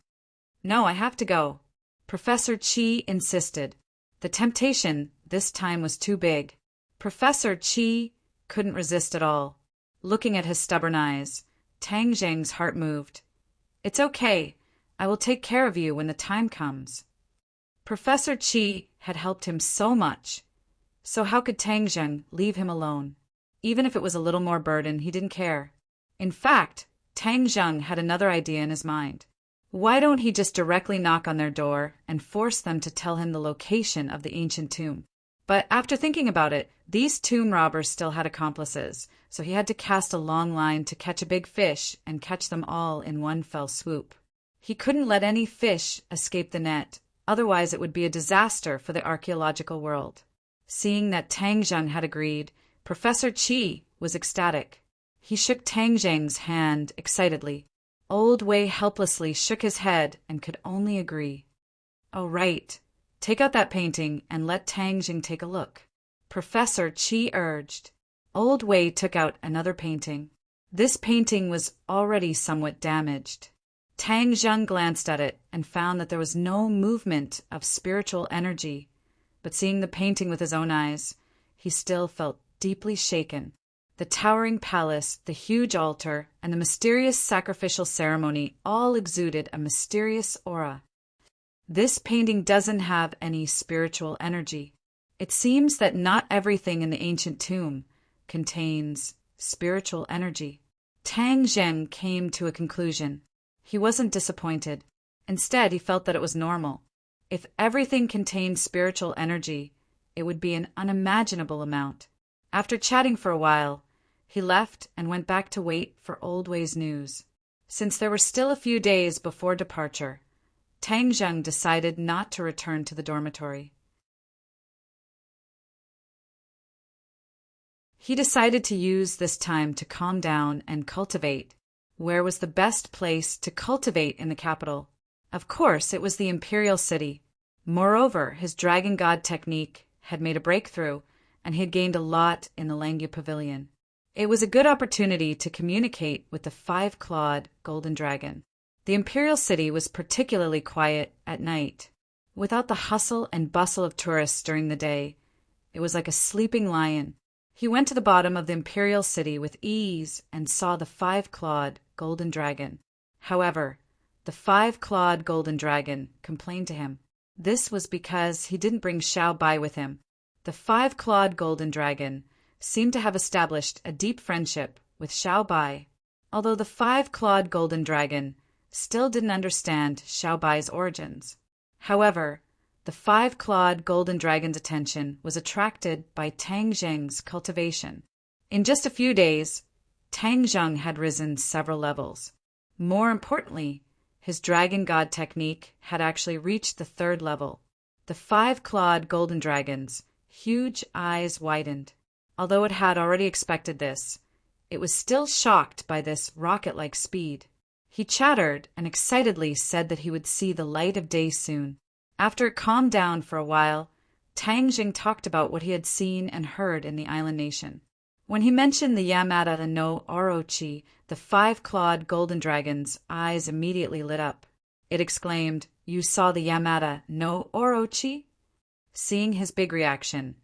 No, I have to go. Professor Chi insisted. The temptation this time was too big. Professor Chi couldn't resist at all. Looking at his stubborn eyes, Tang Zheng's heart moved. It's okay. I will take care of you when the time comes. Professor Chi had helped him so much. So how could Tang Zheng leave him alone? Even if it was a little more burden, he didn't care. In fact, Tang Zheng had another idea in his mind. Why don't he just directly knock on their door and force them to tell him the location of the ancient tomb? But after thinking about it, these tomb robbers still had accomplices, so he had to cast a long line to catch a big fish and catch them all in one fell swoop. He couldn't let any fish escape the net, otherwise it would be a disaster for the archaeological world. Seeing that Tang Zheng had agreed, Professor Chi was ecstatic. He shook Tang Zheng's hand excitedly. Old Way helplessly shook his head and could only agree. Oh, right. Take out that painting and let Tang Jing take a look. Professor Qi urged. Old Wei took out another painting. This painting was already somewhat damaged. Tang Jing glanced at it and found that there was no movement of spiritual energy, but seeing the painting with his own eyes, he still felt deeply shaken. The towering palace, the huge altar, and the mysterious sacrificial ceremony all exuded a mysterious aura. This painting doesn't have any spiritual energy. It seems that not everything in the ancient tomb contains spiritual energy. Tang Jing came to a conclusion. He wasn't disappointed. Instead, he felt that it was normal. If everything contained spiritual energy, it would be an unimaginable amount. After chatting for a while, he left and went back to wait for Old Wei's news. Since there were still a few days before departure, Tang Jing decided not to return to the dormitory. He decided to use this time to calm down and cultivate. Where was the best place to cultivate in the capital? Of course, it was the imperial city. Moreover, his dragon god technique had made a breakthrough, and he had gained a lot in the Langya Pavilion. It was a good opportunity to communicate with the five-clawed golden dragon. The imperial city was particularly quiet at night. Without the hustle and bustle of tourists during the day, it was like a sleeping lion. He went to the bottom of the imperial city with ease and saw the five-clawed golden dragon. However, the five-clawed golden dragon complained to him. This was because he didn't bring Xiao Bai with him. The five-clawed golden dragon seemed to have established a deep friendship with Xiao Bai, although the five-clawed golden dragon still didn't understand Xiao Bai's origins. However, the five-clawed golden dragon's attention was attracted by Tang Jing's cultivation. In just a few days, Tang Jing had risen several levels. More importantly, his dragon god technique had actually reached the third level. The five-clawed golden dragon's huge eyes widened. Although it had already expected this, it was still shocked by this rocket-like speed. He chattered and excitedly said that he would see the light of day soon. After it calmed down for a while, Tang Jing talked about what he had seen and heard in the island nation. When he mentioned the Yamada no Orochi, the five-clawed golden dragon's eyes immediately lit up. It exclaimed, "You saw the Yamada no Orochi?" Seeing his big reaction,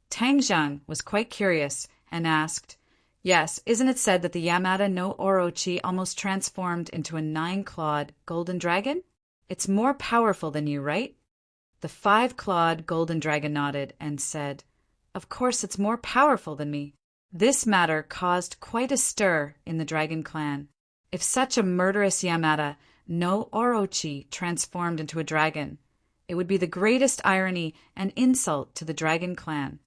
Tang Jing was quite curious and asked, "Yes, isn't it said that the Yamada no Orochi almost transformed into a nine-clawed golden dragon? It's more powerful than you, right?" The five-clawed golden dragon nodded and said, "Of course it's more powerful than me." This matter caused quite a stir in the dragon clan. If such a murderous Yamada no Orochi transformed into a dragon, it would be the greatest irony and insult to the dragon clan.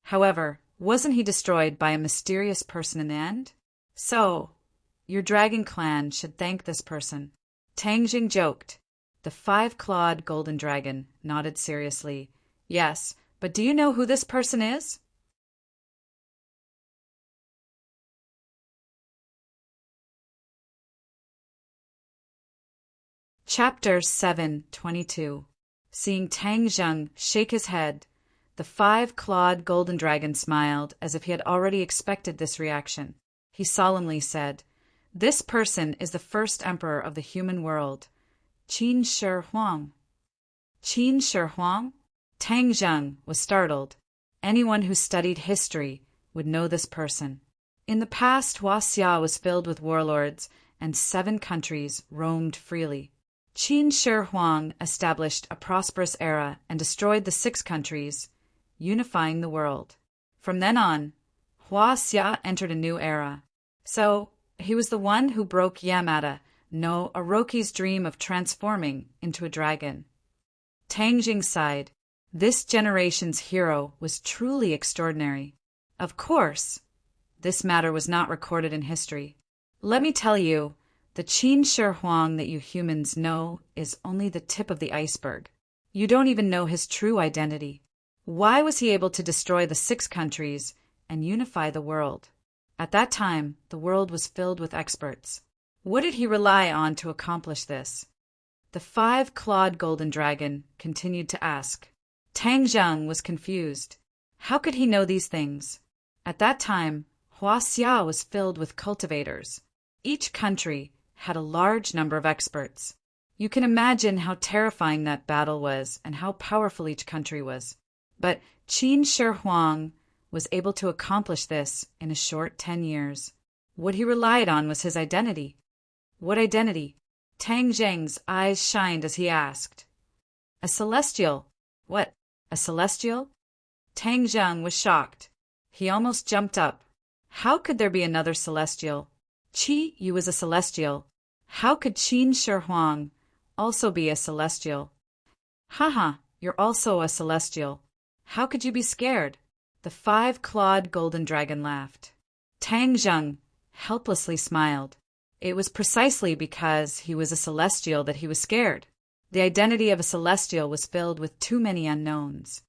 However, wasn't he destroyed by a mysterious person in the end? So, your dragon clan should thank this person. Tang Jing joked. The five-clawed golden dragon nodded seriously. "Yes, but do you know who this person is?" Chapter 7:22. Seeing Tang Jing shake his head, the five-clawed golden dragon smiled as if he had already expected this reaction. He solemnly said, "This person is the first emperor of the human world, Qin Shi Huang." Qin Shi Huang? Tang Jing was startled. Anyone who studied history would know this person. In the past, Huaxia was filled with warlords, and 7 countries roamed freely. Qin Shi Huang established a prosperous era and destroyed the 6 countries, unifying the world. From then on, Huaxia entered a new era. So, he was the one who broke Yamada no Orochi's dream of transforming into a dragon. Tang Jing sighed. This generation's hero was truly extraordinary. Of course, this matter was not recorded in history. Let me tell you, the Qin Shi Huang that you humans know is only the tip of the iceberg. You don't even know his true identity. Why was he able to destroy the 6 countries and unify the world? At that time, the world was filled with experts. What did he rely on to accomplish this? The five-clawed golden dragon continued to ask. Tang Zheng was confused. How could he know these things? At that time, Huaxia was filled with cultivators. Each country had a large number of experts. You can imagine how terrifying that battle was and how powerful each country was. But Qin Shi Huang was able to accomplish this in a short 10 years. What he relied on was his identity. What identity? Tang Zheng's eyes shined as he asked. A celestial. What? A celestial? Tang Zheng was shocked. He almost jumped up. How could there be another celestial? Qi Yu was a celestial. How could Qin Shi Huang also be a celestial? Haha, you're also a celestial. How could you be scared? The five-clawed golden dragon laughed. Tang Zheng helplessly smiled. It was precisely because he was a celestial that he was scared. The identity of a celestial was filled with too many unknowns.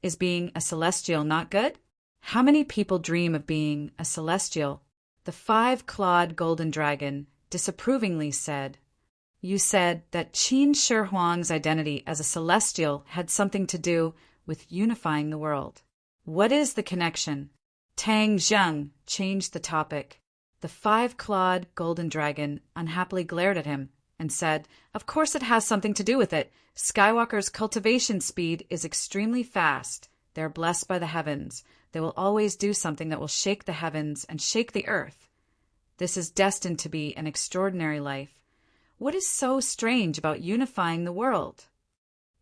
Is being a celestial not good? How many people dream of being a celestial? The five-clawed golden dragon disapprovingly said, You said that Qin Shi Huang's identity as a celestial had something to do with unifying the world. What is the connection? Tang Zheng changed the topic. The five-clawed golden dragon unhappily glared at him and said, Of course it has something to do with it. Skywalker's cultivation speed is extremely fast. They are blessed by the heavens. They will always do something that will shake the heavens and shake the earth. This is destined to be an extraordinary life. What is so strange about unifying the world?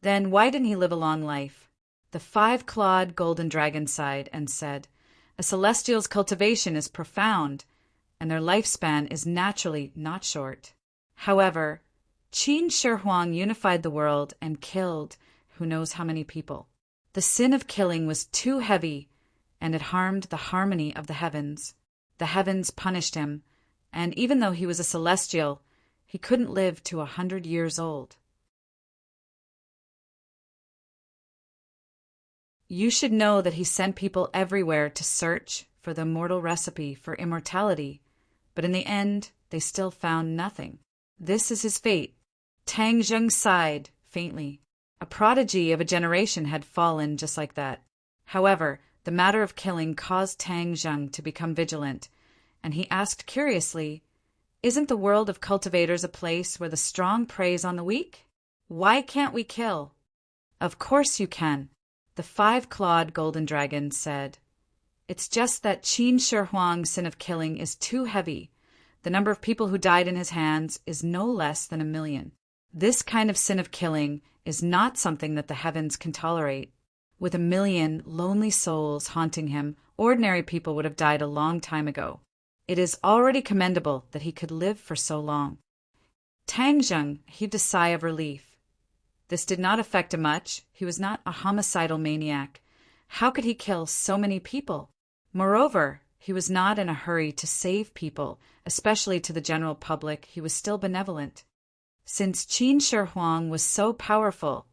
Then why didn't he live a long life? The five-clawed golden dragon sighed and said, A celestial's cultivation is profound, and their lifespan is naturally not short. However, Qin Shi Huang unified the world and killed who knows how many people. The sin of killing was too heavy, and it harmed the harmony of the heavens. The heavens punished him, and even though he was a celestial, he couldn't live to 100 years old. You should know that he sent people everywhere to search for the immortal recipe for immortality, but in the end, they still found nothing. This is his fate. Tang Zheng sighed faintly. A prodigy of a generation had fallen just like that. However, the matter of killing caused Tang Zheng to become vigilant, and he asked curiously, Isn't the world of cultivators a place where the strong preys on the weak? Why can't we kill? Of course you can, the five-clawed golden dragon said. It's just that Qin Shi Huang's sin of killing is too heavy. The number of people who died in his hands is no less than 1 million. This kind of sin of killing is not something that the heavens can tolerate. With 1 million lonely souls haunting him, ordinary people would have died a long time ago. It is already commendable that he could live for so long. Tang Zheng heaved a sigh of relief. This did not affect him much. He was not a homicidal maniac. How could he kill so many people? Moreover, he was not in a hurry to save people, especially to the general public. He was still benevolent. Since Qin Shi Huang was so powerful,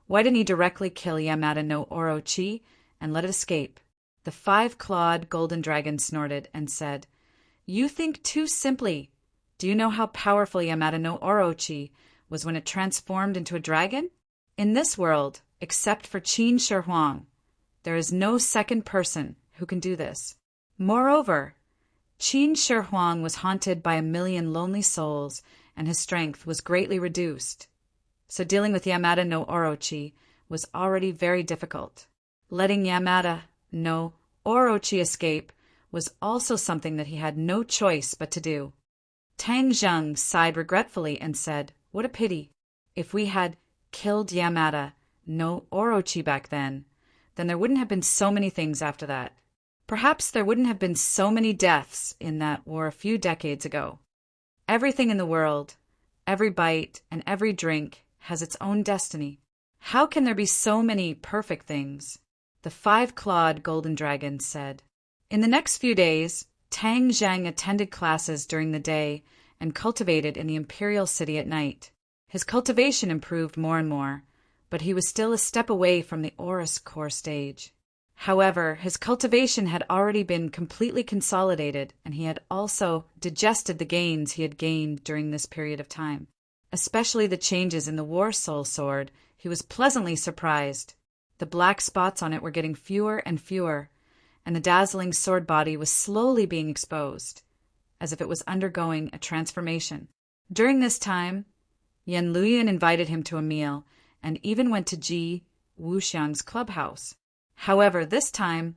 why didn't he directly kill Yamada no Orochi and let it escape? The five-clawed golden dragon snorted and said, You think too simply. Do you know how powerful Yamada no Orochi was when it transformed into a dragon? In this world, except for Qin Shi Huang, there is no second person who can do this. Moreover, Qin Shi Huang was haunted by 1 million lonely souls, and his strength was greatly reduced. So dealing with Yamada no Orochi was already very difficult. Letting Yamada no Orochi escape was also something that he had no choice but to do. Tang Zheng sighed regretfully and said, What a pity. If we had killed Yamada no Orochi back then there wouldn't have been so many things after that. Perhaps there wouldn't have been so many deaths in that war a few decades ago. Everything in the world, every bite and every drink has its own destiny. How can there be so many perfect things? The five-clawed golden dragon said. In the next few days, Tang Zheng attended classes during the day and cultivated in the imperial city at night. His cultivation improved more and more, but he was still a step away from the Oris core stage. However, his cultivation had already been completely consolidated, and he had also digested the gains he had gained during this period of time. Especially the changes in the War Soul Sword, he was pleasantly surprised. The black spots on it were getting fewer and fewer, and the dazzling sword body was slowly being exposed, as if it was undergoing a transformation. During this time, Yan Luyan invited him to a meal and even went to Ji Wuxiang's clubhouse. However, this time,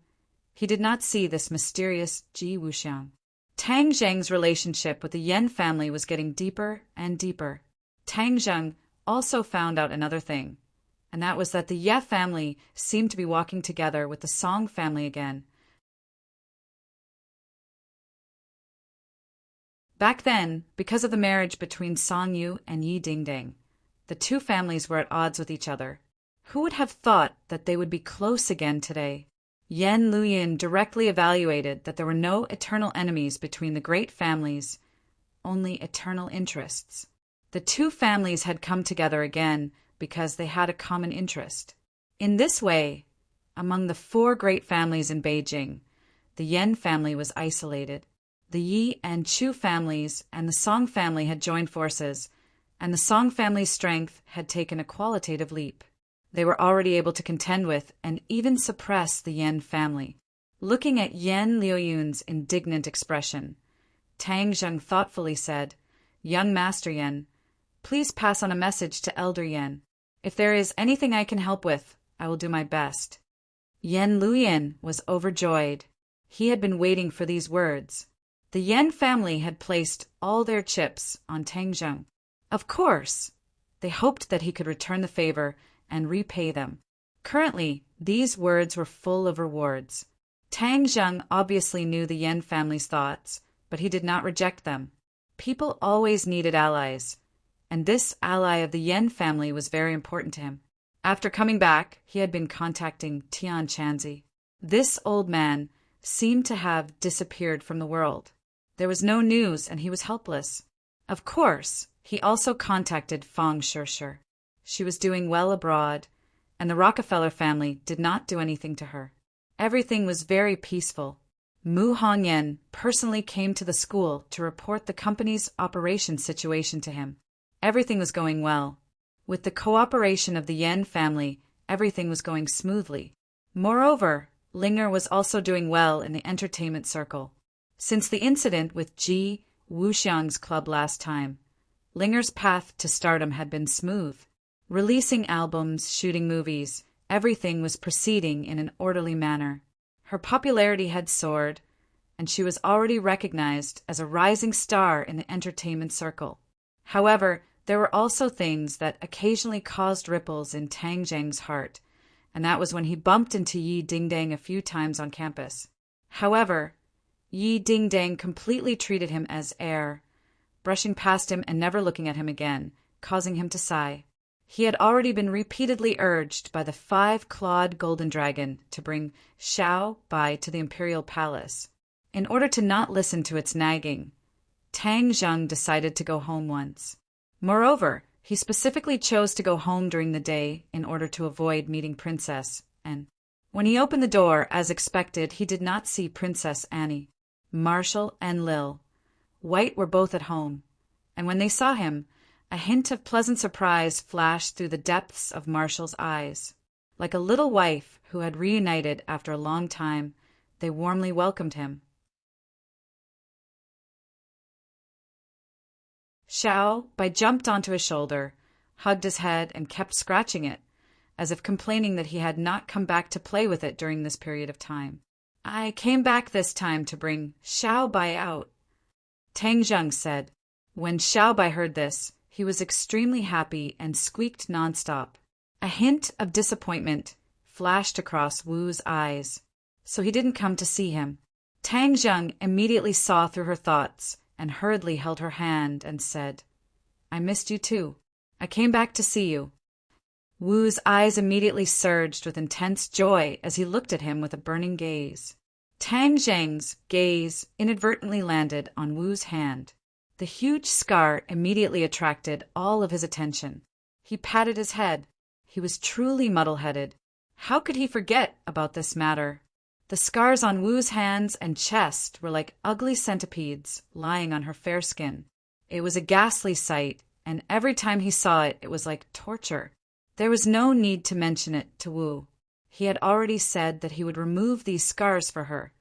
he did not see this mysterious Ji Wuxiang. Tang Zheng's relationship with the Yan family was getting deeper and deeper. Tang Zheng also found out another thing, and that was that the Ye family seemed to be walking together with the Song family again. Back then, because of the marriage between Song Yu and Yi Dingdang, the two families were at odds with each other. Who would have thought that they would be close again today? Yan Luyan directly evaluated that there were no eternal enemies between the great families, only eternal interests. The two families had come together again because they had a common interest. In this way, among the four great families in Beijing, the Yan family was isolated. The Yi and Chu families and the Song family had joined forces, and the Song family's strength had taken a qualitative leap. They were already able to contend with and even suppress the Yan family. Looking at Yan Liuyun's indignant expression, Tang Zheng thoughtfully said, "Young Master Yan, please pass on a message to Elder Yan. If there is anything I can help with, I will do my best." Yan Luyan was overjoyed. He had been waiting for these words. The Yan family had placed all their chips on Tang Zheng. Of course, they hoped that he could return the favor and repay them. Currently, these words were full of rewards. Tang Zheng obviously knew the Yan family's thoughts, but he did not reject them. People always needed allies, and this ally of the Yan family was very important to him. After coming back, he had been contacting Tian Chanzi. This old man seemed to have disappeared from the world. There was no news, and he was helpless. Of course, he also contacted Fang Shishir. She was doing well abroad, and the Rockefeller family did not do anything to her. Everything was very peaceful. Mu Hongyan personally came to the school to report the company's operation situation to him. Everything was going well. With the cooperation of the Yan family, everything was going smoothly. Moreover, Linger was also doing well in the entertainment circle. Since the incident with Ji Wuxiang's club last time, Linger's path to stardom had been smooth. Releasing albums, shooting movies, everything was proceeding in an orderly manner. Her popularity had soared, and she was already recognized as a rising star in the entertainment circle. However, there were also things that occasionally caused ripples in Tang Zheng's heart, and that was when he bumped into Yi Dingdang a few times on campus. However, Yi Dingdang completely treated him as air, brushing past him and never looking at him again, causing him to sigh. He had already been repeatedly urged by the five-clawed golden dragon to bring Xiao Bai to the imperial palace. In order to not listen to its nagging, Tang Zheng decided to go home once. Moreover, he specifically chose to go home during the day in order to avoid meeting Princess, and when he opened the door, as expected, he did not see Princess Annie. Marshall and Lil White were both at home, and when they saw him, a hint of pleasant surprise flashed through the depths of Marshall's eyes. Like a little wife who had reunited after a long time, they warmly welcomed him. Xiao Bai jumped onto his shoulder, hugged his head, and kept scratching it, as if complaining that he had not come back to play with it during this period of time. "I came back this time to bring Xiao Bai out," Tang Zheng said. When Xiao Bai heard this, he was extremely happy and squeaked nonstop. A hint of disappointment flashed across Wu's eyes, so he didn't come to see him. Tang Zheng immediately saw through her thoughts and hurriedly held her hand and said, "I missed you too. I came back to see you." Wu's eyes immediately surged with intense joy as he looked at him with a burning gaze. Tang Zheng's gaze inadvertently landed on Wu's hand. The huge scar immediately attracted all of his attention. He patted his head. He was truly muddle-headed. How could he forget about this matter? The scars on Wu's hands and chest were like ugly centipedes lying on her fair skin. It was a ghastly sight, and every time he saw it, it was like torture. There was no need to mention it to Wu. He had already said that he would remove these scars for her,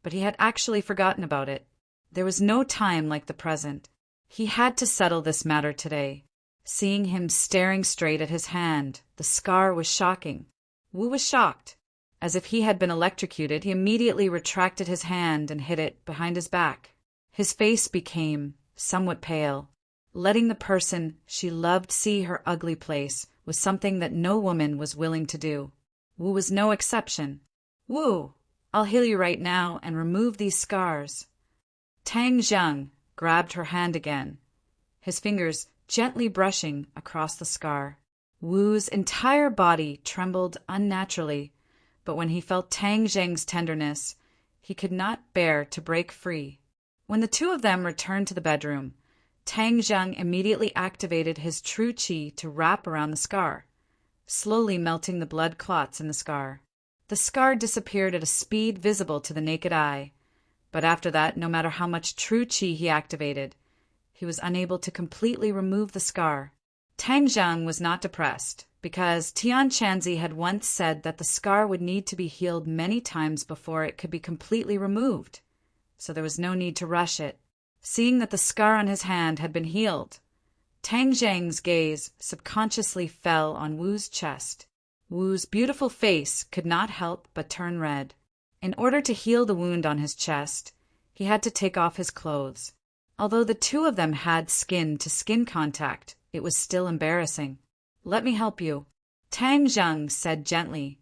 but he had actually forgotten about it. There was no time like the present. He had to settle this matter today. Seeing him staring straight at his hand, the scar was shocking. Wu was shocked. As if he had been electrocuted, he immediately retracted his hand and hid it behind his back. His face became somewhat pale. Letting the person she loved see her ugly place was something that no woman was willing to do. Wu was no exception. "Wu, I'll heal you right now and remove these scars." Tang Zheng grabbed her hand again, his fingers gently brushing across the scar. Wu's entire body trembled unnaturally, but when he felt Tang Zheng's tenderness, he could not bear to break free. When the two of them returned to the bedroom, Tang Zheng immediately activated his true qi to wrap around the scar, slowly melting the blood clots in the scar. The scar disappeared at a speed visible to the naked eye, but after that, no matter how much true qi he activated, he was unable to completely remove the scar. Tang Zheng was not depressed, because Tian Chanzi had once said that the scar would need to be healed many times before it could be completely removed, so there was no need to rush it. Seeing that the scar on his hand had been healed, Tang Zheng's gaze subconsciously fell on Wu's chest. Wu's beautiful face could not help but turn red. In order to heal the wound on his chest, he had to take off his clothes. Although the two of them had skin-to-skin contact, it was still embarrassing. "Let me help you," Tang Zheng said gently,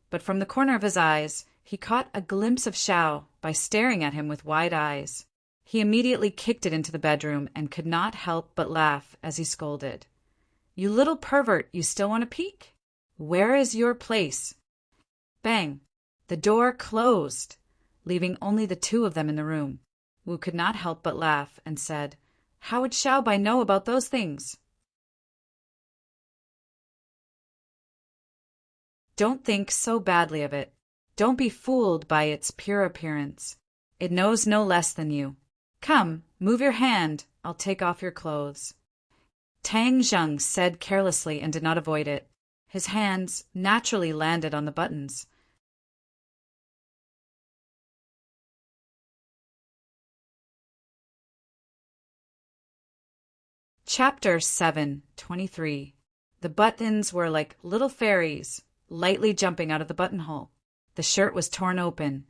but from the corner of his eyes, he caught a glimpse of Xiao by staring at him with wide eyes. He immediately kicked it into the bedroom and could not help but laugh as he scolded. "You little pervert, you still want to peek? Where is your place?" Bang! The door closed, leaving only the two of them in the room. Wu could not help but laugh and said, "How would Xiaobai know about those things?" Don't think so badly of it. Don't be fooled by its pure appearance. It knows no less than you. Come, move your hand, I'll take off your clothes. Tang Zheng said carelessly and did not avoid it. His hands naturally landed on the buttons. Chapter 7:23. The buttons were like little fairies, lightly jumping out of the buttonhole. The shirt was torn open,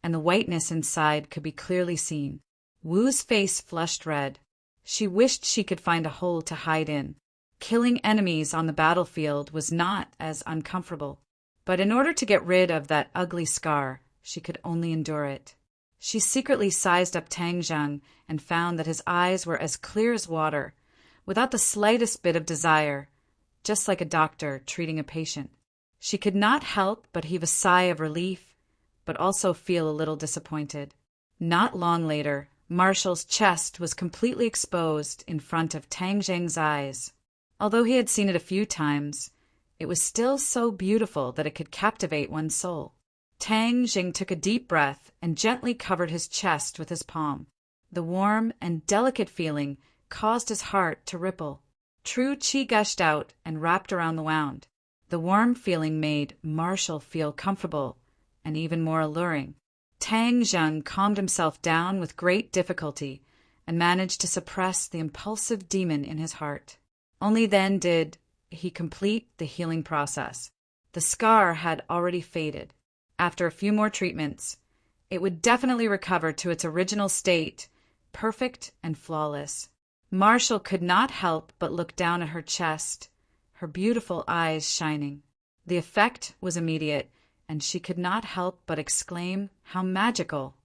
and the whiteness inside could be clearly seen. Wu's face flushed red. She wished she could find a hole to hide in. Killing enemies on the battlefield was not as uncomfortable, but in order to get rid of that ugly scar, she could only endure it. She secretly sized up Tang Zheng and found that his eyes were as clear as water, without the slightest bit of desire, just like a doctor treating a patient. She could not help but heave a sigh of relief, but also feel a little disappointed. Not long later, Marshall's chest was completely exposed in front of Tang Zheng's eyes. Although he had seen it a few times, it was still so beautiful that it could captivate one's soul. Tang Zheng took a deep breath and gently covered his chest with his palm. The warm and delicate feeling caused his heart to ripple. True qi gushed out and wrapped around the wound. The warm feeling made Marshall feel comfortable and even more alluring. Tang Zheng calmed himself down with great difficulty and managed to suppress the impulsive demon in his heart. Only then did he complete the healing process. The scar had already faded. After a few more treatments, it would definitely recover to its original state, perfect and flawless. Marshall could not help but look down at her chest, her beautiful eyes shining. The effect was immediate, and she could not help but exclaim, "How magical!"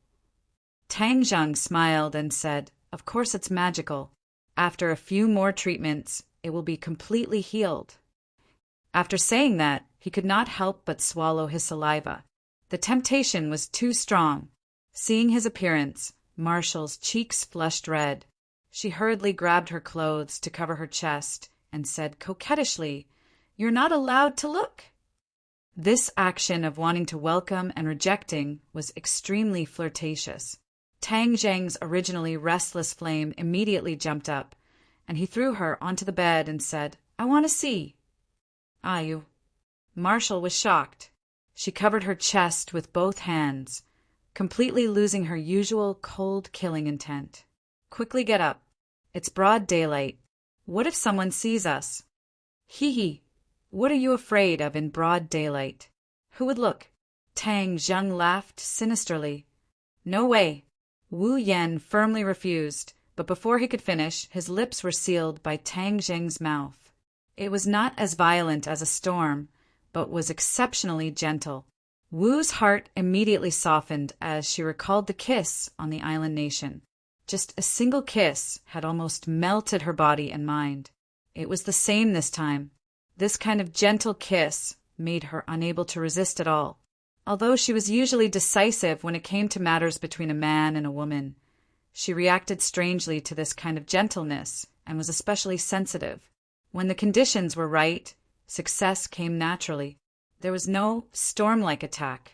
Tang Zheng smiled and said, "Of course it's magical. After a few more treatments, it will be completely healed." After saying that, he could not help but swallow his saliva. The temptation was too strong. Seeing his appearance, Marshall's cheeks flushed red. She hurriedly grabbed her clothes to cover her chest and said coquettishly, "You're not allowed to look." This action of wanting to welcome and rejecting was extremely flirtatious. Tang Zheng's originally restless flame immediately jumped up, and he threw her onto the bed and said, "I want to see." "Ah, you." Marshall was shocked. She covered her chest with both hands, completely losing her usual cold killing intent. Quickly get up. It's broad daylight. What if someone sees us? Hee hee. What are you afraid of in broad daylight? Who would look? Tang Zheng laughed sinisterly. No way. Wu Yan firmly refused, but before he could finish, his lips were sealed by Tang Zheng's mouth. It was not as violent as a storm, but was exceptionally gentle. Wu's heart immediately softened as she recalled the kiss on the island nation. Just a single kiss had almost melted her body and mind. It was the same this time. This kind of gentle kiss made her unable to resist at all. Although she was usually decisive when it came to matters between a man and a woman, she reacted strangely to this kind of gentleness and was especially sensitive. When the conditions were right, success came naturally. There was no storm-like attack.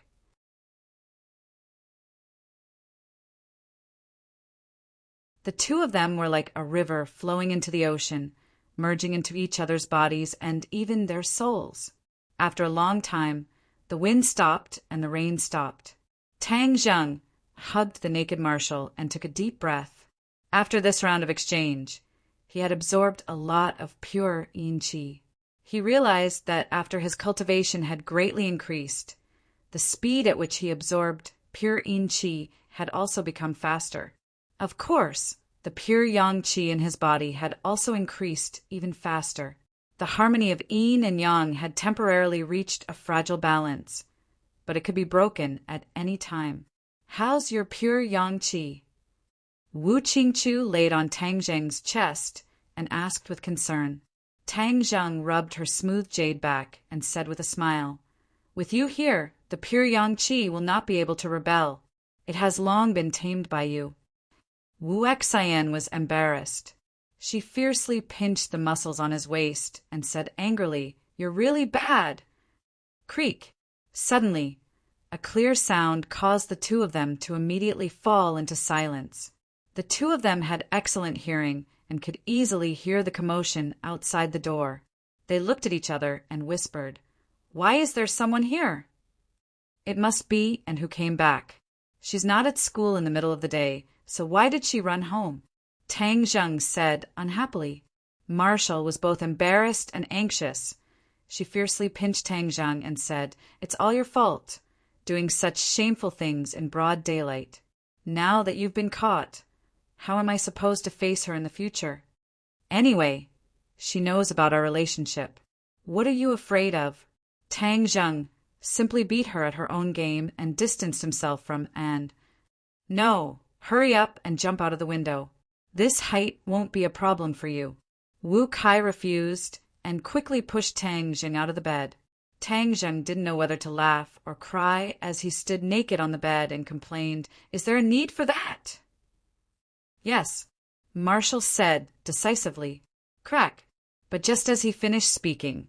The two of them were like a river flowing into the ocean, merging into each other's bodies and even their souls. After a long time, the wind stopped and the rain stopped. Tang Zheng hugged the naked marshal and took a deep breath. After this round of exchange, he had absorbed a lot of pure yin qi. He realized that after his cultivation had greatly increased, the speed at which he absorbed pure yin qi had also become faster. Of course, the pure yang qi in his body had also increased even faster. The harmony of yin and yang had temporarily reached a fragile balance, but it could be broken at any time. How's your pure yang qi? Wu Qingchu laid on Tang Zheng's chest and asked with concern. Tang Zheng rubbed her smooth jade back and said with a smile, "With you here, the pure yang qi will not be able to rebel. It has long been tamed by you." Wu Xian was embarrassed. She fiercely pinched the muscles on his waist and said angrily, "You're really bad." Creak! Suddenly, a clear sound caused the two of them to immediately fall into silence. The two of them had excellent hearing and could easily hear the commotion outside the door. They looked at each other and whispered, "Why is there someone here?" "It must be, and who came back. She's not at school in the middle of the day, so why did she run home?" Tang Zheng said unhappily. Marshall was both embarrassed and anxious. She fiercely pinched Tang Zheng and said, "It's all your fault, doing such shameful things in broad daylight. Now that you've been caught, how am I supposed to face her in the future? Anyway, she knows about our relationship. What are you afraid of?" Tang Zheng simply beat her at her own game and distanced himself from Anne. "No, hurry up and jump out of the window. This height won't be a problem for you." Wu Kai refused and quickly pushed Tang Zheng out of the bed. Tang Zheng didn't know whether to laugh or cry as he stood naked on the bed and complained, "Is there a need for that?" "Yes," Marshall said decisively. Crack! But just as he finished speaking,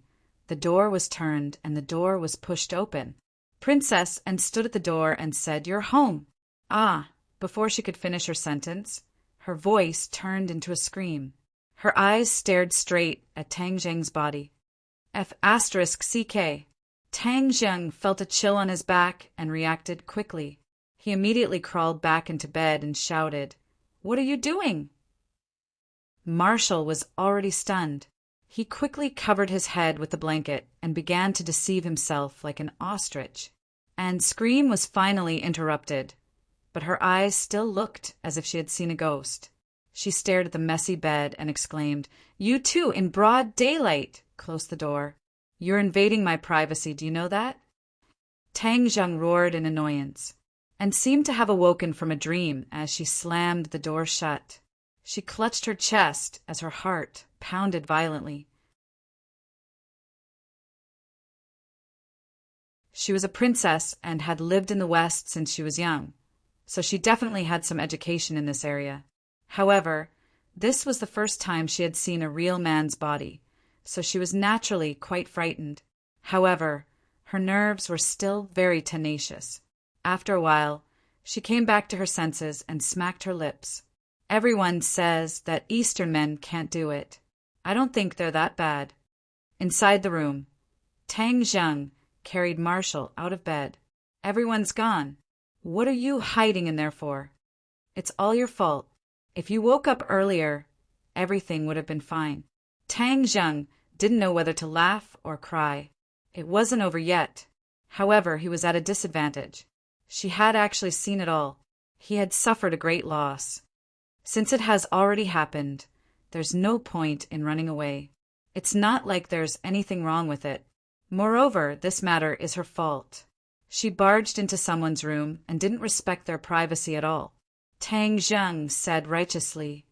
the door was turned and the door was pushed open. Princess and stood at the door and said, "You're home." Ah! Before she could finish her sentence, her voice turned into a scream. Her eyes stared straight at Tang Zheng's body. F***CK. Tang Zheng felt a chill on his back and reacted quickly. He immediately crawled back into bed and shouted, "What are you doing?" Marshall was already stunned. He quickly covered his head with the blanket and began to deceive himself like an ostrich. Anne's scream was finally interrupted, but her eyes still looked as if she had seen a ghost. She stared at the messy bed and exclaimed, "You too, in broad daylight!" Closed the door. "You're invading my privacy, do you know that?" Tang Zheng roared in annoyance, and seemed to have awoken from a dream as she slammed the door shut. She clutched her chest as her heart pounded violently. She was a princess and had lived in the West since she was young, so she definitely had some education in this area. However, this was the first time she had seen a real man's body, so she was naturally quite frightened. However, her nerves were still very tenacious. After a while, she came back to her senses and smacked her lips. "Everyone says that Eastern men can't do it. I don't think they're that bad." Inside the room, Tang Zheng carried Marshall out of bed. Everyone's gone. What are you hiding in there for? It's all your fault. If you woke up earlier, everything would have been fine. Tang Zheng didn't know whether to laugh or cry. It wasn't over yet. However, he was at a disadvantage. She had actually seen it all. He had suffered a great loss. Since it has already happened, there's no point in running away. It's not like there's anything wrong with it. Moreover, this matter is her fault. She barged into someone's room and didn't respect their privacy at all. Tang Zheng said righteously,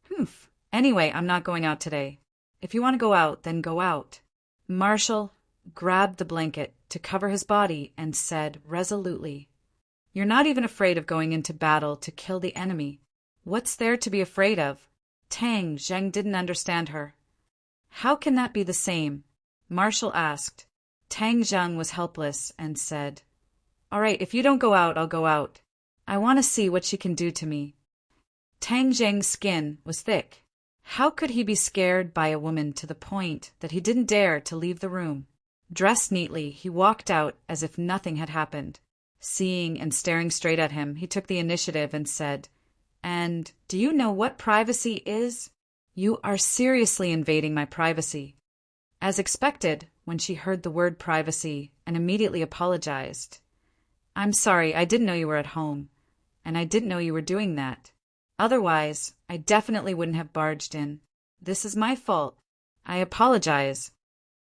"Humph. Anyway, I'm not going out today. If you want to go out, then go out." Marshall grabbed the blanket to cover his body and said resolutely, "You're not even afraid of going into battle to kill the enemy. What's there to be afraid of?" Tang Zheng didn't understand her. "How can that be the same?" Marshall asked. Tang Zheng was helpless and said, "All right, if you don't go out, I'll go out. I want to see what she can do to me." Tang Zheng's skin was thick. How could he be scared by a woman to the point that he didn't dare to leave the room? Dressed neatly, he walked out as if nothing had happened. Seeing and staring straight at him, he took the initiative and said, "And do you know what privacy is? You are seriously invading my privacy." As expected, when she heard the word privacy and immediately apologized. "I'm sorry, I didn't know you were at home, and I didn't know you were doing that. Otherwise, I definitely wouldn't have barged in. This is my fault. I apologize."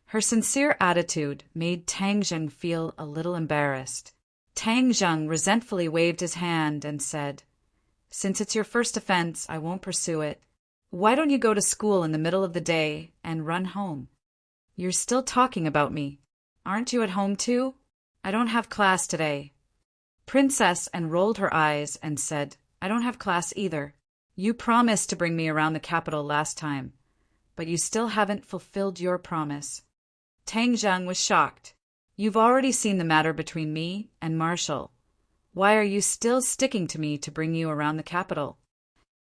Her sincere attitude made Tang Zheng feel a little embarrassed. Tang Zheng resentfully waved his hand and said, "Since it's your first offense, I won't pursue it. Why don't you go to school in the middle of the day and run home? You're still talking about me. Aren't you at home too? I don't have class today." Princess Anne rolled her eyes and said, "I don't have class either. You promised to bring me around the capital last time, but you still haven't fulfilled your promise." Tang Zheng was shocked. "You've already seen the matter between me and Marshall. Why are you still sticking to me to bring you around the capital?"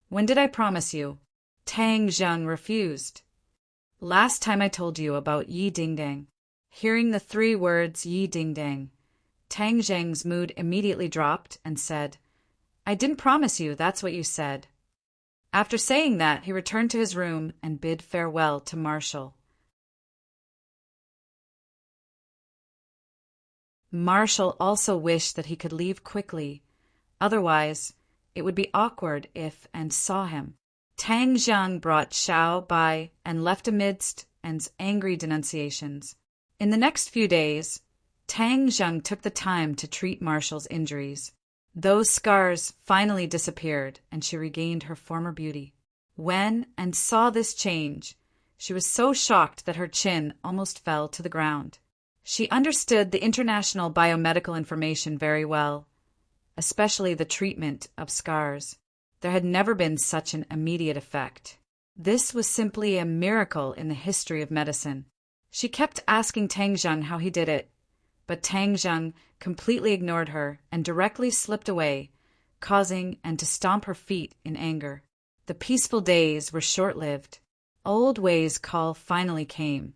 "When did I promise you?" Tang Zheng refused. "Last time I told you about Yi Dingdang." Hearing the 3 words Yi Dingdang, Tang Zheng's mood immediately dropped and said, "I didn't promise you, that's what you said." After saying that, he returned to his room and bid farewell to Marshall. Marshall also wished that he could leave quickly, otherwise it would be awkward if Anne saw him. Tang Zheng brought Xiao Bai and left amidst Anne's angry denunciations. In the next few days, Tang Zheng took the time to treat Marshall's injuries. Those scars finally disappeared and she regained her former beauty. When Anne saw this change, she was so shocked that her chin almost fell to the ground. She understood the international biomedical information very well, especially the treatment of scars. There had never been such an immediate effect. This was simply a miracle in the history of medicine. She kept asking Tang Zheng how he did it, but Tang Zheng completely ignored her and directly slipped away, causing Anne to stomp her feet in anger. The peaceful days were short-lived. Old Wei's call finally came,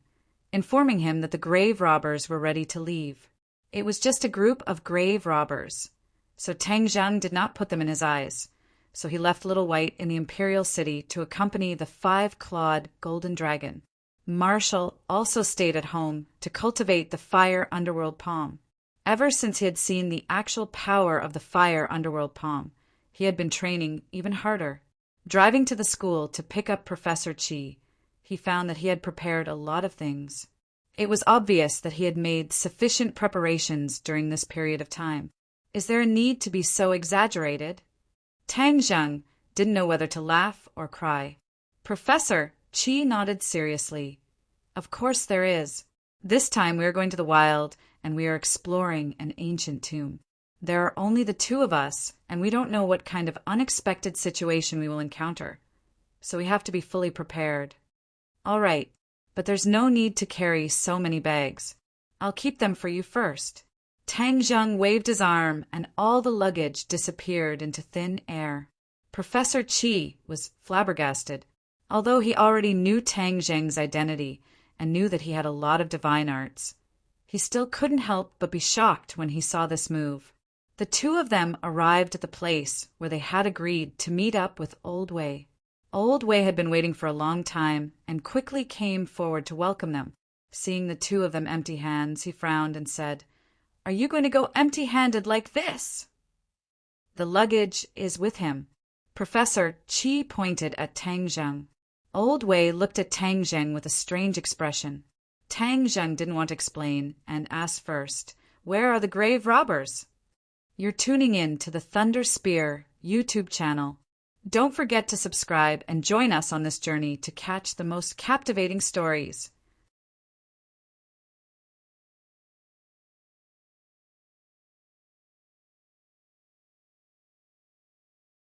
informing him that the grave robbers were ready to leave. It was just a group of grave robbers, so Tang Zheng did not put them in his eyes. So he left Little White in the imperial city to accompany the 5-clawed golden dragon. Marshall also stayed at home to cultivate the fire underworld palm. Ever since he had seen the actual power of the fire underworld palm, he had been training even harder. Driving to the school to pick up Professor Qi, he found that he had prepared a lot of things. It was obvious that he had made sufficient preparations during this period of time. Is there a need to be so exaggerated? Tang Zheng didn't know whether to laugh or cry. "Professor," Qi nodded seriously. "Of course there is. This time we are going to the wild and we are exploring an ancient tomb. There are only the 2 of us, and we don't know what kind of unexpected situation we will encounter, so we have to be fully prepared." "All right, but there's no need to carry so many bags. I'll keep them for you first." Tang Zheng waved his arm and all the luggage disappeared into thin air. Professor Qi was flabbergasted. Although he already knew Tang Zheng's identity and knew that he had a lot of divine arts, He still couldn't help but be shocked when he saw this move. The two of them arrived at the place where they had agreed to meet up with Old Wei. Old Wei had been waiting for a long time and quickly came forward to welcome them. Seeing the two of them empty hands, he frowned and said, "Are you going to go empty-handed like this?" "The luggage is with him." Professor Qi pointed at Tang Zheng. Old Wei looked at Tang Zheng with a strange expression. Tang Zheng didn't want to explain and asked first, "Where are the grave robbers?" You're tuning in to the Thunder Spear YouTube channel. Don't forget to subscribe and join us on this journey to catch the most captivating stories.